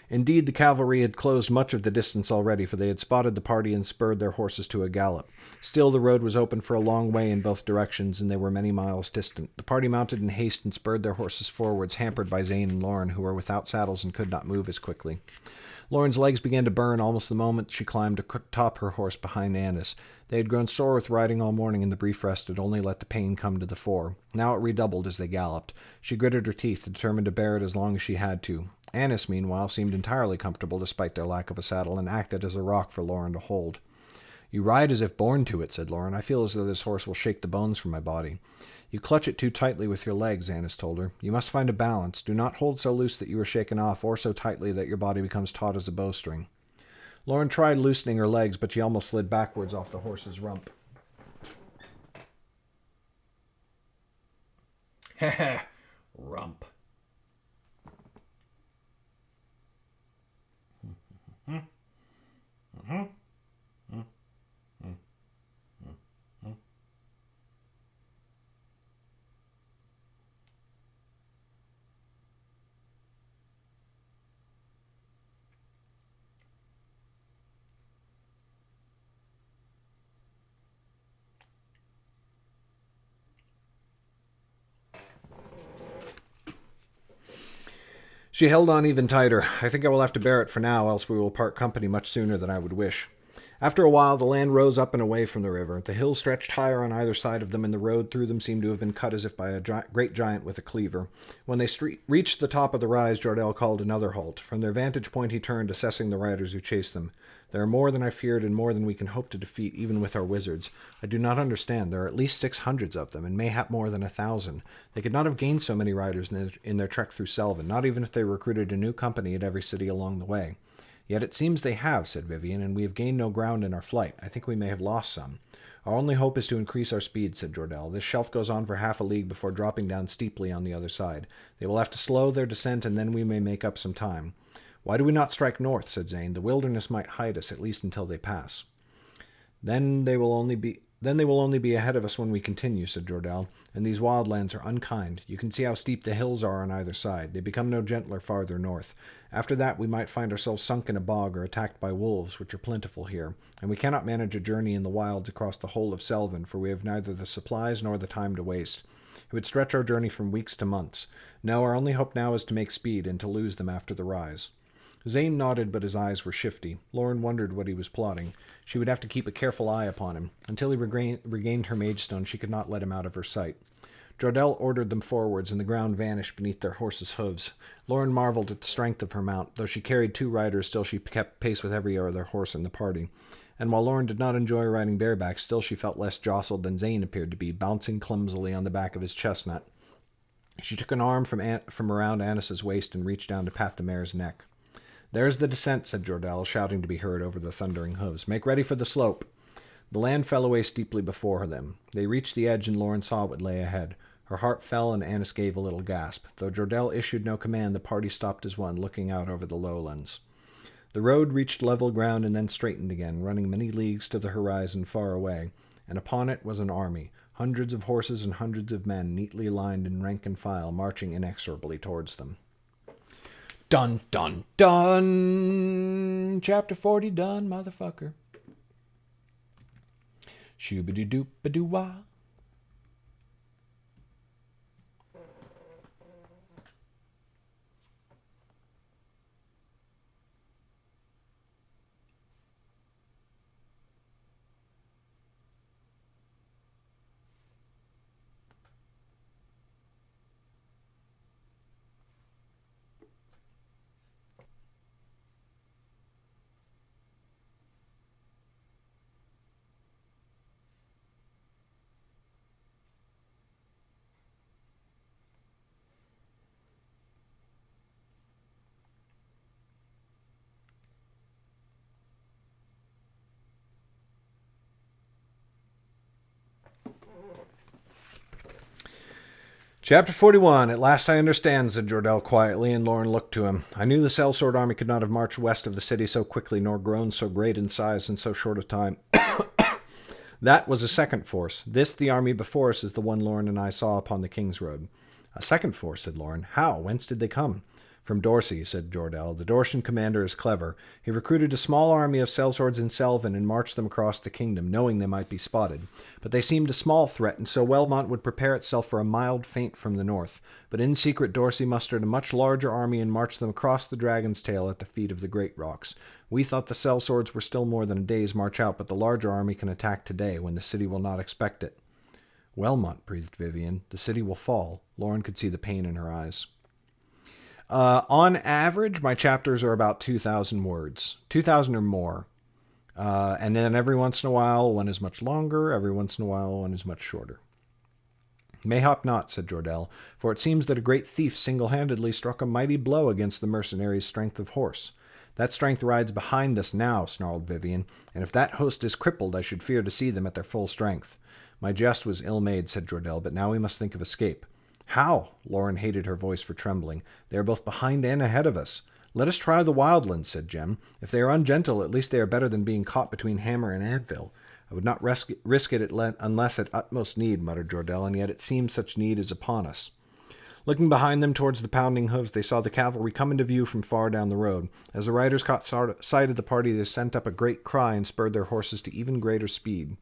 Indeed, the cavalry had closed much of the distance already, for they had spotted the party and spurred their horses to a gallop. Still, the road was open for a long way in both directions, and they were many miles distant. The party mounted in haste and spurred their horses forwards, hampered by Zane and Lauren, who were without saddles and could not move as quickly. Lauren's legs began to burn almost the moment she climbed atop her horse behind Annis. They had grown sore with riding all morning, and the brief rest had only let the pain come to the fore. Now it redoubled as they galloped. She gritted her teeth, determined to bear it as long as she had to. Annis, meanwhile, seemed entirely comfortable despite their lack of a saddle, and acted as a rock for Lauren to hold. You ride as if born to it, said Lauren. I feel as though this horse will shake the bones from my body. You clutch it too tightly with your legs, Annis told her. You must find a balance. Do not hold so loose that you are shaken off, or so tightly that your body becomes taut as a bowstring. Lauren tried loosening her legs, but she almost slid backwards off the horse's rump. Rump. She held on even tighter. I think I will have to bear it for now, else we will part company much sooner than I would wish. After a while, the land rose up and away from the river. The hills stretched higher on either side of them, and the road through them seemed to have been cut as if by a great giant with a cleaver. When they reached the top of the rise, Jordell called another halt. From their vantage point he turned, assessing the riders who chased them. There are more than I feared, and more than we can hope to defeat, even with our wizards. I do not understand. There are at least 600 of them, and mayhap more than 1,000. They could not have gained so many riders in their trek through Selvin, not even if they recruited a new company at every city along the way. Yet it seems they have, said Vivian, and we have gained no ground in our flight. I think we may have lost some. Our only hope is to increase our speed, said Jordell. This shelf goes on for half a league before dropping down steeply on the other side. They will have to slow their descent, and then we may make up some time. Why do we not strike north, said Zane. The wilderness might hide us, at least until they pass. Then they will only be ahead of us when we continue, said Jordell, and these wildlands are unkind. You can see how steep the hills are on either side. They become no gentler farther north. After that we might find ourselves sunk in a bog or attacked by wolves, which are plentiful here, and we cannot manage a journey in the wilds across the whole of Selvin, for we have neither the supplies nor the time to waste. It would stretch our journey from weeks to months. No, our only hope now is to make speed, and to lose them after the rise. Zane nodded, but his eyes were shifty. Lauren wondered what he was plotting. She would have to keep a careful eye upon him. Until he regained her magestone, she could not let him out of her sight. Jordell ordered them forwards, and the ground vanished beneath their horses' hooves. Lauren marveled at the strength of her mount. Though she carried 2 riders, still she kept pace with every other horse in the party. And while Lauren did not enjoy riding bareback, still she felt less jostled than Zane appeared to be, bouncing clumsily on the back of his chestnut. She took an arm from around Annis's waist and reached down to pat the mare's neck. There's the descent, said Jordell, shouting to be heard over the thundering hooves. Make ready for the slope. The land fell away steeply before them. They reached the edge, and Lauren saw what lay ahead. Her heart fell, and Annis gave a little gasp. Though Jordell issued no command, the party stopped as one, looking out over the lowlands. The road reached level ground and then straightened again, running many leagues to the horizon far away, and upon it was an army, hundreds of horses and hundreds of men, neatly lined in rank and file, marching inexorably towards them. Dun, dun, dun! Chapter 40 done, motherfucker. Shoo-ba-doo-doo-ba-doo-wah. Chapter 41. At last I understand, said Jordell quietly, and Lauren looked to him. I knew the sellsword army could not have marched west of the city so quickly, nor grown so great in size in so short a time. That was a second force. This, the army before us, is the one Lauren and I saw upon the King's Road. A second force, said Lauren. How? Whence did they come? From Dorsey, said Jordell. The Dorsian commander is clever. He recruited a small army of sellswords in Selvin and marched them across the kingdom, knowing they might be spotted. But they seemed a small threat, and so Wellmont would prepare itself for a mild feint from the north. But in secret Dorsey mustered a much larger army and marched them across the Dragon's Tail at the feet of the great rocks. We thought the sellswords were still more than a day's march out, but the larger army can attack today, when the city will not expect it. Wellmont, breathed Vivian. The city will fall. Lauren could see the pain in her eyes. On average, my chapters are about 2,000 words. 2,000 or more. And then every once in a while, one is much longer. Every once in a while, one is much shorter. Mayhap not, said Jordell, for it seems that a great thief single-handedly struck a mighty blow against the mercenaries' strength of horse. That strength rides behind us now, snarled Vivian, and if that host is crippled, I should fear to see them at their full strength. My jest was ill-made, said Jordell, but now we must think of escape. How? Lauren hated her voice for trembling. They are both behind and ahead of us. Let us try the wildlands, said Jem. If they are ungentle, at least they are better than being caught between hammer and anvil. I would not risk it unless at utmost need, muttered Jordell, and yet it seems such need is upon us. Looking behind them towards the pounding hooves, they saw the cavalry come into view from far down the road. As the riders caught sight of the party, they sent up a great cry and spurred their horses to even greater speed.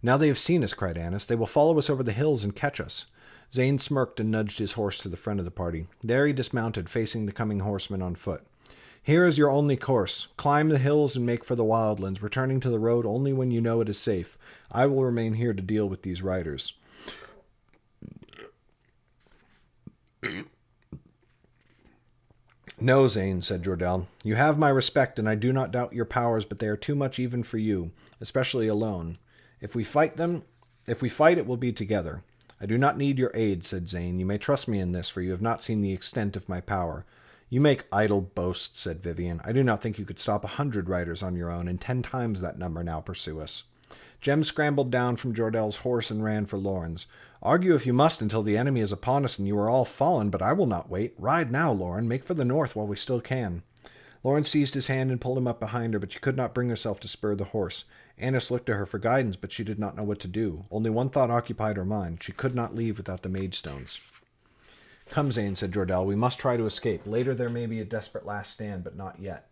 Now they have seen us, cried Annis. They will follow us over the hills and catch us. Zane smirked and nudged his horse to the front of the party. There he dismounted, facing the coming horsemen on foot. Here is your only course. Climb the hills and make for the wildlands, returning to the road only when you know it is safe. I will remain here to deal with these riders. No, Zane, said Jordell. You have my respect, and I do not doubt your powers, but they are too much even for you, especially alone. If we fight, it will be together. I do not need your aid, said Zane. You may trust me in this, for you have not seen the extent of my power. You make idle boasts, said Vivian. I do not think you could stop 100 riders on your own, and 10 times that number now pursue us. Jem scrambled down from Jordell's horse and ran for Lauren's. Argue if you must until the enemy is upon us and you are all fallen, but I will not wait. Ride now, Lauren. Make for the north while we still can. Lauren seized his hand and pulled him up behind her, but she could not bring herself to spur the horse. Annis looked to her for guidance, but she did not know what to do. Only one thought occupied her mind. She could not leave without the mage stones. Come, Zane, said Jordell. We must try to escape. Later there may be a desperate last stand, but not yet.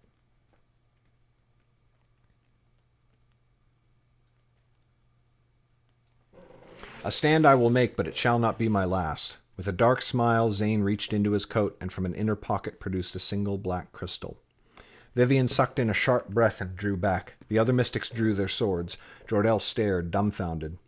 A stand I will make, but it shall not be my last. With a dark smile, Zane reached into his coat and from an inner pocket produced a single black crystal. Vivian sucked in a sharp breath and drew back. The other mystics drew their swords. Jordell stared, dumbfounded.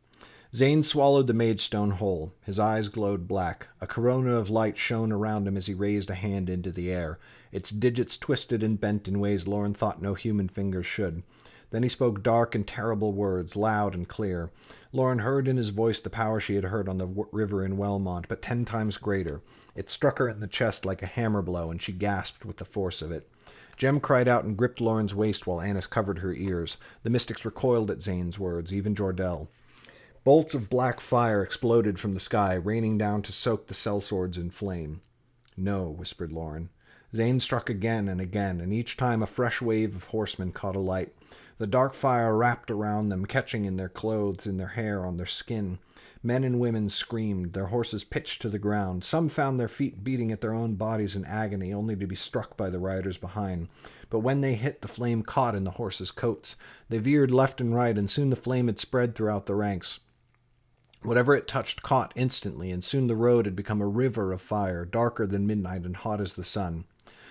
Zane swallowed the mage stone whole. His eyes glowed black. A corona of light shone around him as he raised a hand into the air. Its digits twisted and bent in ways Lauren thought no human fingers should. Then he spoke dark and terrible words, loud and clear. Lauren heard in his voice the power she had heard on the river in Wellmont, but 10 times greater. It struck her in the chest like a hammer blow, and she gasped with the force of it. Jem cried out and gripped Lauren's waist while Annis covered her ears. The mystics recoiled at Zane's words, even Jordell. Bolts of black fire exploded from the sky, raining down to soak the sellswords in flame. No, whispered Lauren. Zane struck again, and each time a fresh wave of horsemen caught alight. The dark fire wrapped around them, catching in their clothes, in their hair, on their skin. Men and women screamed. Their horses pitched to the ground. Some found their feet beating at their own bodies in agony, only to be struck by the riders behind. But when they hit, the flame caught in the horses' coats. They veered left and right, and soon the flame had spread throughout the ranks. Whatever it touched caught instantly, and soon the road had become a river of fire, darker than midnight and hot as the sun.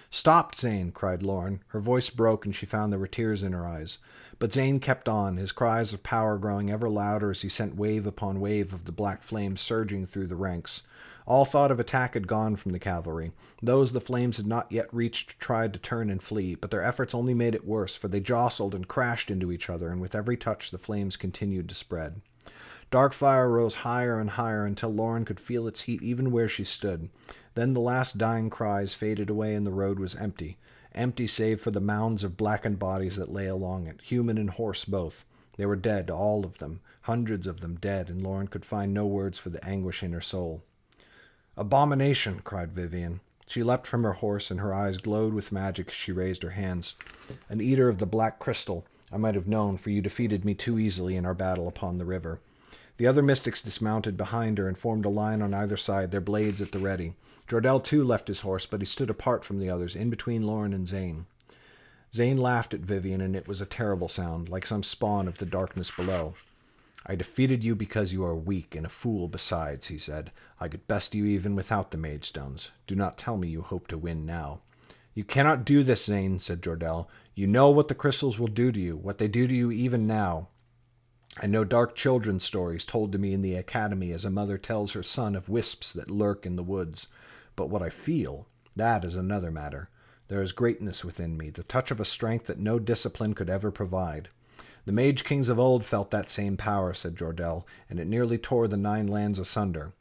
"Stop, Zane!" cried Lauren. Her voice broke, and she found there were tears in her eyes. But Zane kept on, his cries of power growing ever louder as he sent wave upon wave of the black flames surging through the ranks. All thought of attack had gone from the cavalry. Those the flames had not yet reached tried to turn and flee, but their efforts only made it worse, for they jostled and crashed into each other, and with every touch the flames continued to spread. Dark fire rose higher and higher until Lauren could feel its heat even where she stood. Then the last dying cries faded away and the road was empty. Empty save for the mounds of blackened bodies that lay along it, human and horse both. They were dead, all of them, hundreds of them dead, and Lauren could find no words for the anguish in her soul. "Abomination!" cried Vivian. She leapt from her horse, and her eyes glowed with magic as she raised her hands. "An eater of the black crystal, I might have known, for you defeated me too easily in our battle upon the river." The other mystics dismounted behind her and formed a line on either side, their blades at the ready. Jordell too left his horse, but he stood apart from the others, in between Lauren and Zane. Zane laughed at Vivian, and it was a terrible sound, like some spawn of the darkness below. "I defeated you because you are weak, and a fool besides," he said. "I could best you even without the mage stones. Do not tell me you hope to win now." "You cannot do this, Zane," said Jordell. "You know what the crystals will do to you, what they do to you even now. I know dark children's stories told to me in the academy as a mother tells her son of wisps that lurk in the woods. But what I feel, that is another matter. There is greatness within me, the touch of a strength that no discipline could ever provide. The mage kings of old felt that same power," said Jordell, "and it nearly tore the 9 lands asunder."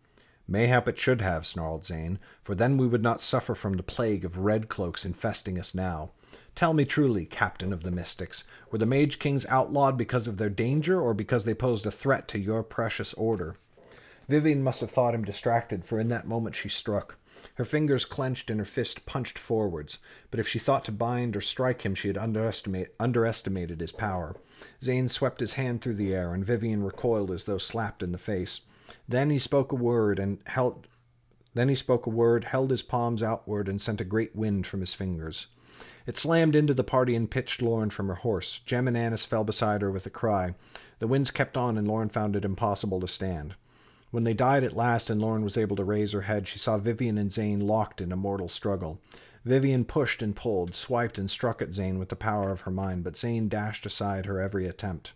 "Mayhap it should have," snarled Zane, "for then we would not suffer from the plague of red cloaks infesting us now. Tell me truly, captain of the mystics, were the mage kings outlawed because of their danger or because they posed a threat to your precious order?" Vivian must have thought him distracted, for in that moment she struck. Her fingers clenched and her fist punched forwards, but if she thought to bind or strike him, she had underestimated his power. Zane swept his hand through the air, and Vivian recoiled as though slapped in the face. Then he spoke a word, held his palms outward, and sent a great wind from his fingers. It slammed into the party and pitched Lauren from her horse. Jem and Annis fell beside her with a cry. The winds kept on, and Lauren found it impossible to stand. When they died at last and Lauren was able to raise her head, she saw Vivian and Zane locked in a mortal struggle. Vivian pushed and pulled, swiped and struck at Zane with the power of her mind, but Zane dashed aside her every attempt.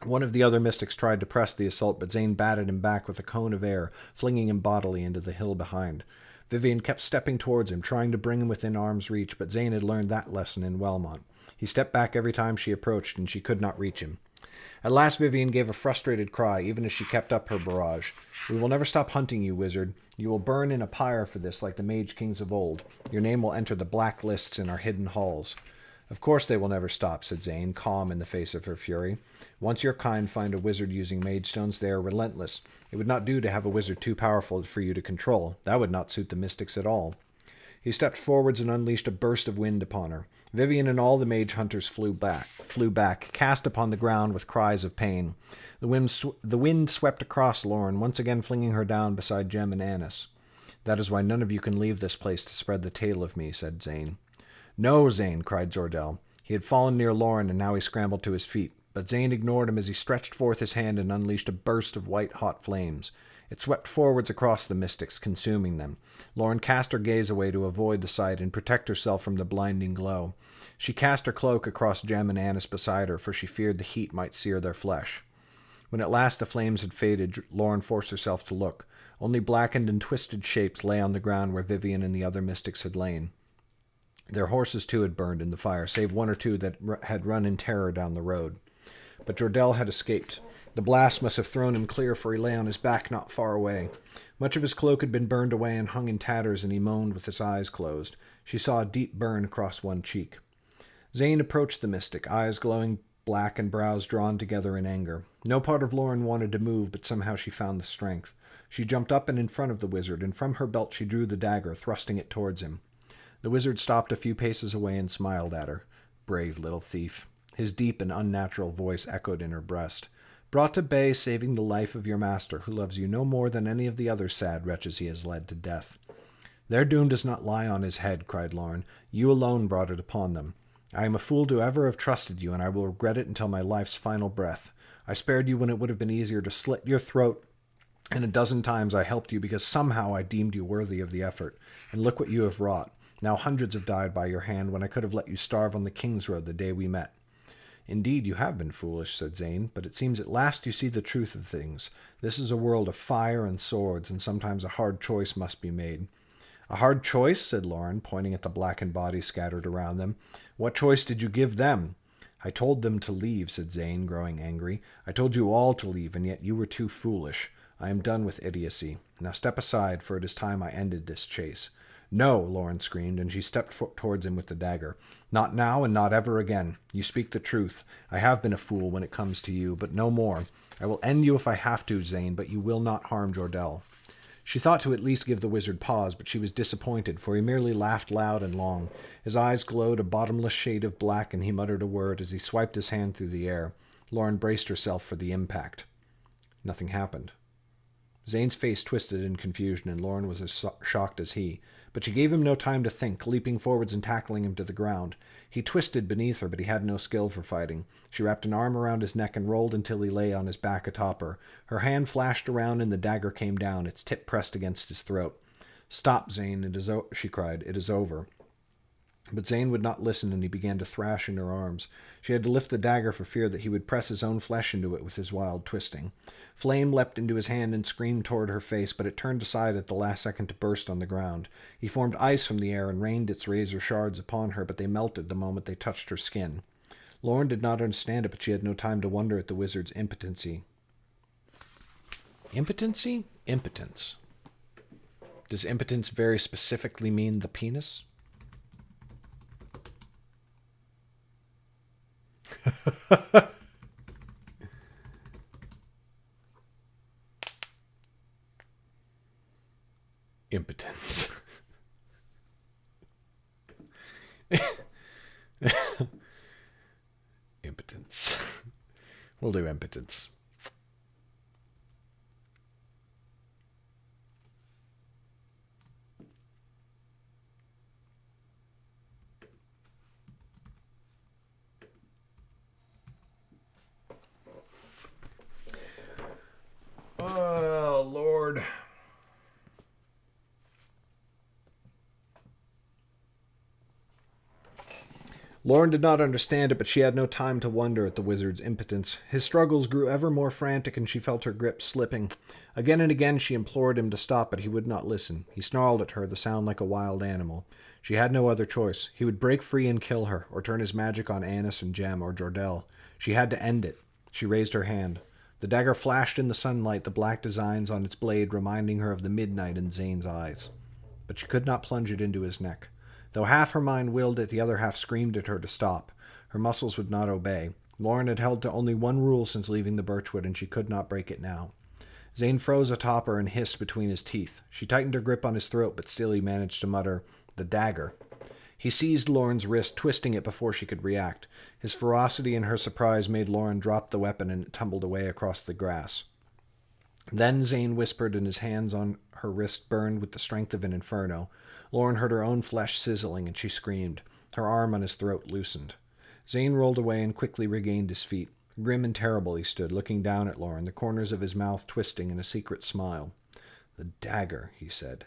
One of the other mystics tried to press the assault, but Zane batted him back with a cone of air, flinging him bodily into the hill behind. Vivian kept stepping towards him, trying to bring him within arm's reach, but Zane had learned that lesson in Wellmont. He stepped back every time she approached, and she could not reach him. At last Vivian gave a frustrated cry, even as she kept up her barrage. "We will never stop hunting you, wizard. You will burn in a pyre for this, like the mage kings of old. Your name will enter the black lists in our hidden halls." "Of course they will never stop," said Zane, calm in the face of her fury. "Once your kind find a wizard using mage stones, they are relentless. It would not do to have a wizard too powerful for you to control. That would not suit the mystics at all." He stepped forwards and unleashed a burst of wind upon her. Vivian and all the mage hunters flew back, cast upon the ground with cries of pain. The wind swept across Lauren, once again flinging her down beside Jem and Annis. "That is why none of you can leave this place to spread the tale of me," said Zane. "No, Zane," cried Jordell. He had fallen near Lauren, and now he scrambled to his feet. But Zane ignored him as he stretched forth his hand and unleashed a burst of white-hot flames. It swept forwards across the mystics, consuming them. Lauren cast her gaze away to avoid the sight and protect herself from the blinding glow. She cast her cloak across Jem and Annis beside her, for she feared the heat might sear their flesh. When at last the flames had faded, Lauren forced herself to look. Only blackened and twisted shapes lay on the ground where Vivian and the other mystics had lain. Their horses, too, had burned in the fire, save one or two that had run in terror down the road. But Jordell had escaped. The blast must have thrown him clear, for he lay on his back not far away. Much of his cloak had been burned away and hung in tatters, and he moaned with his eyes closed. She saw a deep burn across one cheek. Zane approached the mystic, eyes glowing black and brows drawn together in anger. No part of Lauren wanted to move, but somehow she found the strength. She jumped up and in front of the wizard, and from her belt she drew the dagger, thrusting it towards him. The wizard stopped a few paces away and smiled at her. "Brave little thief." His deep and unnatural voice echoed in her breast. "Brought to bay, saving the life of your master, who loves you no more than any of the other sad wretches he has led to death." "Their doom does not lie on his head," cried Lauren. "You alone brought it upon them. I am a fool to ever have trusted you, and I will regret it until my life's final breath. I spared you when it would have been easier to slit your throat, and a dozen times I helped you because somehow I deemed you worthy of the effort. And look what you have wrought. Now hundreds have died by your hand when I could have let you starve on the King's Road the day we met." "Indeed, you have been foolish," said Zane, "but it seems at last you see the truth of things. This is a world of fire and swords, and sometimes a hard choice must be made." "A hard choice?" said Lauren, pointing at the blackened bodies scattered around them. "What choice did you give them?" "I told them to leave," said Zane, growing angry. "I told you all to leave, and yet you were too foolish. I am done with idiocy. Now step aside, for it is time I ended this chase." "No!" Lauren screamed, and she stepped towards him with the dagger. "Not now, and not ever again. You speak the truth. I have been a fool when it comes to you, but no more. I will end you if I have to, Zane, but you will not harm Jordell." She thought to at least give the wizard pause, but she was disappointed, for he merely laughed loud and long. His eyes glowed a bottomless shade of black, and he muttered a word as he swiped his hand through the air. Lauren braced herself for the impact. Nothing happened. Zane's face twisted in confusion, and Lauren was as shocked as he. But she gave him no time to think, leaping forwards and tackling him to the ground. He twisted beneath her, but he had no skill for fighting. She wrapped an arm around his neck and rolled until he lay on his back atop her. Her hand flashed around, and the dagger came down, its tip pressed against his throat. "Stop, Zane, she cried. "It is over." But Zane would not listen, and he began to thrash in her arms. She had to lift the dagger for fear that he would press his own flesh into it with his wild twisting. Flame leapt into his hand and screamed toward her face, but it turned aside at the last second to burst on the ground. He formed ice from the air and rained its razor shards upon her, but they melted the moment they touched her skin. Lauren did not understand it, but she had no time to wonder at the wizard's impotency. Impotency? Impotence. Does impotence very specifically mean the penis? We'll do impotence. Oh, Lord. Lauren did not understand it, but she had no time to wonder at the wizard's impotence. His struggles grew ever more frantic, and she felt her grip slipping. Again and again she implored him to stop, but he would not listen. He snarled at her, the sound like a wild animal. She had no other choice. He would break free and kill her, or turn his magic on Annis and Jem or Jordell. She had to end it. She raised her hand. The dagger flashed in the sunlight, the black designs on its blade reminding her of the midnight in Zane's eyes. But she could not plunge it into his neck. Though half her mind willed it, the other half screamed at her to stop. Her muscles would not obey. Lauren had held to only one rule since leaving the birchwood, and she could not break it now. Zane froze atop her and hissed between his teeth. She tightened her grip on his throat, but still he managed to mutter, "The dagger." He seized Lauren's wrist, twisting it before she could react. His ferocity and her surprise made Lauren drop the weapon, and it tumbled away across the grass. Then Zane whispered, and his hands on her wrist burned with the strength of an inferno. Lauren heard her own flesh sizzling, and she screamed. Her arm on his throat loosened. Zane rolled away and quickly regained his feet. Grim and terrible he stood, looking down at Lauren, the corners of his mouth twisting in a secret smile. "The dagger," he said.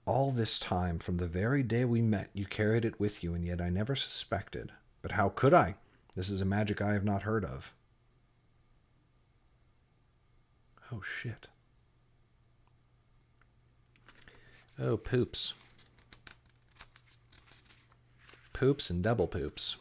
"All this time, from the very day we met, you carried it with you, and yet I never suspected. But how could I? This is a magic I have not heard of." Oh, shit. Oh, poops. Poops and double poops.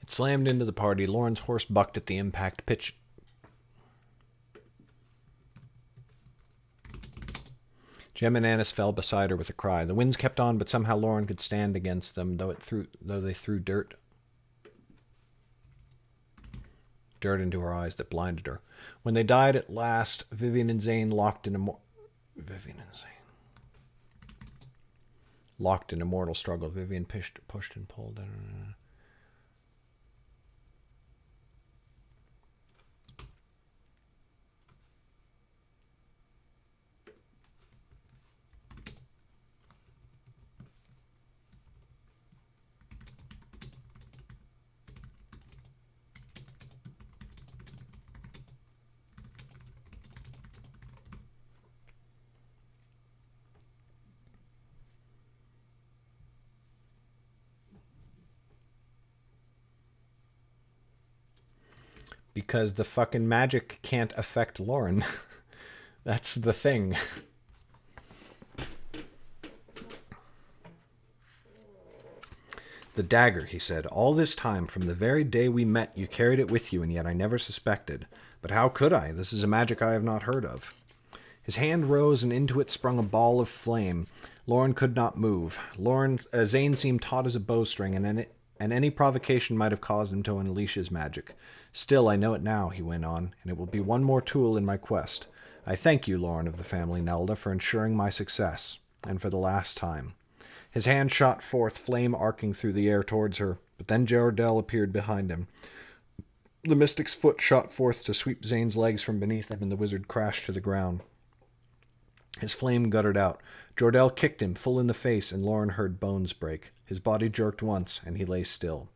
It slammed into the party. Lauren's horse bucked at the impact, pitch. Jem and Annis fell beside her with a cry. The winds kept on, but somehow Lauren could stand against them, though they threw dirt into her eyes that blinded her. When they died at last, Vivian and Zane locked in a mortal struggle. Vivian pushed and pulled. Because the fucking magic can't affect Lauren. That's the thing. "The dagger," he said. "All this time, from the very day we met, you carried it with you, and yet I never suspected. But how could I? This is a magic I have not heard of." His hand rose, and into it sprung a ball of flame. Lauren could not move. Zane seemed taut as a bowstring, and any provocation might have caused him to unleash his magic. "Still, I know it now," he went on, "and it will be one more tool in my quest. I thank you, Lauren of the family Nelda, for ensuring my success, and for the last time." His hand shot forth, flame arcing through the air towards her, but then Jordell appeared behind him. The mystic's foot shot forth to sweep Zane's legs from beneath him, and the wizard crashed to the ground. His flame guttered out. Jordell kicked him full in the face, and Lauren heard bones break. His body jerked once, and he lay still.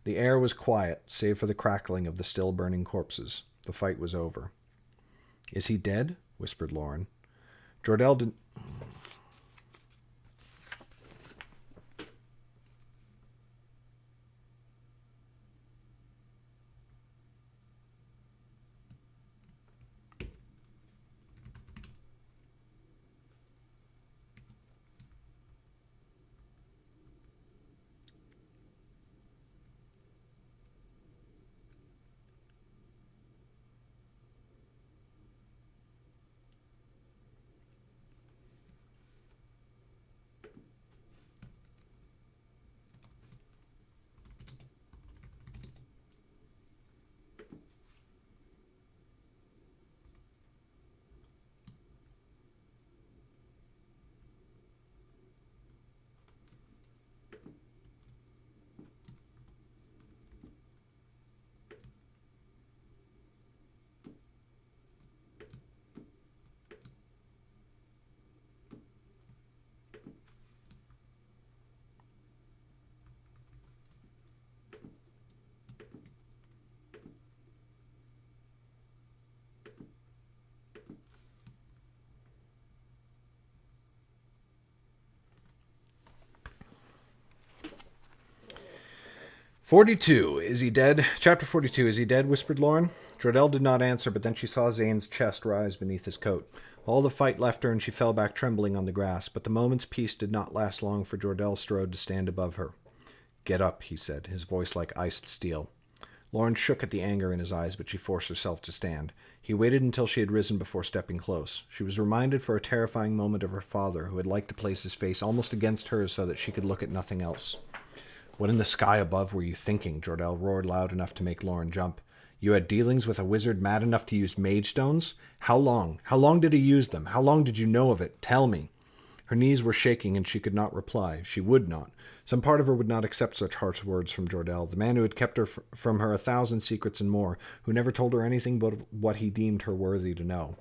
The air was quiet, save for the crackling of the still-burning corpses. The fight was over. "Is he dead?" whispered Lauren. Jordell didn't... 42. Is he dead? Chapter 42. Is he dead? Whispered Lauren. Jordell did not answer, but then she saw Zane's chest rise beneath his coat. All the fight left her, and she fell back trembling on the grass, but the moment's peace did not last long, for Jordell strode to stand above her. "Get up," he said, his voice like iced steel. Lauren shook at the anger in his eyes, but she forced herself to stand. He waited until she had risen before stepping close. She was reminded for a terrifying moment of her father, who had liked to place his face almost against hers so that she could look at nothing else. "What in the sky above were you thinking?" Jordell roared loud enough to make Lauren jump. "You had dealings with a wizard mad enough to use mage stones? How long? How long did he use them? How long did you know of it? Tell me." Her knees were shaking, and she could not reply. She would not. Some part of her would not accept such harsh words from Jordell, the man who had kept her from her 1,000 secrets and more, who never told her anything but what he deemed her worthy to know.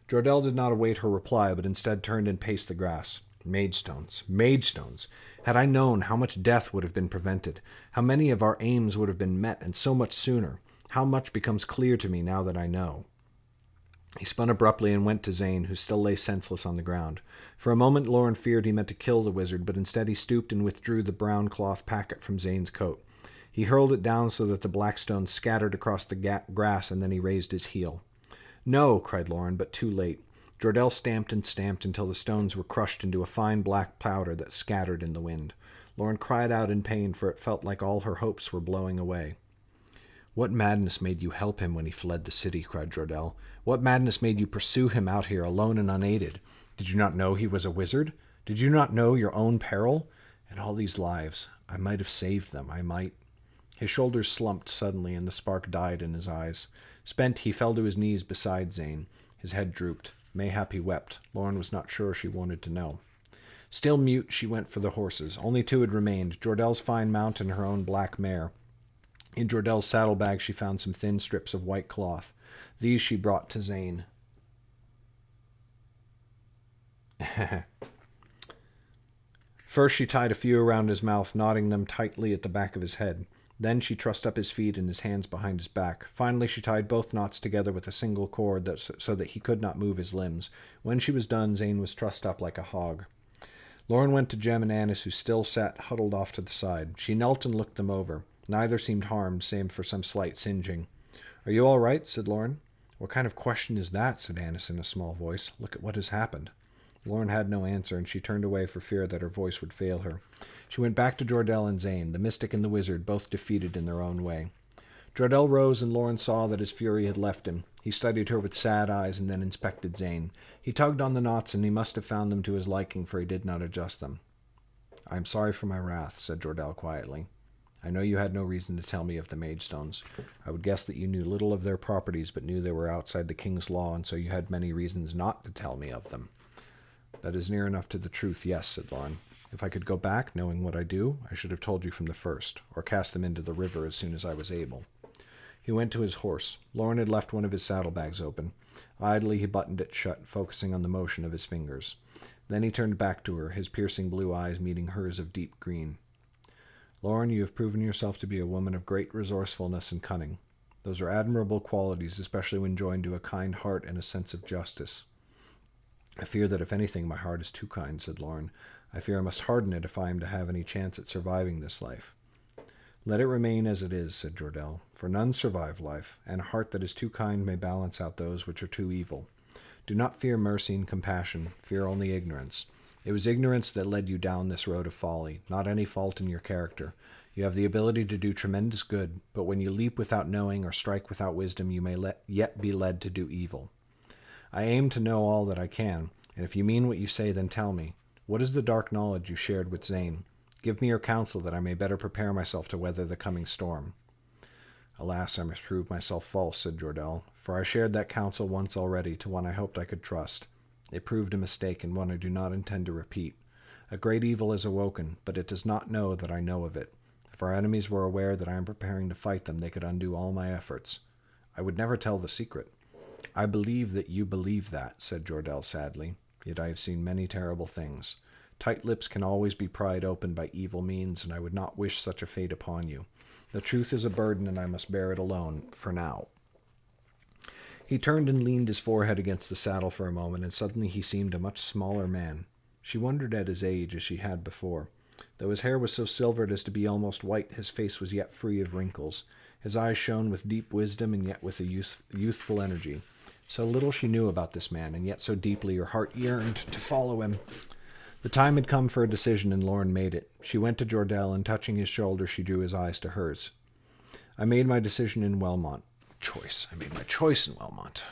Jordell did not await her reply, but instead turned and paced the grass. Magestones. Magestones. Had I known, how much death would have been prevented, how many of our aims would have been met, and so much sooner. How much becomes clear to me now that I know. He spun abruptly and went to Zane, who still lay senseless on the ground. For a moment Lauren feared he meant to kill the wizard, but instead he stooped and withdrew the brown cloth packet from Zane's coat. He hurled it down so that the black stones scattered across the grass, and then he raised his heel. "No!" cried Lauren, but too late. Jordell stamped and stamped until the stones were crushed into a fine black powder that scattered in the wind. Lauren cried out in pain, for it felt like all her hopes were blowing away. "What madness made you help him when he fled the city?" cried Jordell. "What madness made you pursue him out here alone and unaided? Did you not know he was a wizard? Did you not know your own peril? And all these lives, I might have saved them, I might." His shoulders slumped suddenly, and the spark died in his eyes. Spent, he fell to his knees beside Zane. His head drooped. Mayhap he wept. Lauren was not sure she wanted to know. Still mute, she went for the horses. Only two had remained, Jordell's fine mount and her own black mare. In Jordell's saddlebag she found some thin strips of white cloth. These she brought to Zane. First she tied a few around his mouth, knotting them tightly at the back of his head. Then she trussed up his feet and his hands behind his back. Finally she tied both knots together with a single cord so that he could not move his limbs. When she was done, Zane was trussed up like a hog. Lauren went to Jem and Annis, who still sat huddled off to the side. She knelt and looked them over. Neither seemed harmed, save for some slight singeing. "Are you all right?" said Lauren. "What kind of question is that?" said Annis in a small voice. "Look at what has happened." Lauren had no answer, and she turned away for fear that her voice would fail her. She went back to Jordell and Zane, the mystic and the wizard, both defeated in their own way. Jordell rose, and Lauren saw that his fury had left him. He studied her with sad eyes and then inspected Zane. He tugged on the knots, and he must have found them to his liking, for he did not adjust them. "I am sorry for my wrath," said Jordell quietly. "I know you had no reason to tell me of the Magestones. I would guess that you knew little of their properties, but knew they were outside the king's law, and so you had many reasons not to tell me of them." "That is near enough to the truth, yes," said Lauren. If I could go back, knowing what I do, I should have told you from the first, or cast them into the river as soon as I was able. He went to his horse. Lauren had left one of his saddlebags open. Idly he buttoned it shut, focusing on the motion of his fingers. Then he turned back to her, his piercing blue eyes meeting hers of deep green. Lauren, you have proven yourself to be a woman of great resourcefulness and cunning. Those are admirable qualities, especially when joined to a kind heart and a sense of justice. I fear that if anything, my heart is too kind, said Lauren. I fear I must harden it if I am to have any chance at surviving this life. Let it remain as it is, said Jordell, for none survive life, and a heart that is too kind may balance out those which are too evil. Do not fear mercy and compassion, fear only ignorance. It was ignorance that led you down this road of folly, not any fault in your character. You have the ability to do tremendous good, but when you leap without knowing or strike without wisdom, you may yet be led to do evil. I aim to know all that I can, and if you mean what you say, then tell me. What is the dark knowledge you shared with Zane? Give me your counsel that I may better prepare myself to weather the coming storm. Alas, I must prove myself false, said Jordell, for I shared that counsel once already to one I hoped I could trust. It proved a mistake, and one I do not intend to repeat. A great evil is awoken, but it does not know that I know of it. If our enemies were aware that I am preparing to fight them, they could undo all my efforts. I would never tell the secret. I believe that you believe that, said Jordell sadly, yet I have seen many terrible things. Tight lips can always be pried open by evil means, and I would not wish such a fate upon you. The truth is a burden, and I must bear it alone, for now. He turned and leaned his forehead against the saddle for a moment, and suddenly he seemed a much smaller man. She wondered at his age, as she had before. Though his hair was so silvered as to be almost white, his face was yet free of wrinkles. His eyes shone with deep wisdom, and yet with a youthful energy. So little she knew about this man, and yet so deeply her heart yearned to follow him. The time had come for a decision, and Lauren made it. She went to Jordell, and touching his shoulder, she drew his eyes to hers. I made my decision in Wellmont. I made my choice in Wellmont.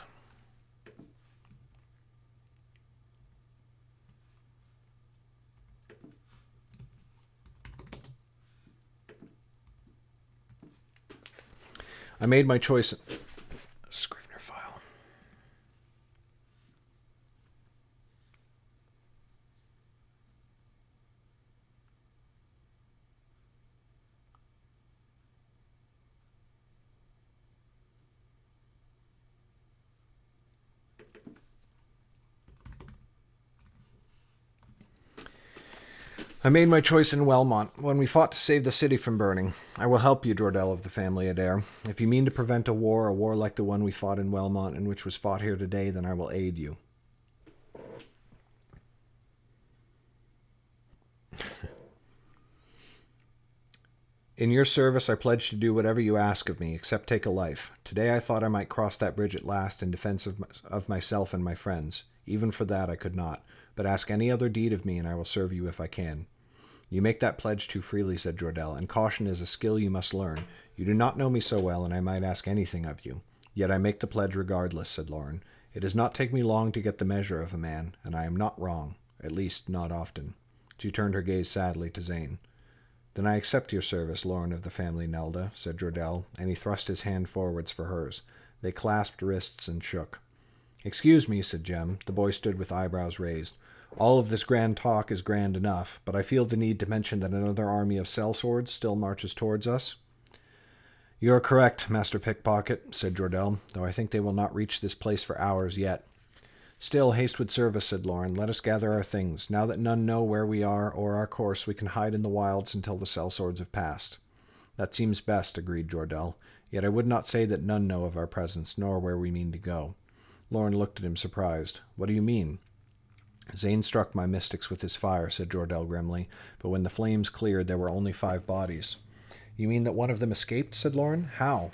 I made my choice. Scrivener file. I made my choice in Wellmont, when we fought to save the city from burning. I will help you, Jordell of the family Adair. If you mean to prevent a war like the one we fought in Wellmont and which was fought here today, then I will aid you. In your service, I pledge to do whatever you ask of me, except take a life. Today I thought I might cross that bridge at last in defense of myself and my friends. Even for that I could not. But ask any other deed of me, and I will serve you if I can. You make that pledge too freely, said Jordell, and caution is a skill you must learn. You do not know me so well, and I might ask anything of you. Yet I make the pledge regardless, said Lauren. It does not take me long to get the measure of a man, and I am not wrong, at least not often. She turned her gaze sadly to Zane. Then I accept your service, Lauren of the family Nelda, said Jordell, and he thrust his hand forwards for hers. They clasped wrists and shook. Excuse me, said Jem. The boy stood with eyebrows raised. All of this grand talk is grand enough, but I feel the need to mention that another army of sellswords still marches towards us. You are correct, Master Pickpocket, said Jordell, though I think they will not reach this place for hours yet. Still, haste would serve us, said Lauren. Let us gather our things. Now that none know where we are or our course, we can hide in the wilds until the sellswords have passed. That seems best, agreed Jordell. Yet I would not say that none know of our presence, nor where we mean to go. Lauren looked at him surprised. What do you mean? Zane struck my mystics with his fire, said Jordell grimly, but when the flames cleared, there were only 5 bodies. You mean that one of them escaped, said Lauren. How?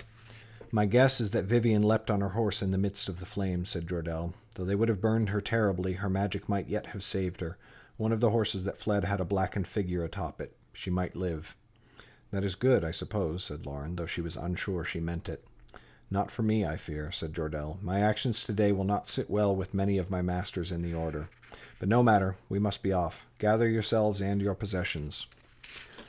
My guess is that Vivian leapt on her horse in the midst of the flames, said Jordell. Though they would have burned her terribly, her magic might yet have saved her. One of the horses that fled had a blackened figure atop it. She might live. That is good, I suppose, said Lauren, though she was unsure she meant it. Not for me, I fear, said Jordell. My actions today will not sit well with many of my masters in the order. But no matter, we must be off. Gather yourselves and your possessions.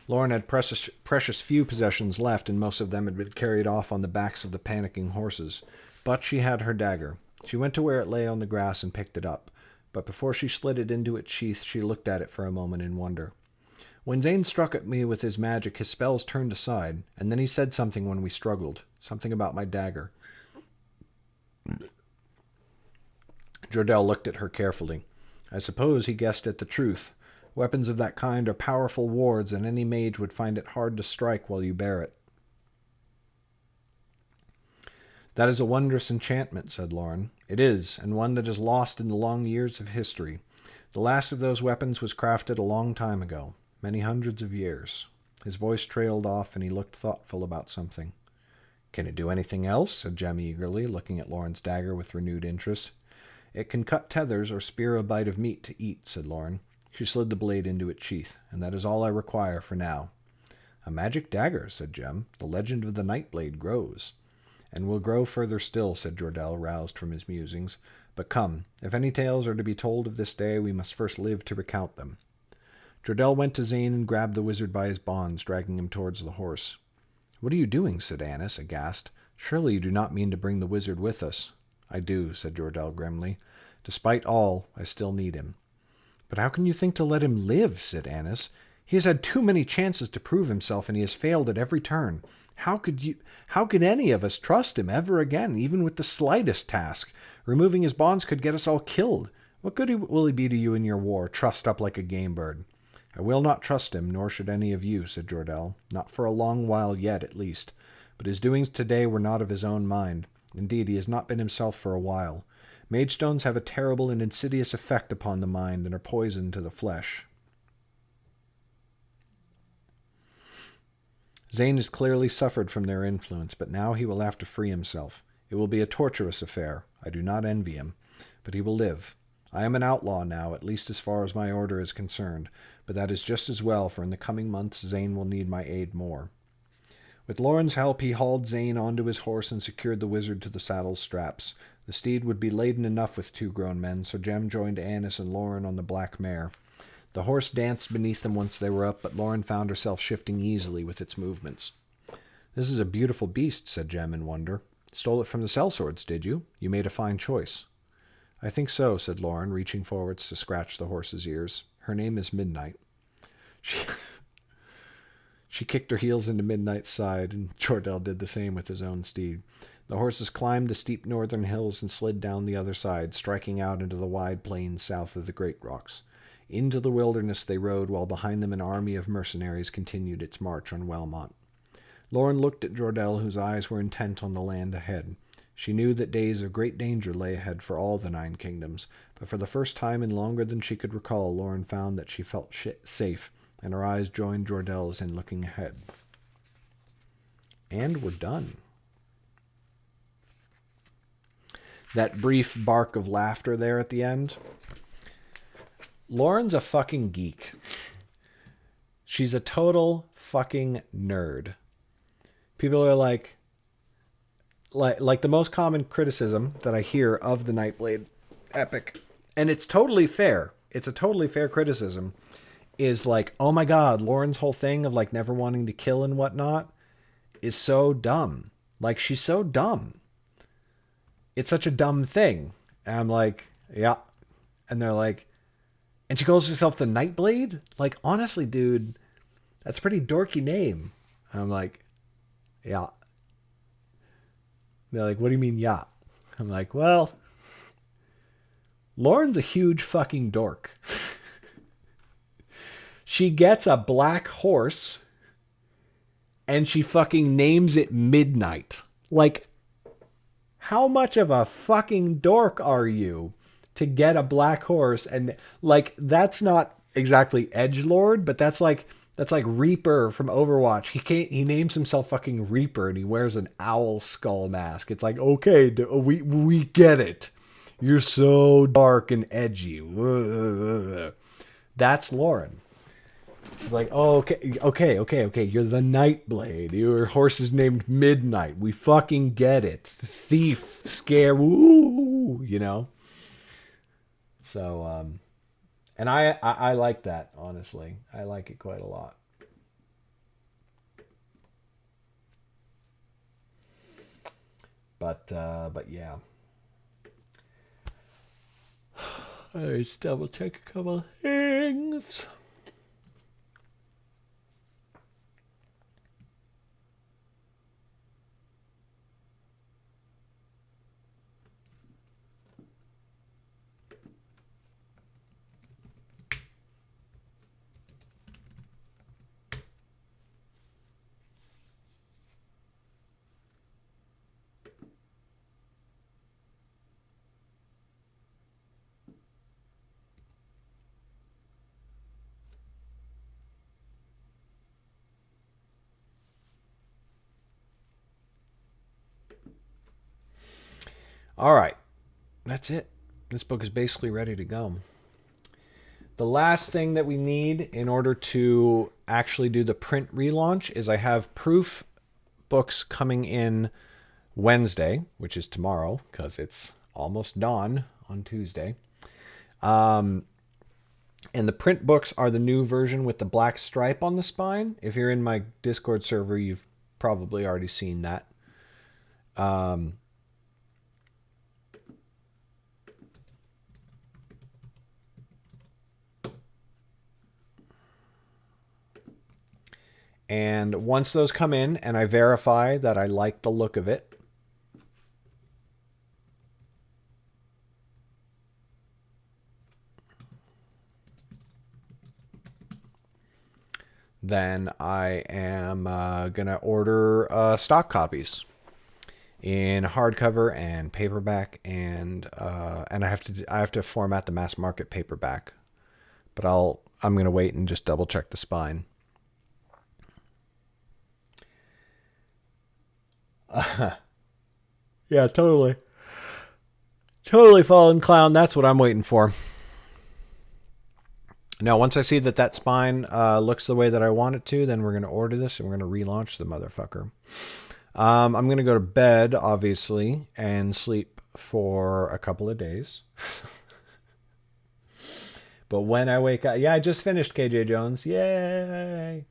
Lauren had precious few possessions left, and most of them had been carried off on the backs of the panicking horses. But she had her dagger. She went to where it lay on the grass and picked it up. But before she slid it into its sheath, she looked at it for a moment in wonder. When Zane struck at me with his magic, his spells turned aside, and then he said something when we struggled. Something about my dagger. Jordell looked at her carefully. I suppose he guessed at the truth. Weapons of that kind are powerful wards, and any mage would find it hard to strike while you bear it. That is a wondrous enchantment, said Lauren. It is, and one that is lost in the long years of history. The last of those weapons was crafted a long time ago, many hundreds of years. His voice trailed off, and he looked thoughtful about something. Can it do anything else? Said Jem eagerly, looking at Lauren's dagger with renewed interest. It can cut tethers or spear a bite of meat to eat, said Lauren. She slid the blade into its sheath, and that is all I require for now. A magic dagger, said Jem. The legend of the Nightblade grows. And will grow further still, said Jordell, roused from his musings. But come, if any tales are to be told of this day, we must first live to recount them. Jordell went to Zane and grabbed the wizard by his bonds, dragging him towards the horse. What are you doing? Said Annis, aghast. Surely you do not mean to bring the wizard with us. I do, said Jordell grimly. Despite all, I still need him. But how can you think to let him live? Said Annis. He has had too many chances to prove himself, and he has failed at every turn. How could any of us trust him ever again, even with the slightest task? Removing his bonds could get us all killed. What good will he be to you in your war, trussed up like a game bird? I will not trust him, nor should any of you, said Jordell. Not for a long while yet, at least. But his doings today were not of his own mind. Indeed, he has not been himself for a while. Magestones have a terrible and insidious effect upon the mind and are poison to the flesh. Zane has clearly suffered from their influence, but now he will have to free himself. It will be a torturous affair. I do not envy him, but he will live. I am an outlaw now, at least as far as my order is concerned, but that is just as well, for in the coming months Zane will need my aid more. With Lauren's help, he hauled Zane onto his horse and secured the wizard to the saddle's straps. The steed would be laden enough with 2 grown men, so Jem joined Annis and Lauren on the black mare. The horse danced beneath them once they were up, but Lauren found herself shifting easily with its movements. This is a beautiful beast, said Jem in wonder. Stole it from the sellswords, did you? You made a fine choice. I think so, said Lauren, reaching forwards to scratch the horse's ears. Her name is Midnight. She kicked her heels into Midnight's side, and Jordell did the same with his own steed. The horses climbed the steep northern hills and slid down the other side, striking out into the wide plains south of the Great Rocks. Into the wilderness they rode, while behind them an army of mercenaries continued its march on Wellmont. Lauren looked at Jordell, whose eyes were intent on the land ahead. She knew that days of great danger lay ahead for all the 9 kingdoms, but for the first time in longer than she could recall, Lauren found that she felt safe, and her eyes joined Jordell's in looking ahead. And we're done. That brief bark of laughter there at the end. Lauren's a fucking geek. She's a total fucking nerd. People are like the most common criticism that I hear of the Nightblade Epic, and it's totally fair. It's a totally fair criticism, is like, oh my god, Lauren's whole thing of like never wanting to kill and whatnot is so dumb. Like, she's so dumb. It's such a dumb thing. And I'm like, yeah. And they're like, and she calls herself the Nightblade? Like, honestly, dude, that's a pretty dorky name. And I'm like, yeah. They're like, what do you mean, yeah? I'm like, well, Lauren's a huge fucking dork. She gets a black horse and she fucking names it Midnight. Like, how much of a fucking dork are you to get a black horse? And like, that's not exactly edgelord, but that's like Reaper from Overwatch. He names himself fucking Reaper and he wears an owl skull mask. It's like, okay, we get it. You're so dark and edgy. That's Lauren. It's like, oh, okay. You're the Nightblade. Your horse is named Midnight. We fucking get it. Thief, scare, woo, you know? So, and I like that, honestly. I like it quite a lot. But yeah. Let's double check a couple things. All right. That's it. This book is basically ready to go. The last thing that we need in order to actually do the print relaunch is I have proof books coming in Wednesday, which is tomorrow because it's almost dawn on Tuesday. And the print books are the new version with the black stripe on the spine. If you're in my Discord server, you've probably already seen that. And once those come in and I verify that I like the look of it, then I am going to order stock copies in hardcover and paperback, and I have to format the mass market paperback. But I'm going to wait and just double check the spine. Yeah, totally. Totally fallen clown. That's what I'm waiting for. Now, once I see that that spine looks the way that I want it to, then we're going to order this and we're going to relaunch the motherfucker. I'm going to go to bed, obviously, and sleep for a couple of days. But when I wake up... Yeah, I just finished KJ Jones. Yay!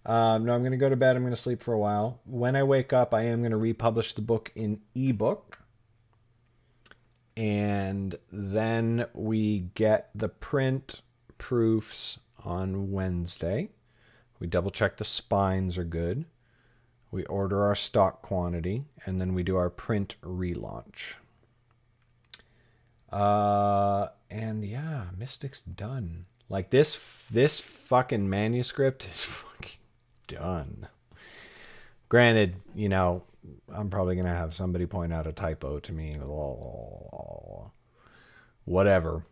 No, I'm going to go to bed. I'm going to sleep for a while. When I wake up, I am going to republish the book in ebook. And then we get the print proofs on Wednesday. We double check the spines are good. We order our stock quantity, and then we do our print relaunch. And yeah, Mystic's done. Like this fucking manuscript is fucking done. Granted, you know, I'm probably going to have somebody point out a typo to me. Whatever.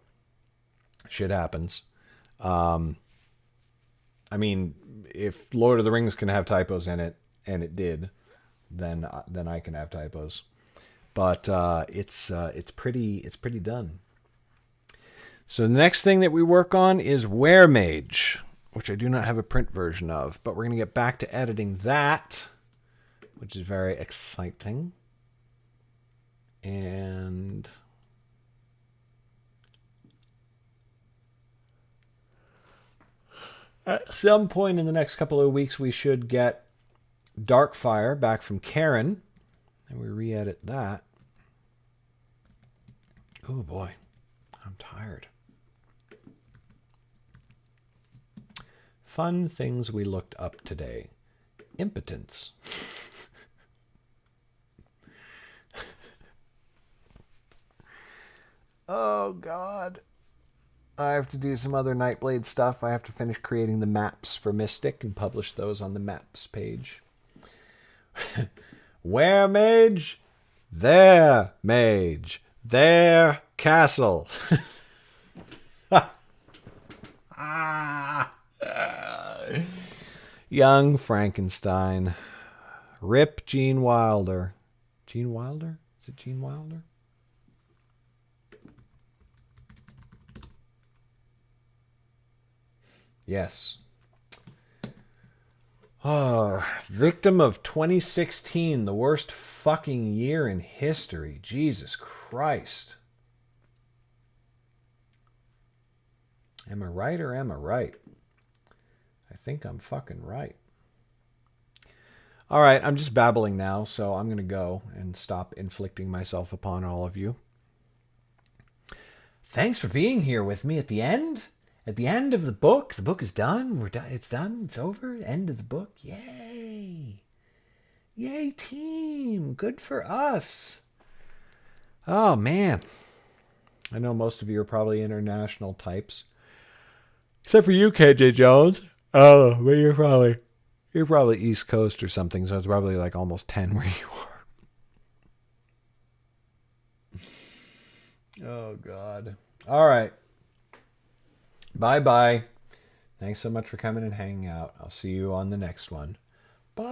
Shit happens. I mean, if Lord of the Rings can have typos in it, and it did, then I can have typos. But it's pretty done. So the next thing that we work on is Weremage, which I do not have a print version of, but we're going to get back to editing that, which is very exciting. And at some point in the next couple of weeks, we should get Darkfire back from Karen, and we re-edit that. Oh boy, I'm tired. Fun things we looked up today. Impotence. Oh God. I have to do some other Nightblade stuff. I have to finish creating the maps for Mystic and publish those on the maps page. Where mage? There mage. There castle. Young Frankenstein. Rip Gene Wilder. Gene Wilder? Is it Gene Wilder? Yes. Oh, victim of 2016, the worst fucking year in history. Jesus Christ. Am I right or am I right? I think I'm fucking right. All right, I'm just babbling now, so I'm going to go and stop inflicting myself upon all of you. Thanks for being here with me at the end. At the end of the book is done. We're done. It's done. It's over. End of the book. Yay. Yay, team. Good for us. Oh, man. I know most of you are probably international types. Except for you, KJ Jones. Oh, but you're probably East Coast or something, so it's probably like almost 10 where you are. Oh, God. All right. Bye-bye. Thanks so much for coming and hanging out. I'll see you on the next one. Bye.